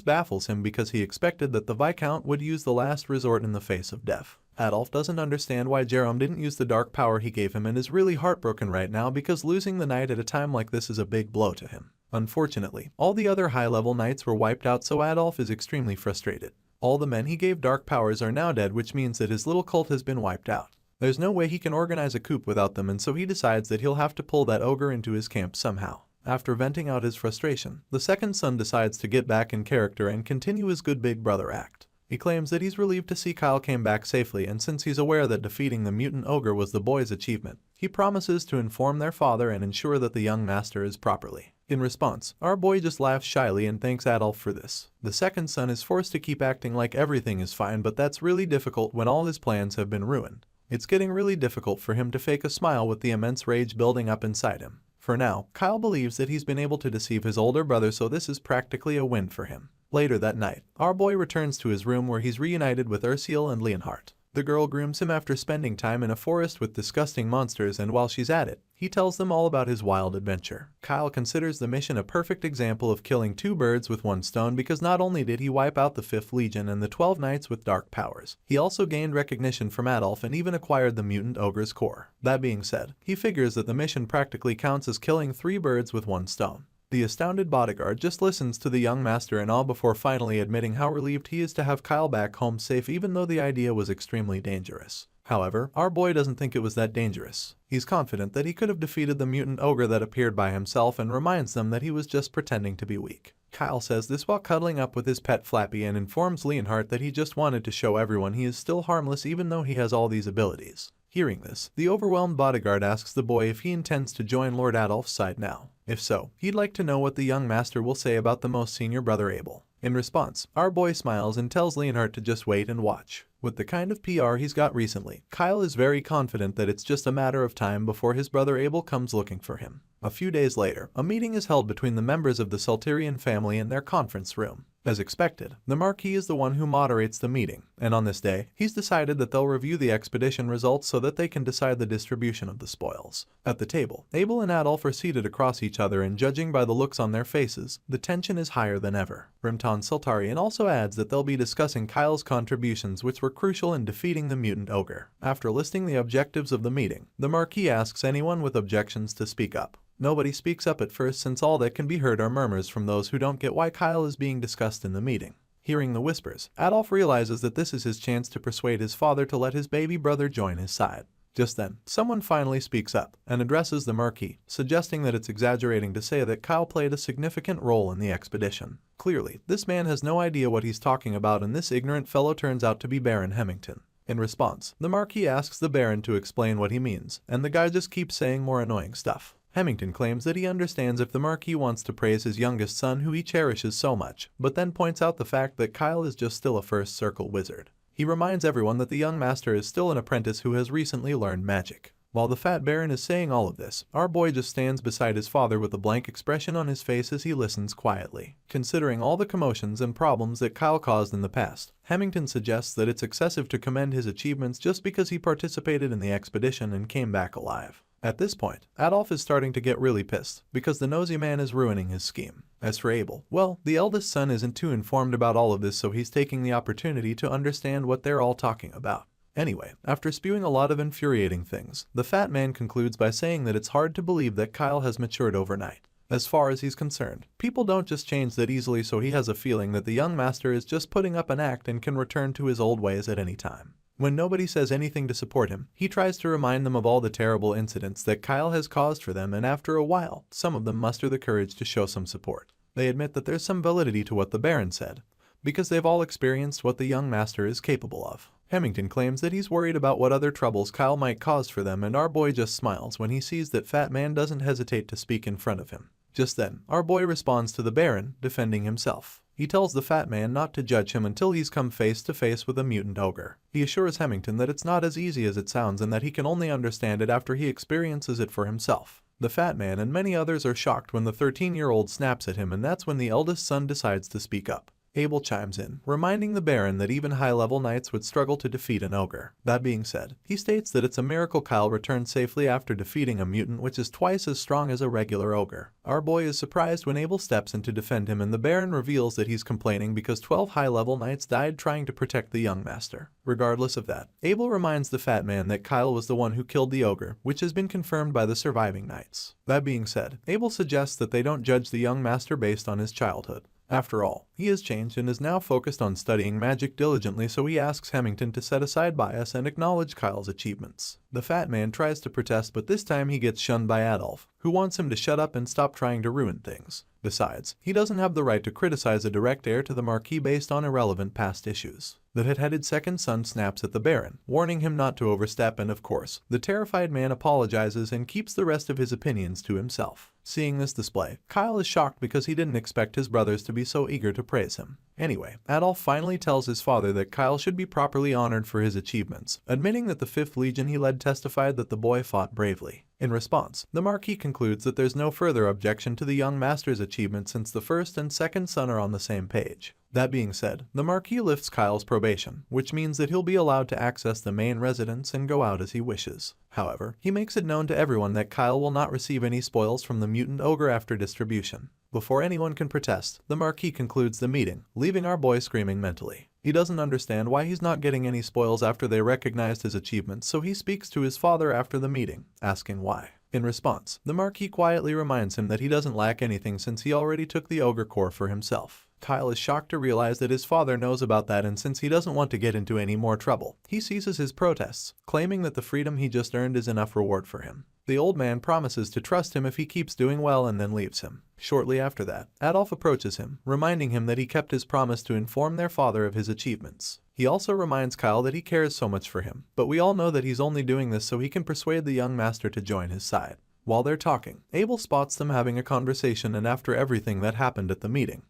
baffles him because he expected that the Viscount would use the last resort in the face of death. Adolf doesn't understand why Jerome didn't use the dark power he gave him, and is really heartbroken right now because losing the knight at a time like this is a big blow to him. Unfortunately, all the other high-level knights were wiped out, so Adolf is extremely frustrated. All the men he gave dark powers are now dead, which means that his little cult has been wiped out. There's no way he can organize a coup without them, and so he decides that he'll have to pull that ogre into his camp somehow. After venting out his frustration, the second son decides to get back in character and continue his good big brother act. He claims that he's relieved to see Kyle came back safely, and since he's aware that defeating the mutant ogre was the boy's achievement, he promises to inform their father and ensure that the young master is properly. In response, our boy just laughs shyly and thanks Adolf for this. The second son is forced to keep acting like everything is fine, but that's really difficult when all his plans have been ruined. It's getting really difficult for him to fake a smile with the immense rage building up inside him. For now, Kyle believes that he's been able to deceive his older brother, so this is practically a win for him. Later that night, our boy returns to his room where he's reunited with Ursula and Leonhardt. The girl grooms him after spending time in a forest with disgusting monsters, and while she's at it, he tells them all about his wild adventure. Kyle considers the mission a perfect example of killing two birds with one stone, because not only did he wipe out the 5th Legion and the 12 knights with dark powers, he also gained recognition from Adolf and even acquired the mutant ogre's core. That being said, he figures that the mission practically counts as killing 3 birds with one stone. The astounded bodyguard just listens to the young master in awe before finally admitting how relieved he is to have Kyle back home safe, even though the idea was extremely dangerous. However, our boy doesn't think it was that dangerous. He's confident that he could have defeated the mutant ogre that appeared by himself, and reminds them that he was just pretending to be weak. Kyle says this while cuddling up with his pet Flappy, and informs Leonhardt that he just wanted to show everyone he is still harmless even though he has all these abilities. Hearing this, the overwhelmed bodyguard asks the boy if he intends to join Lord Adolf's side now. If so, he'd like to know what the young master will say about the most senior brother Abel. In response, our boy smiles and tells Leonhardt to just wait and watch. With the kind of PR he's got recently, Kyle is very confident that it's just a matter of time before his brother Abel comes looking for him. A few days later, a meeting is held between the members of the Salterian family in their conference room. As expected, the Marquis is the one who moderates the meeting, and on this day, he's decided that they'll review the expedition results so that they can decide the distribution of the spoils. At the table, Abel and Adolf are seated across each other, and judging by the looks on their faces, the tension is higher than ever. Rimton Saltarian also adds that they'll be discussing Kyle's contributions, which were crucial in defeating the mutant ogre. After listing the objectives of the meeting, the Marquis asks anyone with objections to speak up. Nobody speaks up at first, since all that can be heard are murmurs from those who don't get why Kyle is being discussed in the meeting. Hearing the whispers, Adolf realizes that this is his chance to persuade his father to let his baby brother join his side. Just then, someone finally speaks up and addresses the Marquis, suggesting that it's exaggerating to say that Kyle played a significant role in the expedition. Clearly, this man has no idea what he's talking about, and this ignorant fellow turns out to be Baron Hemington. In response, the Marquis asks the Baron to explain what he means, and the guy just keeps saying more annoying stuff. Hemington claims that he understands if the Marquis wants to praise his youngest son who he cherishes so much, but then points out the fact that Kyle is just still a first circle wizard. He reminds everyone that the young master is still an apprentice who has recently learned magic. While the fat Baron is saying all of this, our boy just stands beside his father with a blank expression on his face as he listens quietly. Considering all the commotions and problems that Kyle caused in the past, Hemington suggests that it's excessive to commend his achievements just because he participated in the expedition and came back alive. At this point, Adolf is starting to get really pissed because the nosy man is ruining his scheme. As for Abel, well, the eldest son isn't too informed about all of this, so he's taking the opportunity to understand what they're all talking about. Anyway, after spewing a lot of infuriating things, the fat man concludes by saying that it's hard to believe that Kyle has matured overnight. As far as he's concerned, people don't just change that easily, so he has a feeling that the young master is just putting up an act and can return to his old ways at any time. When nobody says anything to support him, he tries to remind them of all the terrible incidents that Kyle has caused for them, and after a while, some of them muster the courage to show some support. They admit that there's some validity to what the Baron said, because they've all experienced what the young master is capable of. Hemington claims that he's worried about what other troubles Kyle might cause for them, and our boy just smiles when he sees that fat man doesn't hesitate to speak in front of him. Just then, our boy responds to the Baron, defending himself. He tells the fat man not to judge him until he's come face to face with a mutant ogre. He assures Hemington that it's not as easy as it sounds and that he can only understand it after he experiences it for himself. The fat man and many others are shocked when the 13-year-old snaps at him, and that's when the eldest son decides to speak up. Abel chimes in, reminding the Baron that even high-level knights would struggle to defeat an ogre. That being said, he states that it's a miracle Kyle returned safely after defeating a mutant which is twice as strong as a regular ogre. Our boy is surprised when Abel steps in to defend him, and the Baron reveals that he's complaining because 12 high-level knights died trying to protect the young master. Regardless of that, Abel reminds the fat man that Kyle was the one who killed the ogre, which has been confirmed by the surviving knights. That being said, Abel suggests that they don't judge the young master based on his childhood. After all, he has changed and is now focused on studying magic diligently, so he asks Hemington to set aside bias and acknowledge Kyle's achievements. The fat man tries to protest, but this time he gets shunned by Adolf, who wants him to shut up and stop trying to ruin things. Besides, he doesn't have the right to criticize a direct heir to the Marquis based on irrelevant past issues. The hot-headed second son snaps at the Baron, warning him not to overstep, and of course, the terrified man apologizes and keeps the rest of his opinions to himself. Seeing this display, Kyle is shocked because he didn't expect his brothers to be so eager to praise him. Anyway, Adolf finally tells his father that Kyle should be properly honored for his achievements, admitting that the 5th Legion he led testified that the boy fought bravely. In response, the Marquis concludes that there's no further objection to the young master's achievement since the first and second son are on the same page. That being said, the Marquis lifts Kyle's probation, which means that he'll be allowed to access the main residence and go out as he wishes. However, he makes it known to everyone that Kyle will not receive any spoils from the mutant ogre after distribution. Before anyone can protest, the Marquis concludes the meeting, leaving our boy screaming mentally. He doesn't understand why he's not getting any spoils after they recognized his achievements, so he speaks to his father after the meeting, asking why. In response, the Marquis quietly reminds him that he doesn't lack anything since he already took the ogre core for himself. Kyle is shocked to realize that his father knows about that, and since he doesn't want to get into any more trouble, he ceases his protests, claiming that the freedom he just earned is enough reward for him. The old man promises to trust him if he keeps doing well and then leaves him. Shortly after that, Adolf approaches him, reminding him that he kept his promise to inform their father of his achievements. He also reminds Kyle that he cares so much for him, but we all know that he's only doing this so he can persuade the young master to join his side. While they're talking, Abel spots them having a conversation, and after everything that happened at the meeting,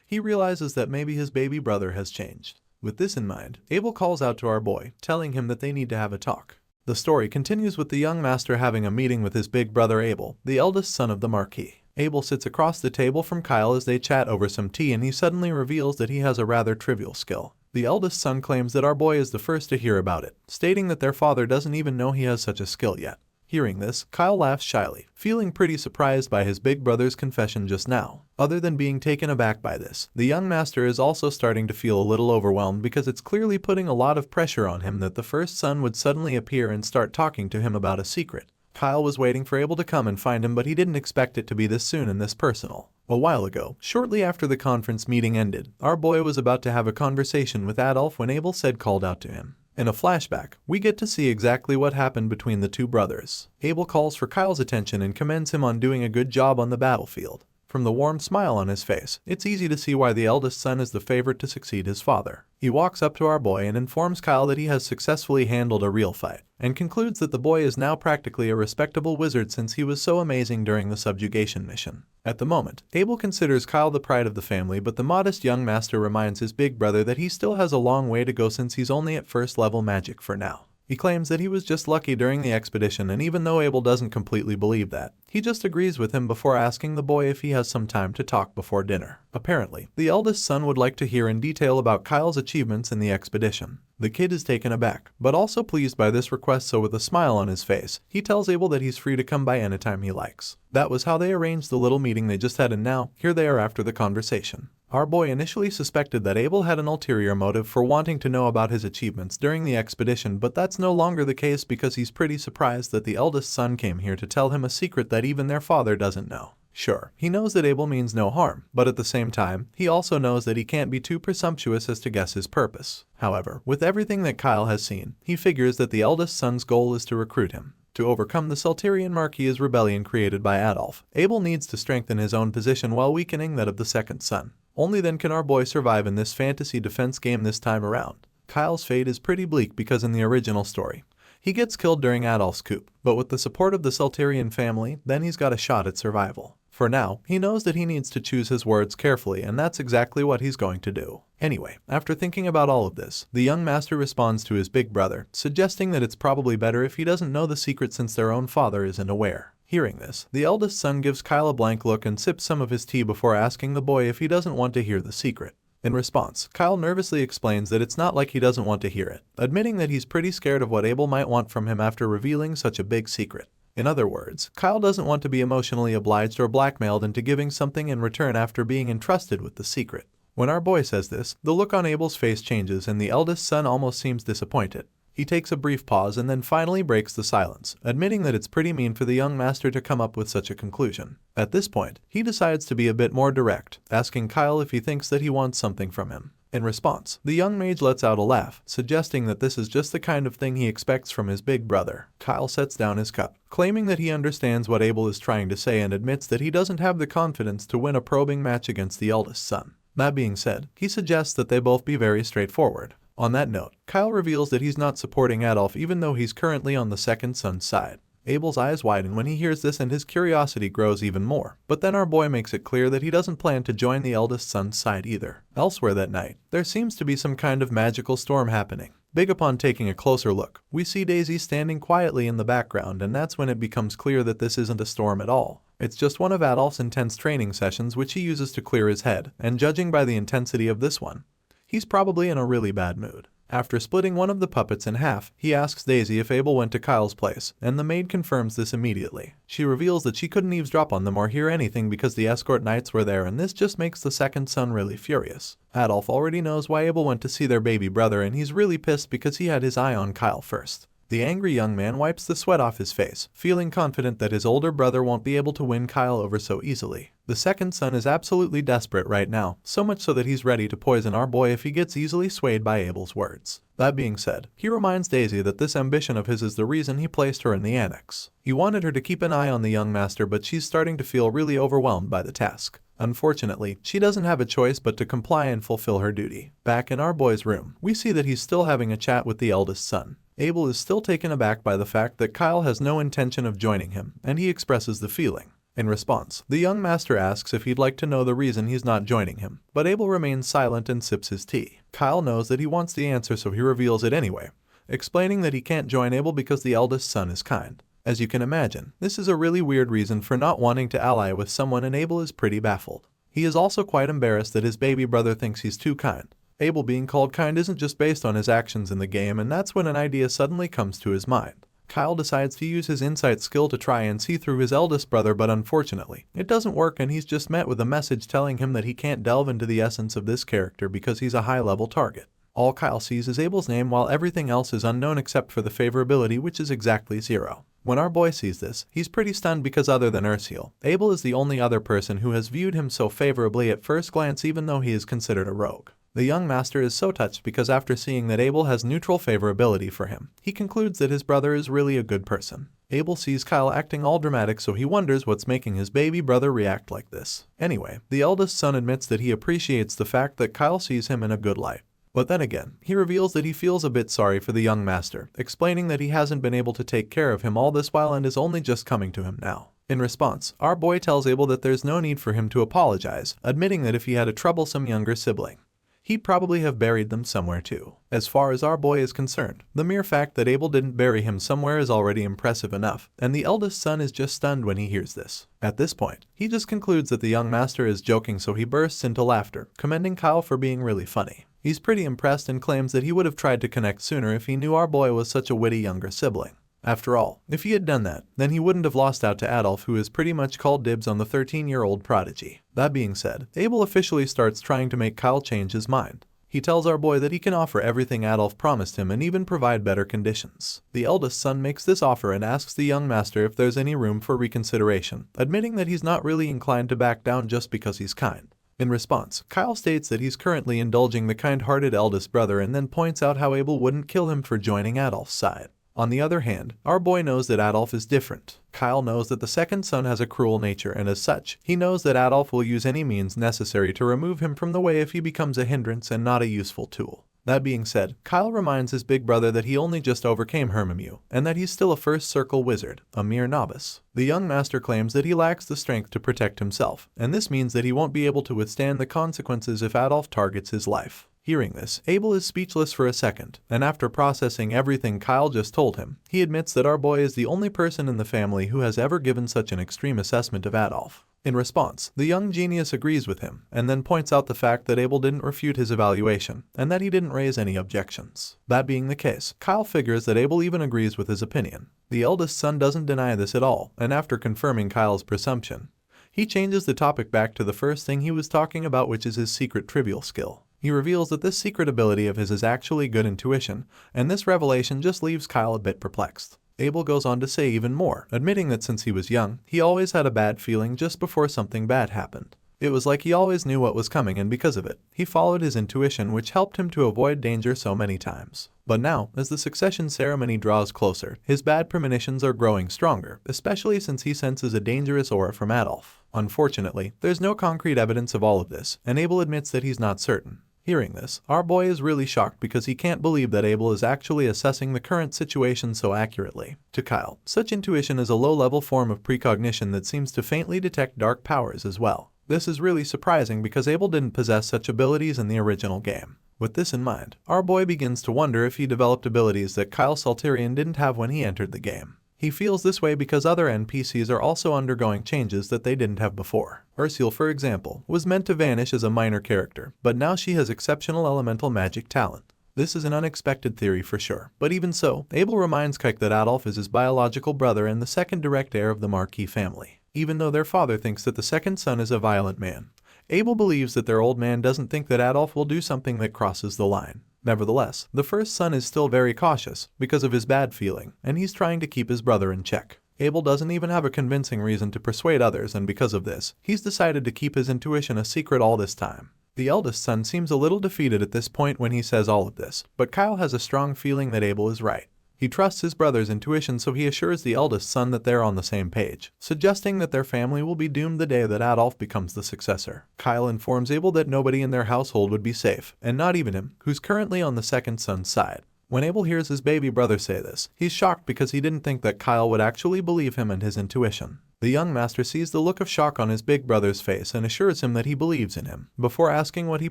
he realizes that maybe his baby brother has changed. With this in mind, Abel calls out to our boy, telling him that they need to have a talk. The story continues with the young master having a meeting with his big brother Abel, the eldest son of the Marquis. Abel sits across the table from Kyle as they chat over some tea, and he suddenly reveals that he has a rather trivial skill. The eldest son claims that our boy is the first to hear about it, stating that their father doesn't even know he has such a skill yet. Hearing this, Kyle laughs shyly, feeling pretty surprised by his big brother's confession just now. Other than being taken aback by this, the young master is also starting to feel a little overwhelmed because it's clearly putting a lot of pressure on him that the first son would suddenly appear and start talking to him about a secret. Kyle was waiting for Abel to come and find him, but he didn't expect it to be this soon and this personal. A while ago, shortly after the conference meeting ended, our boy was about to have a conversation with Adolf when Abel said called out to him. In a flashback, we get to see exactly what happened between the two brothers. Abel calls for Kyle's attention and commends him on doing a good job on the battlefield. From the warm smile on his face, it's easy to see why the eldest son is the favorite to succeed his father. He walks up to our boy and informs Kyle that he has successfully handled a real fight, and concludes that the boy is now practically a respectable wizard since he was so amazing during the subjugation mission. At the moment, Abel considers Kyle the pride of the family, but the modest young master reminds his big brother that he still has a long way to go since he's only at first level magic for now. He claims that he was just lucky during the expedition, and even though Abel doesn't completely believe that, he just agrees with him before asking the boy if he has some time to talk before dinner. Apparently, the eldest son would like to hear in detail about Kyle's achievements in the expedition. The kid is taken aback, but also pleased by this request, so with a smile on his face, he tells Abel that he's free to come by anytime he likes. That was how they arranged the little meeting they just had, and now, here they are after the conversation. Our boy initially suspected that Abel had an ulterior motive for wanting to know about his achievements during the expedition, but that's no longer the case because he's pretty surprised that the eldest son came here to tell him a secret that even their father doesn't know. Sure, he knows that Abel means no harm, but at the same time, he also knows that he can't be too presumptuous as to guess his purpose. However, with everything that Kyle has seen, he figures that the eldest son's goal is to recruit him. To overcome the Salterian Marquis's rebellion created by Adolf, Abel needs to strengthen his own position while weakening that of the second son. Only then can our boy survive in this fantasy defense game this time around. Kyle's fate is pretty bleak because in the original story, he gets killed during Adolf's coup, but with the support of the Salterian family, then he's got a shot at survival. For now, he knows that he needs to choose his words carefully, and that's exactly what he's going to do. Anyway, after thinking about all of this, the young master responds to his big brother, suggesting that it's probably better if he doesn't know the secret since their own father isn't aware. Hearing this, the eldest son gives Kyle a blank look and sips some of his tea before asking the boy if he doesn't want to hear the secret. In response, Kyle nervously explains that it's not like he doesn't want to hear it, admitting that he's pretty scared of what Abel might want from him after revealing such a big secret. In other words, Kyle doesn't want to be emotionally obliged or blackmailed into giving something in return after being entrusted with the secret. When our boy says this, the look on Abel's face changes and the eldest son almost seems disappointed. He takes a brief pause and then finally breaks the silence, admitting that it's pretty mean for the young master to come up with such a conclusion. At this point, he decides to be a bit more direct, asking Kyle if he thinks that he wants something from him. In response, the young mage lets out a laugh, suggesting that this is just the kind of thing he expects from his big brother. Kyle sets down his cup, claiming that he understands what Abel is trying to say and admits that he doesn't have the confidence to win a probing match against the eldest son. That being said, he suggests that they both be very straightforward. On that note, Kyle reveals that he's not supporting Adolf even though he's currently on the second son's side. Abel's eyes widen when he hears this and his curiosity grows even more, but then our boy makes it clear that he doesn't plan to join the eldest son's side either. Elsewhere that night, there seems to be some kind of magical storm happening. Big upon taking a closer look, we see Daisy standing quietly in the background, and that's when it becomes clear that this isn't a storm at all. It's just one of Adolf's intense training sessions which he uses to clear his head, and judging by the intensity of this one, he's probably in a really bad mood. After splitting one of the puppets in half, he asks Daisy if Abel went to Kyle's place, and the maid confirms this immediately. She reveals that she couldn't eavesdrop on them or hear anything because the escort knights were there, and this just makes the second son really furious. Adolf already knows why Abel went to see their baby brother, and he's really pissed because he had his eye on Kyle first. The angry young man wipes the sweat off his face, feeling confident that his older brother won't be able to win Kyle over so easily. The second son is absolutely desperate right now, so much so that he's ready to poison our boy if he gets easily swayed by Abel's words. That being said, he reminds Daisy that this ambition of his is the reason he placed her in the annex. He wanted her to keep an eye on the young master, but she's starting to feel really overwhelmed by the task. Unfortunately, she doesn't have a choice but to comply and fulfill her duty. Back in our boy's room, we see that he's still having a chat with the eldest son. Abel is still taken aback by the fact that Kyle has no intention of joining him, and he expresses the feeling. In response, the young master asks if he'd like to know the reason he's not joining him, but Abel remains silent and sips his tea. Kyle knows that he wants the answer, so he reveals it anyway, explaining that he can't join Abel because the eldest son is kind. As you can imagine, this is a really weird reason for not wanting to ally with someone, and Abel is pretty baffled. He is also quite embarrassed that his baby brother thinks he's too kind. Abel being called kind isn't just based on his actions in the game, and that's when an idea suddenly comes to his mind. Kyle decides to use his insight skill to try and see through his eldest brother, but unfortunately, it doesn't work, and he's just met with a message telling him that he can't delve into the essence of this character because he's a high-level target. All Kyle sees is Abel's name, while everything else is unknown except for the favorability, which is exactly 0. When our boy sees this, he's pretty stunned because other than Ursiel, Abel is the only other person who has viewed him so favorably at first glance, even though he is considered a rogue. The young master is so touched because after seeing that Abel has neutral favorability for him, he concludes that his brother is really a good person. Abel sees Kyle acting all dramatic, so he wonders what's making his baby brother react like this. Anyway, the eldest son admits that he appreciates the fact that Kyle sees him in a good light. But then again, he reveals that he feels a bit sorry for the young master, explaining that he hasn't been able to take care of him all this while and is only just coming to him now. In response, our boy tells Abel that there's no need for him to apologize, admitting that if he had a troublesome younger sibling, he'd probably have buried them somewhere too. As far as our boy is concerned, the mere fact that Abel didn't bury him somewhere is already impressive enough, and the eldest son is just stunned when he hears this. At this point, he just concludes that the young master is joking, so he bursts into laughter, commending Kyle for being really funny. He's pretty impressed and claims that he would have tried to connect sooner if he knew our boy was such a witty younger sibling. After all, if he had done that, then he wouldn't have lost out to Adolf, who has pretty much called dibs on the 13-year-old prodigy. That being said, Abel officially starts trying to make Kyle change his mind. He tells our boy that he can offer everything Adolf promised him and even provide better conditions. The eldest son makes this offer and asks the young master if there's any room for reconsideration, admitting that he's not really inclined to back down just because he's kind. In response, Kyle states that he's currently indulging the kind-hearted eldest brother and then points out how Abel wouldn't kill him for joining Adolf's side. On the other hand, our boy knows that Adolf is different. Kyle knows that the second son has a cruel nature, and as such, he knows that Adolf will use any means necessary to remove him from the way if he becomes a hindrance and not a useful tool. That being said, Kyle reminds his big brother that he only just overcame Hermimew, and that he's still a first circle wizard, a mere novice. The young master claims that he lacks the strength to protect himself, and this means that he won't be able to withstand the consequences if Adolf targets his life. Hearing this, Abel is speechless for a second, and after processing everything Kyle just told him, he admits that our boy is the only person in the family who has ever given such an extreme assessment of Adolf. In response, the young genius agrees with him, and then points out the fact that Abel didn't refute his evaluation, and that he didn't raise any objections. That being the case, Kyle figures that Abel even agrees with his opinion. The eldest son doesn't deny this at all, and after confirming Kyle's presumption, he changes the topic back to the first thing he was talking about, which is his secret trivial skill. He reveals that this secret ability of his is actually good intuition, and this revelation just leaves Kyle a bit perplexed. Abel goes on to say even more, admitting that since he was young, he always had a bad feeling just before something bad happened. It was like he always knew what was coming, and because of it, he followed his intuition, which helped him to avoid danger so many times. But now, as the succession ceremony draws closer, his bad premonitions are growing stronger, especially since he senses a dangerous aura from Adolf. Unfortunately, there's no concrete evidence of all of this, and Abel admits that he's not certain. Hearing this, our boy is really shocked because he can't believe that Abel is actually assessing the current situation so accurately. To Kyle, such intuition is a low-level form of precognition that seems to faintly detect dark powers as well. This is really surprising because Abel didn't possess such abilities in the original game. With this in mind, our boy begins to wonder if he developed abilities that Kyle Salterian didn't have when he entered the game. He feels this way because other NPCs are also undergoing changes that they didn't have before. Ursule, for example, was meant to vanish as a minor character, but now she has exceptional elemental magic talent. This is an unexpected theory for sure, but even so, Abel reminds Kike that Adolf is his biological brother and the second direct heir of the Marquis family. Even though their father thinks that the second son is a violent man, Abel believes that their old man doesn't think that Adolf will do something that crosses the line. Nevertheless, the first son is still very cautious because of his bad feeling, and he's trying to keep his brother in check. Abel doesn't even have a convincing reason to persuade others, and because of this, he's decided to keep his intuition a secret all this time. The eldest son seems a little defeated at this point when he says all of this, but Kyle has a strong feeling that Abel is right. He trusts his brother's intuition, so he assures the eldest son that they're on the same page, suggesting that their family will be doomed the day that Adolf becomes the successor. Kyle informs Abel that nobody in their household would be safe, and not even him, who's currently on the second son's side. When Abel hears his baby brother say this, he's shocked because he didn't think that Kyle would actually believe him and his intuition. The young master sees the look of shock on his big brother's face and assures him that he believes in him, before asking what he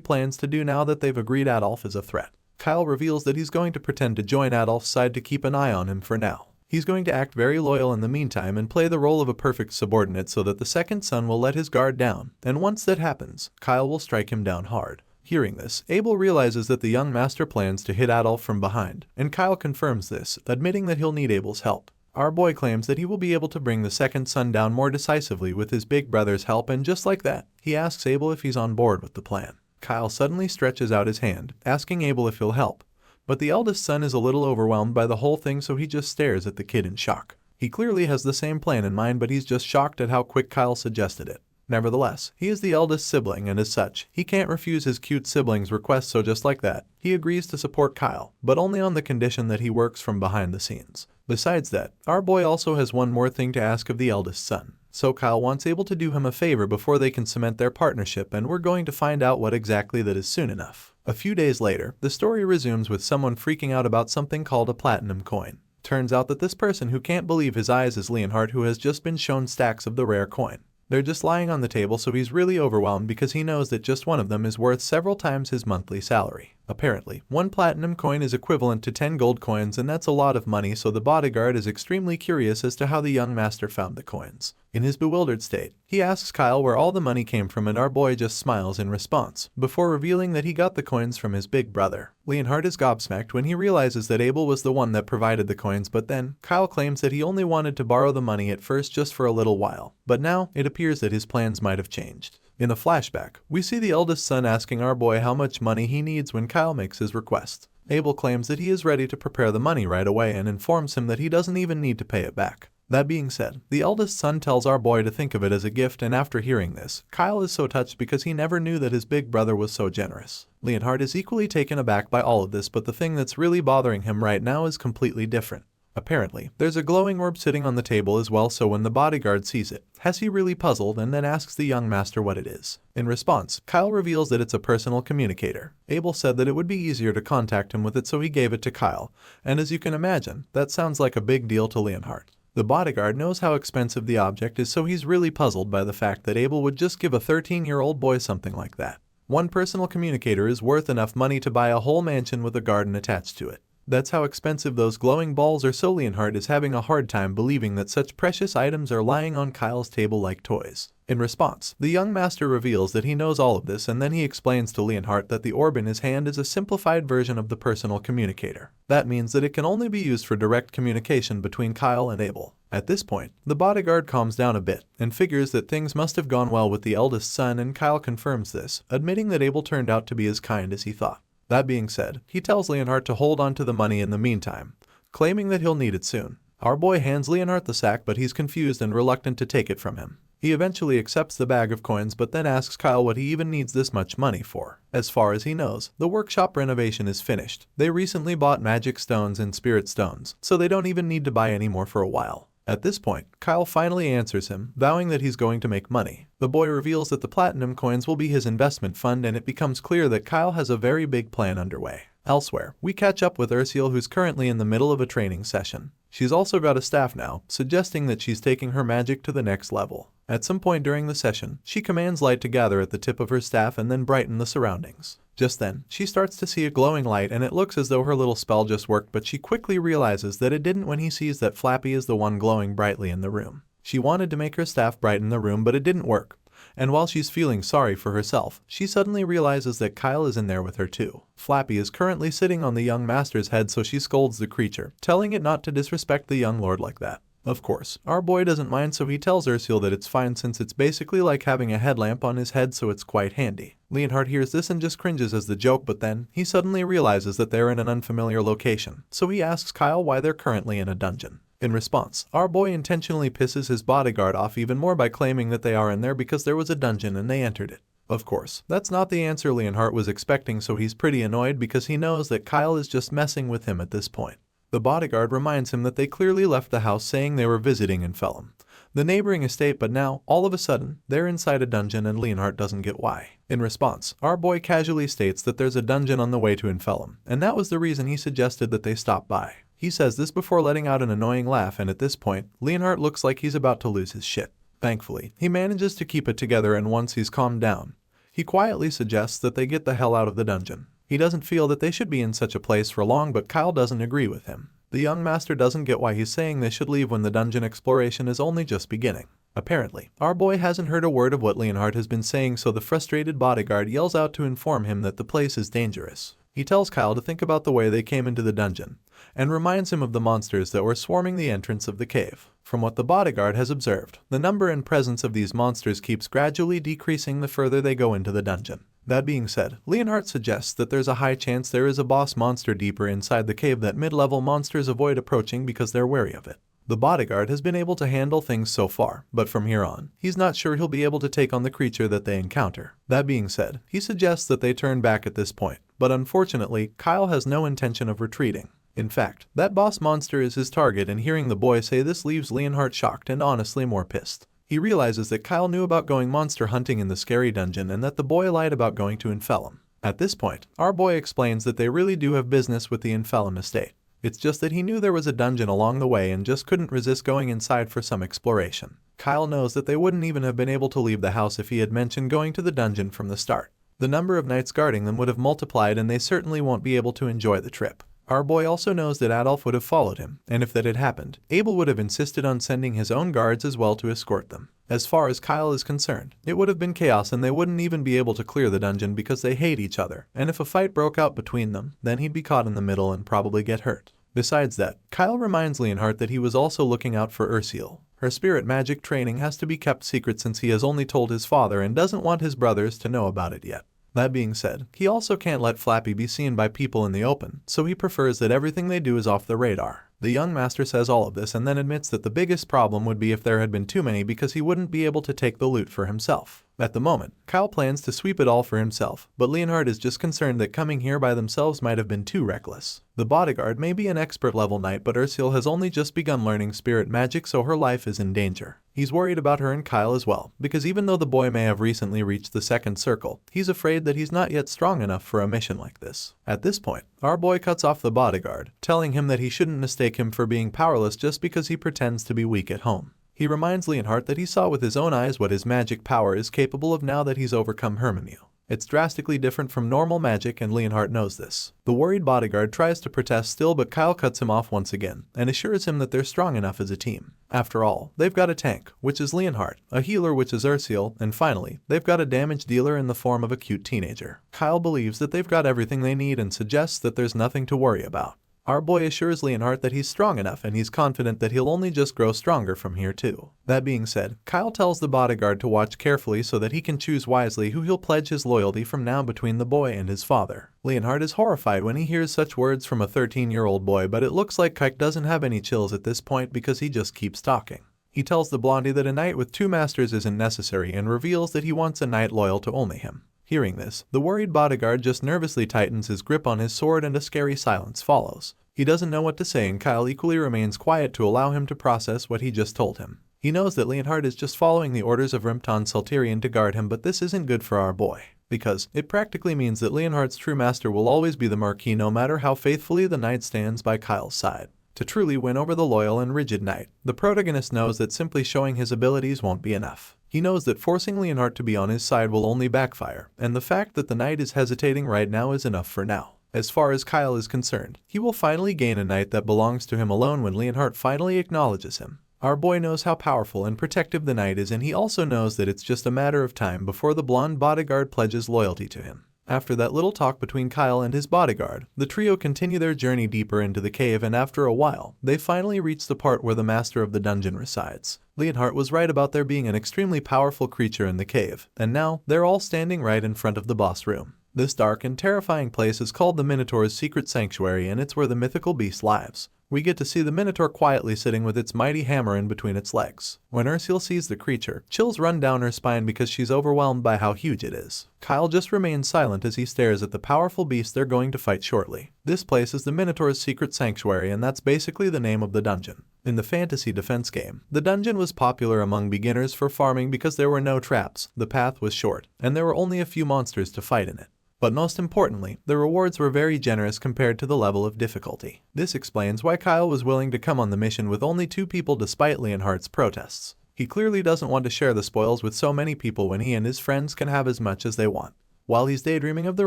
plans to do now that they've agreed Adolf is a threat. Kyle reveals that he's going to pretend to join Adolf's side to keep an eye on him for now. He's going to act very loyal in the meantime and play the role of a perfect subordinate so that the second son will let his guard down, and once that happens, Kyle will strike him down hard. Hearing this, Abel realizes that the young master plans to hit Adolf from behind, and Kyle confirms this, admitting that he'll need Abel's help. Our boy claims that he will be able to bring the second son down more decisively with his big brother's help, and just like that, he asks Abel if he's on board with the plan. Kyle suddenly stretches out his hand, asking Abel if he'll help, but the eldest son is a little overwhelmed by the whole thing, so he just stares at the kid in shock. He clearly has the same plan in mind, but he's just shocked at how quick Kyle suggested it. Nevertheless, he is the eldest sibling and as such, he can't refuse his cute sibling's request, so just like that, he agrees to support Kyle, but only on the condition that he works from behind the scenes. Besides that, our boy also has one more thing to ask of the eldest son. So Kyle wants Abel to do him a favor before they can cement their partnership, and we're going to find out what exactly that is soon enough. A few days later, the story resumes with someone freaking out about something called a platinum coin. Turns out that this person who can't believe his eyes is Leonhardt, who has just been shown stacks of the rare coin. They're just lying on the table, so he's really overwhelmed because he knows that just one of them is worth several times his monthly salary. Apparently, one platinum coin is equivalent to 10 gold coins, and that's a lot of money, so the bodyguard is extremely curious as to how the young master found the coins. In his bewildered state, he asks Kyle where all the money came from, and our boy just smiles in response, before revealing that he got the coins from his big brother. Leonhardt is gobsmacked when he realizes that Abel was the one that provided the coins, but then, Kyle claims that he only wanted to borrow the money at first just for a little while, but now it appears that his plans might have changed. In a flashback, we see the eldest son asking our boy how much money he needs when Kyle makes his request. Abel claims that he is ready to prepare the money right away and informs him that he doesn't even need to pay it back. That being said, the eldest son tells our boy to think of it as a gift, and after hearing this, Kyle is so touched because he never knew that his big brother was so generous. Leonhardt is equally taken aback by all of this, but the thing that's really bothering him right now is completely different. Apparently, there's a glowing orb sitting on the table as well, so when the bodyguard sees it, has he really puzzled and then asks the young master what it is. In response, Kyle reveals that it's a personal communicator. Abel said that it would be easier to contact him with it, so he gave it to Kyle, and as you can imagine, that sounds like a big deal to Leonhardt. The bodyguard knows how expensive the object is, so he's really puzzled by the fact that Abel would just give a 13-year-old boy something like that. One personal communicator is worth enough money to buy a whole mansion with a garden attached to it. That's how expensive those glowing balls are, so Leonhardt is having a hard time believing that such precious items are lying on Kyle's table like toys. In response, the young master reveals that he knows all of this, and then he explains to Leonhardt that the orb in his hand is a simplified version of the personal communicator. That means that it can only be used for direct communication between Kyle and Abel. At this point, the bodyguard calms down a bit and figures that things must have gone well with the eldest son, and Kyle confirms this, admitting that Abel turned out to be as kind as he thought. That being said, he tells Leonhardt to hold on to the money in the meantime, claiming that he'll need it soon. Our boy hands Leonhardt the sack, but he's confused and reluctant to take it from him. He eventually accepts the bag of coins, but then asks Kyle what he even needs this much money for. As far as he knows, the workshop renovation is finished. They recently bought magic stones and spirit stones, so they don't even need to buy any more for a while. At this point, Kyle finally answers him, vowing that he's going to make money. The boy reveals that the platinum coins will be his investment fund, and it becomes clear that Kyle has a very big plan underway. Elsewhere, we catch up with Ursula, who's currently in the middle of a training session. She's also got a staff now, suggesting that she's taking her magic to the next level. At some point during the session, she commands light to gather at the tip of her staff and then brighten the surroundings. Just then, she starts to see a glowing light, and it looks as though her little spell just worked, but she quickly realizes that it didn't when he sees that Flappy is the one glowing brightly in the room. She wanted to make her staff brighten the room, but it didn't work. And while she's feeling sorry for herself, she suddenly realizes that Kyle is in there with her too. Flappy is currently sitting on the young master's head, so she scolds the creature, telling it not to disrespect the young lord like that. Of course, our boy doesn't mind, so he tells Ursula that it's fine since it's basically like having a headlamp on his head, so it's quite handy. Leonhardt hears this and just cringes as the joke, but then he suddenly realizes that they're in an unfamiliar location, so he asks Kyle why they're currently in a dungeon. In response, our boy intentionally pisses his bodyguard off even more by claiming that they are in there because there was a dungeon and they entered it. Of course, that's not the answer Leonhardt was expecting, so he's pretty annoyed because he knows that Kyle is just messing with him at this point. The bodyguard reminds him that they clearly left the house saying they were visiting in Felham, the neighboring estate, but now, all of a sudden, they're inside a dungeon and Leonhardt doesn't get why. In response, our boy casually states that there's a dungeon on the way to Felham, and that was the reason he suggested that they stop by. He says this before letting out an annoying laugh, and at this point, Leonhardt looks like he's about to lose his shit. Thankfully, he manages to keep it together, and once he's calmed down, he quietly suggests that they get the hell out of the dungeon. He doesn't feel that they should be in such a place for long, but Kyle doesn't agree with him. The young master doesn't get why he's saying they should leave when the dungeon exploration is only just beginning. Apparently, our boy hasn't heard a word of what Leonhardt has been saying, so the frustrated bodyguard yells out to inform him that the place is dangerous. He tells Kyle to think about the way they came into the dungeon, and reminds him of the monsters that were swarming the entrance of the cave. From what the bodyguard has observed, the number and presence of these monsters keeps gradually decreasing the further they go into the dungeon. That being said, Leonhardt suggests that there's a high chance there is a boss monster deeper inside the cave that mid-level monsters avoid approaching because they're wary of it. The bodyguard has been able to handle things so far, but from here on, he's not sure he'll be able to take on the creature that they encounter. That being said, he suggests that they turn back at this point, but unfortunately, Kyle has no intention of retreating. In fact, that boss monster is his target, and hearing the boy say this leaves Leonhardt shocked and honestly more pissed. He realizes that Kyle knew about going monster hunting in the scary dungeon and that the boy lied about going to Infellum. At this point, our boy explains that they really do have business with the Infellum estate. It's just that he knew there was a dungeon along the way and just couldn't resist going inside for some exploration. Kyle knows that they wouldn't even have been able to leave the house if he had mentioned going to the dungeon from the start. The number of knights guarding them would have multiplied and they certainly won't be able to enjoy the trip. Our boy also knows that Adolf would have followed him, and if that had happened, Abel would have insisted on sending his own guards as well to escort them. As far as Kyle is concerned, it would have been chaos and they wouldn't even be able to clear the dungeon because they hate each other, and if a fight broke out between them, then he'd be caught in the middle and probably get hurt. Besides that, Kyle reminds Leonhardt that he was also looking out for Ursule. Her spirit magic training has to be kept secret since he has only told his father and doesn't want his brothers to know about it yet. That being said, he also can't let Flappy be seen by people in the open, so he prefers that everything they do is off the radar. The young master says all of this and then admits that the biggest problem would be if there had been too many because he wouldn't be able to take the loot for himself. At the moment, Kyle plans to sweep it all for himself, but Leonhardt is just concerned that coming here by themselves might have been too reckless. The bodyguard may be an expert level knight, but Ursule has only just begun learning spirit magic, so her life is in danger. He's worried about her and Kyle as well, because even though the boy may have recently reached the second circle, he's afraid that he's not yet strong enough for a mission like this. At this point, our boy cuts off the bodyguard, telling him that he shouldn't mistake him for being powerless just because he pretends to be weak at home. He reminds Leonhardt that he saw with his own eyes what his magic power is capable of now that he's overcome Herminu. It's drastically different from normal magic and Leonhardt knows this. The worried bodyguard tries to protest still, but Kyle cuts him off once again and assures him that they're strong enough as a team. After all, they've got a tank, which is Leonhardt, a healer, which is Ursule, and finally, they've got a damage dealer in the form of a cute teenager. Kyle believes that they've got everything they need and suggests that there's nothing to worry about. Our boy assures Leonhardt that he's strong enough and he's confident that he'll only just grow stronger from here too. That being said, Kyle tells the bodyguard to watch carefully so that he can choose wisely who he'll pledge his loyalty from now between the boy and his father. Leonhardt is horrified when he hears such words from a 13-year-old boy, but it looks like Kike doesn't have any chills at this point because he just keeps talking. He tells the blondie that a knight with 2 masters isn't necessary and reveals that he wants a knight loyal to only him. Hearing this, the worried bodyguard just nervously tightens his grip on his sword and a scary silence follows. He doesn't know what to say and Kyle equally remains quiet to allow him to process what he just told him. He knows that Leonhardt is just following the orders of Rimton Sulturian to guard him, but this isn't good for our boy, because it practically means that Leonhardt's true master will always be the Marquis no matter how faithfully the knight stands by Kyle's side. To truly win over the loyal and rigid knight, the protagonist knows that simply showing his abilities won't be enough. He knows that forcing Leonhardt to be on his side will only backfire, and the fact that the knight is hesitating right now is enough for now. As far as Kyle is concerned, he will finally gain a knight that belongs to him alone when Leonhardt finally acknowledges him. Our boy knows how powerful and protective the knight is, and he also knows that it's just a matter of time before the blonde bodyguard pledges loyalty to him. After that little talk between Kyle and his bodyguard, the trio continue their journey deeper into the cave, and after a while, they finally reach the part where the master of the dungeon resides. Leonhardt was right about there being an extremely powerful creature in the cave, and now they're all standing right in front of the boss room. This dark and terrifying place is called the Minotaur's Secret Sanctuary, and it's where the mythical beast lives. We get to see the Minotaur quietly sitting with its mighty hammer in between its legs. When Ursule sees the creature, chills run down her spine because she's overwhelmed by how huge it is. Kyle just remains silent as he stares at the powerful beast they're going to fight shortly. This place is the Minotaur's Secret Sanctuary, and that's basically the name of the dungeon. In the fantasy defense game, the dungeon was popular among beginners for farming because there were no traps, the path was short, and there were only a few monsters to fight in it. But most importantly, the rewards were very generous compared to the level of difficulty. This explains why Kyle was willing to come on the mission with only 2 people despite Leonhardt's protests. He clearly doesn't want to share the spoils with so many people when he and his friends can have as much as they want. While he's daydreaming of the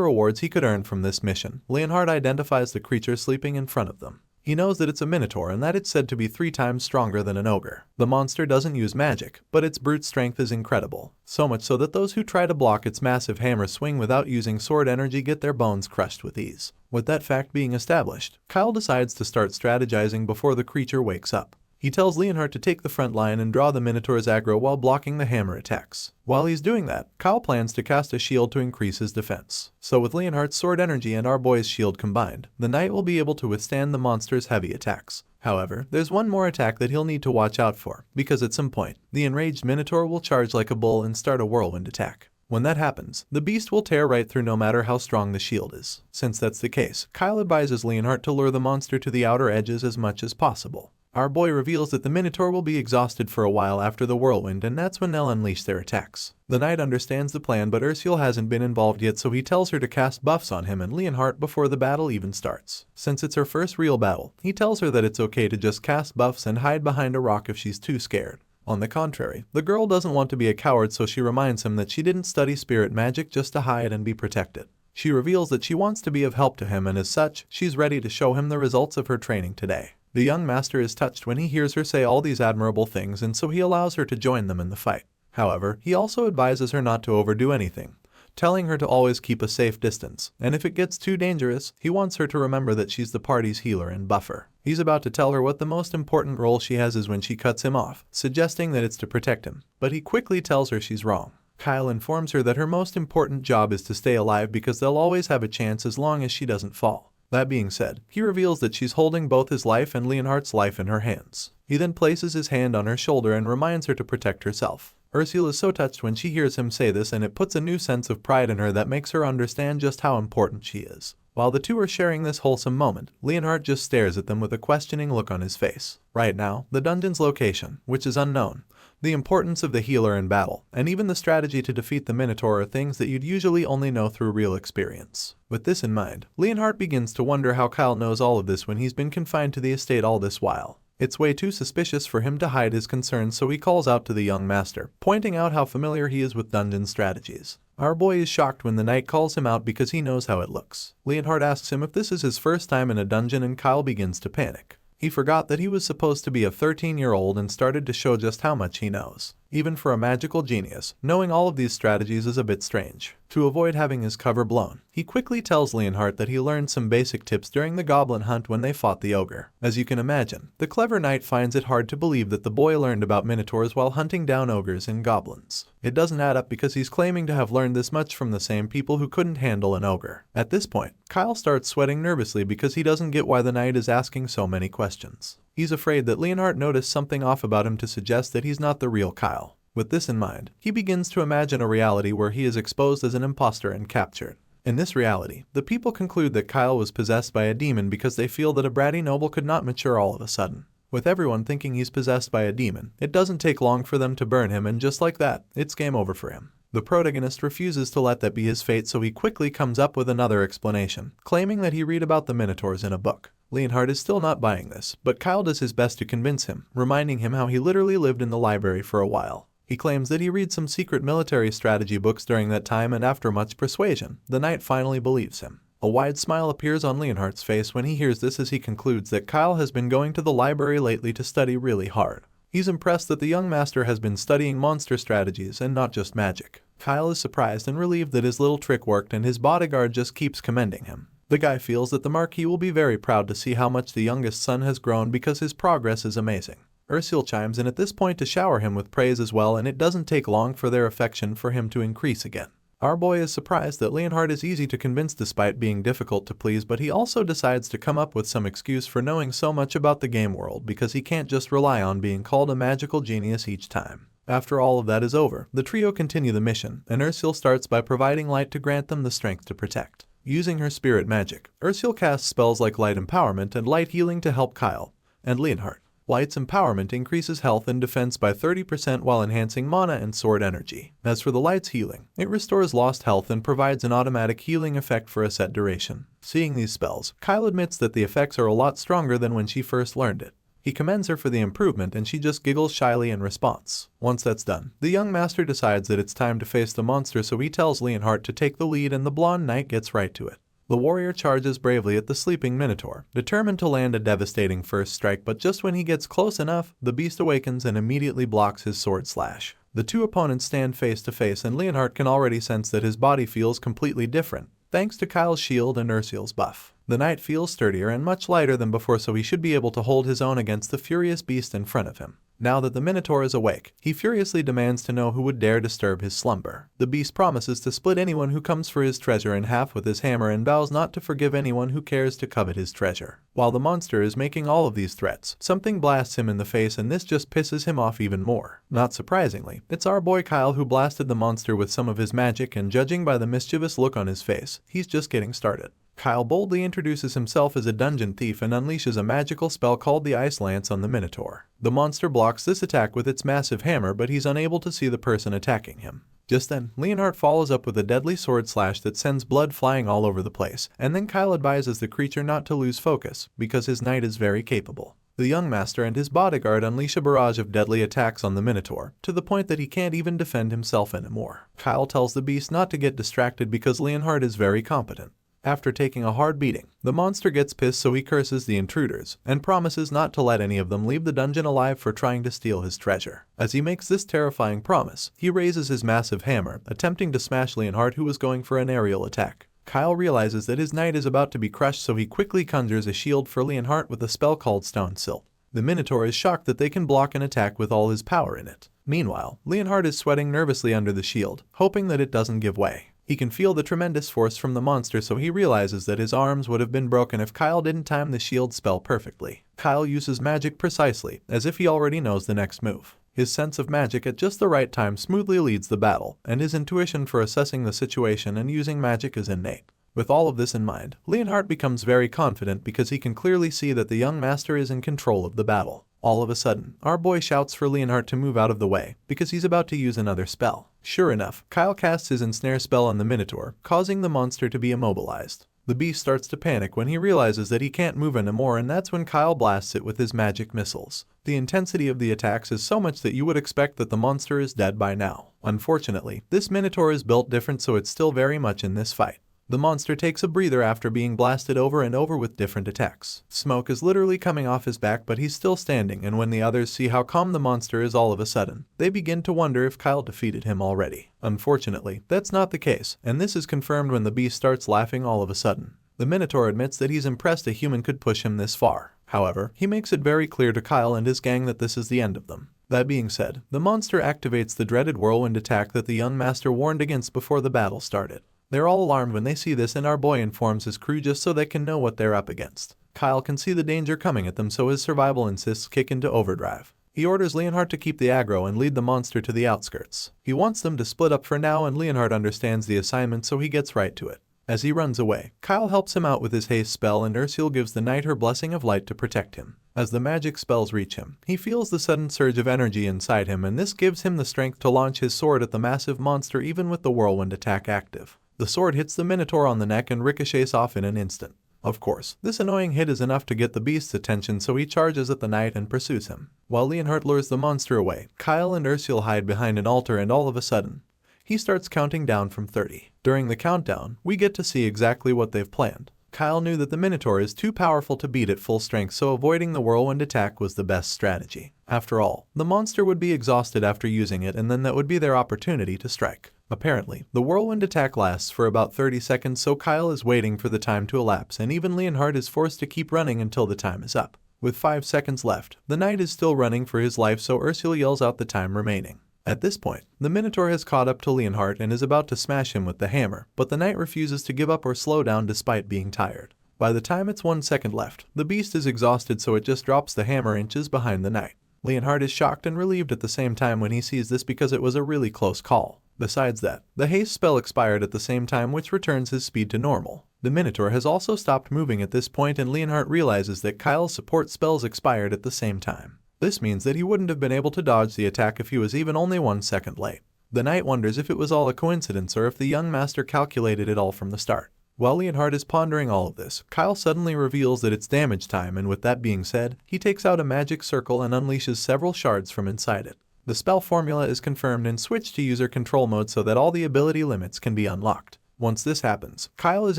rewards he could earn from this mission, Leonhardt identifies the creature sleeping in front of them. He knows that it's a minotaur and that it's said to be 3 times stronger than an ogre. The monster doesn't use magic, but its brute strength is incredible. So much so that those who try to block its massive hammer swing without using sword energy get their bones crushed with ease. With that fact being established, Kyle decides to start strategizing before the creature wakes up. He tells Leonhardt to take the front line and draw the Minotaur's aggro while blocking the hammer attacks. While he's doing that, Kyle plans to cast a shield to increase his defense. So with Leonhardt's sword energy and our boy's shield combined, the knight will be able to withstand the monster's heavy attacks. However, there's one more attack that he'll need to watch out for, because at some point, the enraged Minotaur will charge like a bull and start a whirlwind attack. When that happens, the beast will tear right through no matter how strong the shield is. Since that's the case, Kyle advises Leonhardt to lure the monster to the outer edges as much as possible. Our boy reveals that the Minotaur will be exhausted for a while after the whirlwind, and that's when they'll unleash their attacks. The knight understands the plan, but Ursula hasn't been involved yet, so he tells her to cast buffs on him and Leonhardt before the battle even starts. Since it's her first real battle, he tells her that it's okay to just cast buffs and hide behind a rock if she's too scared. On the contrary, the girl doesn't want to be a coward, so she reminds him that she didn't study spirit magic just to hide and be protected. She reveals that she wants to be of help to him, and as such, she's ready to show him the results of her training today. The young master is touched when he hears her say all these admirable things, and so he allows her to join them in the fight. However, he also advises her not to overdo anything, telling her to always keep a safe distance, and if it gets too dangerous, he wants her to remember that she's the party's healer and buffer. He's about to tell her what the most important role she has is when she cuts him off, suggesting that it's to protect him, but he quickly tells her she's wrong. Kyle informs her that her most important job is to stay alive because they'll always have a chance as long as she doesn't fall. That being said, he reveals that she's holding both his life and Leonhardt's life in her hands. He then places his hand on her shoulder and reminds her to protect herself. Ursula is so touched when she hears him say this, and it puts a new sense of pride in her that makes her understand just how important she is. While the two are sharing this wholesome moment, Leonhardt just stares at them with a questioning look on his face. Right now, the dungeon's location, which is unknown, the importance of the healer in battle, and even the strategy to defeat the Minotaur are things that you'd usually only know through real experience. With this in mind, Leonhardt begins to wonder how Kyle knows all of this when he's been confined to the estate all this while. It's way too suspicious for him to hide his concerns, so he calls out to the young master, pointing out how familiar he is with dungeon strategies. Our boy is shocked when the knight calls him out because he knows how it looks. Leonhardt asks him if this is his first time in a dungeon, and Kyle begins to panic. He forgot that he was supposed to be a 13-year-old and started to show just how much he knows. Even for a magical genius, knowing all of these strategies is a bit strange. To avoid having his cover blown, he quickly tells Leonhardt that he learned some basic tips during the goblin hunt when they fought the ogre. As you can imagine, the clever knight finds it hard to believe that the boy learned about minotaurs while hunting down ogres and goblins. It doesn't add up because he's claiming to have learned this much from the same people who couldn't handle an ogre. At this point, Kyle starts sweating nervously because he doesn't get why the knight is asking so many questions. He's afraid that Leonhardt noticed something off about him to suggest that he's not the real Kyle. With this in mind, he begins to imagine a reality where he is exposed as an imposter and captured. In this reality, the people conclude that Kyle was possessed by a demon because they feel that a bratty noble could not mature all of a sudden. With everyone thinking he's possessed by a demon, it doesn't take long for them to burn him, and just like that, it's game over for him. The protagonist refuses to let that be his fate, so he quickly comes up with another explanation, claiming that he read about the minotaurs in a book. Leonhardt is still not buying this, but Kyle does his best to convince him, reminding him how he literally lived in the library for a while. He claims that he read some secret military strategy books during that time, and after much persuasion, the knight finally believes him. A wide smile appears on Leonhardt's face when he hears this, as he concludes that Kyle has been going to the library lately to study really hard. He's impressed that the young master has been studying monster strategies and not just magic. Kyle is surprised and relieved that his little trick worked, and his bodyguard just keeps commending him. The guy feels that the Marquis will be very proud to see how much the youngest son has grown because his progress is amazing. Ursula chimes in at this point to shower him with praise as well, and it doesn't take long for their affection for him to increase again. Our boy is surprised that Leonhardt is easy to convince despite being difficult to please, but he also decides to come up with some excuse for knowing so much about the game world because he can't just rely on being called a magical genius each time. After all of that is over, the trio continue the mission, and Ursula starts by providing light to grant them the strength to protect. Using her spirit magic, Ursula casts spells like Light Empowerment and Light Healing to help Kyle and Leonhardt. Light's empowerment increases health and defense by 30% while enhancing mana and sword energy. As for the Light's healing, it restores lost health and provides an automatic healing effect for a set duration. Seeing these spells, Kyle admits that the effects are a lot stronger than when she first learned it. He commends her for the improvement, and she just giggles shyly in response. Once that's done, the young master decides that it's time to face the monster, so he tells Leonhardt to take the lead, and the blonde knight gets right to it. The warrior charges bravely at the sleeping minotaur, determined to land a devastating first strike, but just when he gets close enough, the beast awakens and immediately blocks his sword slash. The two opponents stand face to face, and Leonhardt can already sense that his body feels completely different, thanks to Kyle's shield and Ursula's buff. The knight feels sturdier and much lighter than before, so he should be able to hold his own against the furious beast in front of him. Now that the Minotaur is awake, he furiously demands to know who would dare disturb his slumber. The beast promises to split anyone who comes for his treasure in half with his hammer and vows not to forgive anyone who cares to covet his treasure. While the monster is making all of these threats, something blasts him in the face, and this just pisses him off even more. Not surprisingly, it's our boy Kyle who blasted the monster with some of his magic, and judging by the mischievous look on his face, he's just getting started. Kyle boldly introduces himself as a dungeon thief and unleashes a magical spell called the Ice Lance on the Minotaur. The monster blocks this attack with its massive hammer, but he's unable to see the person attacking him. Just then, Leonhardt follows up with a deadly sword slash that sends blood flying all over the place, and then Kyle advises the creature not to lose focus, because his knight is very capable. The young master and his bodyguard unleash a barrage of deadly attacks on the Minotaur, to the point that he can't even defend himself anymore. Kyle tells the beast not to get distracted because Leonhardt is very competent. After taking a hard beating, the monster gets pissed, so he curses the intruders and promises not to let any of them leave the dungeon alive for trying to steal his treasure. As he makes this terrifying promise, he raises his massive hammer, attempting to smash Leonhardt, who was going for an aerial attack. Kyle realizes that his knight is about to be crushed, so he quickly conjures a shield for Leonhardt with a spell called Stone Silt. The Minotaur is shocked that they can block an attack with all his power in it. Meanwhile, Leonhardt is sweating nervously under the shield, hoping that it doesn't give way. He can feel the tremendous force from the monster, so he realizes that his arms would have been broken if Kyle didn't time the shield spell perfectly. Kyle uses magic precisely, as if he already knows the next move. His sense of magic at just the right time smoothly leads the battle, and his intuition for assessing the situation and using magic is innate. With all of this in mind, Leonhardt becomes very confident because he can clearly see that the young master is in control of the battle. All of a sudden, our boy shouts for Leonhardt to move out of the way, because he's about to use another spell. Sure enough, Kyle casts his ensnare spell on the Minotaur, causing the monster to be immobilized. The beast starts to panic when he realizes that he can't move anymore, and that's when Kyle blasts it with his magic missiles. The intensity of the attacks is so much that you would expect that the monster is dead by now. Unfortunately, this Minotaur is built different, so it's still very much in this fight. The monster takes a breather after being blasted over and over with different attacks. Smoke is literally coming off his back, but he's still standing, and when the others see how calm the monster is, all of a sudden, they begin to wonder if Kyle defeated him already. Unfortunately, that's not the case, and this is confirmed when the beast starts laughing all of a sudden. The Minotaur admits that he's impressed a human could push him this far. However, he makes it very clear to Kyle and his gang that this is the end of them. That being said, the monster activates the dreaded whirlwind attack that the young master warned against before the battle started. They're all alarmed when they see this, and our boy informs his crew just so they can know what they're up against. Kyle can see the danger coming at them, so his survival insists kick into overdrive. He orders Leonhardt to keep the aggro and lead the monster to the outskirts. He wants them to split up for now, and Leonhardt understands the assignment, so he gets right to it. As he runs away, Kyle helps him out with his haste spell, and Ursula gives the knight her blessing of light to protect him. As the magic spells reach him, he feels the sudden surge of energy inside him, and this gives him the strength to launch his sword at the massive monster even with the whirlwind attack active. The sword hits the Minotaur on the neck and ricochets off in an instant. Of course, this annoying hit is enough to get the beast's attention, so he charges at the knight and pursues him. While Leonhardt lures the monster away, Kyle and Ursula hide behind an altar, and all of a sudden, he starts counting down from 30. During the countdown, we get to see exactly what they've planned. Kyle knew that the Minotaur is too powerful to beat at full strength, so avoiding the whirlwind attack was the best strategy. After all, the monster would be exhausted after using it, and then that would be their opportunity to strike. Apparently, the whirlwind attack lasts for about 30 seconds, so Kyle is waiting for the time to elapse, and even Leonhardt is forced to keep running until the time is up. With 5 seconds left, the knight is still running for his life, so Ursula yells out the time remaining. At this point, the Minotaur has caught up to Leonhardt and is about to smash him with the hammer, but the knight refuses to give up or slow down despite being tired. By the time it's 1 second left, the beast is exhausted, so it just drops the hammer inches behind the knight. Leonhardt is shocked and relieved at the same time when he sees this, because it was a really close call. Besides that, the haste spell expired at the same time, which returns his speed to normal. The Minotaur has also stopped moving at this point, and Leonhardt realizes that Kyle's support spells expired at the same time. This means that he wouldn't have been able to dodge the attack if he was even only 1 second late. The knight wonders if it was all a coincidence or if the young master calculated it all from the start. While Leonhardt is pondering all of this, Kyle suddenly reveals that it's damage time, and with that being said, he takes out a magic circle and unleashes several shards from inside it. The spell formula is confirmed and switched to user control mode so that all the ability limits can be unlocked. Once this happens, Kyle is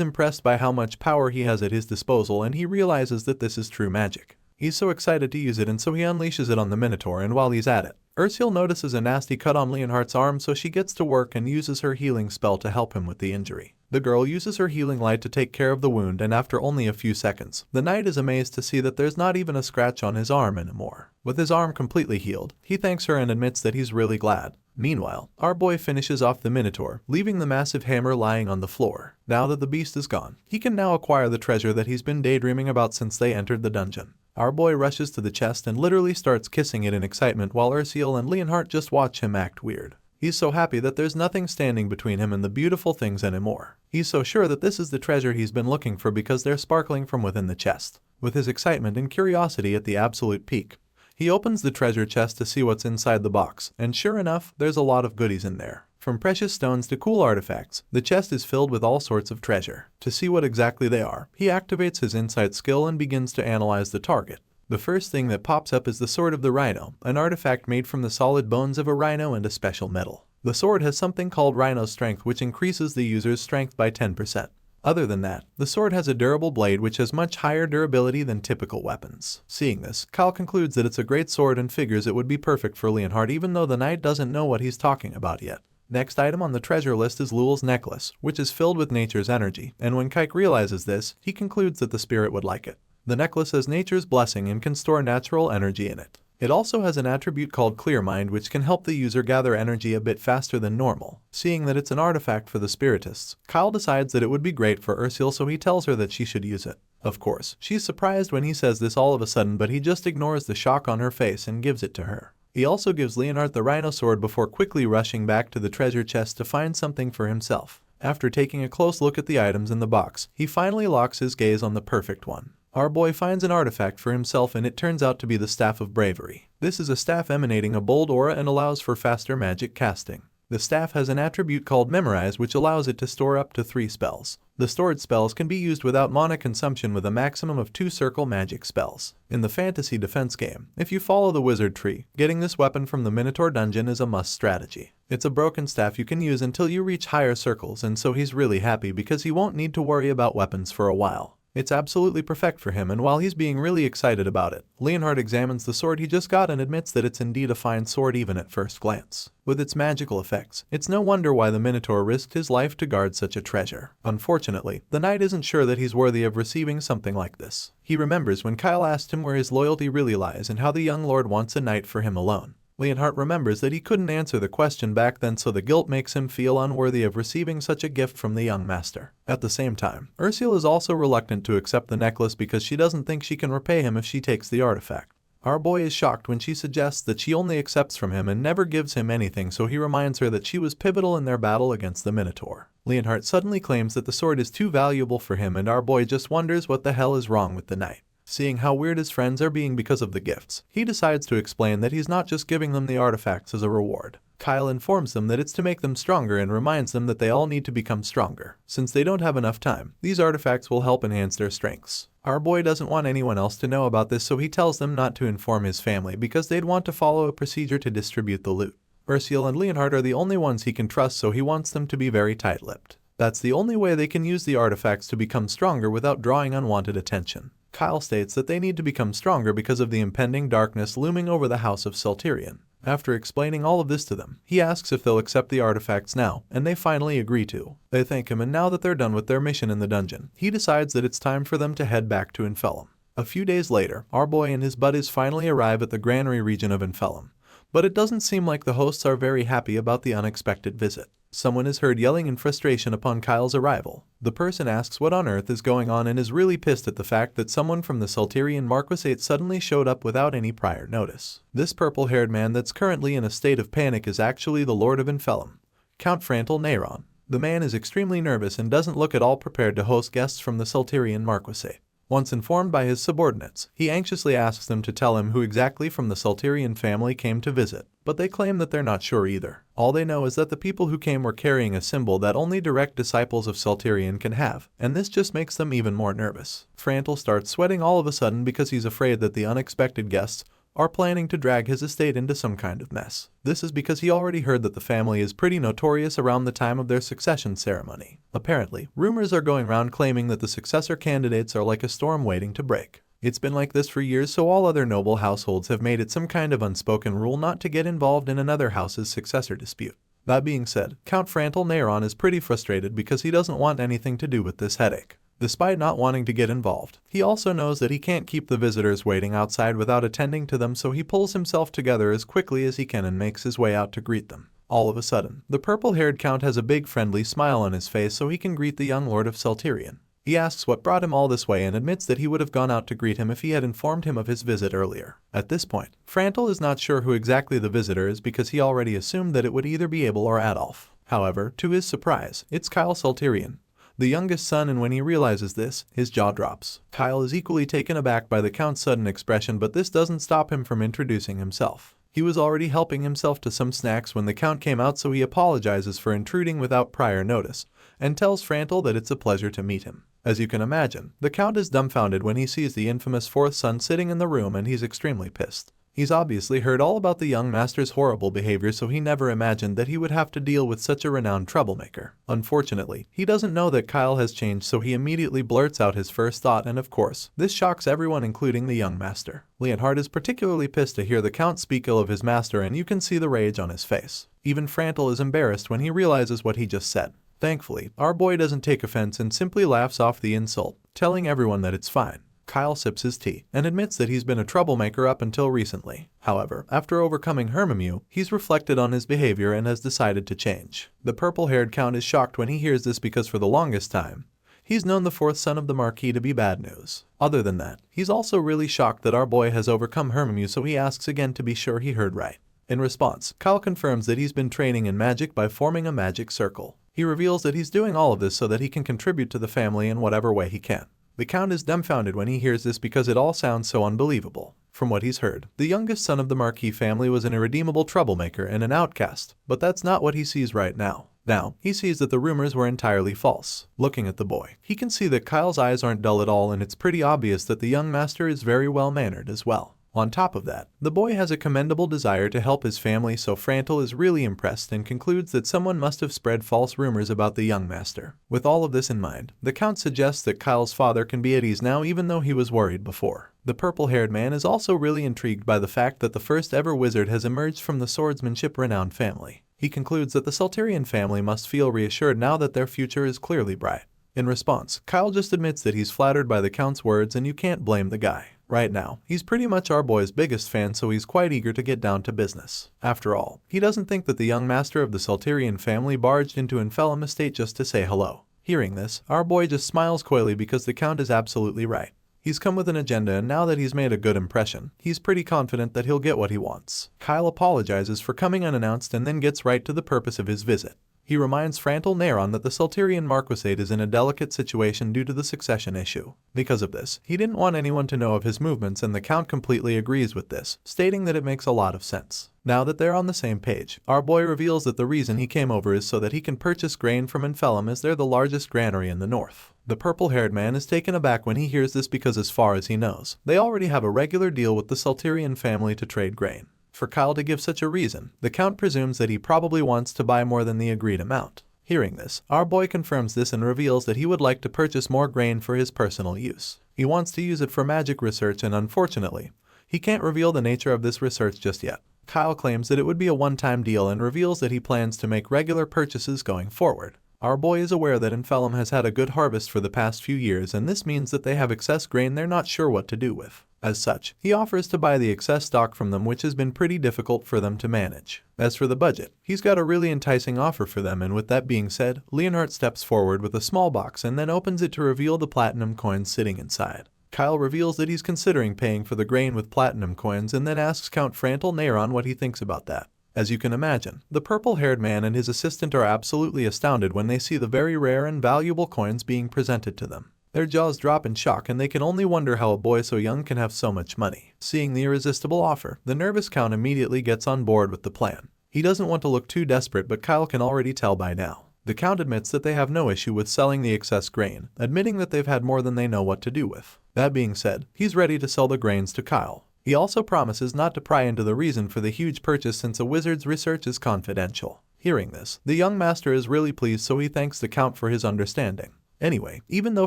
impressed by how much power he has at his disposal, and he realizes that this is true magic. He's so excited to use it, and so he unleashes it on the Minotaur, and while he's at it, Ursula notices a nasty cut on Leonhardt's arm, so she gets to work and uses her healing spell to help him with the injury. The girl uses her healing light to take care of the wound, and after only a few seconds, the knight is amazed to see that there's not even a scratch on his arm anymore. With his arm completely healed, he thanks her and admits that he's really glad. Meanwhile, our boy finishes off the Minotaur, leaving the massive hammer lying on the floor. Now that the beast is gone, he can now acquire the treasure that he's been daydreaming about since they entered the dungeon. Our boy rushes to the chest and literally starts kissing it in excitement, while Ursula and Leonhardt just watch him act weird. He's so happy that there's nothing standing between him and the beautiful things anymore. He's so sure that this is the treasure he's been looking for because they're sparkling from within the chest. With his excitement and curiosity at the absolute peak, he opens the treasure chest to see what's inside the box, and sure enough, there's a lot of goodies in there. From precious stones to cool artifacts, the chest is filled with all sorts of treasure. To see what exactly they are, he activates his insight skill and begins to analyze the target. The first thing that pops up is the Sword of the Rhino, an artifact made from the solid bones of a rhino and a special metal. The sword has something called Rhino Strength, which increases the user's strength by 10%. Other than that, the sword has a durable blade which has much higher durability than typical weapons. Seeing this, Kyle concludes that it's a great sword and figures it would be perfect for Leonhardt, even though the knight doesn't know what he's talking about yet. Next item on the treasure list is Lul's necklace, which is filled with nature's energy, and when Kike realizes this, he concludes that the spirit would like it. The necklace has nature's blessing and can store natural energy in it. It also has an attribute called Clear Mind, which can help the user gather energy a bit faster than normal. Seeing that it's an artifact for the spiritists, Kyle decides that it would be great for Ursula, so he tells her that she should use it. Of course, she's surprised when he says this all of a sudden, but he just ignores the shock on her face and gives it to her. He also gives Leonhardt the rhino sword before quickly rushing back to the treasure chest to find something for himself. After taking a close look at the items in the box, he finally locks his gaze on the perfect one. Our boy finds an artifact for himself, and it turns out to be the Staff of Bravery. This is a staff emanating a bold aura and allows for faster magic casting. The staff has an attribute called Memorize, which allows it to store up to 3 spells. The stored spells can be used without mana consumption with a maximum of 2 circle magic spells. In the fantasy defense game, if you follow the wizard tree, getting this weapon from the Minotaur dungeon is a must strategy. It's a broken staff you can use until you reach higher circles, and so he's really happy because he won't need to worry about weapons for a while. It's absolutely perfect for him, and while he's being really excited about it, Leonhardt examines the sword he just got and admits that it's indeed a fine sword even at first glance. With its magical effects, it's no wonder why the Minotaur risked his life to guard such a treasure. Unfortunately, the knight isn't sure that he's worthy of receiving something like this. He remembers when Kyle asked him where his loyalty really lies and how the young lord wants a knight for him alone. Leonhardt remembers that he couldn't answer the question back then, so the guilt makes him feel unworthy of receiving such a gift from the young master. At the same time, Ursula is also reluctant to accept the necklace because she doesn't think she can repay him if she takes the artifact. Our boy is shocked when she suggests that she only accepts from him and never gives him anything, so he reminds her that she was pivotal in their battle against the Minotaur. Leonhardt suddenly claims that the sword is too valuable for him, and our boy just wonders what the hell is wrong with the knight. Seeing how weird his friends are being because of the gifts, he decides to explain that he's not just giving them the artifacts as a reward. Kyle informs them that it's to make them stronger and reminds them that they all need to become stronger. Since they don't have enough time, these artifacts will help enhance their strengths. Our boy doesn't want anyone else to know about this, so he tells them not to inform his family because they'd want to follow a procedure to distribute the loot. Ursula and Leonhardt are the only ones he can trust, so he wants them to be very tight-lipped. That's the only way they can use the artifacts to become stronger without drawing unwanted attention. Kyle states that they need to become stronger because of the impending darkness looming over the House of Saltirian. After explaining all of this to them, he asks if they'll accept the artifacts now, and they finally agree to. They thank him, and now that they're done with their mission in the dungeon, he decides that it's time for them to head back to Infellum. A few days later, our boy and his buddies finally arrive at the granary region of Infellum, but it doesn't seem like the hosts are very happy about the unexpected visit. Someone is heard yelling in frustration upon Kyle's arrival. The person asks what on earth is going on and is really pissed at the fact that someone from the Saltirian Marquisate suddenly showed up without any prior notice. This purple-haired man that's currently in a state of panic is actually the Lord of Infellum, Count Frantal Neyron. The man is extremely nervous and doesn't look at all prepared to host guests from the Saltirian Marquisate. Once informed by his subordinates, he anxiously asks them to tell him who exactly from the Saltirian family came to visit, but they claim that they're not sure either. All they know is that the people who came were carrying a symbol that only direct disciples of Saltirian can have, and this just makes them even more nervous. Frantal starts sweating all of a sudden because he's afraid that the unexpected guests are planning to drag his estate into some kind of mess. This is because he already heard that the family is pretty notorious around the time of their succession ceremony. Apparently, rumors are going around claiming that the successor candidates are like a storm waiting to break. It's been like this for years, so all other noble households have made it some kind of unspoken rule not to get involved in another house's successor dispute. That being said, Count Frantel Neyron is pretty frustrated because he doesn't want anything to do with this headache. Despite not wanting to get involved, he also knows that he can't keep the visitors waiting outside without attending to them, so he pulls himself together as quickly as he can and makes his way out to greet them. All of a sudden, the purple-haired count has a big friendly smile on his face so he can greet the young lord of Salterian. He asks what brought him all this way and admits that he would have gone out to greet him if he had informed him of his visit earlier. At this point, Frantel is not sure who exactly the visitor is because he already assumed that it would either be Abel or Adolf. However, to his surprise, it's Kyle Salterian, the youngest son, and when he realizes this, his jaw drops. Kyle is equally taken aback by the count's sudden expression, but this doesn't stop him from introducing himself. He was already helping himself to some snacks when the count came out, so he apologizes for intruding without prior notice and tells Frantel that it's a pleasure to meet him. As you can imagine, the count is dumbfounded when he sees the infamous fourth son sitting in the room, and he's extremely pissed. He's obviously heard all about the young master's horrible behavior, so he never imagined that he would have to deal with such a renowned troublemaker. Unfortunately, he doesn't know that Kyle has changed, so he immediately blurts out his first thought, and of course, this shocks everyone including the young master. Leonhard is particularly pissed to hear the count speak ill of his master, and you can see the rage on his face. Even Frantel is embarrassed when he realizes what he just said. Thankfully, our boy doesn't take offense and simply laughs off the insult, telling everyone that it's fine. Kyle sips his tea and admits that he's been a troublemaker up until recently. However, after overcoming Hermimew, he's reflected on his behavior and has decided to change. The purple-haired count is shocked when he hears this because for the longest time, he's known the fourth son of the Marquis to be bad news. Other than that, he's also really shocked that our boy has overcome Hermimew, so he asks again to be sure he heard right. In response, Kyle confirms that he's been training in magic by forming a magic circle. He reveals that he's doing all of this so that he can contribute to the family in whatever way he can. The count is dumbfounded when he hears this because it all sounds so unbelievable. From what he's heard, the youngest son of the Marquis family was an irredeemable troublemaker and an outcast, but that's not what he sees right now. Now, he sees that the rumors were entirely false. Looking at the boy, he can see that Kyle's eyes aren't dull at all, and it's pretty obvious that the young master is very well-mannered as well. On top of that, the boy has a commendable desire to help his family, so Frantel is really impressed and concludes that someone must have spread false rumors about the young master. With all of this in mind, the count suggests that Kyle's father can be at ease now, even though he was worried before. The purple-haired man is also really intrigued by the fact that the first ever wizard has emerged from the swordsmanship-renowned family. He concludes that the Salterian family must feel reassured now that their future is clearly bright. In response, Kyle just admits that he's flattered by the count's words, and you can't blame the guy. Right now, he's pretty much our boy's biggest fan, so he's quite eager to get down to business. After all, he doesn't think that the young master of the Salterian family barged into Enfelum estate just to say hello. Hearing this, our boy just smiles coyly because the count is absolutely right. He's come with an agenda, and now that he's made a good impression, he's pretty confident that he'll get what he wants. Kyle apologizes for coming unannounced and then gets right to the purpose of his visit. He reminds Frantel Neyron that the Salterian Marquisate is in a delicate situation due to the succession issue. Because of this, he didn't want anyone to know of his movements, and the Count completely agrees with this, stating that it makes a lot of sense. Now that they're on the same page, our boy reveals that the reason he came over is so that he can purchase grain from Enfelum, as they're the largest granary in the north. The purple-haired man is taken aback when he hears this because, as far as he knows, they already have a regular deal with the Salterian family to trade grain. For Kyle to give such a reason, the Count presumes that he probably wants to buy more than the agreed amount. Hearing this, our boy confirms this and reveals that he would like to purchase more grain for his personal use. He wants to use it for magic research, and unfortunately, he can't reveal the nature of this research just yet. Kyle claims that it would be a one-time deal and reveals that he plans to make regular purchases going forward. Our boy is aware that Enfelum has had a good harvest for the past few years, and this means that they have excess grain they're not sure what to do with. As such, he offers to buy the excess stock from them, which has been pretty difficult for them to manage. As for the budget, he's got a really enticing offer for them, and with that being said, Leonhard steps forward with a small box and then opens it to reveal the platinum coins sitting inside. Kyle reveals that he's considering paying for the grain with platinum coins and then asks Count Frantel Neyron what he thinks about that. As you can imagine, the purple-haired man and his assistant are absolutely astounded when they see the very rare and valuable coins being presented to them. Their jaws drop in shock, and they can only wonder how a boy so young can have so much money. Seeing the irresistible offer, the nervous Count immediately gets on board with the plan. He doesn't want to look too desperate, but Kyle can already tell by now. The Count admits that they have no issue with selling the excess grain, admitting that they've had more than they know what to do with. That being said, he's ready to sell the grains to Kyle. He also promises not to pry into the reason for the huge purchase, since a wizard's research is confidential. Hearing this, the young master is really pleased, so he thanks the Count for his understanding. Anyway, even though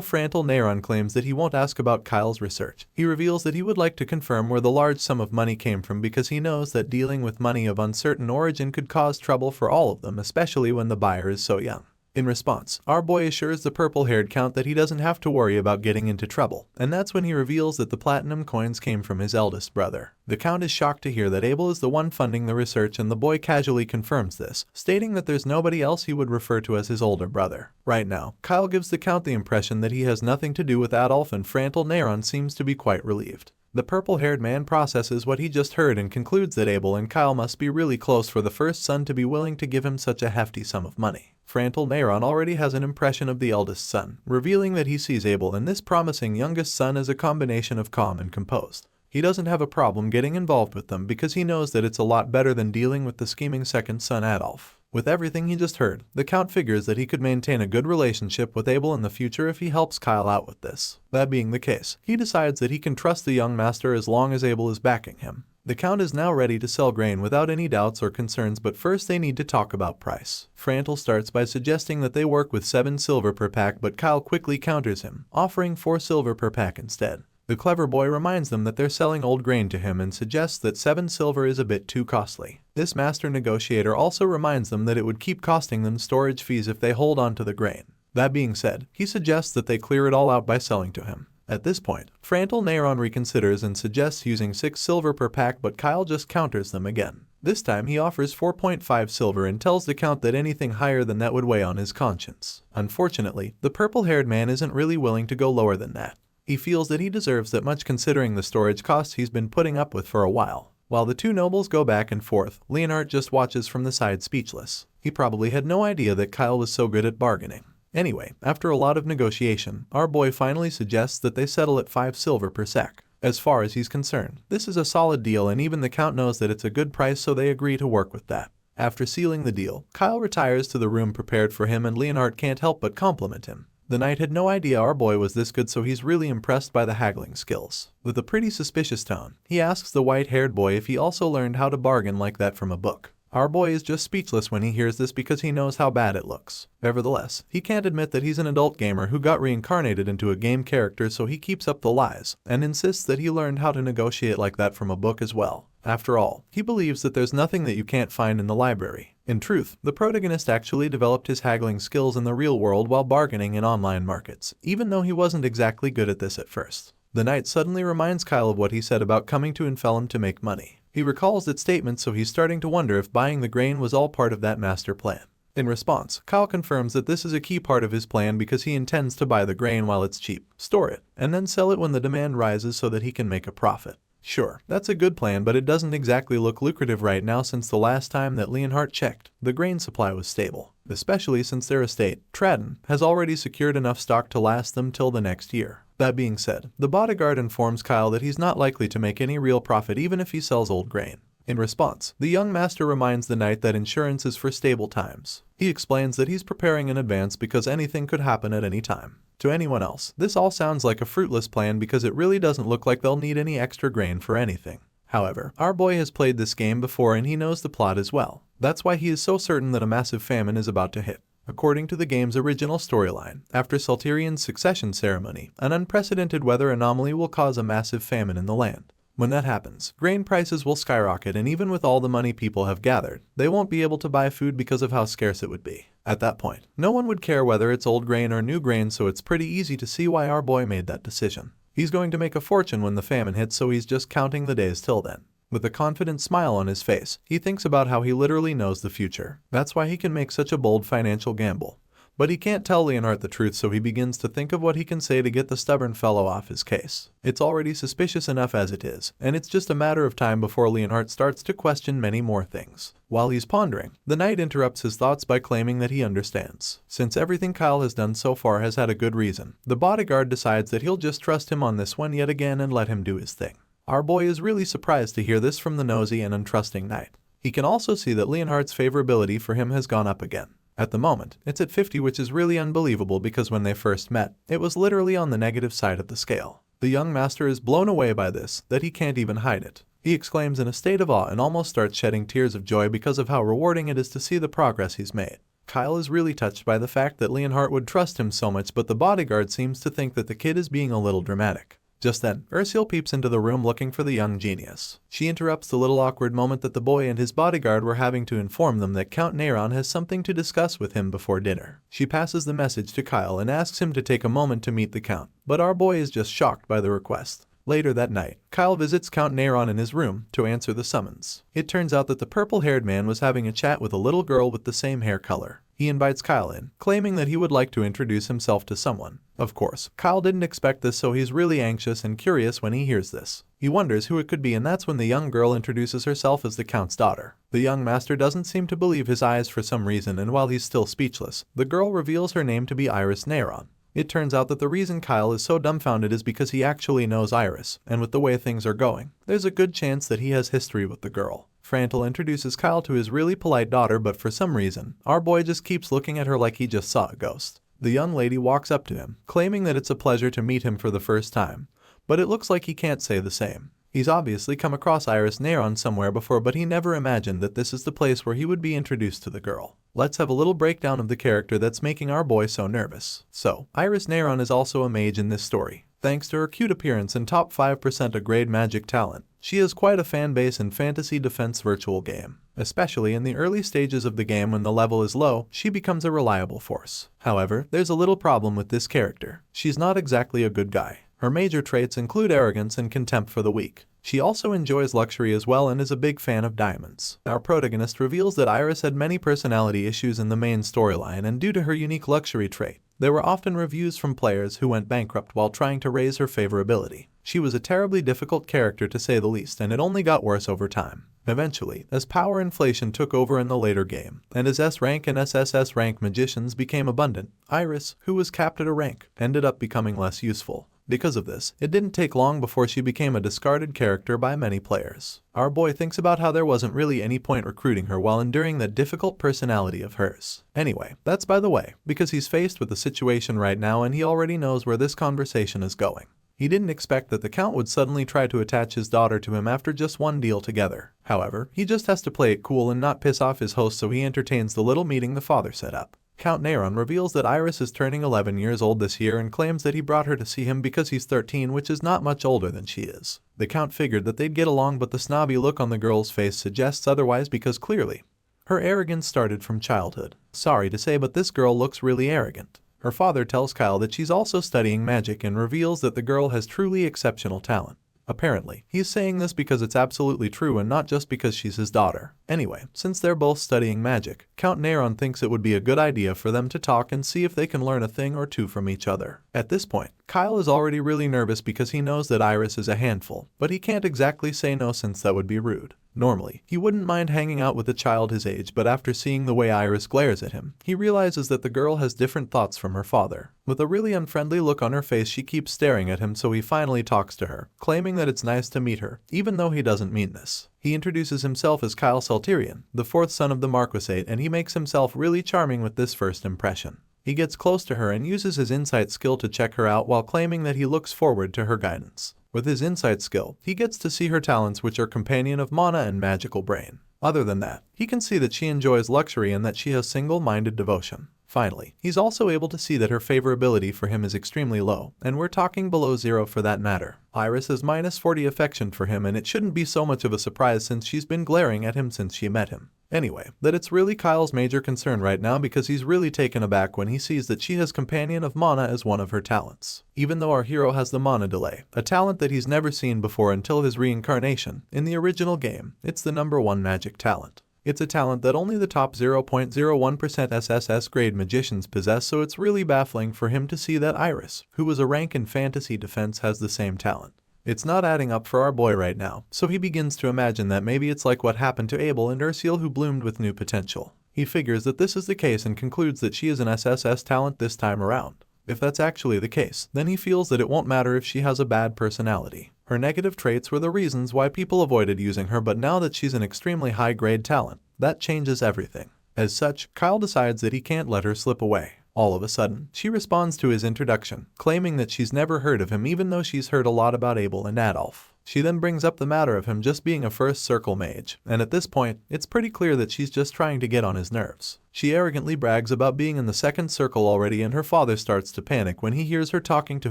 Frantal Neyron claims that he won't ask about Kyle's research, he reveals that he would like to confirm where the large sum of money came from because he knows that dealing with money of uncertain origin could cause trouble for all of them, especially when the buyer is so young. In response, our boy assures the purple-haired Count that he doesn't have to worry about getting into trouble, and that's when he reveals that the platinum coins came from his eldest brother. The Count is shocked to hear that Abel is the one funding the research, and the boy casually confirms this, stating that there's nobody else he would refer to as his older brother. Right now, Kyle gives the Count the impression that he has nothing to do with Adolf, and Frantal Neyron seems to be quite relieved. The purple-haired man processes what he just heard and concludes that Abel and Kyle must be really close for the first son to be willing to give him such a hefty sum of money. Frantal Neyron already has an impression of the eldest son, revealing that he sees Abel and this promising youngest son as a combination of calm and composed. He doesn't have a problem getting involved with them because he knows that it's a lot better than dealing with the scheming second son Adolf. With everything he just heard, the Count figures that he could maintain a good relationship with Abel in the future if he helps Kyle out with this. That being the case, he decides that he can trust the young master as long as Abel is backing him. The Count is now ready to sell grain without any doubts or concerns, but first they need to talk about price. Frantal starts by suggesting that they work with 7 silver per pack, but Kyle quickly counters him, offering 4 silver per pack instead. The clever boy reminds them that they're selling old grain to him and suggests that 7 silver is a bit too costly. This master negotiator also reminds them that it would keep costing them storage fees if they hold on to the grain. That being said, he suggests that they clear it all out by selling to him. At this point, Frantal Neyron reconsiders and suggests using 6 silver per pack, but Kyle just counters them again. This time he offers 4.5 silver and tells the Count that anything higher than that would weigh on his conscience. Unfortunately, the purple-haired man isn't really willing to go lower than that. He feels that he deserves that much considering the storage costs he's been putting up with for a while. While the two nobles go back and forth, Leonhard just watches from the side speechless. He probably had no idea that Kyle was so good at bargaining. Anyway, after a lot of negotiation, our boy finally suggests that they settle at 5 silver per sack. As far as he's concerned, this is a solid deal and even the Count knows that it's a good price, so they agree to work with that. After sealing the deal, Kyle retires to the room prepared for him and Leonhard can't help but compliment him. The knight had no idea our boy was this good, so he's really impressed by the haggling skills. With a pretty suspicious tone, he asks the white-haired boy if he also learned how to bargain like that from a book. Our boy is just speechless when he hears this because he knows how bad it looks. Nevertheless, he can't admit that he's an adult gamer who got reincarnated into a game character, so he keeps up the lies and insists that he learned how to negotiate like that from a book as well. After all, he believes that there's nothing that you can't find in the library. In truth, the protagonist actually developed his haggling skills in the real world while bargaining in online markets, even though he wasn't exactly good at this at first. The knight suddenly reminds Kyle of what he said about coming to Infellum to make money. He recalls that statement, so he's starting to wonder if buying the grain was all part of that master plan. In response, Kyle confirms that this is a key part of his plan because he intends to buy the grain while it's cheap, store it, and then sell it when the demand rises so that he can make a profit. Sure, that's a good plan, but it doesn't exactly look lucrative right now since the last time that Leonhard checked, the grain supply was stable, especially since their estate, Tradden, has already secured enough stock to last them till the next year. That being said, the bodyguard informs Kyle that he's not likely to make any real profit even if he sells old grain. In response, the young master reminds the knight that insurance is for stable times. He explains that he's preparing in advance because anything could happen at any time. To anyone else, this all sounds like a fruitless plan because it really doesn't look like they'll need any extra grain for anything. However, our boy has played this game before and he knows the plot as well. That's why he is so certain that a massive famine is about to hit. According to the game's original storyline, after Saltirian's succession ceremony, an unprecedented weather anomaly will cause a massive famine in the land. When that happens, grain prices will skyrocket, and even with all the money people have gathered, they won't be able to buy food because of how scarce it would be. At that point, no one would care whether it's old grain or new grain, so it's pretty easy to see why our boy made that decision. He's going to make a fortune when the famine hits, so he's just counting the days till then. With a confident smile on his face, he thinks about how he literally knows the future. That's why he can make such a bold financial gamble. But he can't tell Leonhard the truth, so he begins to think of what he can say to get the stubborn fellow off his case. It's already suspicious enough as it is, and it's just a matter of time before Leonhard starts to question many more things. While he's pondering, the knight interrupts his thoughts by claiming that he understands. Since everything Kyle has done so far has had a good reason, the bodyguard decides that he'll just trust him on this one yet again and let him do his thing. Our boy is really surprised to hear this from the nosy and untrusting knight. He can also see that Leonhard's favorability for him has gone up again. At the moment, it's at 50, which is really unbelievable because when they first met, it was literally on the negative side of the scale. The young master is blown away by this, that he can't even hide it. He exclaims in a state of awe and almost starts shedding tears of joy because of how rewarding it is to see the progress he's made. Kyle is really touched by the fact that Leonhardt would trust him so much, but the bodyguard seems to think that the kid is being a little dramatic. Just then, Ursula peeps into the room looking for the young genius. She interrupts the little awkward moment that the boy and his bodyguard were having to inform them that Count Neyron has something to discuss with him before dinner. She passes the message to Kyle and asks him to take a moment to meet the Count, but our boy is just shocked by the request. Later that night, Kyle visits Count Neyron in his room to answer the summons. It turns out that the purple-haired man was having a chat with a little girl with the same hair color. He invites Kyle in, claiming that he would like to introduce himself to someone. Of course, Kyle didn't expect this, so he's really anxious and curious when he hears this. He wonders who it could be, and that's when the young girl introduces herself as the Count's daughter. The young master doesn't seem to believe his eyes for some reason, and while he's still speechless, the girl reveals her name to be Iris Neyron. It turns out that the reason Kyle is so dumbfounded is because he actually knows Iris, and with the way things are going, there's a good chance that he has history with the girl. Frantel introduces Kyle to his really polite daughter, but for some reason, our boy just keeps looking at her like he just saw a ghost. The young lady walks up to him, claiming that it's a pleasure to meet him for the first time, but it looks like he can't say the same. He's obviously come across Iris Neyron somewhere before, but he never imagined that this is the place where he would be introduced to the girl. Let's have a little breakdown of the character that's making our boy so nervous. So, Iris Neyron is also a mage in this story. Thanks to her cute appearance and top 5% of grade magic talent, she has quite a fan base in fantasy defense virtual game. Especially in the early stages of the game when the level is low, she becomes a reliable force. However, there's a little problem with this character. She's not exactly a good guy. Her major traits include arrogance and contempt for the weak. She also enjoys luxury as well and is a big fan of diamonds. Our protagonist reveals that Iris had many personality issues in the main storyline, and due to her unique luxury trait, there were often reviews from players who went bankrupt while trying to raise her favorability. She was a terribly difficult character to say the least, and it only got worse over time. Eventually, as power inflation took over in the later game, and as S-rank and SSS rank magicians became abundant, Iris, who was capped at a rank, ended up becoming less useful. Because of this, it didn't take long before she became a discarded character by many players. Our boy thinks about how there wasn't really any point recruiting her while enduring that difficult personality of hers. Anyway, that's by the way, because he's faced with the situation right now and he already knows where this conversation is going. He didn't expect that the Count would suddenly try to attach his daughter to him after just one deal together. However, he just has to play it cool and not piss off his host, so he entertains the little meeting the father set up. Count Neyron reveals that Iris is turning 11 years old this year and claims that he brought her to see him because he's 13, which is not much older than she is. The Count figured that they'd get along, but the snobby look on the girl's face suggests otherwise, because clearly, her arrogance started from childhood. Sorry to say, but this girl looks really arrogant. Her father tells Kyle that she's also studying magic and reveals that the girl has truly exceptional talent. Apparently, he's saying this because it's absolutely true and not just because she's his daughter. Anyway, since they're both studying magic, Count Neyron thinks it would be a good idea for them to talk and see if they can learn a thing or two from each other. At this point, Kyle is already really nervous because he knows that Iris is a handful, but he can't exactly say no since that would be rude. Normally, he wouldn't mind hanging out with a child his age, but after seeing the way Iris glares at him, he realizes that the girl has different thoughts from her father. With a really unfriendly look on her face, she keeps staring at him, so he finally talks to her, claiming that it's nice to meet her, even though he doesn't mean this. He introduces himself as Kyle Salterian, the fourth son of the Marquisate, and he makes himself really charming with this first impression. He gets close to her and uses his insight skill to check her out while claiming that he looks forward to her guidance. With his insight skill, he gets to see her talents, which are Companion of Mana and Magical Brain. Other than that, he can see that she enjoys luxury and that she has single-minded devotion. Finally, he's also able to see that her favorability for him is extremely low, and we're talking below 0 for that matter. Iris has -40 affection for him, and it shouldn't be so much of a surprise since she's been glaring at him since she met him. Anyway, that it's really Kyle's major concern right now, because he's really taken aback when he sees that she has Companion of Mana as one of her talents. Even though our hero has the Mana Delay, a talent that he's never seen before until his reincarnation, in the original game, it's the #1 magic talent. It's a talent that only the top 0.01% SSS grade magicians possess, so it's really baffling for him to see that Iris, who was a rank in fantasy defense, has the same talent. It's not adding up for our boy right now, so he begins to imagine that maybe it's like what happened to Abel and Ursula, who bloomed with new potential. He figures that this is the case and concludes that she is an SSS talent this time around. If that's actually the case, then he feels that it won't matter if she has a bad personality. Her negative traits were the reasons why people avoided using her, but now that she's an extremely high-grade talent, that changes everything. As such, Kyle decides that he can't let her slip away. All of a sudden, she responds to his introduction, claiming that she's never heard of him even though she's heard a lot about Abel and Adolf. She then brings up the matter of him just being a first circle mage, and at this point, it's pretty clear that she's just trying to get on his nerves. She arrogantly brags about being in the second circle already, and her father starts to panic when he hears her talking to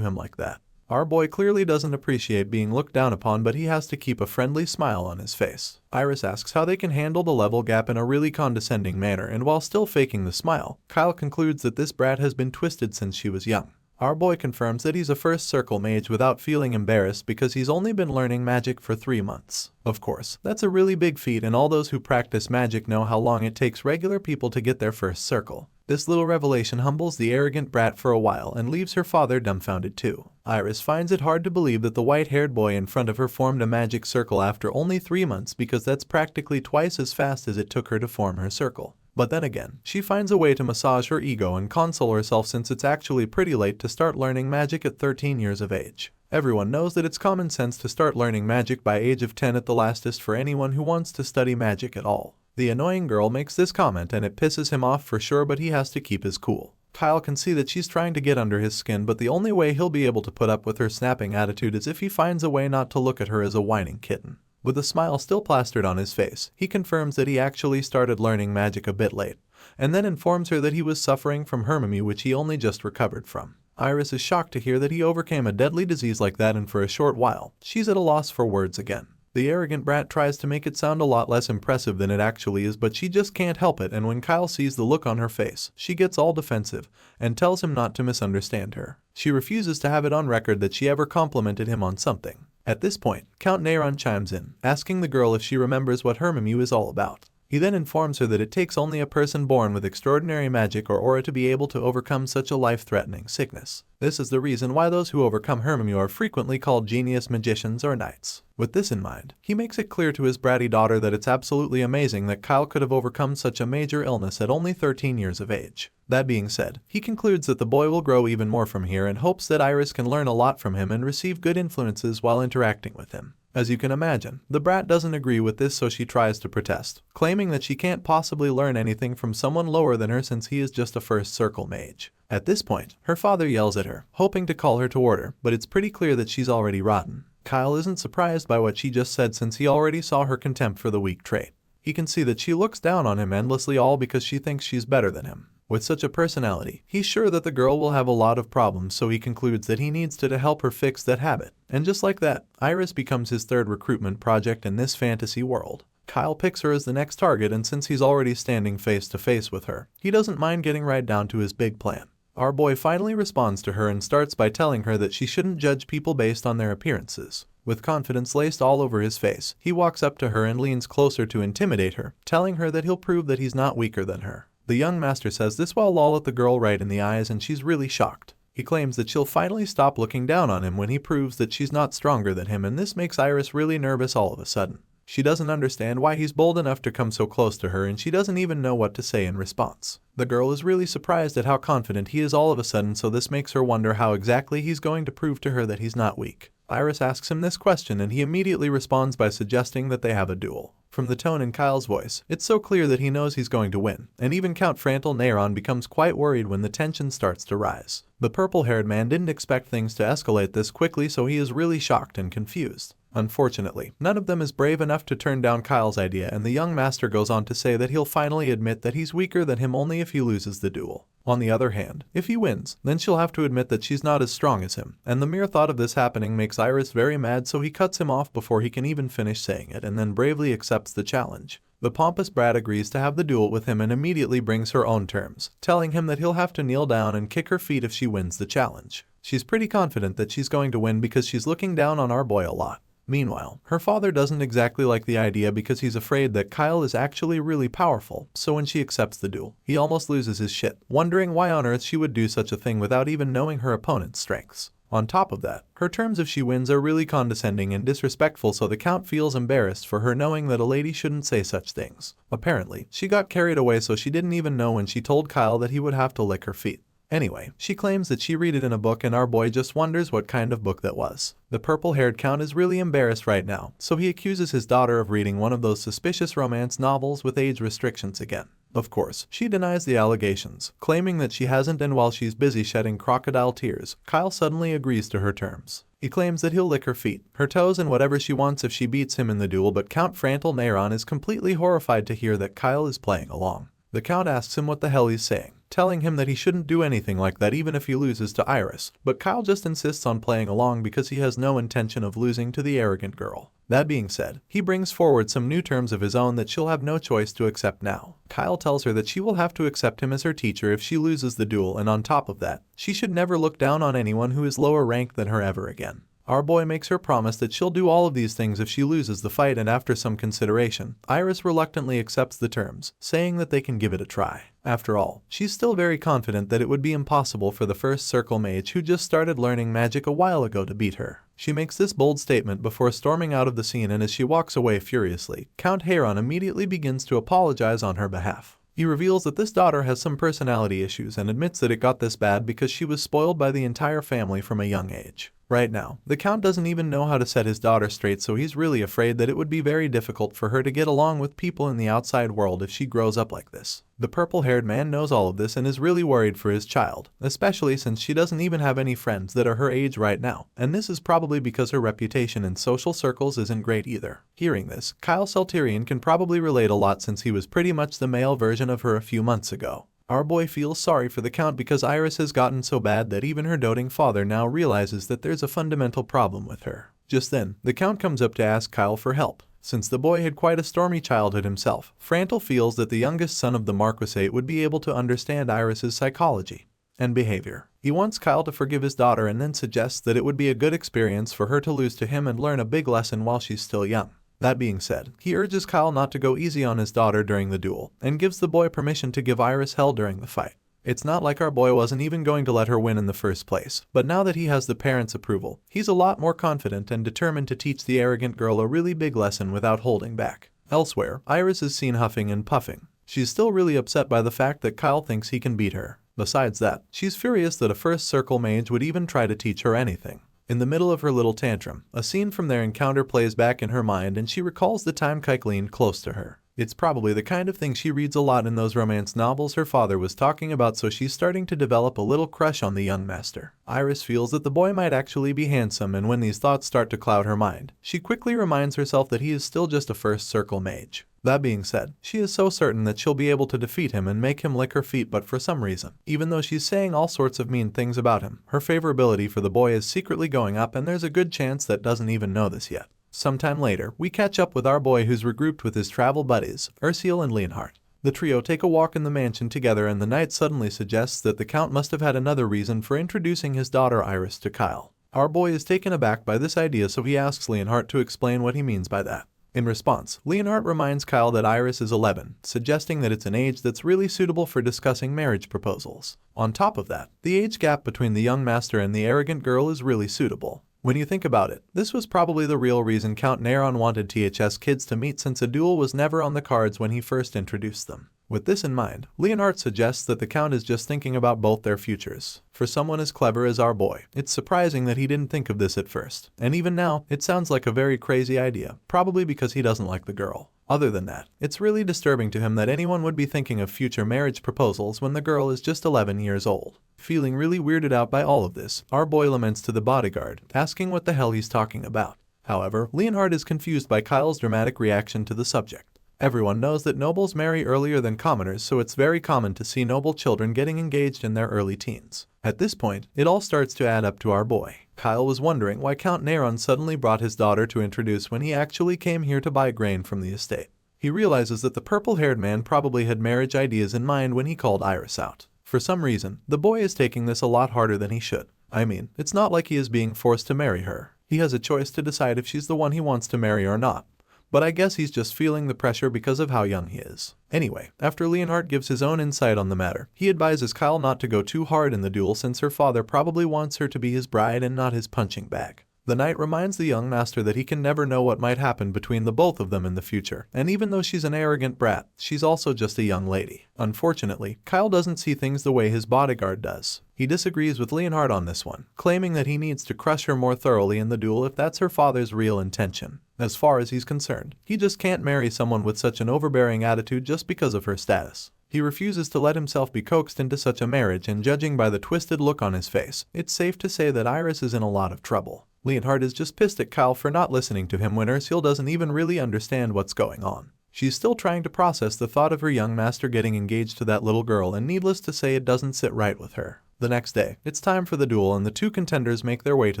him like that. Our boy clearly doesn't appreciate being looked down upon, but he has to keep a friendly smile on his face. Iris asks how they can handle the level gap in a really condescending manner, and while still faking the smile, Kyle concludes that this brat has been twisted since she was young. Our boy confirms that he's a first circle mage without feeling embarrassed because he's only been learning magic for 3 months. Of course, that's a really big feat, and all those who practice magic know how long it takes regular people to get their first circle. This little revelation humbles the arrogant brat for a while and leaves her father dumbfounded too. Iris finds it hard to believe that the white-haired boy in front of her formed a magic circle after only 3 months, because that's practically twice as fast as it took her to form her circle. But then again, she finds a way to massage her ego and console herself, since it's actually pretty late to start learning magic at 13 years of age. Everyone knows that it's common sense to start learning magic by age of 10 at the latest for anyone who wants to study magic at all. The annoying girl makes this comment and it pisses him off for sure, but he has to keep his cool. Kyle can see that she's trying to get under his skin, but the only way he'll be able to put up with her snapping attitude is if he finds a way not to look at her as a whining kitten. With a smile still plastered on his face, he confirms that he actually started learning magic a bit late, and then informs her that he was suffering from hermamy, which he only just recovered from. Iris is shocked to hear that he overcame a deadly disease like that, and for a short while, she's at a loss for words again. The arrogant brat tries to make it sound a lot less impressive than it actually is, but she just can't help it, and when Kyle sees the look on her face, she gets all defensive and tells him not to misunderstand her. She refuses to have it on record that she ever complimented him on something. At this point, Count Neyron chimes in, asking the girl if she remembers what hermamy is all about. He then informs her that it takes only a person born with extraordinary magic or aura to be able to overcome such a life-threatening sickness. This is the reason why those who overcome hermamy are frequently called genius magicians or knights. With this in mind, he makes it clear to his bratty daughter that it's absolutely amazing that Kyle could have overcome such a major illness at only 13 years of age. That being said, he concludes that the boy will grow even more from here and hopes that Iris can learn a lot from him and receive good influences while interacting with him. As you can imagine, the brat doesn't agree with this, so she tries to protest, claiming that she can't possibly learn anything from someone lower than her since he is just a first circle mage. At this point, her father yells at her, hoping to call her to order, but it's pretty clear that she's already rotten. Kyle isn't surprised by what she just said since he already saw her contempt for the weak trait. He can see that she looks down on him endlessly, all because she thinks she's better than him. With such a personality, he's sure that the girl will have a lot of problems, so he concludes that he needs to help her fix that habit. And just like that, Iris becomes his third recruitment project in this fantasy world. Kyle picks her as the next target, and since he's already standing face to face with her, he doesn't mind getting right down to his big plan. Our boy finally responds to her and starts by telling her that she shouldn't judge people based on their appearances. With confidence laced all over his face, he walks up to her and leans closer to intimidate her, telling her that he'll prove that he's not weaker than her. The young master says this while lol at the girl right in the eyes, and she's really shocked. He claims that she'll finally stop looking down on him when he proves that she's not stronger than him, and this makes Iris really nervous all of a sudden. She doesn't understand why he's bold enough to come so close to her, and she doesn't even know what to say in response. The girl is really surprised at how confident he is all of a sudden, so this makes her wonder how exactly he's going to prove to her that he's not weak. Iris asks him this question, and he immediately responds by suggesting that they have a duel. From the tone in Kyle's voice, it's so clear that he knows he's going to win, and even Count Frantal Neyron becomes quite worried when the tension starts to rise. The purple-haired man didn't expect things to escalate this quickly, so he is really shocked and confused. Unfortunately, none of them is brave enough to turn down Kyle's idea, and the young master goes on to say that he'll finally admit that he's weaker than him only if he loses the duel. On the other hand, if he wins, then she'll have to admit that she's not as strong as him, and the mere thought of this happening makes Iris very mad, so he cuts him off before he can even finish saying it, and then bravely accepts the challenge. The pompous brat agrees to have the duel with him and immediately brings her own terms, telling him that he'll have to kneel down and kick her feet if she wins the challenge. She's pretty confident that she's going to win because she's looking down on our boy a lot. Meanwhile, her father doesn't exactly like the idea because he's afraid that Kyle is actually really powerful, so when she accepts the duel, he almost loses his shit, wondering why on earth she would do such a thing without even knowing her opponent's strengths. On top of that, her terms if she wins are really condescending and disrespectful, so the Count feels embarrassed for her, knowing that a lady shouldn't say such things. Apparently, she got carried away, so she didn't even know when she told Kyle that he would have to lick her feet. Anyway, she claims that she read it in a book, and our boy just wonders what kind of book that was. The purple-haired Count is really embarrassed right now, so he accuses his daughter of reading one of those suspicious romance novels with age restrictions again. Of course, she denies the allegations, claiming that she hasn't, and while she's busy shedding crocodile tears, Kyle suddenly agrees to her terms. He claims that he'll lick her feet, her toes, and whatever she wants if she beats him in the duel, but Count Frantal Neyron is completely horrified to hear that Kyle is playing along. The Count asks him what the hell he's saying, telling him that he shouldn't do anything like that even if he loses to Iris, but Kyle just insists on playing along because he has no intention of losing to the arrogant girl. That being said, he brings forward some new terms of his own that she'll have no choice to accept now. Kyle tells her that she will have to accept him as her teacher if she loses the duel, and on top of that, she should never look down on anyone who is lower ranked than her ever again. Our boy makes her promise that she'll do all of these things if she loses the fight, and after some consideration, Iris reluctantly accepts the terms, saying that they can give it a try. After all, she's still very confident that it would be impossible for the first circle mage who just started learning magic a while ago to beat her. She makes this bold statement before storming out of the scene, and as she walks away furiously, Count Heron immediately begins to apologize on her behalf. He reveals that this daughter has some personality issues and admits that it got this bad because she was spoiled by the entire family from a young age. Right now, the Count doesn't even know how to set his daughter straight, so he's really afraid that it would be very difficult for her to get along with people in the outside world if she grows up like this. The purple-haired man knows all of this and is really worried for his child, especially since she doesn't even have any friends that are her age right now, and this is probably because her reputation in social circles isn't great either. Hearing this, Kyle Salterian can probably relate a lot since he was pretty much the male version of her a few months ago. Our boy feels sorry for the Count because Iris has gotten so bad that even her doting father now realizes that there's a fundamental problem with her. Just then, the Count comes up to ask Kyle for help. Since the boy had quite a stormy childhood himself, Frantal feels that the youngest son of the Marquisate would be able to understand Iris's psychology and behavior. He wants Kyle to forgive his daughter and then suggests that it would be a good experience for her to lose to him and learn a big lesson while she's still young. That being said, he urges Kyle not to go easy on his daughter during the duel, and gives the boy permission to give Iris hell during the fight. It's not like our boy wasn't even going to let her win in the first place, but now that he has the parents' approval, he's a lot more confident and determined to teach the arrogant girl a really big lesson without holding back. Elsewhere, Iris is seen huffing and puffing. She's still really upset by the fact that Kyle thinks he can beat her. Besides that, she's furious that a first circle mage would even try to teach her anything. In the middle of her little tantrum, a scene from their encounter plays back in her mind and she recalls the time Kike leaned close to her. It's probably the kind of thing she reads a lot in those romance novels her father was talking about, so she's starting to develop a little crush on the young master. Iris feels that the boy might actually be handsome, and when these thoughts start to cloud her mind, she quickly reminds herself that he is still just a first circle mage. That being said, she is so certain that she'll be able to defeat him and make him lick her feet, but for some reason, even though she's saying all sorts of mean things about him, her favorability for the boy is secretly going up, and there's a good chance that doesn't even know this yet. Sometime later, we catch up with our boy who's regrouped with his travel buddies, Ursule and Leonhardt. The trio take a walk in the mansion together, and the knight suddenly suggests that the Count must have had another reason for introducing his daughter Iris to Kyle. Our boy is taken aback by this idea, so he asks Leonhardt to explain what he means by that. In response, Leonhardt reminds Kyle that Iris is 11, suggesting that it's an age that's really suitable for discussing marriage proposals. On top of that, the age gap between the young master and the arrogant girl is really suitable. When you think about it, this was probably the real reason Count Neyron wanted THS kids to meet, since a duel was never on the cards when he first introduced them. With this in mind, Leonhardt suggests that the Count is just thinking about both their futures. For someone as clever as our boy, it's surprising that he didn't think of this at first. And even now, it sounds like a very crazy idea, probably because he doesn't like the girl. Other than that, it's really disturbing to him that anyone would be thinking of future marriage proposals when the girl is just 11 years old. Feeling really weirded out by all of this, our boy laments to the bodyguard, asking what the hell he's talking about. However, Leonhardt is confused by Kyle's dramatic reaction to the subject. Everyone knows that nobles marry earlier than commoners, so it's very common to see noble children getting engaged in their early teens. At this point, it all starts to add up to our boy. Kyle was wondering why Count Neyron suddenly brought his daughter to introduce when he actually came here to buy grain from the estate. He realizes that the purple-haired man probably had marriage ideas in mind when he called Iris out. For some reason, the boy is taking this a lot harder than he should. I mean, it's not like he is being forced to marry her. He has a choice to decide if she's the one he wants to marry or not. But I guess he's just feeling the pressure because of how young he is. Anyway, after Leonhardt gives his own insight on the matter, he advises Kyle not to go too hard in the duel since her father probably wants her to be his bride and not his punching bag. The knight reminds the young master that he can never know what might happen between the both of them in the future, and even though she's an arrogant brat, she's also just a young lady. Unfortunately, Kyle doesn't see things the way his bodyguard does. He disagrees with Leonhardt on this one, claiming that he needs to crush her more thoroughly in the duel if that's her father's real intention. As far as he's concerned, he just can't marry someone with such an overbearing attitude just because of her status. He refuses to let himself be coaxed into such a marriage, and judging by the twisted look on his face, it's safe to say that Iris is in a lot of trouble. Leonhardt is just pissed at Kyle for not listening to him when Ursula doesn't even really understand what's going on. She's still trying to process the thought of her young master getting engaged to that little girl, and needless to say it doesn't sit right with her. The next day, it's time for the duel, and the two contenders make their way to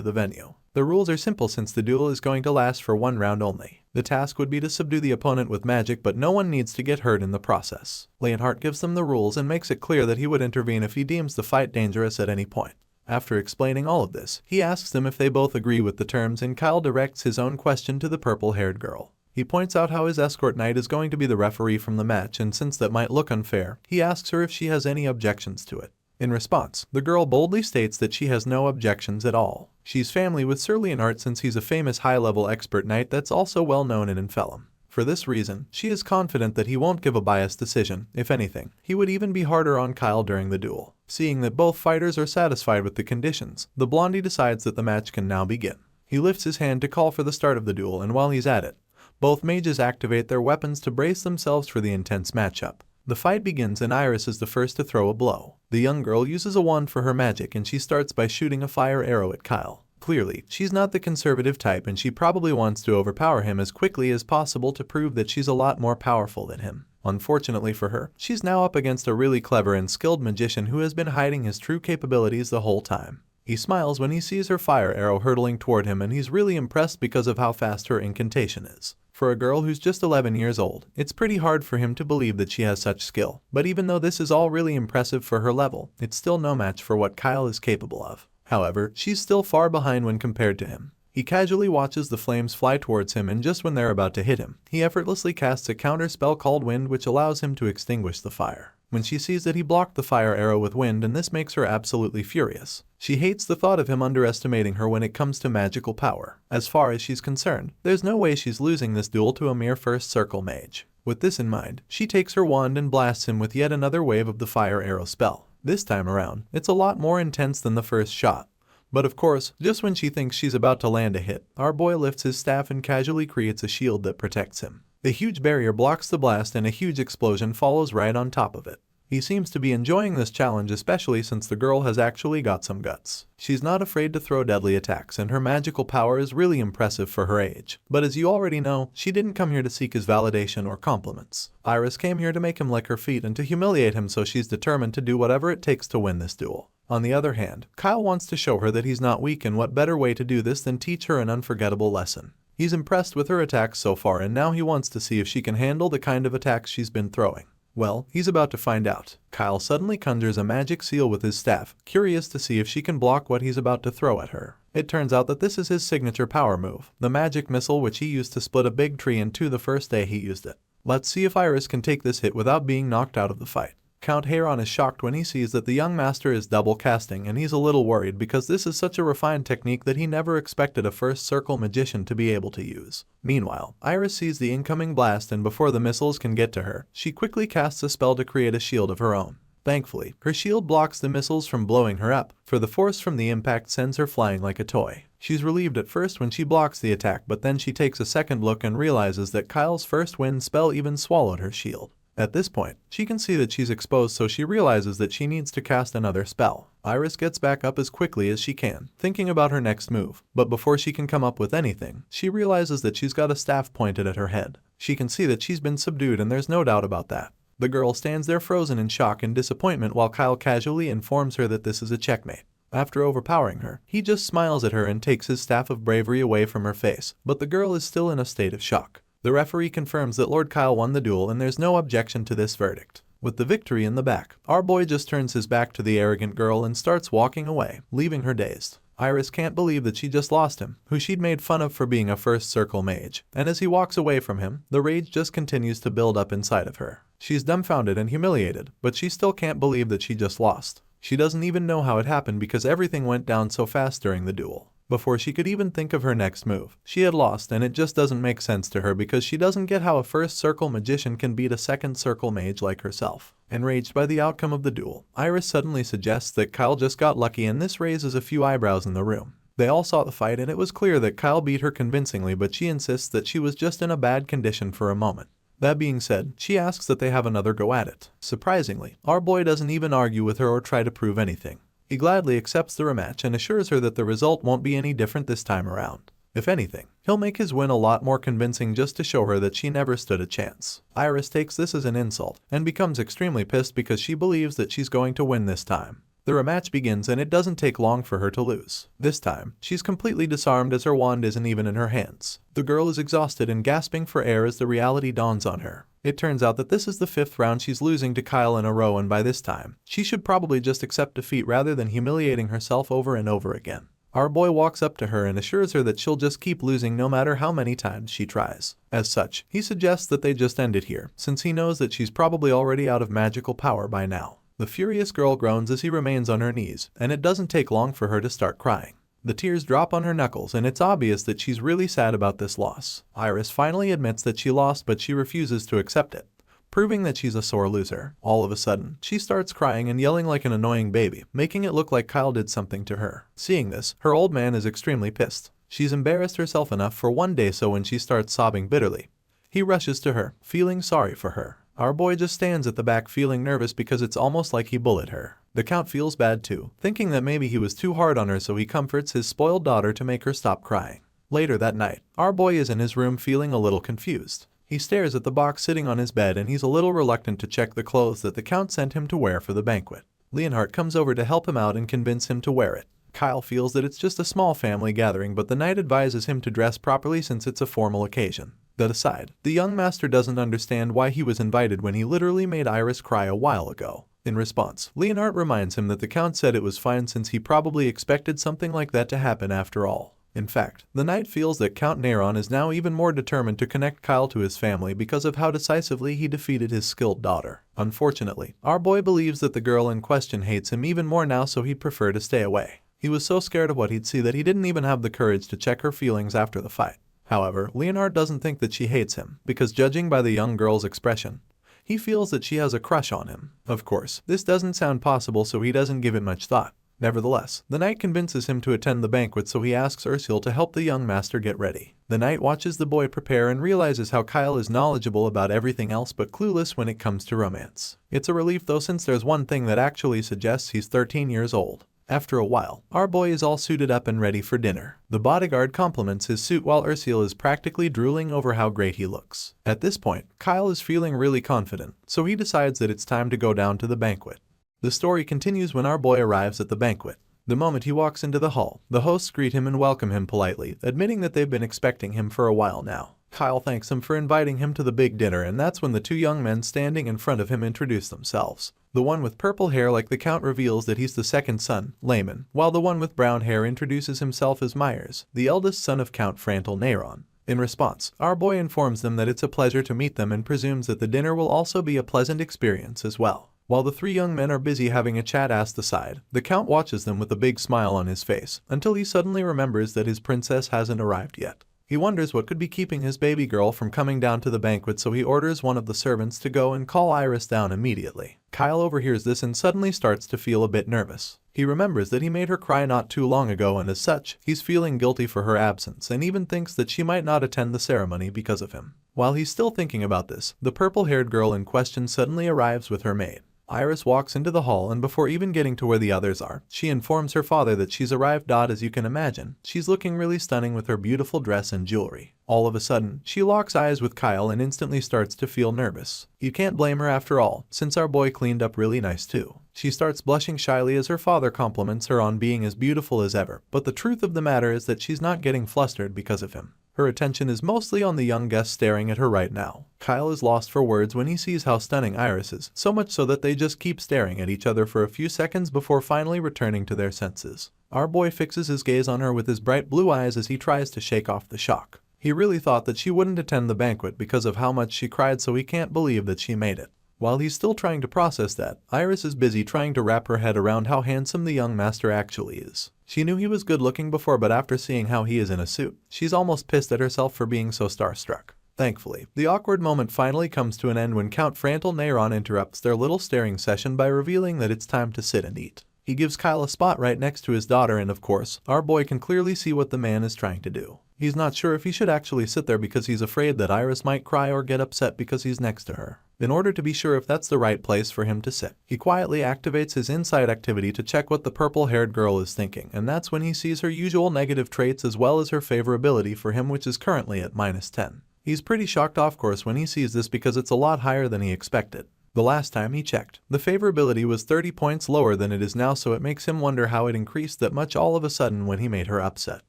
the venue. The rules are simple since the duel is going to last for one round only. The task would be to subdue the opponent with magic, but no one needs to get hurt in the process. Leonhardt gives them the rules and makes it clear that he would intervene if he deems the fight dangerous at any point. After explaining all of this, he asks them if they both agree with the terms, and Kyle directs his own question to the purple-haired girl. He points out how his escort knight is going to be the referee from the match, and since that might look unfair, he asks her if she has any objections to it. In response, the girl boldly states that she has no objections at all. She's family with Sir Leonhardt since he's a famous high-level expert knight that's also well known in Infellum. For this reason, she is confident that he won't give a biased decision. If anything, he would even be harder on Kyle during the duel. Seeing that both fighters are satisfied with the conditions, the blondie decides that the match can now begin. He lifts his hand to call for the start of the duel, and while he's at it, both mages activate their weapons to brace themselves for the intense matchup. The fight begins, and Iris is the first to throw a blow. The young girl uses a wand for her magic, and she starts by shooting a fire arrow at Kyle. Clearly, she's not the conservative type, and she probably wants to overpower him as quickly as possible to prove that she's a lot more powerful than him. Unfortunately for her, she's now up against a really clever and skilled magician who has been hiding his true capabilities the whole time. He smiles when he sees her fire arrow hurtling toward him, and he's really impressed because of how fast her incantation is. For a girl who's just 11 years old, it's pretty hard for him to believe that she has such skill. But even though this is all really impressive for her level, it's still no match for what Kyle is capable of. However, she's still far behind when compared to him. He casually watches the flames fly towards him, and just when they're about to hit him, he effortlessly casts a counter spell called Wind, which allows him to extinguish the fire. When she sees that he blocked the fire arrow with wind, and this makes her absolutely furious. She hates the thought of him underestimating her when it comes to magical power. As far as she's concerned, there's no way she's losing this duel to a mere first circle mage. With this in mind, she takes her wand and blasts him with yet another wave of the fire arrow spell. This time around, it's a lot more intense than the first shot. But of course, just when she thinks she's about to land a hit, our boy lifts his staff and casually creates a shield that protects him. The huge barrier blocks the blast, and a huge explosion follows right on top of it. He seems to be enjoying this challenge, especially since the girl has actually got some guts. She's not afraid to throw deadly attacks, and her magical power is really impressive for her age. But as you already know, she didn't come here to seek his validation or compliments. Iris came here to make him lick her feet and to humiliate him, so she's determined to do whatever it takes to win this duel. On the other hand, Kyle wants to show her that he's not weak, and what better way to do this than teach her an unforgettable lesson. He's impressed with her attacks so far, and now he wants to see if she can handle the kind of attacks she's been throwing. Well, he's about to find out. Kyle suddenly conjures a magic seal with his staff, curious to see if she can block what he's about to throw at her. It turns out that this is his signature power move, the magic missile, which he used to split a big tree in two the first day he used it. Let's see if Iris can take this hit without being knocked out of the fight. Count Heyron is shocked when he sees that the young master is double casting, and he's a little worried because this is such a refined technique that he never expected a first circle magician to be able to use. Meanwhile, Iris sees the incoming blast, and before the missiles can get to her, she quickly casts a spell to create a shield of her own. Thankfully, her shield blocks the missiles from blowing her up, for the force from the impact sends her flying like a toy. She's relieved at first when she blocks the attack, but then she takes a second look and realizes that Kyle's first wind spell even swallowed her shield. At this point, she can see that she's exposed, so she realizes that she needs to cast another spell. Iris gets back up as quickly as she can, thinking about her next move, but before she can come up with anything, she realizes that she's got a staff pointed at her head. She can see that she's been subdued, and there's no doubt about that. The girl stands there frozen in shock and disappointment while Kyle casually informs her that this is a checkmate. After overpowering her, he just smiles at her and takes his staff of bravery away from her face, but the girl is still in a state of shock. The referee confirms that Lord Kyle won the duel, and there's no objection to this verdict. With the victory in the back, our boy just turns his back to the arrogant girl and starts walking away, leaving her dazed. Iris can't believe that she just lost him, who she'd made fun of for being a first circle mage, and as he walks away from him, the rage just continues to build up inside of her. She's dumbfounded and humiliated, but she still can't believe that she just lost. She doesn't even know how it happened because everything went down so fast during the duel. Before she could even think of her next move, she had lost, and it just doesn't make sense to her because she doesn't get how a first circle magician can beat a second circle mage like herself. Enraged by the outcome of the duel, Iris suddenly suggests that Kyle just got lucky, and this raises a few eyebrows in the room. They all saw the fight, and it was clear that Kyle beat her convincingly, but she insists that she was just in a bad condition for a moment. That being said, she asks that they have another go at it. Surprisingly, our boy doesn't even argue with her or try to prove anything. He gladly accepts the rematch and assures her that the result won't be any different this time around. If anything, he'll make his win a lot more convincing just to show her that she never stood a chance. Iris takes this as an insult and becomes extremely pissed because she believes that she's going to win this time. The rematch begins and it doesn't take long for her to lose. This time, she's completely disarmed as her wand isn't even in her hands. The girl is exhausted and gasping for air as the reality dawns on her. It turns out that this is the 5th round she's losing to Kyle in a row, and by this time, she should probably just accept defeat rather than humiliating herself over and over again. Our boy walks up to her and assures her that she'll just keep losing no matter how many times she tries. As such, he suggests that they just end it here, since he knows that she's probably already out of magical power by now. The furious girl groans as he remains on her knees, and it doesn't take long for her to start crying. The tears drop on her knuckles and it's obvious that she's really sad about this loss. Iris finally admits that she lost, but she refuses to accept it, proving that she's a sore loser. All of a sudden, she starts crying and yelling like an annoying baby, making it look like Kyle did something to her. Seeing this, her old man is extremely pissed. She's embarrassed herself enough for one day, so when she starts sobbing bitterly, he rushes to her, feeling sorry for her. Our boy just stands at the back feeling nervous because it's almost like he bullied her. The Count feels bad too, thinking that maybe he was too hard on her, so he comforts his spoiled daughter to make her stop crying. Later that night, our boy is in his room feeling a little confused. He stares at the box sitting on his bed and he's a little reluctant to check the clothes that the Count sent him to wear for the banquet. Leonhardt comes over to help him out and convince him to wear it. Kyle feels that it's just a small family gathering, but the knight advises him to dress properly since it's a formal occasion. That aside, the young master doesn't understand why he was invited when he literally made Iris cry a while ago. In response, Leonhardt reminds him that the Count said it was fine since he probably expected something like that to happen after all. In fact, the knight feels that Count Neron is now even more determined to connect Kyle to his family because of how decisively he defeated his skilled daughter. Unfortunately, our boy believes that the girl in question hates him even more now, so he'd prefer to stay away. He was so scared of what he'd see that he didn't even have the courage to check her feelings after the fight. However, Leonhardt doesn't think that she hates him, because judging by the young girl's expression, he feels that she has a crush on him. Of course, this doesn't sound possible, so he doesn't give it much thought. Nevertheless, the knight convinces him to attend the banquet, so he asks Ursula to help the young master get ready. The knight watches the boy prepare and realizes how Kyle is knowledgeable about everything else but clueless when it comes to romance. It's a relief though, since there's one thing that actually suggests he's 13 years old. After a while, our boy is all suited up and ready for dinner. The bodyguard compliments his suit while Ursula is practically drooling over how great he looks. At this point, Kyle is feeling really confident, so he decides that it's time to go down to the banquet. The story continues when our boy arrives at the banquet. The moment he walks into the hall, the hosts greet him and welcome him politely, admitting that they've been expecting him for a while now. Kyle thanks him for inviting him to the big dinner, and that's when the two young men standing in front of him introduce themselves. The one with purple hair like the Count reveals that he's the second son, Layman, while the one with brown hair introduces himself as Myers, the eldest son of Count Frantal Neron. In response, our boy informs them that it's a pleasure to meet them and presumes that the dinner will also be a pleasant experience as well. While the three young men are busy having a chat asked aside, the Count watches them with a big smile on his face, until he suddenly remembers that his princess hasn't arrived yet. He wonders what could be keeping his baby girl from coming down to the banquet, so he orders one of the servants to go and call Iris down immediately. Kyle overhears this and suddenly starts to feel a bit nervous. He remembers that he made her cry not too long ago, and as such, he's feeling guilty for her absence and even thinks that she might not attend the ceremony because of him. While he's still thinking about this, the purple-haired girl in question suddenly arrives with her maid. Iris walks into the hall, and before even getting to where the others are, she informs her father that she's arrived. As you can imagine, she's looking really stunning with her beautiful dress and jewelry. All of a sudden, she locks eyes with Kyle and instantly starts to feel nervous. You can't blame her after all, since our boy cleaned up really nice too. She starts blushing shyly as her father compliments her on being as beautiful as ever, but the truth of the matter is that she's not getting flustered because of him. Her attention is mostly on the young guest staring at her right now. Kyle is lost for words when he sees how stunning Iris is, so much so that they just keep staring at each other for a few seconds before finally returning to their senses. Our boy fixes his gaze on her with his bright blue eyes as he tries to shake off the shock. He really thought that she wouldn't attend the banquet because of how much she cried, so he can't believe that she made it. While he's still trying to process that, Iris is busy trying to wrap her head around how handsome the young master actually is. She knew he was good looking before, but after seeing how he is in a suit, she's almost pissed at herself for being so starstruck. Thankfully, the awkward moment finally comes to an end when Count Frantal Neron interrupts their little staring session by revealing that it's time to sit and eat. He gives Kyle a spot right next to his daughter, and of course, our boy can clearly see what the man is trying to do. He's not sure if he should actually sit there because he's afraid that Iris might cry or get upset because he's next to her. In order to be sure if that's the right place for him to sit, he quietly activates his insight activity to check what the purple-haired girl is thinking, and that's when he sees her usual negative traits as well as her favorability for him, which is currently at -10. He's pretty shocked of course when he sees this because it's a lot higher than he expected. The last time he checked, the favorability was 30 points lower than it is now, so it makes him wonder how it increased that much all of a sudden when he made her upset.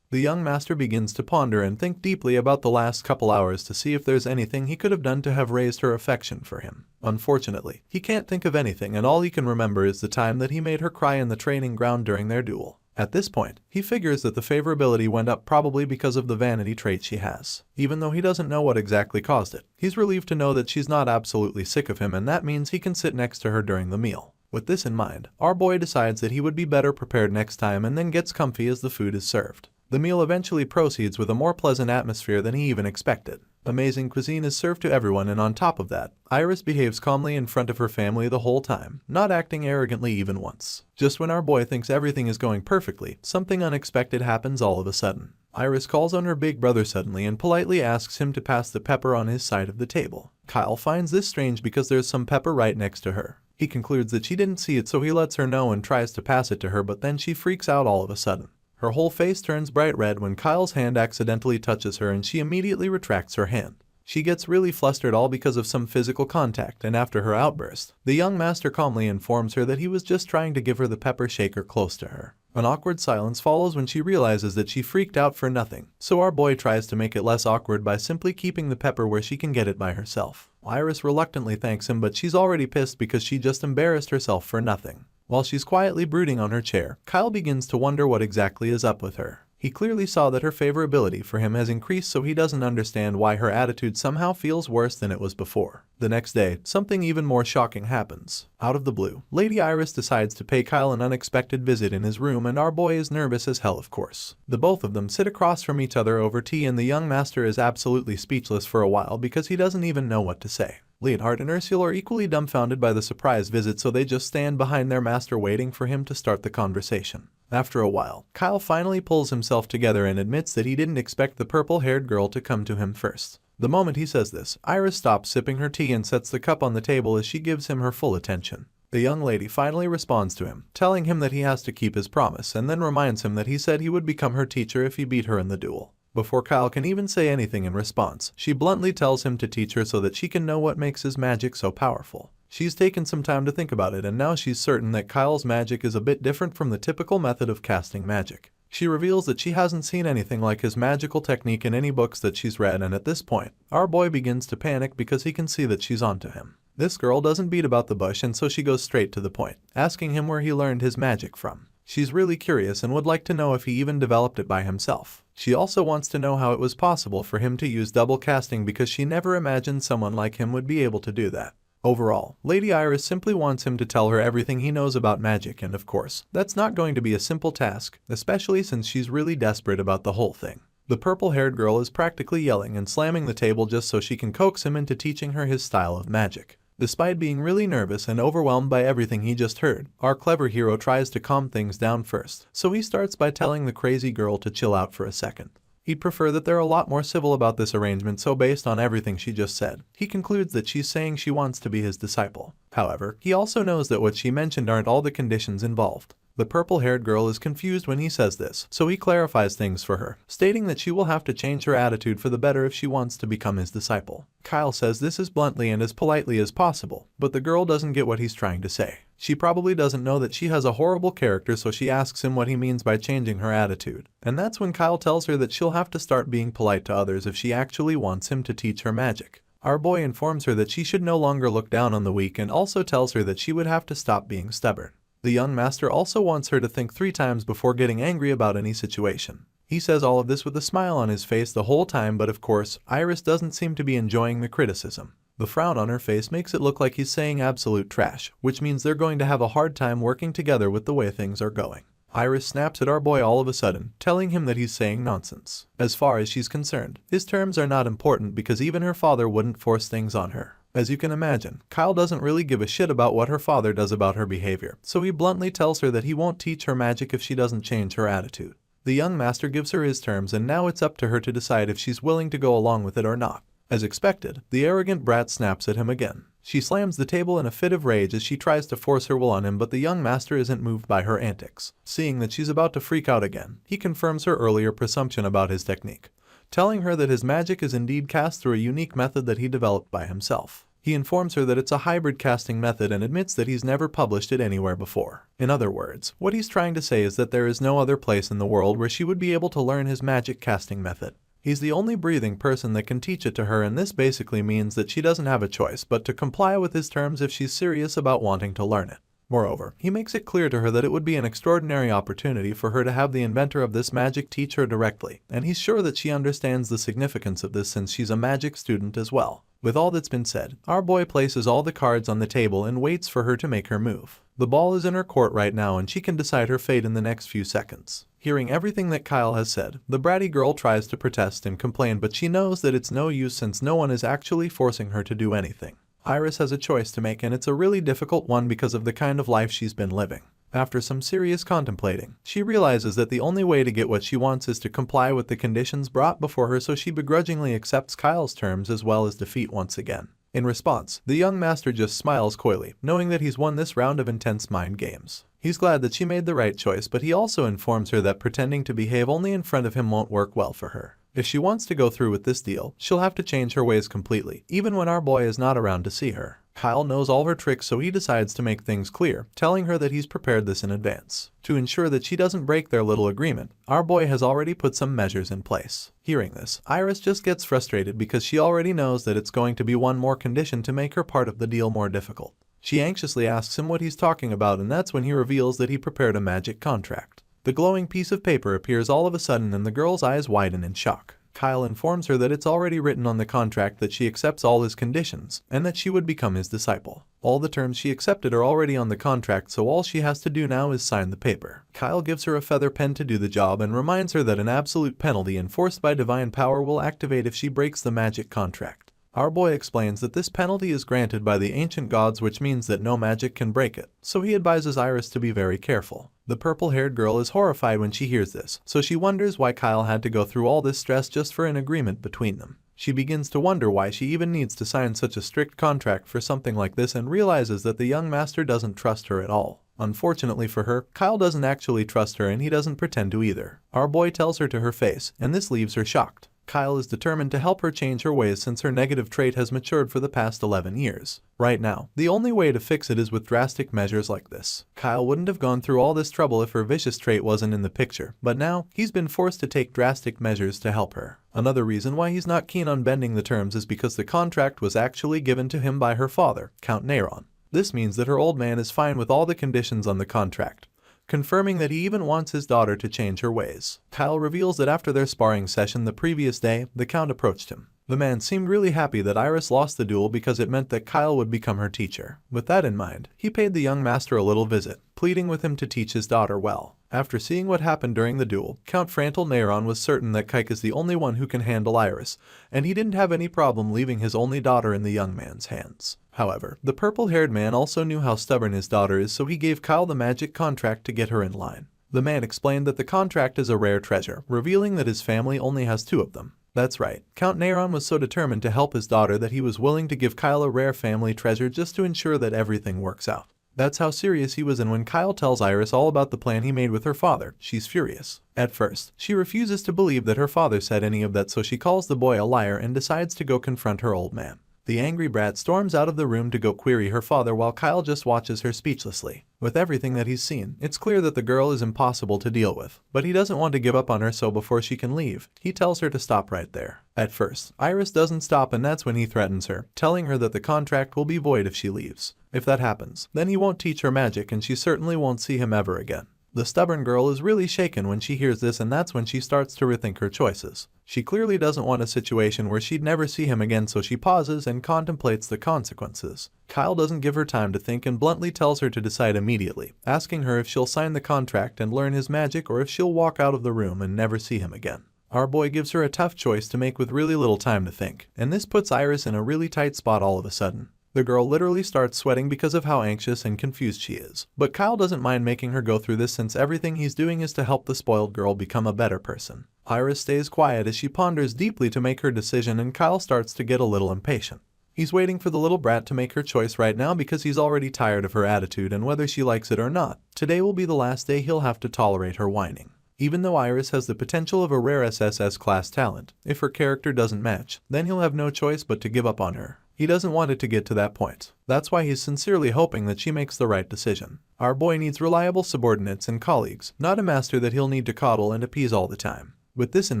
The young master begins to ponder and think deeply about the last couple hours to see if there's anything he could have done to have raised her affection for him. Unfortunately, he can't think of anything, and all he can remember is the time that he made her cry in the training ground during their duel. At this point, he figures that the favorability went up probably because of the vanity trait she has. Even though he doesn't know what exactly caused it, he's relieved to know that she's not absolutely sick of him, and that means he can sit next to her during the meal. With this in mind, our boy decides that he would be better prepared next time and then gets comfy as the food is served. The meal eventually proceeds with a more pleasant atmosphere than he even expected. Amazing cuisine is served to everyone, and on top of that, Iris behaves calmly in front of her family the whole time, not acting arrogantly even once. Just when our boy thinks everything is going perfectly, something unexpected happens all of a sudden. Iris calls on her big brother suddenly and politely asks him to pass the pepper on his side of the table. Kyle finds this strange because there's some pepper right next to her. He concludes that she didn't see it, so he lets her know and tries to pass it to her, but then she freaks out all of a sudden. Her whole face turns bright red when Kyle's hand accidentally touches her, and she immediately retracts her hand. She gets really flustered, all because of some physical contact, and after her outburst, the young master calmly informs her that he was just trying to give her the pepper shaker close to her. An awkward silence follows when she realizes that she freaked out for nothing, so our boy tries to make it less awkward by simply keeping the pepper where she can get it by herself. Iris reluctantly thanks him, but she's already pissed because she just embarrassed herself for nothing. While she's quietly brooding on her chair, Kyle begins to wonder what exactly is up with her. He clearly saw that her favorability for him has increased, so he doesn't understand why her attitude somehow feels worse than it was before. The next day, something even more shocking happens. Out of the blue, Lady Iris decides to pay Kyle an unexpected visit in his room, and our boy is nervous as hell of course. The both of them sit across from each other over tea, and the young master is absolutely speechless for a while because he doesn't even know what to say. Leonhard and Ursula are equally dumbfounded by the surprise visit, so they just stand behind their master waiting for him to start the conversation. After a while, Kyle finally pulls himself together and admits that he didn't expect the purple-haired girl to come to him first. The moment he says this, Iris stops sipping her tea and sets the cup on the table as she gives him her full attention. The young lady finally responds to him, telling him that he has to keep his promise, and then reminds him that he said he would become her teacher if he beat her in the duel. Before Kyle can even say anything in response, she bluntly tells him to teach her so that she can know what makes his magic so powerful. She's taken some time to think about it, and now she's certain that Kyle's magic is a bit different from the typical method of casting magic. She reveals that she hasn't seen anything like his magical technique in any books that she's read, and at this point, our boy begins to panic because he can see that she's onto him. This girl doesn't beat about the bush, and so she goes straight to the point, asking him where he learned his magic from. She's really curious and would like to know if he even developed it by himself. She also wants to know how it was possible for him to use double casting because she never imagined someone like him would be able to do that. Overall, Lady Iris simply wants him to tell her everything he knows about magic, and of course, that's not going to be a simple task, especially since she's really desperate about the whole thing. The purple-haired girl is practically yelling and slamming the table just so she can coax him into teaching her his style of magic. Despite being really nervous and overwhelmed by everything he just heard, our clever hero tries to calm things down first, so he starts by telling the crazy girl to chill out for a second. He'd prefer that they're a lot more civil about this arrangement, so based on everything she just said, he concludes that she's saying she wants to be his disciple. However, he also knows that what she mentioned aren't all the conditions involved. The purple-haired girl is confused when he says this, so he clarifies things for her, stating that she will have to change her attitude for the better if she wants to become his disciple. Kyle says this as bluntly and as politely as possible, but the girl doesn't get what he's trying to say. She probably doesn't know that she has a horrible character, so she asks him what he means by changing her attitude. And that's when Kyle tells her that she'll have to start being polite to others if she actually wants him to teach her magic. Our boy informs her that she should no longer look down on the weak and also tells her that she would have to stop being stubborn. The young master also wants her to think 3 times before getting angry about any situation. He says all of this with a smile on his face the whole time, but of course, Iris doesn't seem to be enjoying the criticism. The frown on her face makes it look like he's saying absolute trash, which means they're going to have a hard time working together with the way things are going. Iris snaps at our boy all of a sudden, telling him that he's saying nonsense. As far as she's concerned, his terms are not important because even her father wouldn't force things on her. As you can imagine, Kyle doesn't really give a shit about what her father does about her behavior, so he bluntly tells her that he won't teach her magic if she doesn't change her attitude. The young master gives her his terms and now it's up to her to decide if she's willing to go along with it or not. As expected, the arrogant brat snaps at him again. She slams the table in a fit of rage as she tries to force her will on him, but the young master isn't moved by her antics. Seeing that she's about to freak out again, he confirms her earlier presumption about his technique, telling her that his magic is indeed cast through a unique method that he developed by himself. He informs her that it's a hybrid casting method and admits that he's never published it anywhere before. In other words, what he's trying to say is that there is no other place in the world where she would be able to learn his magic casting method. He's the only breathing person that can teach it to her, and this basically means that she doesn't have a choice but to comply with his terms if she's serious about wanting to learn it. Moreover, he makes it clear to her that it would be an extraordinary opportunity for her to have the inventor of this magic teach her directly, and he's sure that she understands the significance of this since she's a magic student as well. With all that's been said, our boy places all the cards on the table and waits for her to make her move. The ball is in her court right now and she can decide her fate in the next few seconds. Hearing everything that Kyle has said, the bratty girl tries to protest and complain, but she knows that it's no use since no one is actually forcing her to do anything. Iris has a choice to make and it's a really difficult one because of the kind of life she's been living. After some serious contemplating, she realizes that the only way to get what she wants is to comply with the conditions brought before her, so she begrudgingly accepts Kyle's terms as well as defeat once again. In response, the young master just smiles coyly, knowing that he's won this round of intense mind games. He's glad that she made the right choice, but he also informs her that pretending to behave only in front of him won't work well for her. If she wants to go through with this deal, she'll have to change her ways completely, even when our boy is not around to see her. Kyle knows all her tricks, so he decides to make things clear, telling her that he's prepared this in advance. To ensure that she doesn't break their little agreement, our boy has already put some measures in place. Hearing this, Iris just gets frustrated because she already knows that it's going to be one more condition to make her part of the deal more difficult. She anxiously asks him what he's talking about, and that's when he reveals that he prepared a magic contract. The glowing piece of paper appears all of a sudden and the girl's eyes widen in shock. Kyle informs her that it's already written on the contract that she accepts all his conditions, and that she would become his disciple. All the terms she accepted are already on the contract, so all she has to do now is sign the paper. Kyle gives her a feather pen to do the job and reminds her that an absolute penalty enforced by divine power will activate if she breaks the magic contract. Our boy explains that this penalty is granted by the ancient gods, which means that no magic can break it, so he advises Iris to be very careful. The purple-haired girl is horrified when she hears this, so she wonders why Kyle had to go through all this stress just for an agreement between them. She begins to wonder why she even needs to sign such a strict contract for something like this and realizes that the young master doesn't trust her at all. Unfortunately for her, Kyle doesn't actually trust her and he doesn't pretend to either. Our boy tells her to her face, and this leaves her shocked. Kyle is determined to help her change her ways since her negative trait has matured for the past 11 years. Right now, the only way to fix it is with drastic measures like this. Kyle wouldn't have gone through all this trouble if her vicious trait wasn't in the picture, but now he's been forced to take drastic measures to help her. Another reason why he's not keen on bending the terms is because the contract was actually given to him by her father, Count Neyron. This means that her old man is fine with all the conditions on the contract, confirming that he even wants his daughter to change her ways. Kyle reveals that after their sparring session the previous day, the Count approached him. The man seemed really happy that Iris lost the duel because it meant that Kyle would become her teacher. With that in mind, he paid the young master a little visit, pleading with him to teach his daughter well. After seeing what happened during the duel, Count Frantal Neyron was certain that Kike is the only one who can handle Iris, and he didn't have any problem leaving his only daughter in the young man's hands. However, the purple-haired man also knew how stubborn his daughter is, so he gave Kyle the magic contract to get her in line. The man explained that the contract is a rare treasure, revealing that his family only has 2 of them. That's right, Count Neyron was so determined to help his daughter that he was willing to give Kyle a rare family treasure just to ensure that everything works out. That's how serious he was, and when Kyle tells Iris all about the plan he made with her father, she's furious. At first, she refuses to believe that her father said any of that, so she calls the boy a liar and decides to go confront her old man. The angry brat storms out of the room to go query her father while Kyle just watches her speechlessly. With everything that he's seen, it's clear that the girl is impossible to deal with, but he doesn't want to give up on her, so before she can leave, he tells her to stop right there. At first, Iris doesn't stop, and that's when he threatens her, telling her that the contract will be void if she leaves. If that happens, then he won't teach her magic and she certainly won't see him ever again. The stubborn girl is really shaken when she hears this, and that's when she starts to rethink her choices. She clearly doesn't want a situation where she'd never see him again, so she pauses and contemplates the consequences. Kyle doesn't give her time to think and bluntly tells her to decide immediately, asking her if she'll sign the contract and learn his magic or if she'll walk out of the room and never see him again. Our boy gives her a tough choice to make with really little time to think, and this puts Iris in a really tight spot all of a sudden. The girl literally starts sweating because of how anxious and confused she is. But Kyle doesn't mind making her go through this since everything he's doing is to help the spoiled girl become a better person. Iris stays quiet as she ponders deeply to make her decision, and Kyle starts to get a little impatient. He's waiting for the little brat to make her choice right now because he's already tired of her attitude, and whether she likes it or not, today will be the last day he'll have to tolerate her whining. Even though Iris has the potential of a rare SSS class talent, if her character doesn't match, then he'll have no choice but to give up on her. He doesn't want it to get to that point. That's why he's sincerely hoping that she makes the right decision. Our boy needs reliable subordinates and colleagues, not a master that he'll need to coddle and appease all the time. With this in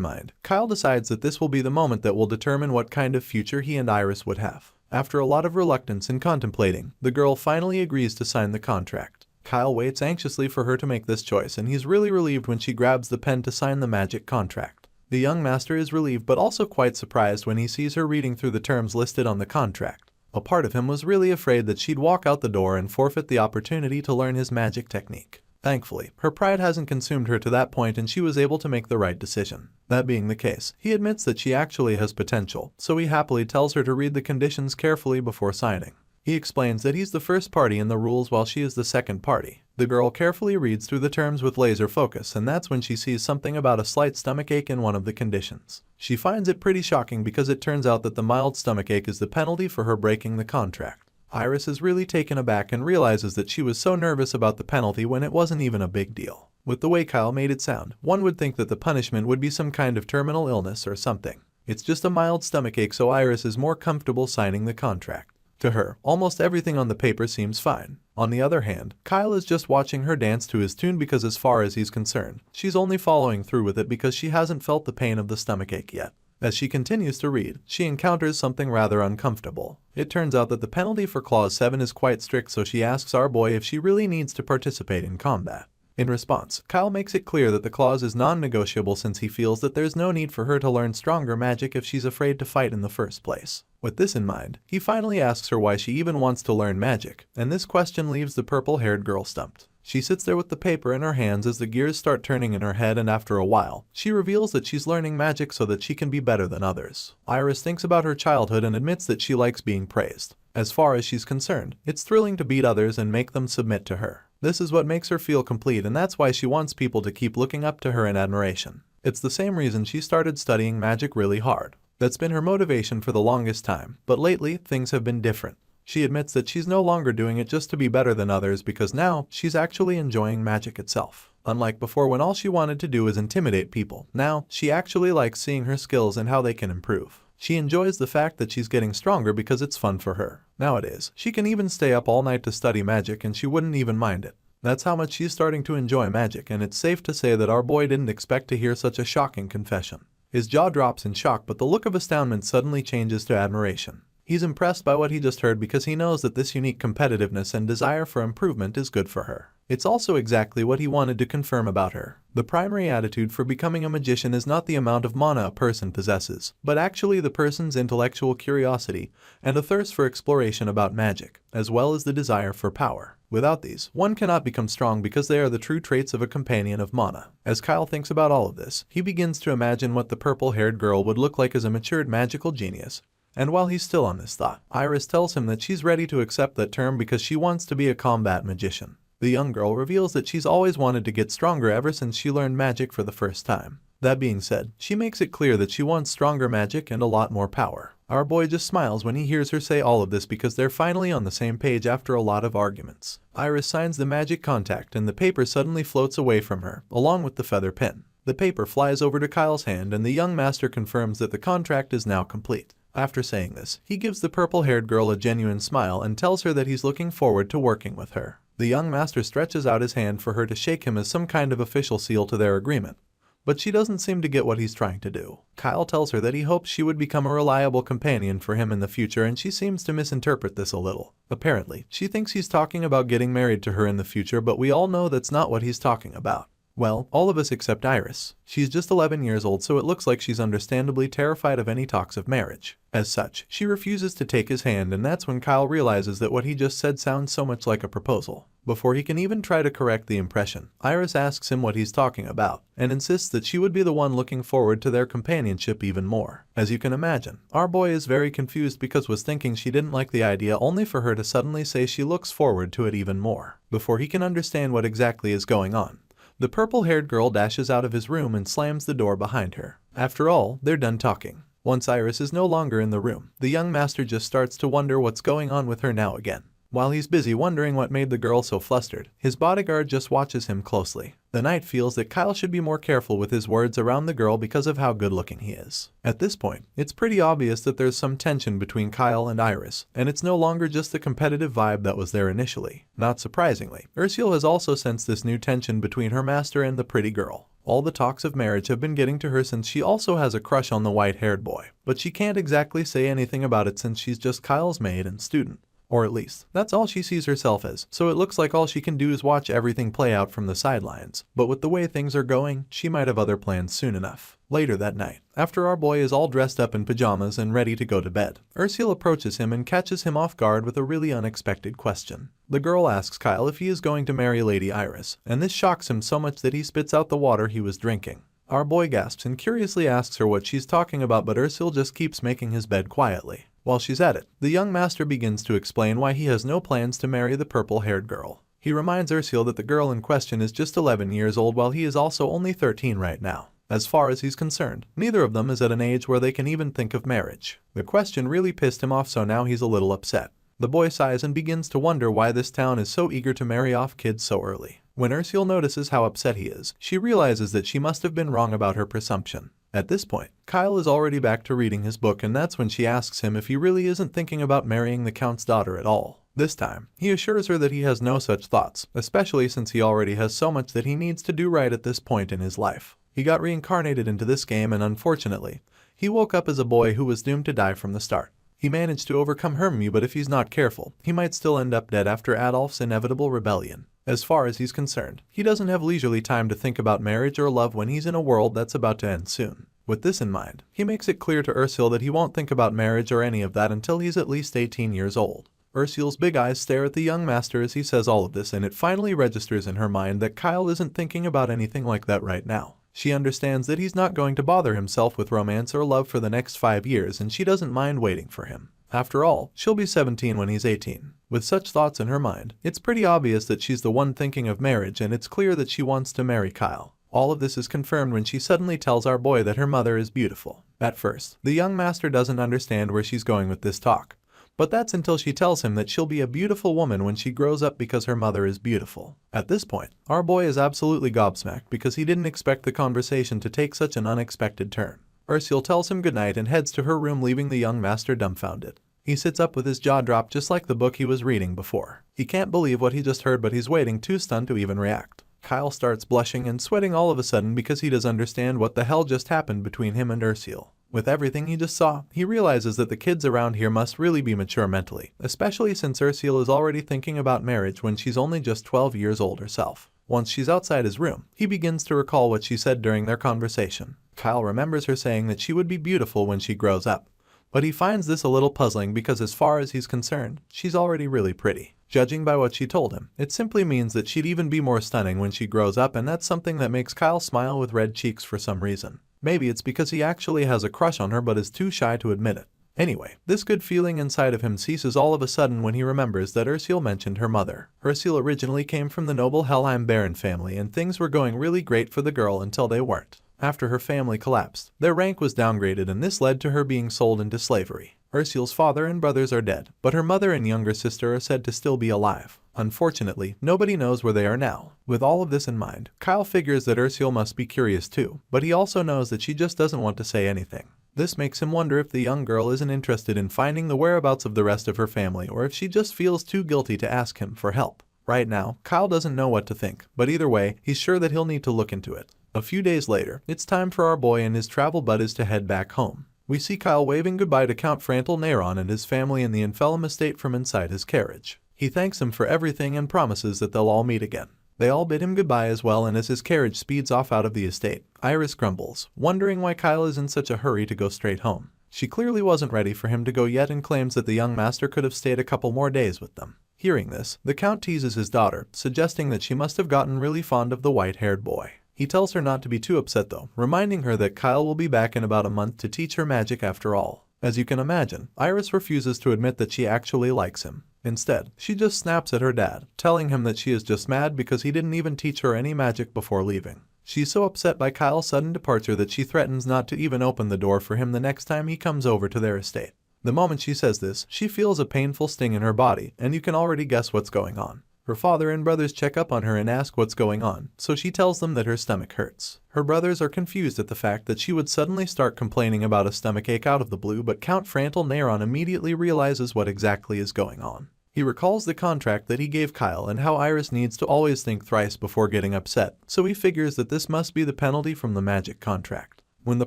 mind, Kyle decides that this will be the moment that will determine what kind of future he and Iris would have. After a lot of reluctance and contemplating, the girl finally agrees to sign the contract. Kyle waits anxiously for her to make this choice, and he's really relieved when she grabs the pen to sign the magic contract. The young master is relieved but also quite surprised when he sees her reading through the terms listed on the contract. A part of him was really afraid that she'd walk out the door and forfeit the opportunity to learn his magic technique. Thankfully, her pride hasn't consumed her to that point and she was able to make the right decision. That being the case, he admits that she actually has potential, so he happily tells her to read the conditions carefully before signing. He explains that he's the first party in the rules while she is the second party. The girl carefully reads through the terms with laser focus, and that's when she sees something about a slight stomachache in one of the conditions. She finds it pretty shocking because it turns out that the mild stomachache is the penalty for her breaking the contract. Iris is really taken aback and realizes that she was so nervous about the penalty when it wasn't even a big deal. With the way Kyle made it sound, one would think that the punishment would be some kind of terminal illness or something. It's just a mild stomachache, so Iris is more comfortable signing the contract. To her, almost everything on the paper seems fine. On the other hand, Kyle is just watching her dance to his tune because as far as he's concerned, she's only following through with it because she hasn't felt the pain of the stomachache yet. As she continues to read, she encounters something rather uncomfortable. It turns out that the penalty for Clause 7 is quite strict, so she asks our boy if she really needs to participate in combat. In response, Kyle makes it clear that the clause is non-negotiable since he feels that there's no need for her to learn stronger magic if she's afraid to fight in the first place. With this in mind, he finally asks her why she even wants to learn magic, and this question leaves the purple-haired girl stumped. She sits there with the paper in her hands as the gears start turning in her head, and after a while, she reveals that she's learning magic so that she can be better than others. Iris thinks about her childhood and admits that she likes being praised. As far as she's concerned, it's thrilling to beat others and make them submit to her. This is what makes her feel complete, and that's why she wants people to keep looking up to her in admiration. It's the same reason she started studying magic really hard. That's been her motivation for the longest time, but lately, things have been different. She admits that she's no longer doing it just to be better than others because now, she's actually enjoying magic itself. Unlike before when all she wanted to do was intimidate people, now, she actually likes seeing her skills and how they can improve. She enjoys the fact that she's getting stronger because it's fun for her. Nowadays, she can even stay up all night to study magic and she wouldn't even mind it. That's how much she's starting to enjoy magic, and it's safe to say that our boy didn't expect to hear such a shocking confession. His jaw drops in shock, but the look of astoundment suddenly changes to admiration. He's impressed by what he just heard because he knows that this unique competitiveness and desire for improvement is good for her. It's also exactly what he wanted to confirm about her. The primary attitude for becoming a magician is not the amount of mana a person possesses, but actually the person's intellectual curiosity and a thirst for exploration about magic, as well as the desire for power. Without these, one cannot become strong because they are the true traits of a companion of mana. As Kyle thinks about all of this, he begins to imagine what the purple-haired girl would look like as a matured magical genius. And while he's still on this thought, Iris tells him that she's ready to accept that term because she wants to be a combat magician. The young girl reveals that she's always wanted to get stronger ever since she learned magic for the first time. That being said, she makes it clear that she wants stronger magic and a lot more power. Our boy just smiles when he hears her say all of this because they're finally on the same page after a lot of arguments. Iris signs the magic contract and the paper suddenly floats away from her, along with the feather pen. The paper flies over to Kyle's hand and the young master confirms that the contract is now complete. After saying this, he gives the purple-haired girl a genuine smile and tells her that he's looking forward to working with her. The young master stretches out his hand for her to shake him as some kind of official seal to their agreement. But she doesn't seem to get what he's trying to do. Kyle tells her that he hopes she would become a reliable companion for him in the future, and she seems to misinterpret this a little. Apparently, she thinks he's talking about getting married to her in the future, but we all know that's not what he's talking about. Well, all of us except Iris. She's just 11 years old, so it looks like she's understandably terrified of any talks of marriage. As such, she refuses to take his hand, and that's when Kyle realizes that what he just said sounds so much like a proposal. Before he can even try to correct the impression, Iris asks him what he's talking about, and insists that she would be the one looking forward to their companionship even more. As you can imagine, our boy is very confused because was thinking she didn't like the idea, only for her to suddenly say she looks forward to it even more. Before he can understand what exactly is going on, the purple-haired girl dashes out of his room and slams the door behind her. After all, they're done talking. Once Iris is no longer in the room, the young master just starts to wonder what's going on with her now again. While he's busy wondering what made the girl so flustered, his bodyguard just watches him closely. The knight feels that Kyle should be more careful with his words around the girl because of how good-looking he is. At this point, it's pretty obvious that there's some tension between Kyle and Iris, and it's no longer just the competitive vibe that was there initially. Not surprisingly, Ursula has also sensed this new tension between her master and the pretty girl. All the talks of marriage have been getting to her since she also has a crush on the white-haired boy, but she can't exactly say anything about it since she's just Kyle's maid and student. Or at least, that's all she sees herself as, so it looks like all she can do is watch everything play out from the sidelines. But with the way things are going, she might have other plans soon enough. Later that night, after our boy is all dressed up in pajamas and ready to go to bed, Ursula approaches him and catches him off guard with a really unexpected question. The girl asks Kyle if he is going to marry Lady Iris, and this shocks him so much that he spits out the water he was drinking. Our boy gasps and curiously asks her what she's talking about, but Ursula just keeps making his bed quietly. While she's at it, the young master begins to explain why he has no plans to marry the purple-haired girl. He reminds Ursula that the girl in question is just 11 years old while he is also only 13 right now. As far as he's concerned, neither of them is at an age where they can even think of marriage. The question really pissed him off, so now he's a little upset. The boy sighs and begins to wonder why this town is so eager to marry off kids so early. When Ursula notices how upset he is, she realizes that she must have been wrong about her presumption. At this point, Kyle is already back to reading his book, and that's when she asks him if he really isn't thinking about marrying the Count's daughter at all. This time, he assures her that he has no such thoughts, especially since he already has so much that he needs to do right at this point in his life. He got reincarnated into this game, and unfortunately, he woke up as a boy who was doomed to die from the start. He managed to overcome Hermu, but if he's not careful, he might still end up dead after Adolf's inevitable rebellion. As far as he's concerned, he doesn't have leisurely time to think about marriage or love when he's in a world that's about to end soon. With this in mind, he makes it clear to Ursula that he won't think about marriage or any of that until he's at least 18 years old. Ursula's big eyes stare at the young master as he says all of this, and it finally registers in her mind that Kyle isn't thinking about anything like that right now. She understands that he's not going to bother himself with romance or love for the next 5 years, and she doesn't mind waiting for him. After all, she'll be 17 when he's 18. With such thoughts in her mind, it's pretty obvious that she's the one thinking of marriage, and it's clear that she wants to marry Kyle. All of this is confirmed when she suddenly tells our boy that her mother is beautiful. At first, the young master doesn't understand where she's going with this talk, but that's until she tells him that she'll be a beautiful woman when she grows up because her mother is beautiful. At this point, our boy is absolutely gobsmacked because he didn't expect the conversation to take such an unexpected turn. Ursula tells him goodnight and heads to her room, leaving the young master dumbfounded. He sits up with his jaw dropped just like the book he was reading before. He can't believe what he just heard, but he's waiting, too stunned to even react. Kyle starts blushing and sweating all of a sudden because he does understand what the hell just happened between him and Ursula. With everything he just saw, he realizes that the kids around here must really be mature mentally, especially since Ursula is already thinking about marriage when she's only just 12 years old herself. Once she's outside his room, he begins to recall what she said during their conversation. Kyle remembers her saying that she would be beautiful when she grows up, but he finds this a little puzzling because as far as he's concerned, she's already really pretty. Judging by what she told him, it simply means that she'd even be more stunning when she grows up, and that's something that makes Kyle smile with red cheeks for some reason. Maybe it's because he actually has a crush on her but is too shy to admit it. Anyway, this good feeling inside of him ceases all of a sudden when he remembers that Ursula mentioned her mother. Ursula originally came from the noble Helheim Baron family, and things were going really great for the girl until they weren't. After her family collapsed, their rank was downgraded, and this led to her being sold into slavery. Ursula's father and brothers are dead, but her mother and younger sister are said to still be alive. Unfortunately, nobody knows where they are now. With all of this in mind, Kyle figures that Ursula must be curious too, but he also knows that she just doesn't want to say anything. This makes him wonder if the young girl isn't interested in finding the whereabouts of the rest of her family, or if she just feels too guilty to ask him for help. Right now, Kyle doesn't know what to think, but either way, he's sure that he'll need to look into it. A few days later, it's time for our boy and his travel buddies to head back home. We see Kyle waving goodbye to Count Frantel Neyron and his family in the Infellum estate from inside his carriage. He thanks them for everything and promises that they'll all meet again. They all bid him goodbye as well, and as his carriage speeds off out of the estate, Iris grumbles, wondering why Kyle is in such a hurry to go straight home. She clearly wasn't ready for him to go yet and claims that the young master could have stayed a couple more days with them. Hearing this, the Count teases his daughter, suggesting that she must have gotten really fond of the white-haired boy. He tells her not to be too upset though, reminding her that Kyle will be back in about a month to teach her magic after all. As you can imagine, Iris refuses to admit that she actually likes him. Instead, she just snaps at her dad, telling him that she is just mad because he didn't even teach her any magic before leaving. She's so upset by Kyle's sudden departure that she threatens not to even open the door for him the next time he comes over to their estate. The moment she says this, she feels a painful sting in her body, and you can already guess what's going on. Her father and brothers check up on her and ask what's going on, so she tells them that her stomach hurts. Her brothers are confused at the fact that she would suddenly start complaining about a stomachache out of the blue, but Count Frantal Neyron immediately realizes what exactly is going on. He recalls the contract that he gave Kyle and how Iris needs to always think thrice before getting upset, so he figures that this must be the penalty from the magic contract. When the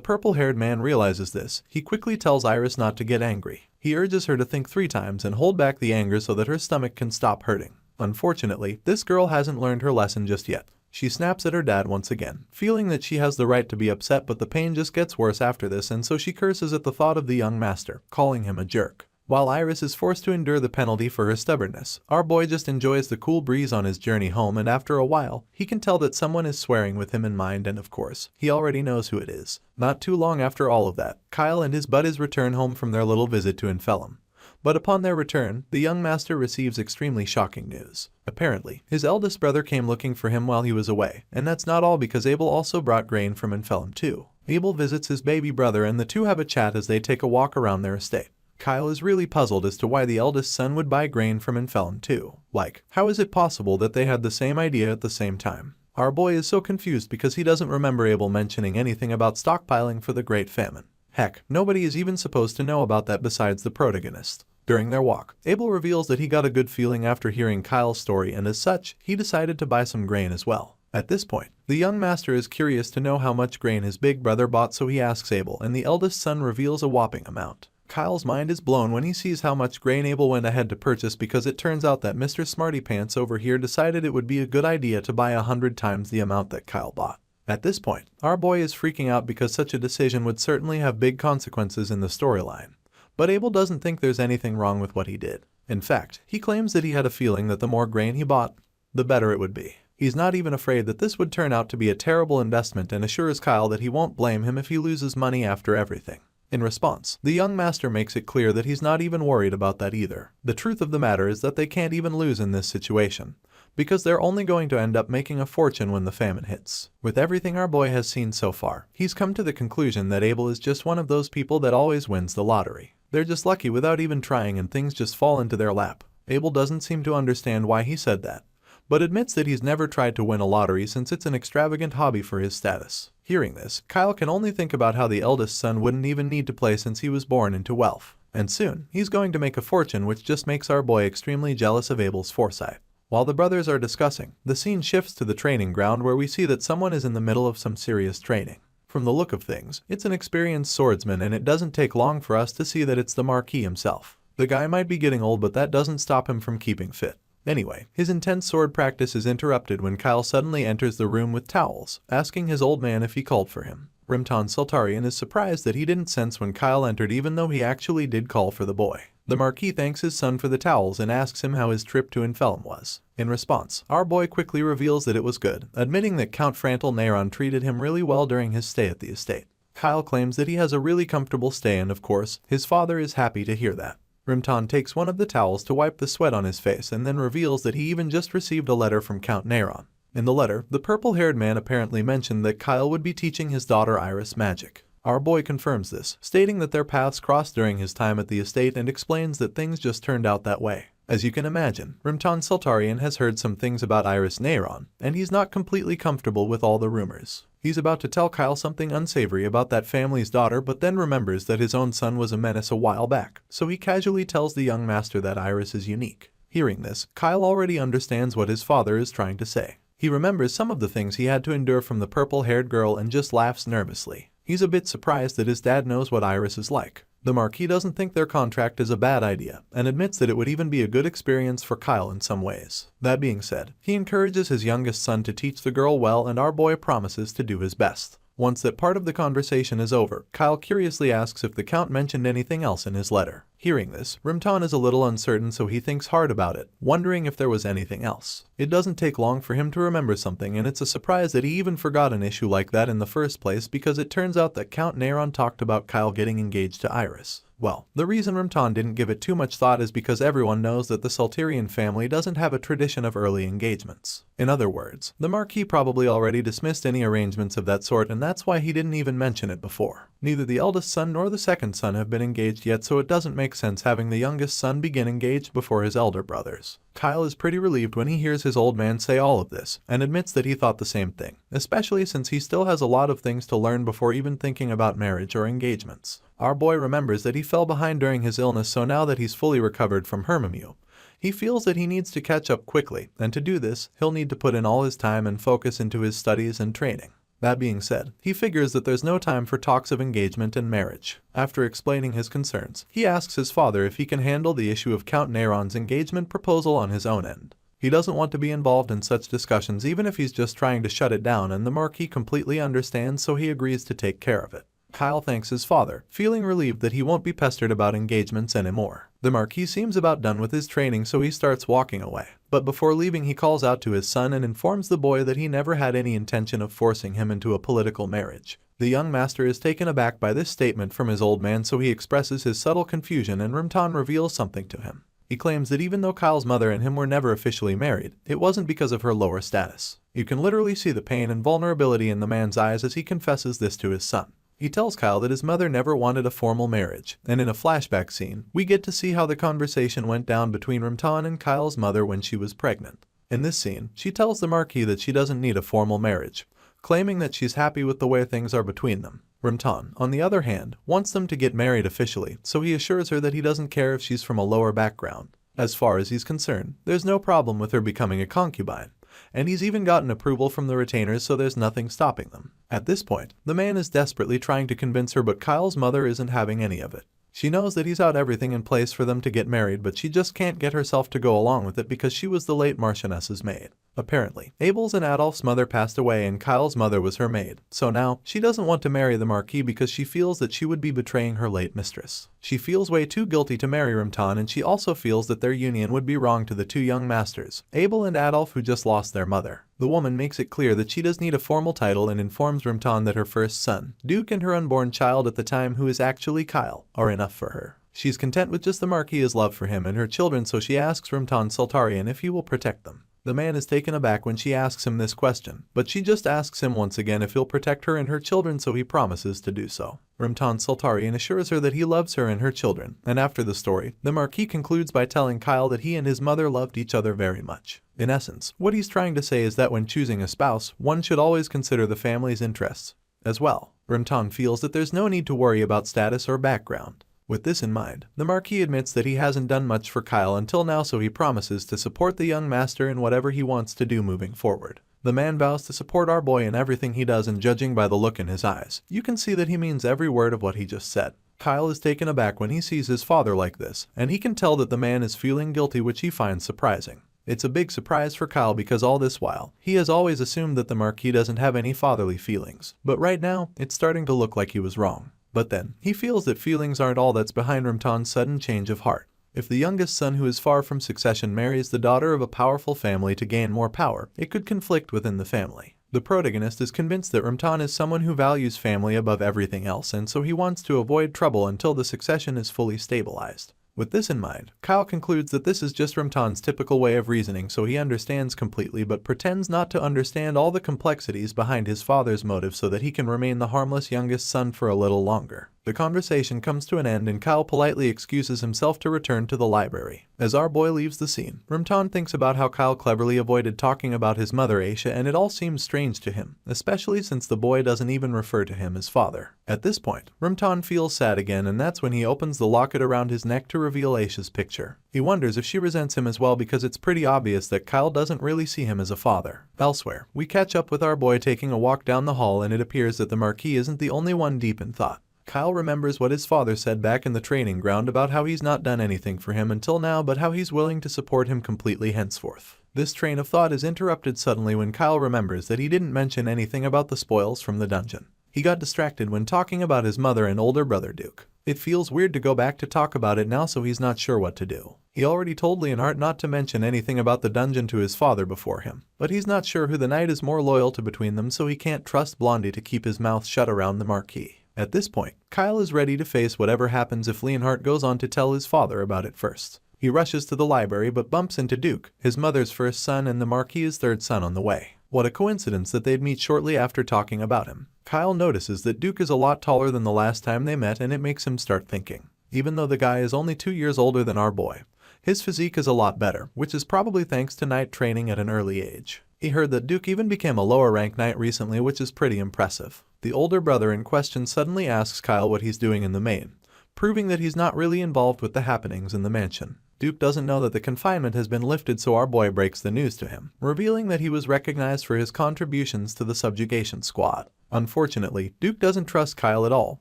purple-haired man realizes this, he quickly tells Iris not to get angry. He urges her to think 3 times and hold back the anger so that her stomach can stop hurting. Unfortunately, this girl hasn't learned her lesson just yet. She snaps at her dad once again, feeling that she has the right to be upset, but the pain just gets worse after this, and so she curses at the thought of the young master, calling him a jerk. While Iris is forced to endure the penalty for her stubbornness, our boy just enjoys the cool breeze on his journey home, and after a while, he can tell that someone is swearing with him in mind, and of course, he already knows who it is. Not too long after all of that, Kyle and his buddies return home from their little visit to Enfelum. But upon their return, the young master receives extremely shocking news. Apparently, his eldest brother came looking for him while he was away, and that's not all because Abel also brought grain from Enfelum too. Abel visits his baby brother and the two have a chat as they take a walk around their estate. Kyle is really puzzled as to why the eldest son would buy grain from Enfelum too. Like, how is it possible that they had the same idea at the same time? Our boy is so confused because he doesn't remember Abel mentioning anything about stockpiling for the Great Famine. Heck, nobody is even supposed to know about that besides the protagonist. During their walk, Abel reveals that he got a good feeling after hearing Kyle's story, and as such, he decided to buy some grain as well. At this point, the young master is curious to know how much grain his big brother bought, so he asks Abel, and the eldest son reveals a whopping amount. Kyle's mind is blown when he sees how much grain Abel went ahead to purchase, because it turns out that Mr. Smarty Pants over here decided it would be a good idea to buy 100 times the amount that Kyle bought. At this point, our boy is freaking out because such a decision would certainly have big consequences in the storyline. But Abel doesn't think there's anything wrong with what he did. In fact, he claims that he had a feeling that the more grain he bought, the better it would be. He's not even afraid that this would turn out to be a terrible investment and assures Kyle that he won't blame him if he loses money after everything. In response, the young master makes it clear that he's not even worried about that either. The truth of the matter is that they can't even lose in this situation, because they're only going to end up making a fortune when the famine hits. With everything our boy has seen so far, he's come to the conclusion that Abel is just one of those people that always wins the lottery. They're just lucky without even trying and things just fall into their lap. Abel doesn't seem to understand why he said that, but admits that he's never tried to win a lottery since it's an extravagant hobby for his status. Hearing this, Kyle can only think about how the eldest son wouldn't even need to play since he was born into wealth. And soon, he's going to make a fortune, which just makes our boy extremely jealous of Abel's foresight. While the brothers are discussing, the scene shifts to the training ground where we see that someone is in the middle of some serious training. From the look of things, it's an experienced swordsman, and it doesn't take long for us to see that it's the Marquis himself. The guy might be getting old, but that doesn't stop him from keeping fit. Anyway, his intense sword practice is interrupted when Kyle suddenly enters the room with towels, asking his old man if he called for him. Rimton Sultarian is surprised that he didn't sense when Kyle entered, even though he actually did call for the boy. The Marquis thanks his son for the towels and asks him how his trip to Enfelum was. In response, our boy quickly reveals that it was good, admitting that Count Frantal Neyron treated him really well during his stay at the estate. Kyle claims that he has a really comfortable stay, and of course, his father is happy to hear that. Rimton takes one of the towels to wipe the sweat on his face and then reveals that he even just received a letter from Count Neyron. In the letter, the purple-haired man apparently mentioned that Kyle would be teaching his daughter Iris magic. Our boy confirms this, stating that their paths crossed during his time at the estate, and explains that things just turned out that way. As you can imagine, Rimton Sultarian has heard some things about Iris Neyron, and he's not completely comfortable with all the rumors. He's about to tell Kyle something unsavory about that family's daughter, but then remembers that his own son was a menace a while back, so he casually tells the young master that Iris is unique. Hearing this, Kyle already understands what his father is trying to say. He remembers some of the things he had to endure from the purple-haired girl and just laughs nervously. He's a bit surprised that his dad knows what Iris is like. The Marquis doesn't think their contract is a bad idea and admits that it would even be a good experience for Kyle in some ways. That being said, he encourages his youngest son to teach the girl well, and our boy promises to do his best. Once that part of the conversation is over, Kyle curiously asks if the Count mentioned anything else in his letter. Hearing this, Rimton is a little uncertain, so he thinks hard about it, wondering if there was anything else. It doesn't take long for him to remember something, and it's a surprise that he even forgot an issue like that in the first place, because it turns out that Count Neyron talked about Kyle getting engaged to Iris. Well, the reason Rimton didn't give it too much thought is because everyone knows that the Salterian family doesn't have a tradition of early engagements. In other words, the Marquis probably already dismissed any arrangements of that sort, and that's why he didn't even mention it before. Neither the eldest son nor the second son have been engaged yet, so it doesn't make sense having the youngest son begin engaged before his elder brothers. Kyle is pretty relieved when he hears his old man say all of this, and admits that he thought the same thing, especially since he still has a lot of things to learn before even thinking about marriage or engagements. Our boy remembers that he fell behind during his illness, so now that he's fully recovered from Hermimue, he feels that he needs to catch up quickly, and to do this, he'll need to put in all his time and focus into his studies and training. That being said, he figures that there's no time for talks of engagement and marriage. After explaining his concerns, he asks his father if he can handle the issue of Count Neyron's engagement proposal on his own end. He doesn't want to be involved in such discussions even if he's just trying to shut it down, and the Marquis completely understands, so he agrees to take care of it. Kyle thanks his father, feeling relieved that he won't be pestered about engagements anymore. The Marquis seems about done with his training, so he starts walking away. But before leaving, he calls out to his son and informs the boy that he never had any intention of forcing him into a political marriage. The young master is taken aback by this statement from his old man, so he expresses his subtle confusion, and Rimton reveals something to him. He claims that even though Kyle's mother and him were never officially married, it wasn't because of her lower status. You can literally see the pain and vulnerability in the man's eyes as he confesses this to his son. He tells Kyle that his mother never wanted a formal marriage, and in a flashback scene, we get to see how the conversation went down between Rimton and Kyle's mother when she was pregnant. In this scene, she tells the Marquis that she doesn't need a formal marriage, claiming that she's happy with the way things are between them. Rimton, on the other hand, wants them to get married officially, so he assures her that he doesn't care if she's from a lower background. As far as he's concerned, there's no problem with her becoming a concubine, and he's even gotten approval from the retainers, so there's nothing stopping them. At this point, the man is desperately trying to convince her, but Kyle's mother isn't having any of it. She knows that he's had everything in place for them to get married, but she just can't get herself to go along with it because she was the late Marchioness's maid. Apparently, Abel's and Adolph's mother passed away and Kyle's mother was her maid, so now she doesn't want to marry the Marquis because she feels that she would be betraying her late mistress. She feels way too guilty to marry Rimton, and she also feels that their union would be wrong to the two young masters, Abel and Adolph, who just lost their mother. The woman makes it clear that she does need a formal title and informs Rimton that her first son, Duke, and her unborn child at the time, who is actually Kyle, are enough for her. She's content with just the Marquis' love for him and her children, so she asks Rimton Saltarian if he will protect them. The man is taken aback when she asks him this question, but she just asks him once again if he'll protect her and her children, so he promises to do so. Rimton Saltarian assures her that he loves her and her children, and after the story, the Marquis concludes by telling Kyle that he and his mother loved each other very much. In essence, what he's trying to say is that when choosing a spouse, one should always consider the family's interests as well. Rimton feels that there's no need to worry about status or background. With this in mind, the Marquis admits that he hasn't done much for Kyle until now, so he promises to support the young master in whatever he wants to do moving forward. The man vows to support our boy in everything he does, and judging by the look in his eyes, you can see that he means every word of what he just said. Kyle is taken aback when he sees his father like this, and he can tell that the man is feeling guilty, which he finds surprising. It's a big surprise for Kyle because all this while, he has always assumed that the Marquis doesn't have any fatherly feelings, but right now, it's starting to look like he was wrong. But then, he feels that feelings aren't all that's behind Rimton's sudden change of heart. If the youngest son, who is far from succession, marries the daughter of a powerful family to gain more power, it could conflict within the family. The protagonist is convinced that Rimton is someone who values family above everything else, and so he wants to avoid trouble until the succession is fully stabilized. With this in mind, Kyle concludes that this is just Rimton's typical way of reasoning, so he understands completely but pretends not to understand all the complexities behind his father's motive so that he can remain the harmless youngest son for a little longer. The conversation comes to an end and Kyle politely excuses himself to return to the library. As our boy leaves the scene, Rimton thinks about how Kyle cleverly avoided talking about his mother Aisha, and it all seems strange to him, especially since the boy doesn't even refer to him as father. At this point, Rimton feels sad again, and that's when he opens the locket around his neck to reveal Aisha's picture. He wonders if she resents him as well because it's pretty obvious that Kyle doesn't really see him as a father. Elsewhere, we catch up with our boy taking a walk down the hall, and it appears that the Marquis isn't the only one deep in thought. Kyle remembers what his father said back in the training ground about how he's not done anything for him until now, but how he's willing to support him completely henceforth. This train of thought is interrupted suddenly when Kyle remembers that he didn't mention anything about the spoils from the dungeon. He got distracted when talking about his mother and older brother Duke. It feels weird to go back to talk about it now, so he's not sure what to do. He already told Leonhardt not to mention anything about the dungeon to his father before him, but he's not sure who the knight is more loyal to between them, so he can't trust Blondie to keep his mouth shut around the Marquis. At this point, Kyle is ready to face whatever happens if Leonhardt goes on to tell his father about it first. He rushes to the library but bumps into Duke, his mother's first son and the Marquis' third son, on the way. What a coincidence that they'd meet shortly after talking about him. Kyle notices that Duke is a lot taller than the last time they met, and it makes him start thinking. Even though the guy is only 2 years older than our boy, his physique is a lot better, which is probably thanks to knight training at an early age. He heard that Duke even became a lower rank knight recently, which is pretty impressive. The older brother in question suddenly asks Kyle what he's doing in the main, proving that he's not really involved with the happenings in the mansion. Duke doesn't know that the confinement has been lifted, so our boy breaks the news to him, revealing that he was recognized for his contributions to the subjugation squad. Unfortunately, Duke doesn't trust Kyle at all,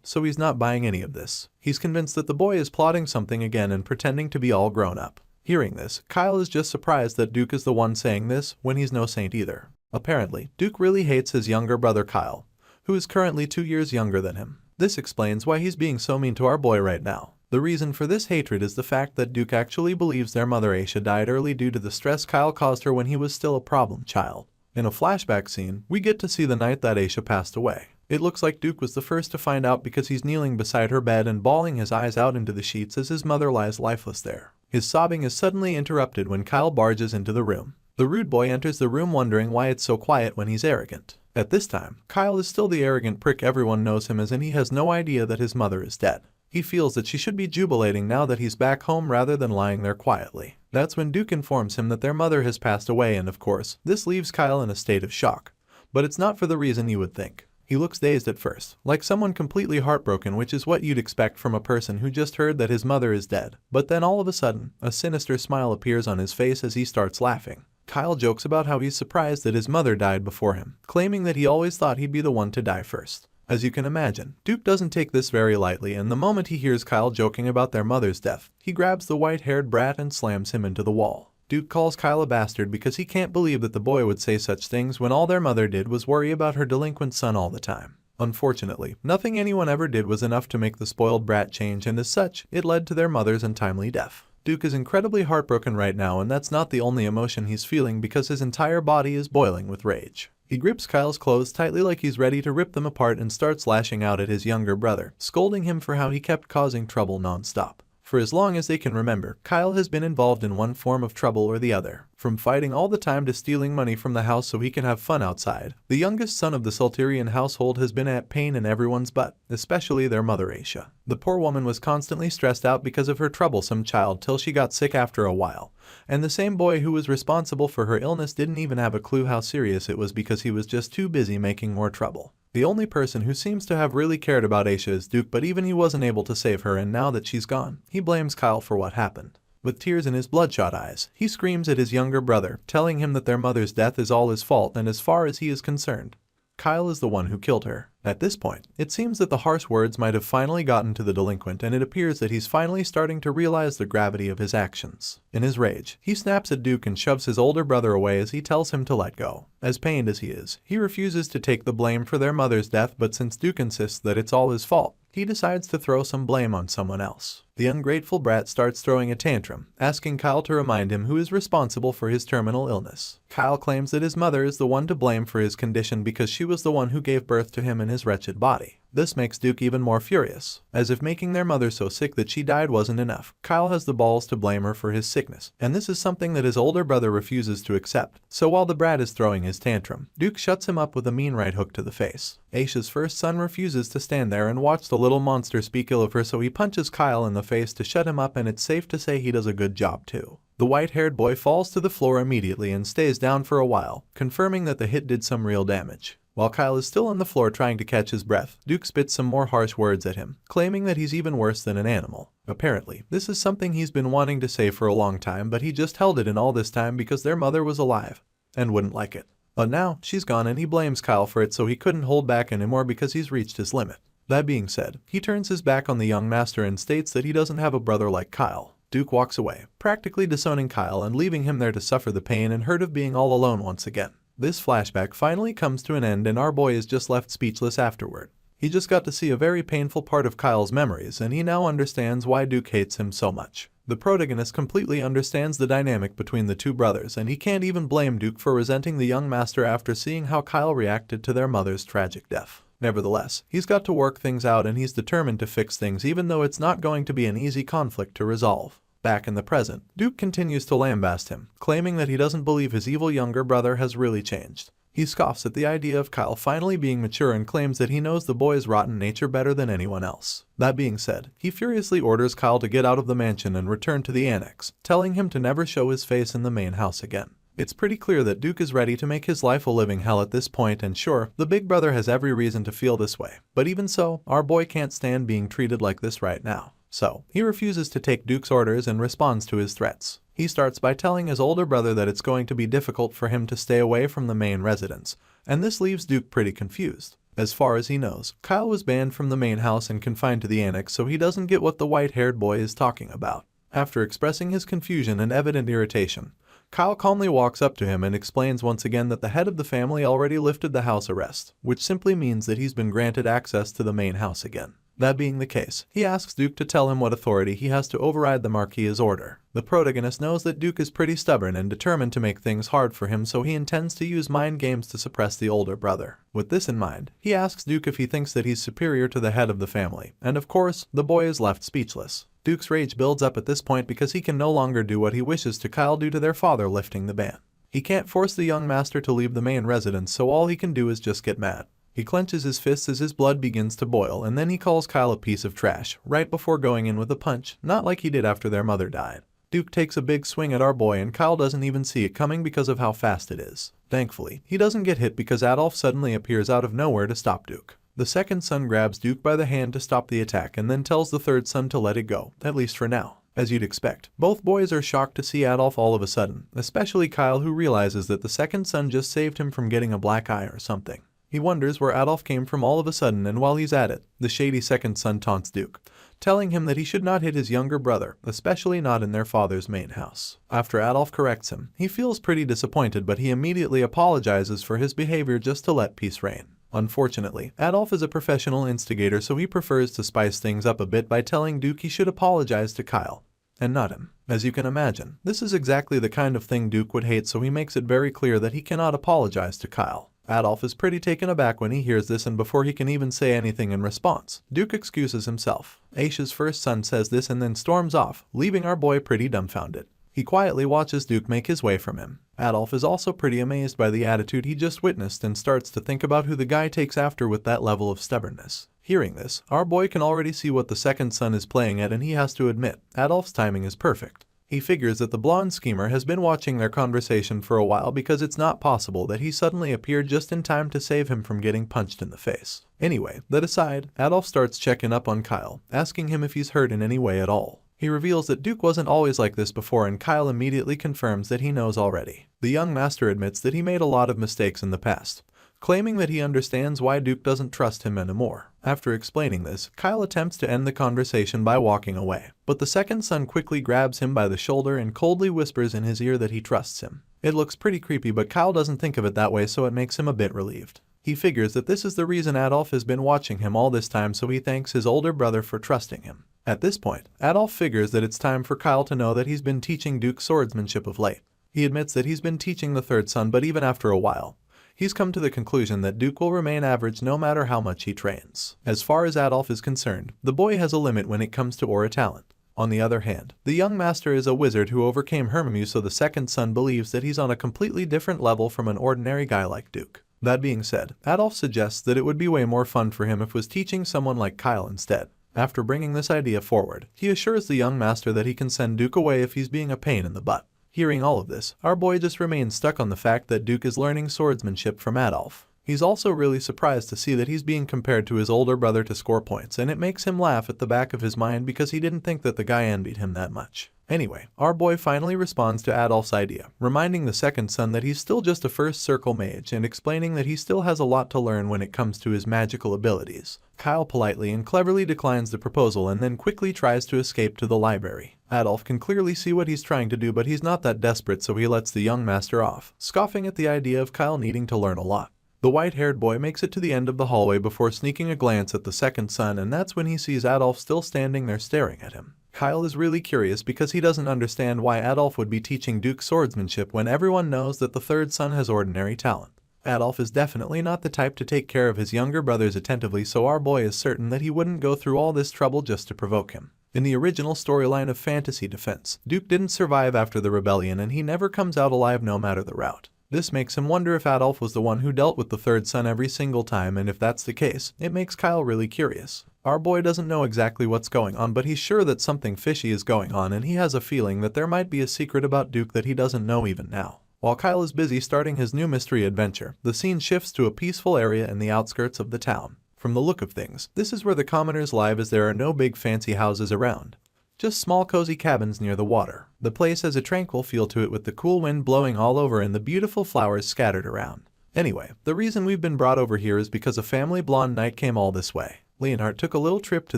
so he's not buying any of this. He's convinced that the boy is plotting something again and pretending to be all grown up. Hearing this, Kyle is just surprised that Duke is the one saying this when he's no saint either. Apparently, Duke really hates his younger brother Kyle, who is currently 2 years younger than him. This explains why he's being so mean to our boy right now. The reason for this hatred is the fact that Duke actually believes their mother Aisha died early due to the stress Kyle caused her when he was still a problem child. In a flashback scene, we get to see the night that Aisha passed away. It looks like Duke was the first to find out because he's kneeling beside her bed and bawling his eyes out into the sheets as his mother lies lifeless there. His sobbing is suddenly interrupted when Kyle barges into the room. The rude boy enters the room wondering why it's so quiet when he's arrogant. At this time, Kyle is still the arrogant prick everyone knows him as, and he has no idea that his mother is dead. He feels that she should be jubilating now that he's back home rather than lying there quietly. That's when Duke informs him that their mother has passed away, and of course, this leaves Kyle in a state of shock. But it's not for the reason you would think. He looks dazed at first, like someone completely heartbroken, which is what you'd expect from a person who just heard that his mother is dead. But then all of a sudden, a sinister smile appears on his face as he starts laughing. Kyle jokes about how he's surprised that his mother died before him, claiming that he always thought he'd be the one to die first. As you can imagine, Duke doesn't take this very lightly, and the moment he hears Kyle joking about their mother's death, he grabs the white-haired brat and slams him into the wall. Duke calls Kyle a bastard because he can't believe that the boy would say such things when all their mother did was worry about her delinquent son all the time. Unfortunately, nothing anyone ever did was enough to make the spoiled brat change, and as such, it led to their mother's untimely death. Duke is incredibly heartbroken right now, and that's not the only emotion he's feeling because his entire body is boiling with rage. He grips Kyle's clothes tightly like he's ready to rip them apart and starts lashing out at his younger brother, scolding him for how he kept causing trouble non-stop. For as long as they can remember, Kyle has been involved in one form of trouble or the other, from fighting all the time to stealing money from the house so he can have fun outside. The youngest son of the Sulturian household has been at pain in everyone's butt, especially their mother Aisha. The poor woman was constantly stressed out because of her troublesome child till she got sick after a while, and the same boy who was responsible for her illness didn't even have a clue how serious it was because he was just too busy making more trouble. The only person who seems to have really cared about Aisha is Duke, but even he wasn't able to save her, and now that she's gone, he blames Kyle for what happened. With tears in his bloodshot eyes, he screams at his younger brother, telling him that their mother's death is all his fault, and as far as he is concerned, Kyle is the one who killed her. At this point, it seems that the harsh words might have finally gotten to the delinquent, and it appears that he's finally starting to realize the gravity of his actions. In his rage, he snaps at Duke and shoves his older brother away as he tells him to let go. As pained as he is, he refuses to take the blame for their mother's death, but since Duke insists that it's all his fault, he decides to throw some blame on someone else. The ungrateful brat starts throwing a tantrum, asking Kyle to remind him who is responsible for his terminal illness. Kyle claims that his mother is the one to blame for his condition because she was the one who gave birth to him in his wretched body. This makes Duke even more furious, as if making their mother so sick that she died wasn't enough. Kyle has the balls to blame her for his sickness, and this is something that his older brother refuses to accept. So while the brat is throwing his tantrum, Duke shuts him up with a mean right hook to the face. Aisha's first son refuses to stand there and watch the little monster speak ill of her, so he punches Kyle in the face to shut him up, and it's safe to say he does a good job too. The white-haired boy falls to the floor immediately and stays down for a while, confirming that the hit did some real damage. While Kyle is still on the floor trying to catch his breath, Duke spits some more harsh words at him, claiming that he's even worse than an animal. Apparently, this is something he's been wanting to say for a long time, but he just held it in all this time because their mother was alive and wouldn't like it. But now, she's gone and he blames Kyle for it, so he couldn't hold back anymore because he's reached his limit. That being said, he turns his back on the young master and states that he doesn't have a brother like Kyle. Duke walks away, practically disowning Kyle and leaving him there to suffer the pain and hurt of being all alone once again. This flashback finally comes to an end and our boy is just left speechless afterward. He just got to see a very painful part of Kyle's memories, and he now understands why Duke hates him so much. The protagonist completely understands the dynamic between the two brothers, and he can't even blame Duke for resenting the young master after seeing how Kyle reacted to their mother's tragic death. Nevertheless, he's got to work things out and he's determined to fix things, even though it's not going to be an easy conflict to resolve. Back in the present, Duke continues to lambast him, claiming that he doesn't believe his evil younger brother has really changed. He scoffs at the idea of Kyle finally being mature and claims that he knows the boy's rotten nature better than anyone else. That being said, he furiously orders Kyle to get out of the mansion and return to the annex, telling him to never show his face in the main house again. It's pretty clear that Duke is ready to make his life a living hell at this point, and sure, the big brother has every reason to feel this way. But even so, our boy can't stand being treated like this right now. So, he refuses to take Duke's orders and responds to his threats. He starts by telling his older brother that it's going to be difficult for him to stay away from the main residence, and this leaves Duke pretty confused. As far as he knows, Kyle was banned from the main house and confined to the annex, so he doesn't get what the white-haired boy is talking about. After expressing his confusion and evident irritation, Kyle calmly walks up to him and explains once again that the head of the family already lifted the house arrest, which simply means that he's been granted access to the main house again. That being the case, he asks Duke to tell him what authority he has to override the Marquis's order. The protagonist knows that Duke is pretty stubborn and determined to make things hard for him, so he intends to use mind games to suppress the older brother. With this in mind, he asks Duke if he thinks that he's superior to the head of the family, and of course, the boy is left speechless. Duke's rage builds up at this point because he can no longer do what he wishes to Kyle due to their father lifting the ban. He can't force the young master to leave the main residence, so all he can do is just get mad. He clenches his fists as his blood begins to boil, and then he calls Kyle a piece of trash, right before going in with a punch, not like he did after their mother died. Duke takes a big swing at our boy and Kyle doesn't even see it coming because of how fast it is. Thankfully, he doesn't get hit because Adolf suddenly appears out of nowhere to stop Duke. The second son grabs Duke by the hand to stop the attack and then tells the third son to let it go, at least for now. As you'd expect, both boys are shocked to see Adolf all of a sudden, especially Kyle, who realizes that the second son just saved him from getting a black eye or something. He wonders where Adolf came from all of a sudden, and while he's at it, the shady second son taunts Duke, telling him that he should not hit his younger brother, especially not in their father's main house. After Adolf corrects him, he feels pretty disappointed, but he immediately apologizes for his behavior just to let peace reign. Unfortunately, Adolf is a professional instigator, so he prefers to spice things up a bit by telling Duke he should apologize to Kyle, and not him. As you can imagine, this is exactly the kind of thing Duke would hate, so he makes it very clear that he cannot apologize to Kyle. Adolf is pretty taken aback when he hears this, and before he can even say anything in response, Duke excuses himself. Aisha's first son says this and then storms off, leaving our boy pretty dumbfounded. He quietly watches Duke make his way from him. Adolf is also pretty amazed by the attitude he just witnessed and starts to think about who the guy takes after with that level of stubbornness. Hearing this, our boy can already see what the second son is playing at, and he has to admit, Adolf's timing is perfect. He figures that the blonde schemer has been watching their conversation for a while because it's not possible that he suddenly appeared just in time to save him from getting punched in the face. Anyway, that aside, Adolf starts checking up on Kyle, asking him if he's hurt in any way at all. He reveals that Duke wasn't always like this before, and Kyle immediately confirms that he knows already. The young master admits that he made a lot of mistakes in the past, claiming that he understands why Duke doesn't trust him anymore. After explaining this, Kyle attempts to end the conversation by walking away, but the second son quickly grabs him by the shoulder and coldly whispers in his ear that he trusts him. It looks pretty creepy, but Kyle doesn't think of it that way, so it makes him a bit relieved. He figures that this is the reason Adolf has been watching him all this time, so he thanks his older brother for trusting him. At this point, Adolf figures that it's time for Kyle to know that he's been teaching Duke swordsmanship of late. He admits that he's been teaching the third son, but even after a while, He's come to the conclusion that Duke will remain average no matter how much he trains. As far as Adolf is concerned, the boy has a limit when it comes to aura talent. On the other hand, the young master is a wizard who overcame Hermimu, so the second son believes that he's on a completely different level from an ordinary guy like Duke. That being said, Adolf suggests that it would be way more fun for him if was teaching someone like Kyle instead. After bringing this idea forward, he assures the young master that he can send Duke away if he's being a pain in the butt. Hearing all of this, our boy just remains stuck on the fact that Duke is learning swordsmanship from Adolf. He's also really surprised to see that he's being compared to his older brother to score points, and it makes him laugh at the back of his mind because he didn't think that the guy envied him that much. Anyway, our boy finally responds to Adolf's idea, reminding the second son that he's still just a first circle mage and explaining that he still has a lot to learn when it comes to his magical abilities. Kyle politely and cleverly declines the proposal and then quickly tries to escape to the library. Adolf can clearly see what he's trying to do, but he's not that desperate, so he lets the young master off, scoffing at the idea of Kyle needing to learn a lot. The white-haired boy makes it to the end of the hallway before sneaking a glance at the second son, and that's when he sees Adolf still standing there staring at him. Kyle is really curious because he doesn't understand why Adolf would be teaching Duke swordsmanship when everyone knows that the third son has ordinary talent. Adolf is definitely not the type to take care of his younger brothers attentively, so our boy is certain that he wouldn't go through all this trouble just to provoke him. In the original storyline of Fantasy Defense, Duke didn't survive after the rebellion and he never comes out alive no matter the route. This makes him wonder if Adolf was the one who dealt with the third son every single time, and if that's the case, it makes Kyle really curious. Our boy doesn't know exactly what's going on, but he's sure that something fishy is going on, and he has a feeling that there might be a secret about Duke that he doesn't know even now. While Kyle is busy starting his new mystery adventure, the scene shifts to a peaceful area in the outskirts of the town. From the look of things, this is where the commoners live, as there are no big fancy houses around. Just small cozy cabins near the water. The place has a tranquil feel to it with the cool wind blowing all over and the beautiful flowers scattered around. Anyway, the reason we've been brought over here is because a family blonde knight came all this way. Leonhardt took a little trip to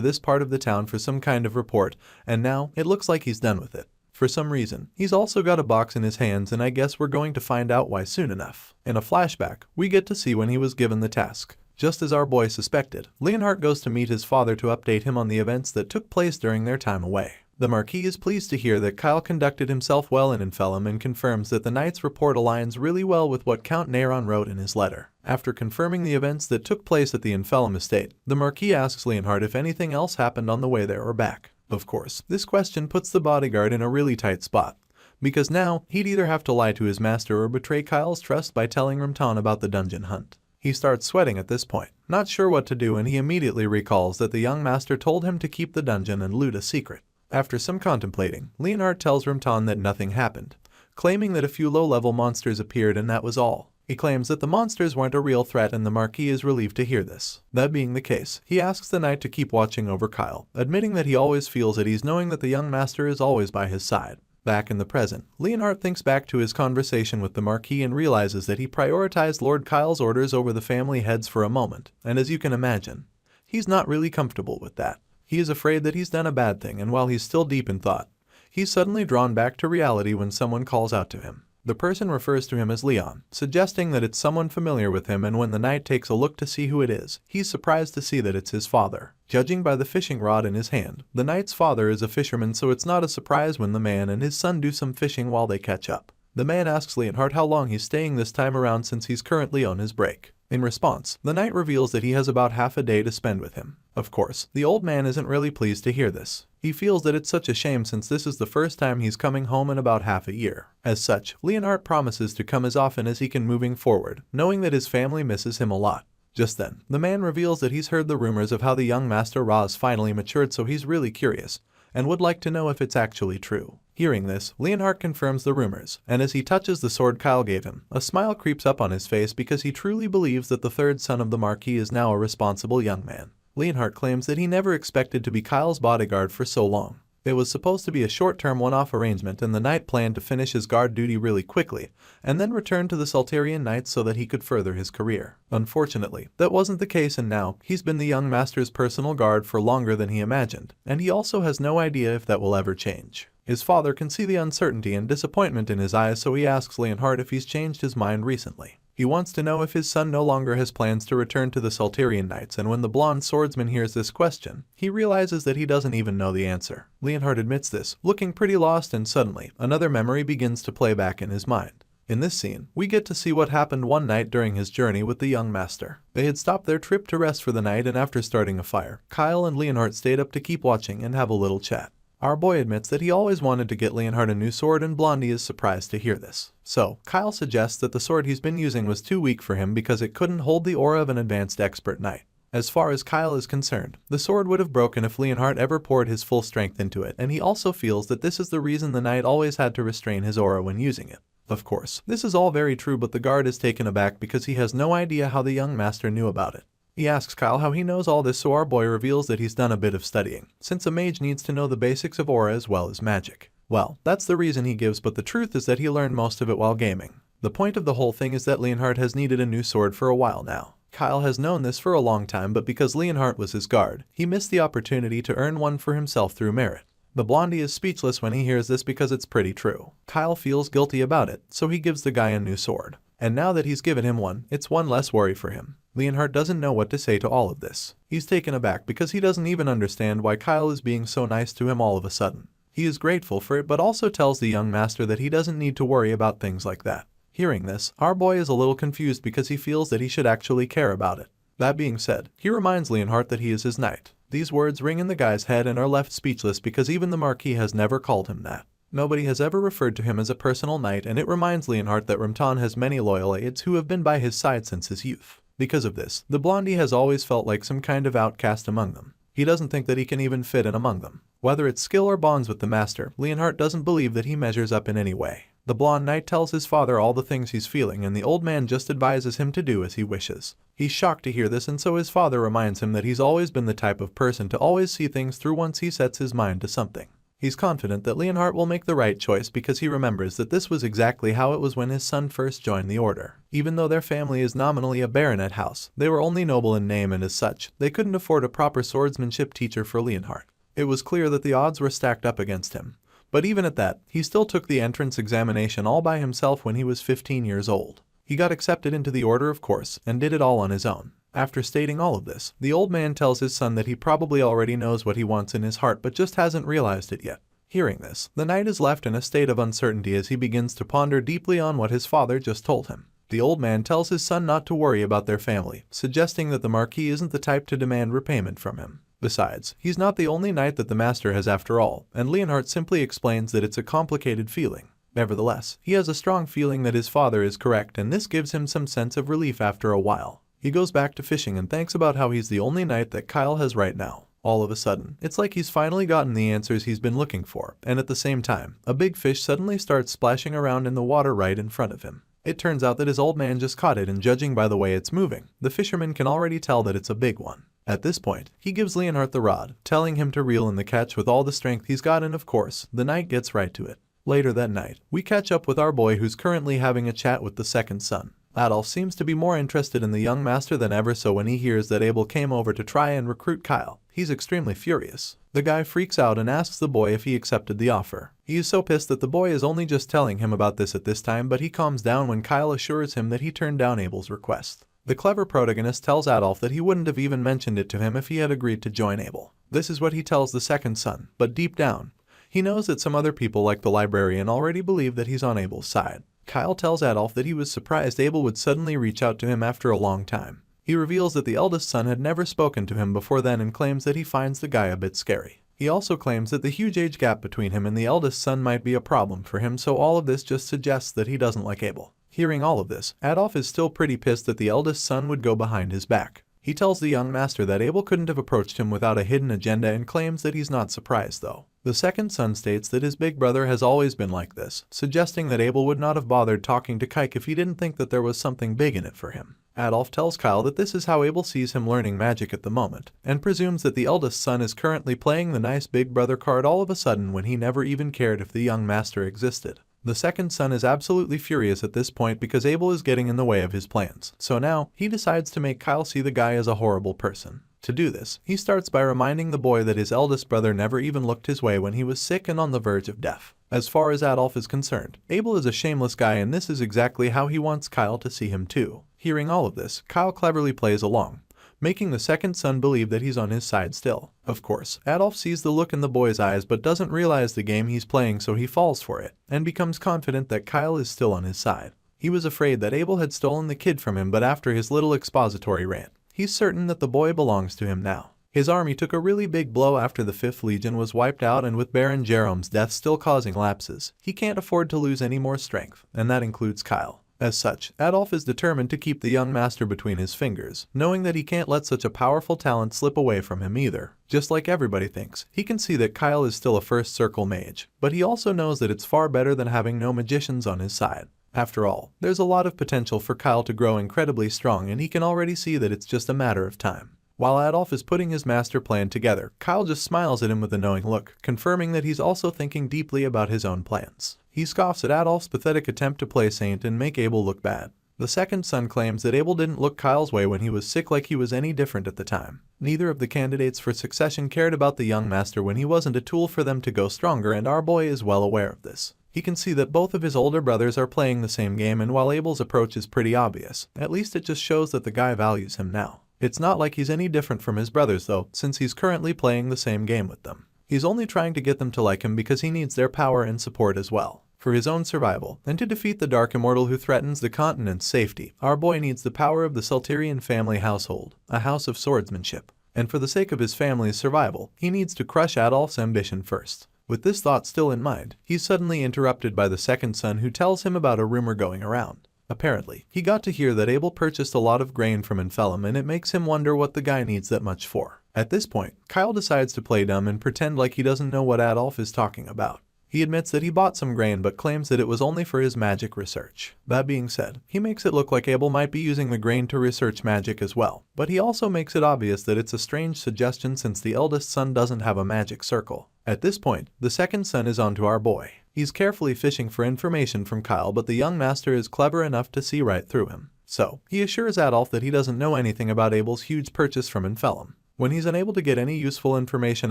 this part of the town for some kind of report, and now it looks like he's done with it. For some reason, he's also got a box in his hands, and I guess we're going to find out why soon enough. In a flashback, we get to see when he was given the task. Just as our boy suspected, Leonhardt goes to meet his father to update him on the events that took place during their time away. The Marquis is pleased to hear that Kyle conducted himself well in Infellum and confirms that the knight's report aligns really well with what Count Neyron wrote in his letter. After confirming the events that took place at the Infellum estate, the Marquis asks Leonhardt if anything else happened on the way there or back. Of course, this question puts the bodyguard in a really tight spot, because now he'd either have to lie to his master or betray Kyle's trust by telling Rimton about the dungeon hunt. He starts sweating at this point, not sure what to do, and he immediately recalls that the young master told him to keep the dungeon and loot a secret. After some contemplating, Leonhardt tells Rimton that nothing happened, claiming that a few low-level monsters appeared and that was all. He claims that the monsters weren't a real threat, and the Marquis is relieved to hear this. That being the case, he asks the knight to keep watching over Kyle, admitting that he always feels at ease knowing that the young master is always by his side. Back in the present, Leonhardt thinks back to his conversation with the Marquis and realizes that he prioritized Lord Kyle's orders over the family heads for a moment, and as you can imagine, he's not really comfortable with that. He is afraid that he's done a bad thing, and while he's still deep in thought, he's suddenly drawn back to reality when someone calls out to him. The person refers to him as Leon, suggesting that it's someone familiar with him, and when the knight takes a look to see who it is, he's surprised to see that it's his father. Judging by the fishing rod in his hand, the knight's father is a fisherman, so it's not a surprise when the man and his son do some fishing while they catch up. The man asks Leonhardt how long he's staying this time around since he's currently on his break. In response, the knight reveals that he has about half a day to spend with him. Of course, the old man isn't really pleased to hear this. He feels that it's such a shame since this is the first time he's coming home in about half a year. As such, Leonhardt promises to come as often as he can moving forward, knowing that his family misses him a lot. Just then, the man reveals that he's heard the rumors of how the young Master Ra's finally matured, so he's really curious, and would like to know if it's actually true. Hearing this, Leonhardt confirms the rumors, and as he touches the sword Kyle gave him, a smile creeps up on his face because he truly believes that the third son of the Marquis is now a responsible young man. Leonhardt claims that he never expected to be Kyle's bodyguard for so long. It was supposed to be a short-term one-off arrangement, and the knight planned to finish his guard duty really quickly, and then return to the Salterian Knights so that he could further his career. Unfortunately, that wasn't the case, and now he's been the young master's personal guard for longer than he imagined, and he also has no idea if that will ever change. His father can see the uncertainty and disappointment in his eyes, so he asks Leonhardt if he's changed his mind recently. He wants to know if his son no longer has plans to return to the Salterian Knights, and when the blonde swordsman hears this question, he realizes that he doesn't even know the answer. Leonhardt admits this, looking pretty lost, and suddenly, another memory begins to play back in his mind. In this scene, we get to see what happened one night during his journey with the young master. They had stopped their trip to rest for the night, and after starting a fire, Kyle and Leonhardt stayed up to keep watching and have a little chat. Our boy admits that he always wanted to get Leonhardt a new sword, and Blondie is surprised to hear this. So, Kyle suggests that the sword he's been using was too weak for him because it couldn't hold the aura of an advanced expert knight. As far as Kyle is concerned, the sword would have broken if Leonhardt ever poured his full strength into it, and he also feels that this is the reason the knight always had to restrain his aura when using it. Of course, this is all very true, but the guard is taken aback because he has no idea how the young master knew about it. He asks Kyle how he knows all this, so our boy reveals that he's done a bit of studying, since a mage needs to know the basics of aura as well as magic. Well, that's the reason he gives, but the truth is that he learned most of it while gaming. The point of the whole thing is that Leonhardt has needed a new sword for a while now. Kyle has known this for a long time, but because Leonhardt was his guard, he missed the opportunity to earn one for himself through merit. The Blondie is speechless when he hears this because it's pretty true. Kyle feels guilty about it, so he gives the guy a new sword. And now that he's given him one, it's one less worry for him. Leonhardt doesn't know what to say to all of this. He's taken aback because he doesn't even understand why Kyle is being so nice to him all of a sudden. He is grateful for it, but also tells the young master that he doesn't need to worry about things like that. Hearing this, our boy is a little confused because he feels that he should actually care about it. That being said, he reminds Leonhardt that he is his knight. These words ring in the guy's head and are left speechless because even the Marquis has never called him that. Nobody has ever referred to him as a personal knight, and it reminds Leonhardt that Ramton has many loyal aides who have been by his side since his youth. Because of this, the Blondie has always felt like some kind of outcast among them. He doesn't think that he can even fit in among them. Whether it's skill or bonds with the master, Leonhardt doesn't believe that he measures up in any way. The blonde knight tells his father all the things he's feeling, and the old man just advises him to do as he wishes. He's shocked to hear this, and so his father reminds him that he's always been the type of person to always see things through once he sets his mind to something. He's confident that Leonhardt will make the right choice because he remembers that this was exactly how it was when his son first joined the order. Even though their family is nominally a baronet house, they were only noble in name, and as such, they couldn't afford a proper swordsmanship teacher for Leonhardt. It was clear that the odds were stacked up against him. But even at that, he still took the entrance examination all by himself when he was 15 years old. He got accepted into the order, of course, and did it all on his own. After stating all of this, the old man tells his son that he probably already knows what he wants in his heart but just hasn't realized it yet. Hearing this, the knight is left in a state of uncertainty as he begins to ponder deeply on what his father just told him. The old man tells his son not to worry about their family, suggesting that the Marquis isn't the type to demand repayment from him. Besides, he's not the only knight that the master has after all, and Leonhardt simply explains that it's a complicated feeling. Nevertheless, he has a strong feeling that his father is correct, and this gives him some sense of relief after a while. He goes back to fishing and thinks about how he's the only knight that Kyle has right now. All of a sudden, it's like he's finally gotten the answers he's been looking for, and at the same time, a big fish suddenly starts splashing around in the water right in front of him. It turns out that his old man just caught it, and judging by the way it's moving, the fisherman can already tell that it's a big one. At this point, he gives Leonhardt the rod, telling him to reel in the catch with all the strength he's got, and of course, the knight gets right to it. Later that night, we catch up with our boy who's currently having a chat with the second son. Adolf seems to be more interested in the young master than ever, so when he hears that Abel came over to try and recruit Kyle, he's extremely furious. The guy freaks out and asks the boy if he accepted the offer. He is so pissed that the boy is only just telling him about this at this time, but he calms down when Kyle assures him that he turned down Abel's request. The clever protagonist tells Adolf that he wouldn't have even mentioned it to him if he had agreed to join Abel. This is what he tells the second son, but deep down, he knows that some other people like the librarian already believe that he's on Abel's side. Kyle tells Adolf that he was surprised Abel would suddenly reach out to him after a long time. He reveals that the eldest son had never spoken to him before then and claims that he finds the guy a bit scary. He also claims that the huge age gap between him and the eldest son might be a problem for him, so all of this just suggests that he doesn't like Abel. Hearing all of this, Adolf is still pretty pissed that the eldest son would go behind his back. He tells the young master that Abel couldn't have approached him without a hidden agenda and claims that he's not surprised though. The second son states that his big brother has always been like this, suggesting that Abel would not have bothered talking to Kike if he didn't think that there was something big in it for him. Adolf tells Kyle that this is how Abel sees him learning magic at the moment, and presumes that the eldest son is currently playing the nice big brother card all of a sudden when he never even cared if the young master existed. The second son is absolutely furious at this point because Abel is getting in the way of his plans, so now he decides to make Kyle see the guy as a horrible person. To do this, he starts by reminding the boy that his eldest brother never even looked his way when he was sick and on the verge of death. As far as Adolf is concerned, Abel is a shameless guy, and this is exactly how he wants Kyle to see him too. Hearing all of this, Kyle cleverly plays along, making the second son believe that he's on his side still. Of course, Adolf sees the look in the boy's eyes but doesn't realize the game he's playing, so he falls for it and becomes confident that Kyle is still on his side. He was afraid that Abel had stolen the kid from him, but after his little expository rant, he's certain that the boy belongs to him now. His army took a really big blow after the 5th Legion was wiped out, and with Baron Jerome's death still causing lapses, he can't afford to lose any more strength, and that includes Kyle. As such, Adolf is determined to keep the young master between his fingers, knowing that he can't let such a powerful talent slip away from him either. Just like everybody thinks, he can see that Kyle is still a first circle mage, but he also knows that it's far better than having no magicians on his side. After all, there's a lot of potential for Kyle to grow incredibly strong, and he can already see that it's just a matter of time. While Adolf is putting his master plan together, Kyle just smiles at him with a knowing look, confirming that he's also thinking deeply about his own plans. He scoffs at Adolf's pathetic attempt to play saint and make Abel look bad. The second son claims that Abel didn't look Kyle's way when he was sick, like he was any different at the time. Neither of the candidates for succession cared about the young master when he wasn't a tool for them to go stronger, and our boy is well aware of this. He can see that both of his older brothers are playing the same game, and while Abel's approach is pretty obvious, at least it just shows that the guy values him now. It's not like he's any different from his brothers though, since he's currently playing the same game with them. He's only trying to get them to like him because he needs their power and support as well. For his own survival, and to defeat the Dark Immortal who threatens the continent's safety, our boy needs the power of the Salterian family household, a house of swordsmanship. And for the sake of his family's survival, he needs to crush Adolf's ambition first. With this thought still in mind, he's suddenly interrupted by the second son, who tells him about a rumor going around. Apparently, he got to hear that Abel purchased a lot of grain from Infellum, and it makes him wonder what the guy needs that much for. At this point, Kyle decides to play dumb and pretend like he doesn't know what Adolf is talking about. He admits that he bought some grain but claims that it was only for his magic research. That being said, he makes it look like Abel might be using the grain to research magic as well, but he also makes it obvious that it's a strange suggestion since the eldest son doesn't have a magic circle. At this point, the second son is onto our boy. He's carefully fishing for information from Kyle, but the young master is clever enough to see right through him. So, he assures Adolf that he doesn't know anything about Abel's huge purchase from Infellum. When he's unable to get any useful information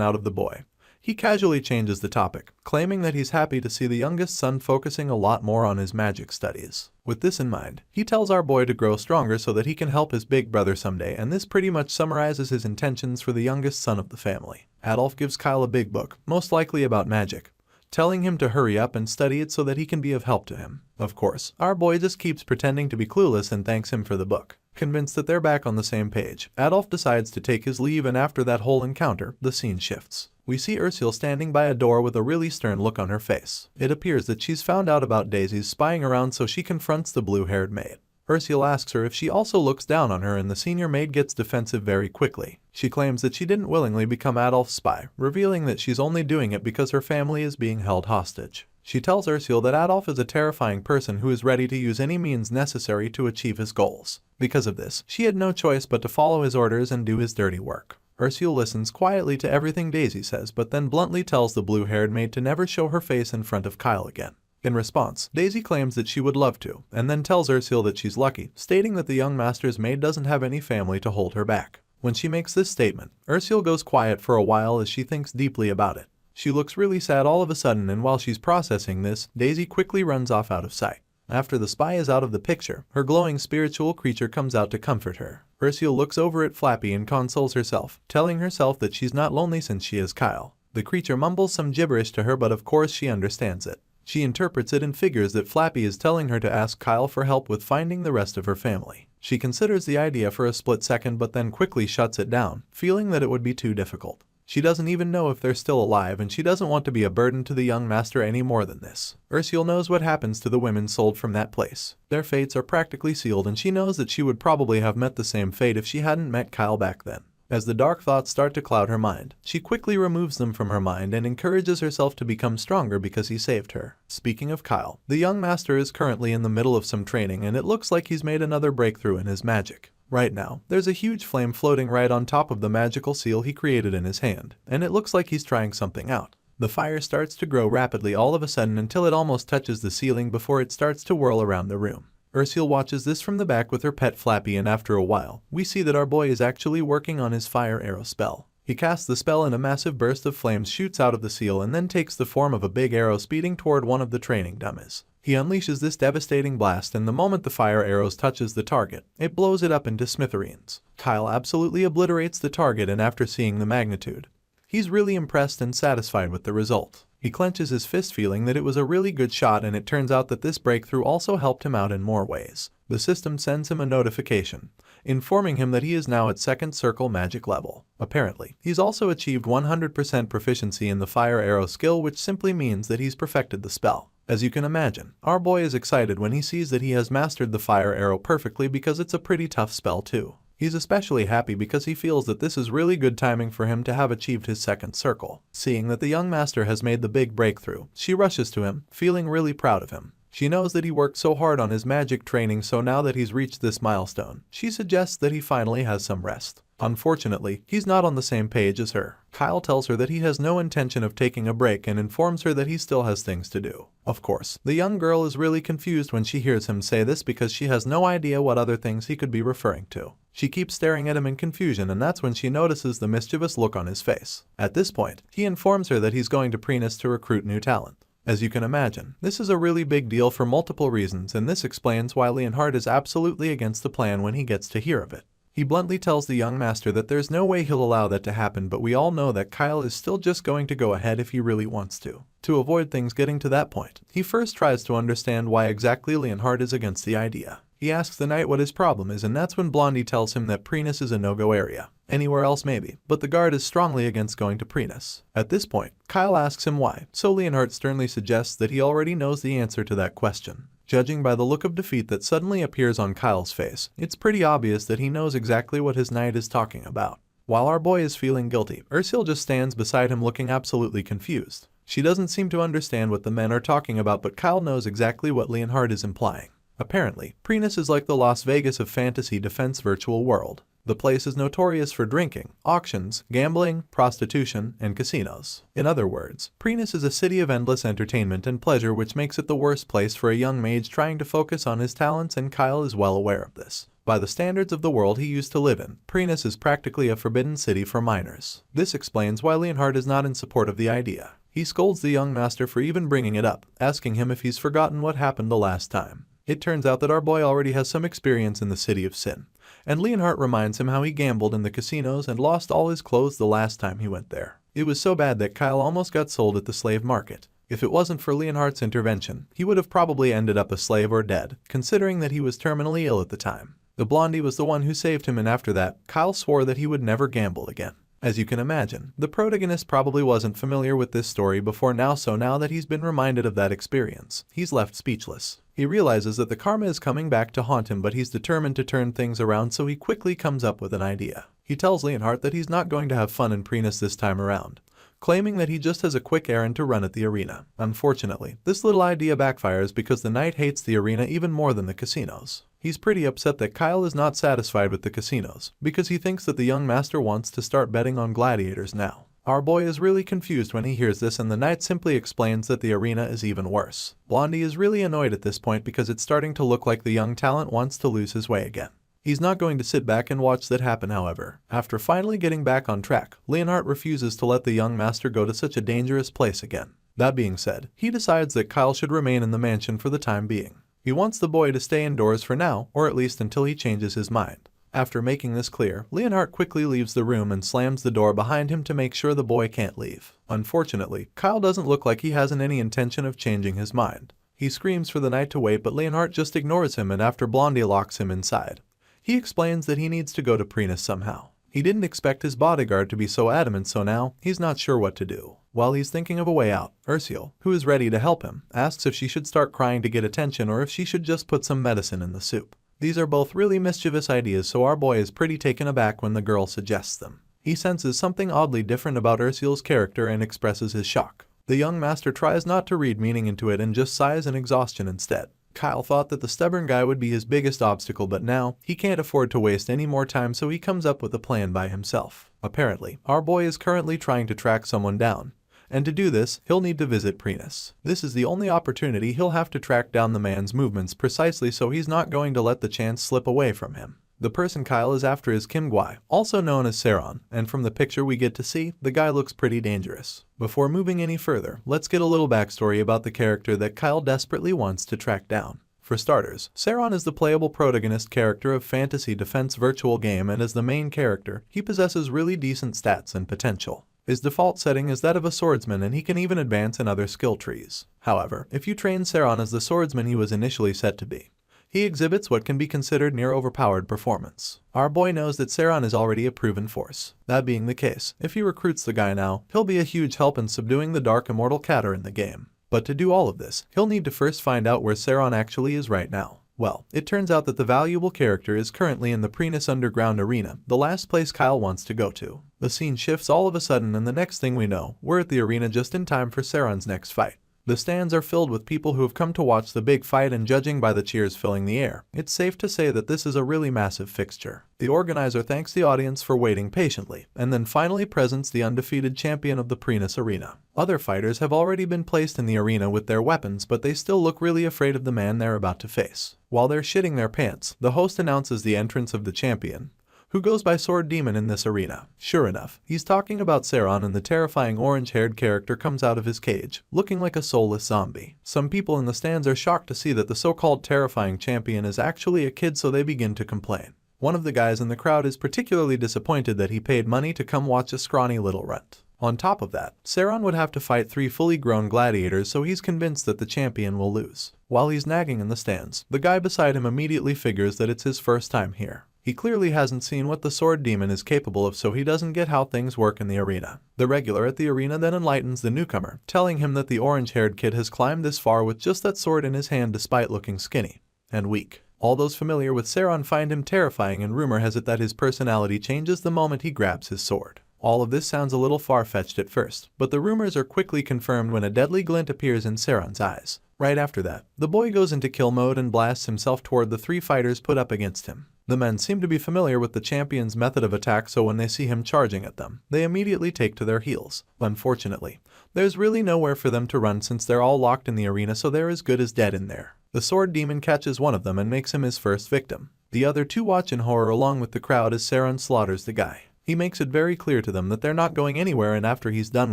out of the boy, he casually changes the topic, claiming that he's happy to see the youngest son focusing a lot more on his magic studies. With this in mind, he tells our boy to grow stronger so that he can help his big brother someday, and this pretty much summarizes his intentions for the youngest son of the family. Adolf gives Kyle a big book, most likely about magic, telling him to hurry up and study it so that he can be of help to him. Of course, our boy just keeps pretending to be clueless and thanks him for the book. Convinced that they're back on the same page, Adolf decides to take his leave, and after that whole encounter, the scene shifts. We see Ursula standing by a door with a really stern look on her face. It appears that she's found out about Daisy's spying around, so she confronts the blue-haired maid. Ursula asks her if she also looks down on her, and the senior maid gets defensive very quickly. She claims that she didn't willingly become Adolf's spy, revealing that she's only doing it because her family is being held hostage. She tells Ursula that Adolf is a terrifying person who is ready to use any means necessary to achieve his goals. Because of this, she had no choice but to follow his orders and do his dirty work. Ursula listens quietly to everything Daisy says, but then bluntly tells the blue-haired maid to never show her face in front of Kyle again. In response, Daisy claims that she would love to, and then tells Ursula that she's lucky, stating that the young master's maid doesn't have any family to hold her back. When she makes this statement, Ursula goes quiet for a while as she thinks deeply about it. She looks really sad all of a sudden, and while she's processing this, Daisy quickly runs off out of sight. After the spy is out of the picture, her glowing spiritual creature comes out to comfort her. Ursula looks over at Flappy and consoles herself, telling herself that she's not lonely since she is Kyle. The creature mumbles some gibberish to her, but of course she understands it. She interprets it and figures that Flappy is telling her to ask Kyle for help with finding the rest of her family. She considers the idea for a split second, but then quickly shuts it down, feeling that it would be too difficult. She doesn't even know if they're still alive, and she doesn't want to be a burden to the young master any more than this. Ursula knows what happens to the women sold from that place. Their fates are practically sealed, and she knows that she would probably have met the same fate if she hadn't met Kyle back then. As the dark thoughts start to cloud her mind, she quickly removes them from her mind and encourages herself to become stronger because he saved her. Speaking of Kyle, the young master is currently in the middle of some training, and it looks like he's made another breakthrough in his magic. Right now, there's a huge flame floating right on top of the magical seal he created in his hand, and it looks like he's trying something out. The fire starts to grow rapidly all of a sudden until it almost touches the ceiling before it starts to whirl around the room. Ursula watches this from the back with her pet Flappy, and after a while, we see that our boy is actually working on his fire arrow spell. He casts the spell and a massive burst of flames shoots out of the seal and then takes the form of a big arrow speeding toward one of the training dummies. He unleashes this devastating blast, and the moment the fire arrows touches the target, it blows it up into smithereens. Kyle absolutely obliterates the target, and after seeing the magnitude, he's really impressed and satisfied with the result. He clenches his fist, feeling that it was a really good shot, and it turns out that this breakthrough also helped him out in more ways. The system sends him a notification, informing him that he is now at second circle magic level. Apparently, he's also achieved 100% proficiency in the fire arrow skill, which simply means that he's perfected the spell. As you can imagine, our boy is excited when he sees that he has mastered the fire arrow perfectly, because it's a pretty tough spell too. He's especially happy because he feels that this is really good timing for him to have achieved his second circle. Seeing that the young master has made the big breakthrough, she rushes to him, feeling really proud of him. She knows that he worked so hard on his magic training, so now that he's reached this milestone, she suggests that he finally has some rest. Unfortunately, he's not on the same page as her. Kyle tells her that he has no intention of taking a break and informs her that he still has things to do. Of course, the young girl is really confused when she hears him say this, because she has no idea what other things he could be referring to. She keeps staring at him in confusion, and that's when she notices the mischievous look on his face. At this point, he informs her that he's going to Prienus to recruit new talent. As you can imagine, this is a really big deal for multiple reasons, and this explains why Leonhardt is absolutely against the plan when he gets to hear of it. He bluntly tells the young master that there's no way he'll allow that to happen, but we all know that Kyle is still just going to go ahead if he really wants to. To avoid things getting to that point, he first tries to understand why exactly Leonhardt is against the idea. He asks the knight what his problem is, and that's when Blondie tells him that Prienus is a no-go area. Anywhere else maybe, but the guard is strongly against going to Prienus. At this point, Kyle asks him why, so Leonhardt sternly suggests that he already knows the answer to that question. Judging by the look of defeat that suddenly appears on Kyle's face, it's pretty obvious that he knows exactly what his knight is talking about. While our boy is feeling guilty, Ursula just stands beside him looking absolutely confused. She doesn't seem to understand what the men are talking about, but Kyle knows exactly what Leonhardt is implying. Apparently, Prienus is like the Las Vegas of fantasy defense virtual world. The place is notorious for drinking, auctions, gambling, prostitution, and casinos. In other words, Prienus is a city of endless entertainment and pleasure, which makes it the worst place for a young mage trying to focus on his talents, and Kyle is well aware of this. By the standards of the world he used to live in, Prienus is practically a forbidden city for minors. This explains why Leonhardt is not in support of the idea. He scolds the young master for even bringing it up, asking him if he's forgotten what happened the last time. It turns out that our boy already has some experience in the City of Sin, and Leonhardt reminds him how he gambled in the casinos and lost all his clothes the last time he went there. It was so bad that Kyle almost got sold at the slave market. If it wasn't for Leonhardt's intervention, he would have probably ended up a slave or dead, considering that he was terminally ill at the time. The blondie was the one who saved him, and after that, Kyle swore that he would never gamble again. As you can imagine, the protagonist probably wasn't familiar with this story before now, so now that he's been reminded of that experience, he's left speechless. He realizes that the karma is coming back to haunt him, but he's determined to turn things around, so he quickly comes up with an idea. He tells Leonhardt that he's not going to have fun in Prienus this time around, claiming that he just has a quick errand to run at the arena. Unfortunately, this little idea backfires because the knight hates the arena even more than the casinos. He's pretty upset that Kyle is not satisfied with the casinos, because he thinks that the young master wants to start betting on gladiators now. Our boy is really confused when he hears this, and the knight simply explains that the arena is even worse. Blondie is really annoyed at this point because it's starting to look like the young talent wants to lose his way again. He's not going to sit back and watch that happen, however. After finally getting back on track, Leonhardt refuses to let the young master go to such a dangerous place again. That being said, he decides that Kyle should remain in the mansion for the time being. He wants the boy to stay indoors for now, or at least until he changes his mind. After making this clear, Leonhardt quickly leaves the room and slams the door behind him to make sure the boy can't leave. Unfortunately, Kyle doesn't look like he hasn't any intention of changing his mind. He screams for the knight to wait, but Leonhardt just ignores him, and after Blondie locks him inside, he explains that he needs to go to Prienus somehow. He didn't expect his bodyguard to be so adamant, so now he's not sure what to do. While he's thinking of a way out, Ursula, who is ready to help him, asks if she should start crying to get attention or if she should just put some medicine in the soup. These are both really mischievous ideas, so our boy is pretty taken aback when the girl suggests them. He senses something oddly different about Ursula's character and expresses his shock. The young master tries not to read meaning into it and just sighs in exhaustion instead. Kyle thought that the stubborn guy would be his biggest obstacle, but now he can't afford to waste any more time, so he comes up with a plan by himself. Apparently, our boy is currently trying to track someone down, and to do this, he'll need to visit Prienus. This is the only opportunity he'll have to track down the man's movements precisely, so he's not going to let the chance slip away from him. The person Kyle is after is Kim Gwai, also known as Saron, and from the picture we get to see, the guy looks pretty dangerous. Before moving any further, let's get a little backstory about the character that Kyle desperately wants to track down. For starters, Saron is the playable protagonist character of Fantasy Defense virtual game, and as the main character, he possesses really decent stats and potential. His default setting is that of a swordsman, and he can even advance in other skill trees. However, if you train Saron as the swordsman he was initially set to be, he exhibits what can be considered near overpowered performance. Our boy knows that Saron is already a proven force. That being the case, if he recruits the guy now, he'll be a huge help in subduing the dark immortal Catter in the game. But to do all of this, he'll need to first find out where Saron actually is right now. Well, it turns out that the valuable character is currently in the Prenis Underground Arena, the last place Kyle wants to go to. The scene shifts all of a sudden, and the next thing we know, we're at the arena just in time for Saron's next fight. The stands are filled with people who have come to watch the big fight, and judging by the cheers filling the air, it's safe to say that this is a really massive fixture. The organizer thanks the audience for waiting patiently, and then finally presents the undefeated champion of the Prenis Arena. Other fighters have already been placed in the arena with their weapons, but they still look really afraid of the man they're about to face. While they're shitting their pants, the host announces the entrance of the champion, who goes by Sword Demon in this arena. Sure enough, he's talking about Saron, and the terrifying orange-haired character comes out of his cage, looking like a soulless zombie. Some people in the stands are shocked to see that the so-called terrifying champion is actually a kid, so they begin to complain. One of the guys in the crowd is particularly disappointed that he paid money to come watch a scrawny little runt. On top of that, Saron would have to fight 3 fully grown gladiators, so he's convinced that the champion will lose. While he's nagging in the stands, the guy beside him immediately figures that it's his first time here. He clearly hasn't seen what the Sword Demon is capable of, so he doesn't get how things work in the arena. The regular at the arena then enlightens the newcomer, telling him that the orange-haired kid has climbed this far with just that sword in his hand despite looking skinny and weak. All those familiar with Saron find him terrifying, and rumor has it that his personality changes the moment he grabs his sword. All of this sounds a little far-fetched at first, but the rumors are quickly confirmed when a deadly glint appears in Saron's eyes. Right after that, the boy goes into kill mode and blasts himself toward the 3 fighters put up against him. The men seem to be familiar with the champion's method of attack, so when they see him charging at them, they immediately take to their heels. Unfortunately, there's really nowhere for them to run since they're all locked in the arena, so they're as good as dead in there. The Sword Demon catches one of them and makes him his first victim. The other 2 watch in horror along with the crowd as Saron slaughters the guy. He makes it very clear to them that they're not going anywhere, and after he's done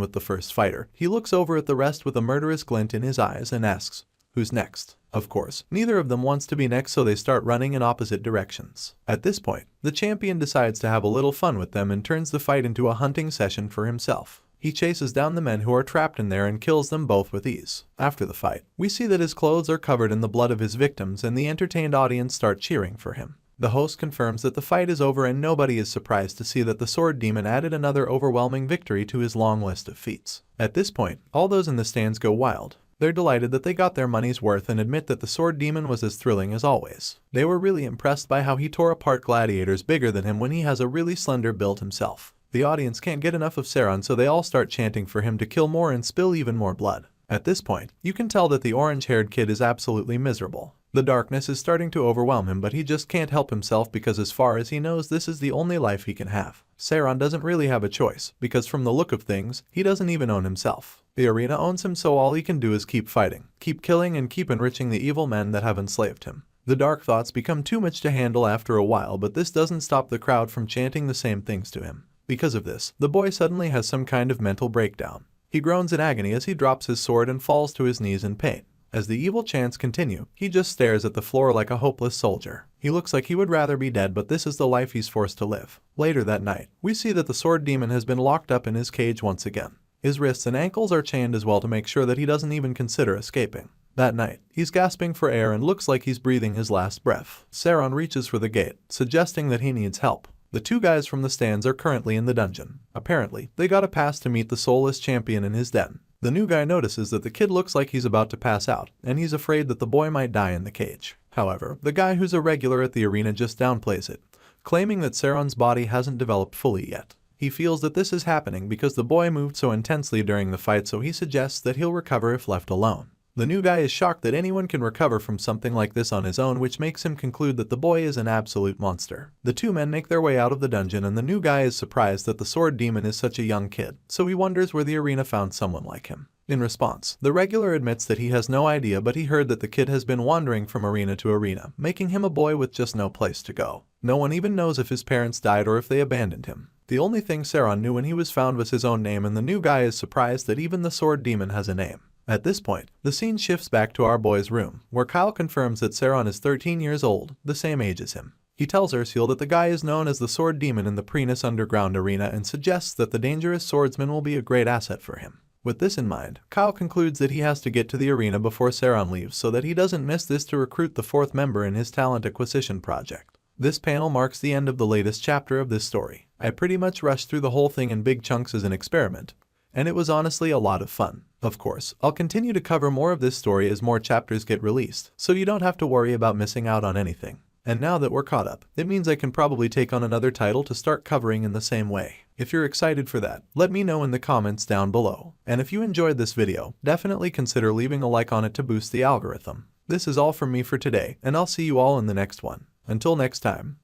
with the first fighter, he looks over at the rest with a murderous glint in his eyes and asks, "Who's next?" Of course, neither of them wants to be next, so they start running in opposite directions. At this point, the champion decides to have a little fun with them and turns the fight into a hunting session for himself. He chases down the men who are trapped in there and kills them both with ease. After the fight, we see that his clothes are covered in the blood of his victims, and the entertained audience start cheering for him. The host confirms that the fight is over, and nobody is surprised to see that the Sword Demon added another overwhelming victory to his long list of feats. At this point, all those in the stands go wild. They're delighted that they got their money's worth and admit that the Sword Demon was as thrilling as always. They were really impressed by how he tore apart gladiators bigger than him when he has a really slender build himself. The audience can't get enough of Saron, so they all start chanting for him to kill more and spill even more blood. At this point, you can tell that the orange-haired kid is absolutely miserable. The darkness is starting to overwhelm him, but he just can't help himself because as far as he knows, this is the only life he can have. Saron doesn't really have a choice, because from the look of things, he doesn't even own himself. The arena owns him, so all he can do is keep fighting, keep killing, and keep enriching the evil men that have enslaved him. The dark thoughts become too much to handle after a while, but this doesn't stop the crowd from chanting the same things to him. Because of this, the boy suddenly has some kind of mental breakdown. He groans in agony as he drops his sword and falls to his knees in pain. As the evil chants continue, he just stares at the floor like a hopeless soldier. He looks like he would rather be dead, but this is the life he's forced to live. Later that night, we see that the Sword Demon has been locked up in his cage once again. His wrists and ankles are chained as well to make sure that he doesn't even consider escaping. That night, he's gasping for air and looks like he's breathing his last breath. Saron reaches for the gate, suggesting that he needs help. The 2 guys from the stands are currently in the dungeon. Apparently, they got a pass to meet the soulless champion in his den. The new guy notices that the kid looks like he's about to pass out, and he's afraid that the boy might die in the cage. However, the guy who's a regular at the arena just downplays it, claiming that Saron's body hasn't developed fully yet. He feels that this is happening because the boy moved so intensely during the fight, so he suggests that he'll recover if left alone. The new guy is shocked that anyone can recover from something like this on his own, which makes him conclude that the boy is an absolute monster. The 2 men make their way out of the dungeon, and the new guy is surprised that the Sword Demon is such a young kid, so he wonders where the arena found someone like him. In response, the regular admits that he has no idea, but he heard that the kid has been wandering from arena to arena, making him a boy with just no place to go. No one even knows if his parents died or if they abandoned him. The only thing Saron knew when he was found was his own name, and the new guy is surprised that even the sword demon has a name. At this point, the scene shifts back to our boy's room, where Kyle confirms that Saron is 13 years old, the same age as him. He tells Ursula that the guy is known as the Sword Demon in the Prenis Underground arena and suggests that the dangerous swordsman will be a great asset for him. With this in mind, Kyle concludes that he has to get to the arena before Saron leaves so that he doesn't miss this to recruit the fourth member in his talent acquisition project. This panel marks the end of the latest chapter of this story. I pretty much rushed through the whole thing in big chunks as an experiment, and it was honestly a lot of fun. Of course, I'll continue to cover more of this story as more chapters get released, so you don't have to worry about missing out on anything. And now that we're caught up, it means I can probably take on another title to start covering in the same way. If you're excited for that, let me know in the comments down below. And if you enjoyed this video, definitely consider leaving a like on it to boost the algorithm. This is all from me for today, and I'll see you all in the next one. Until next time.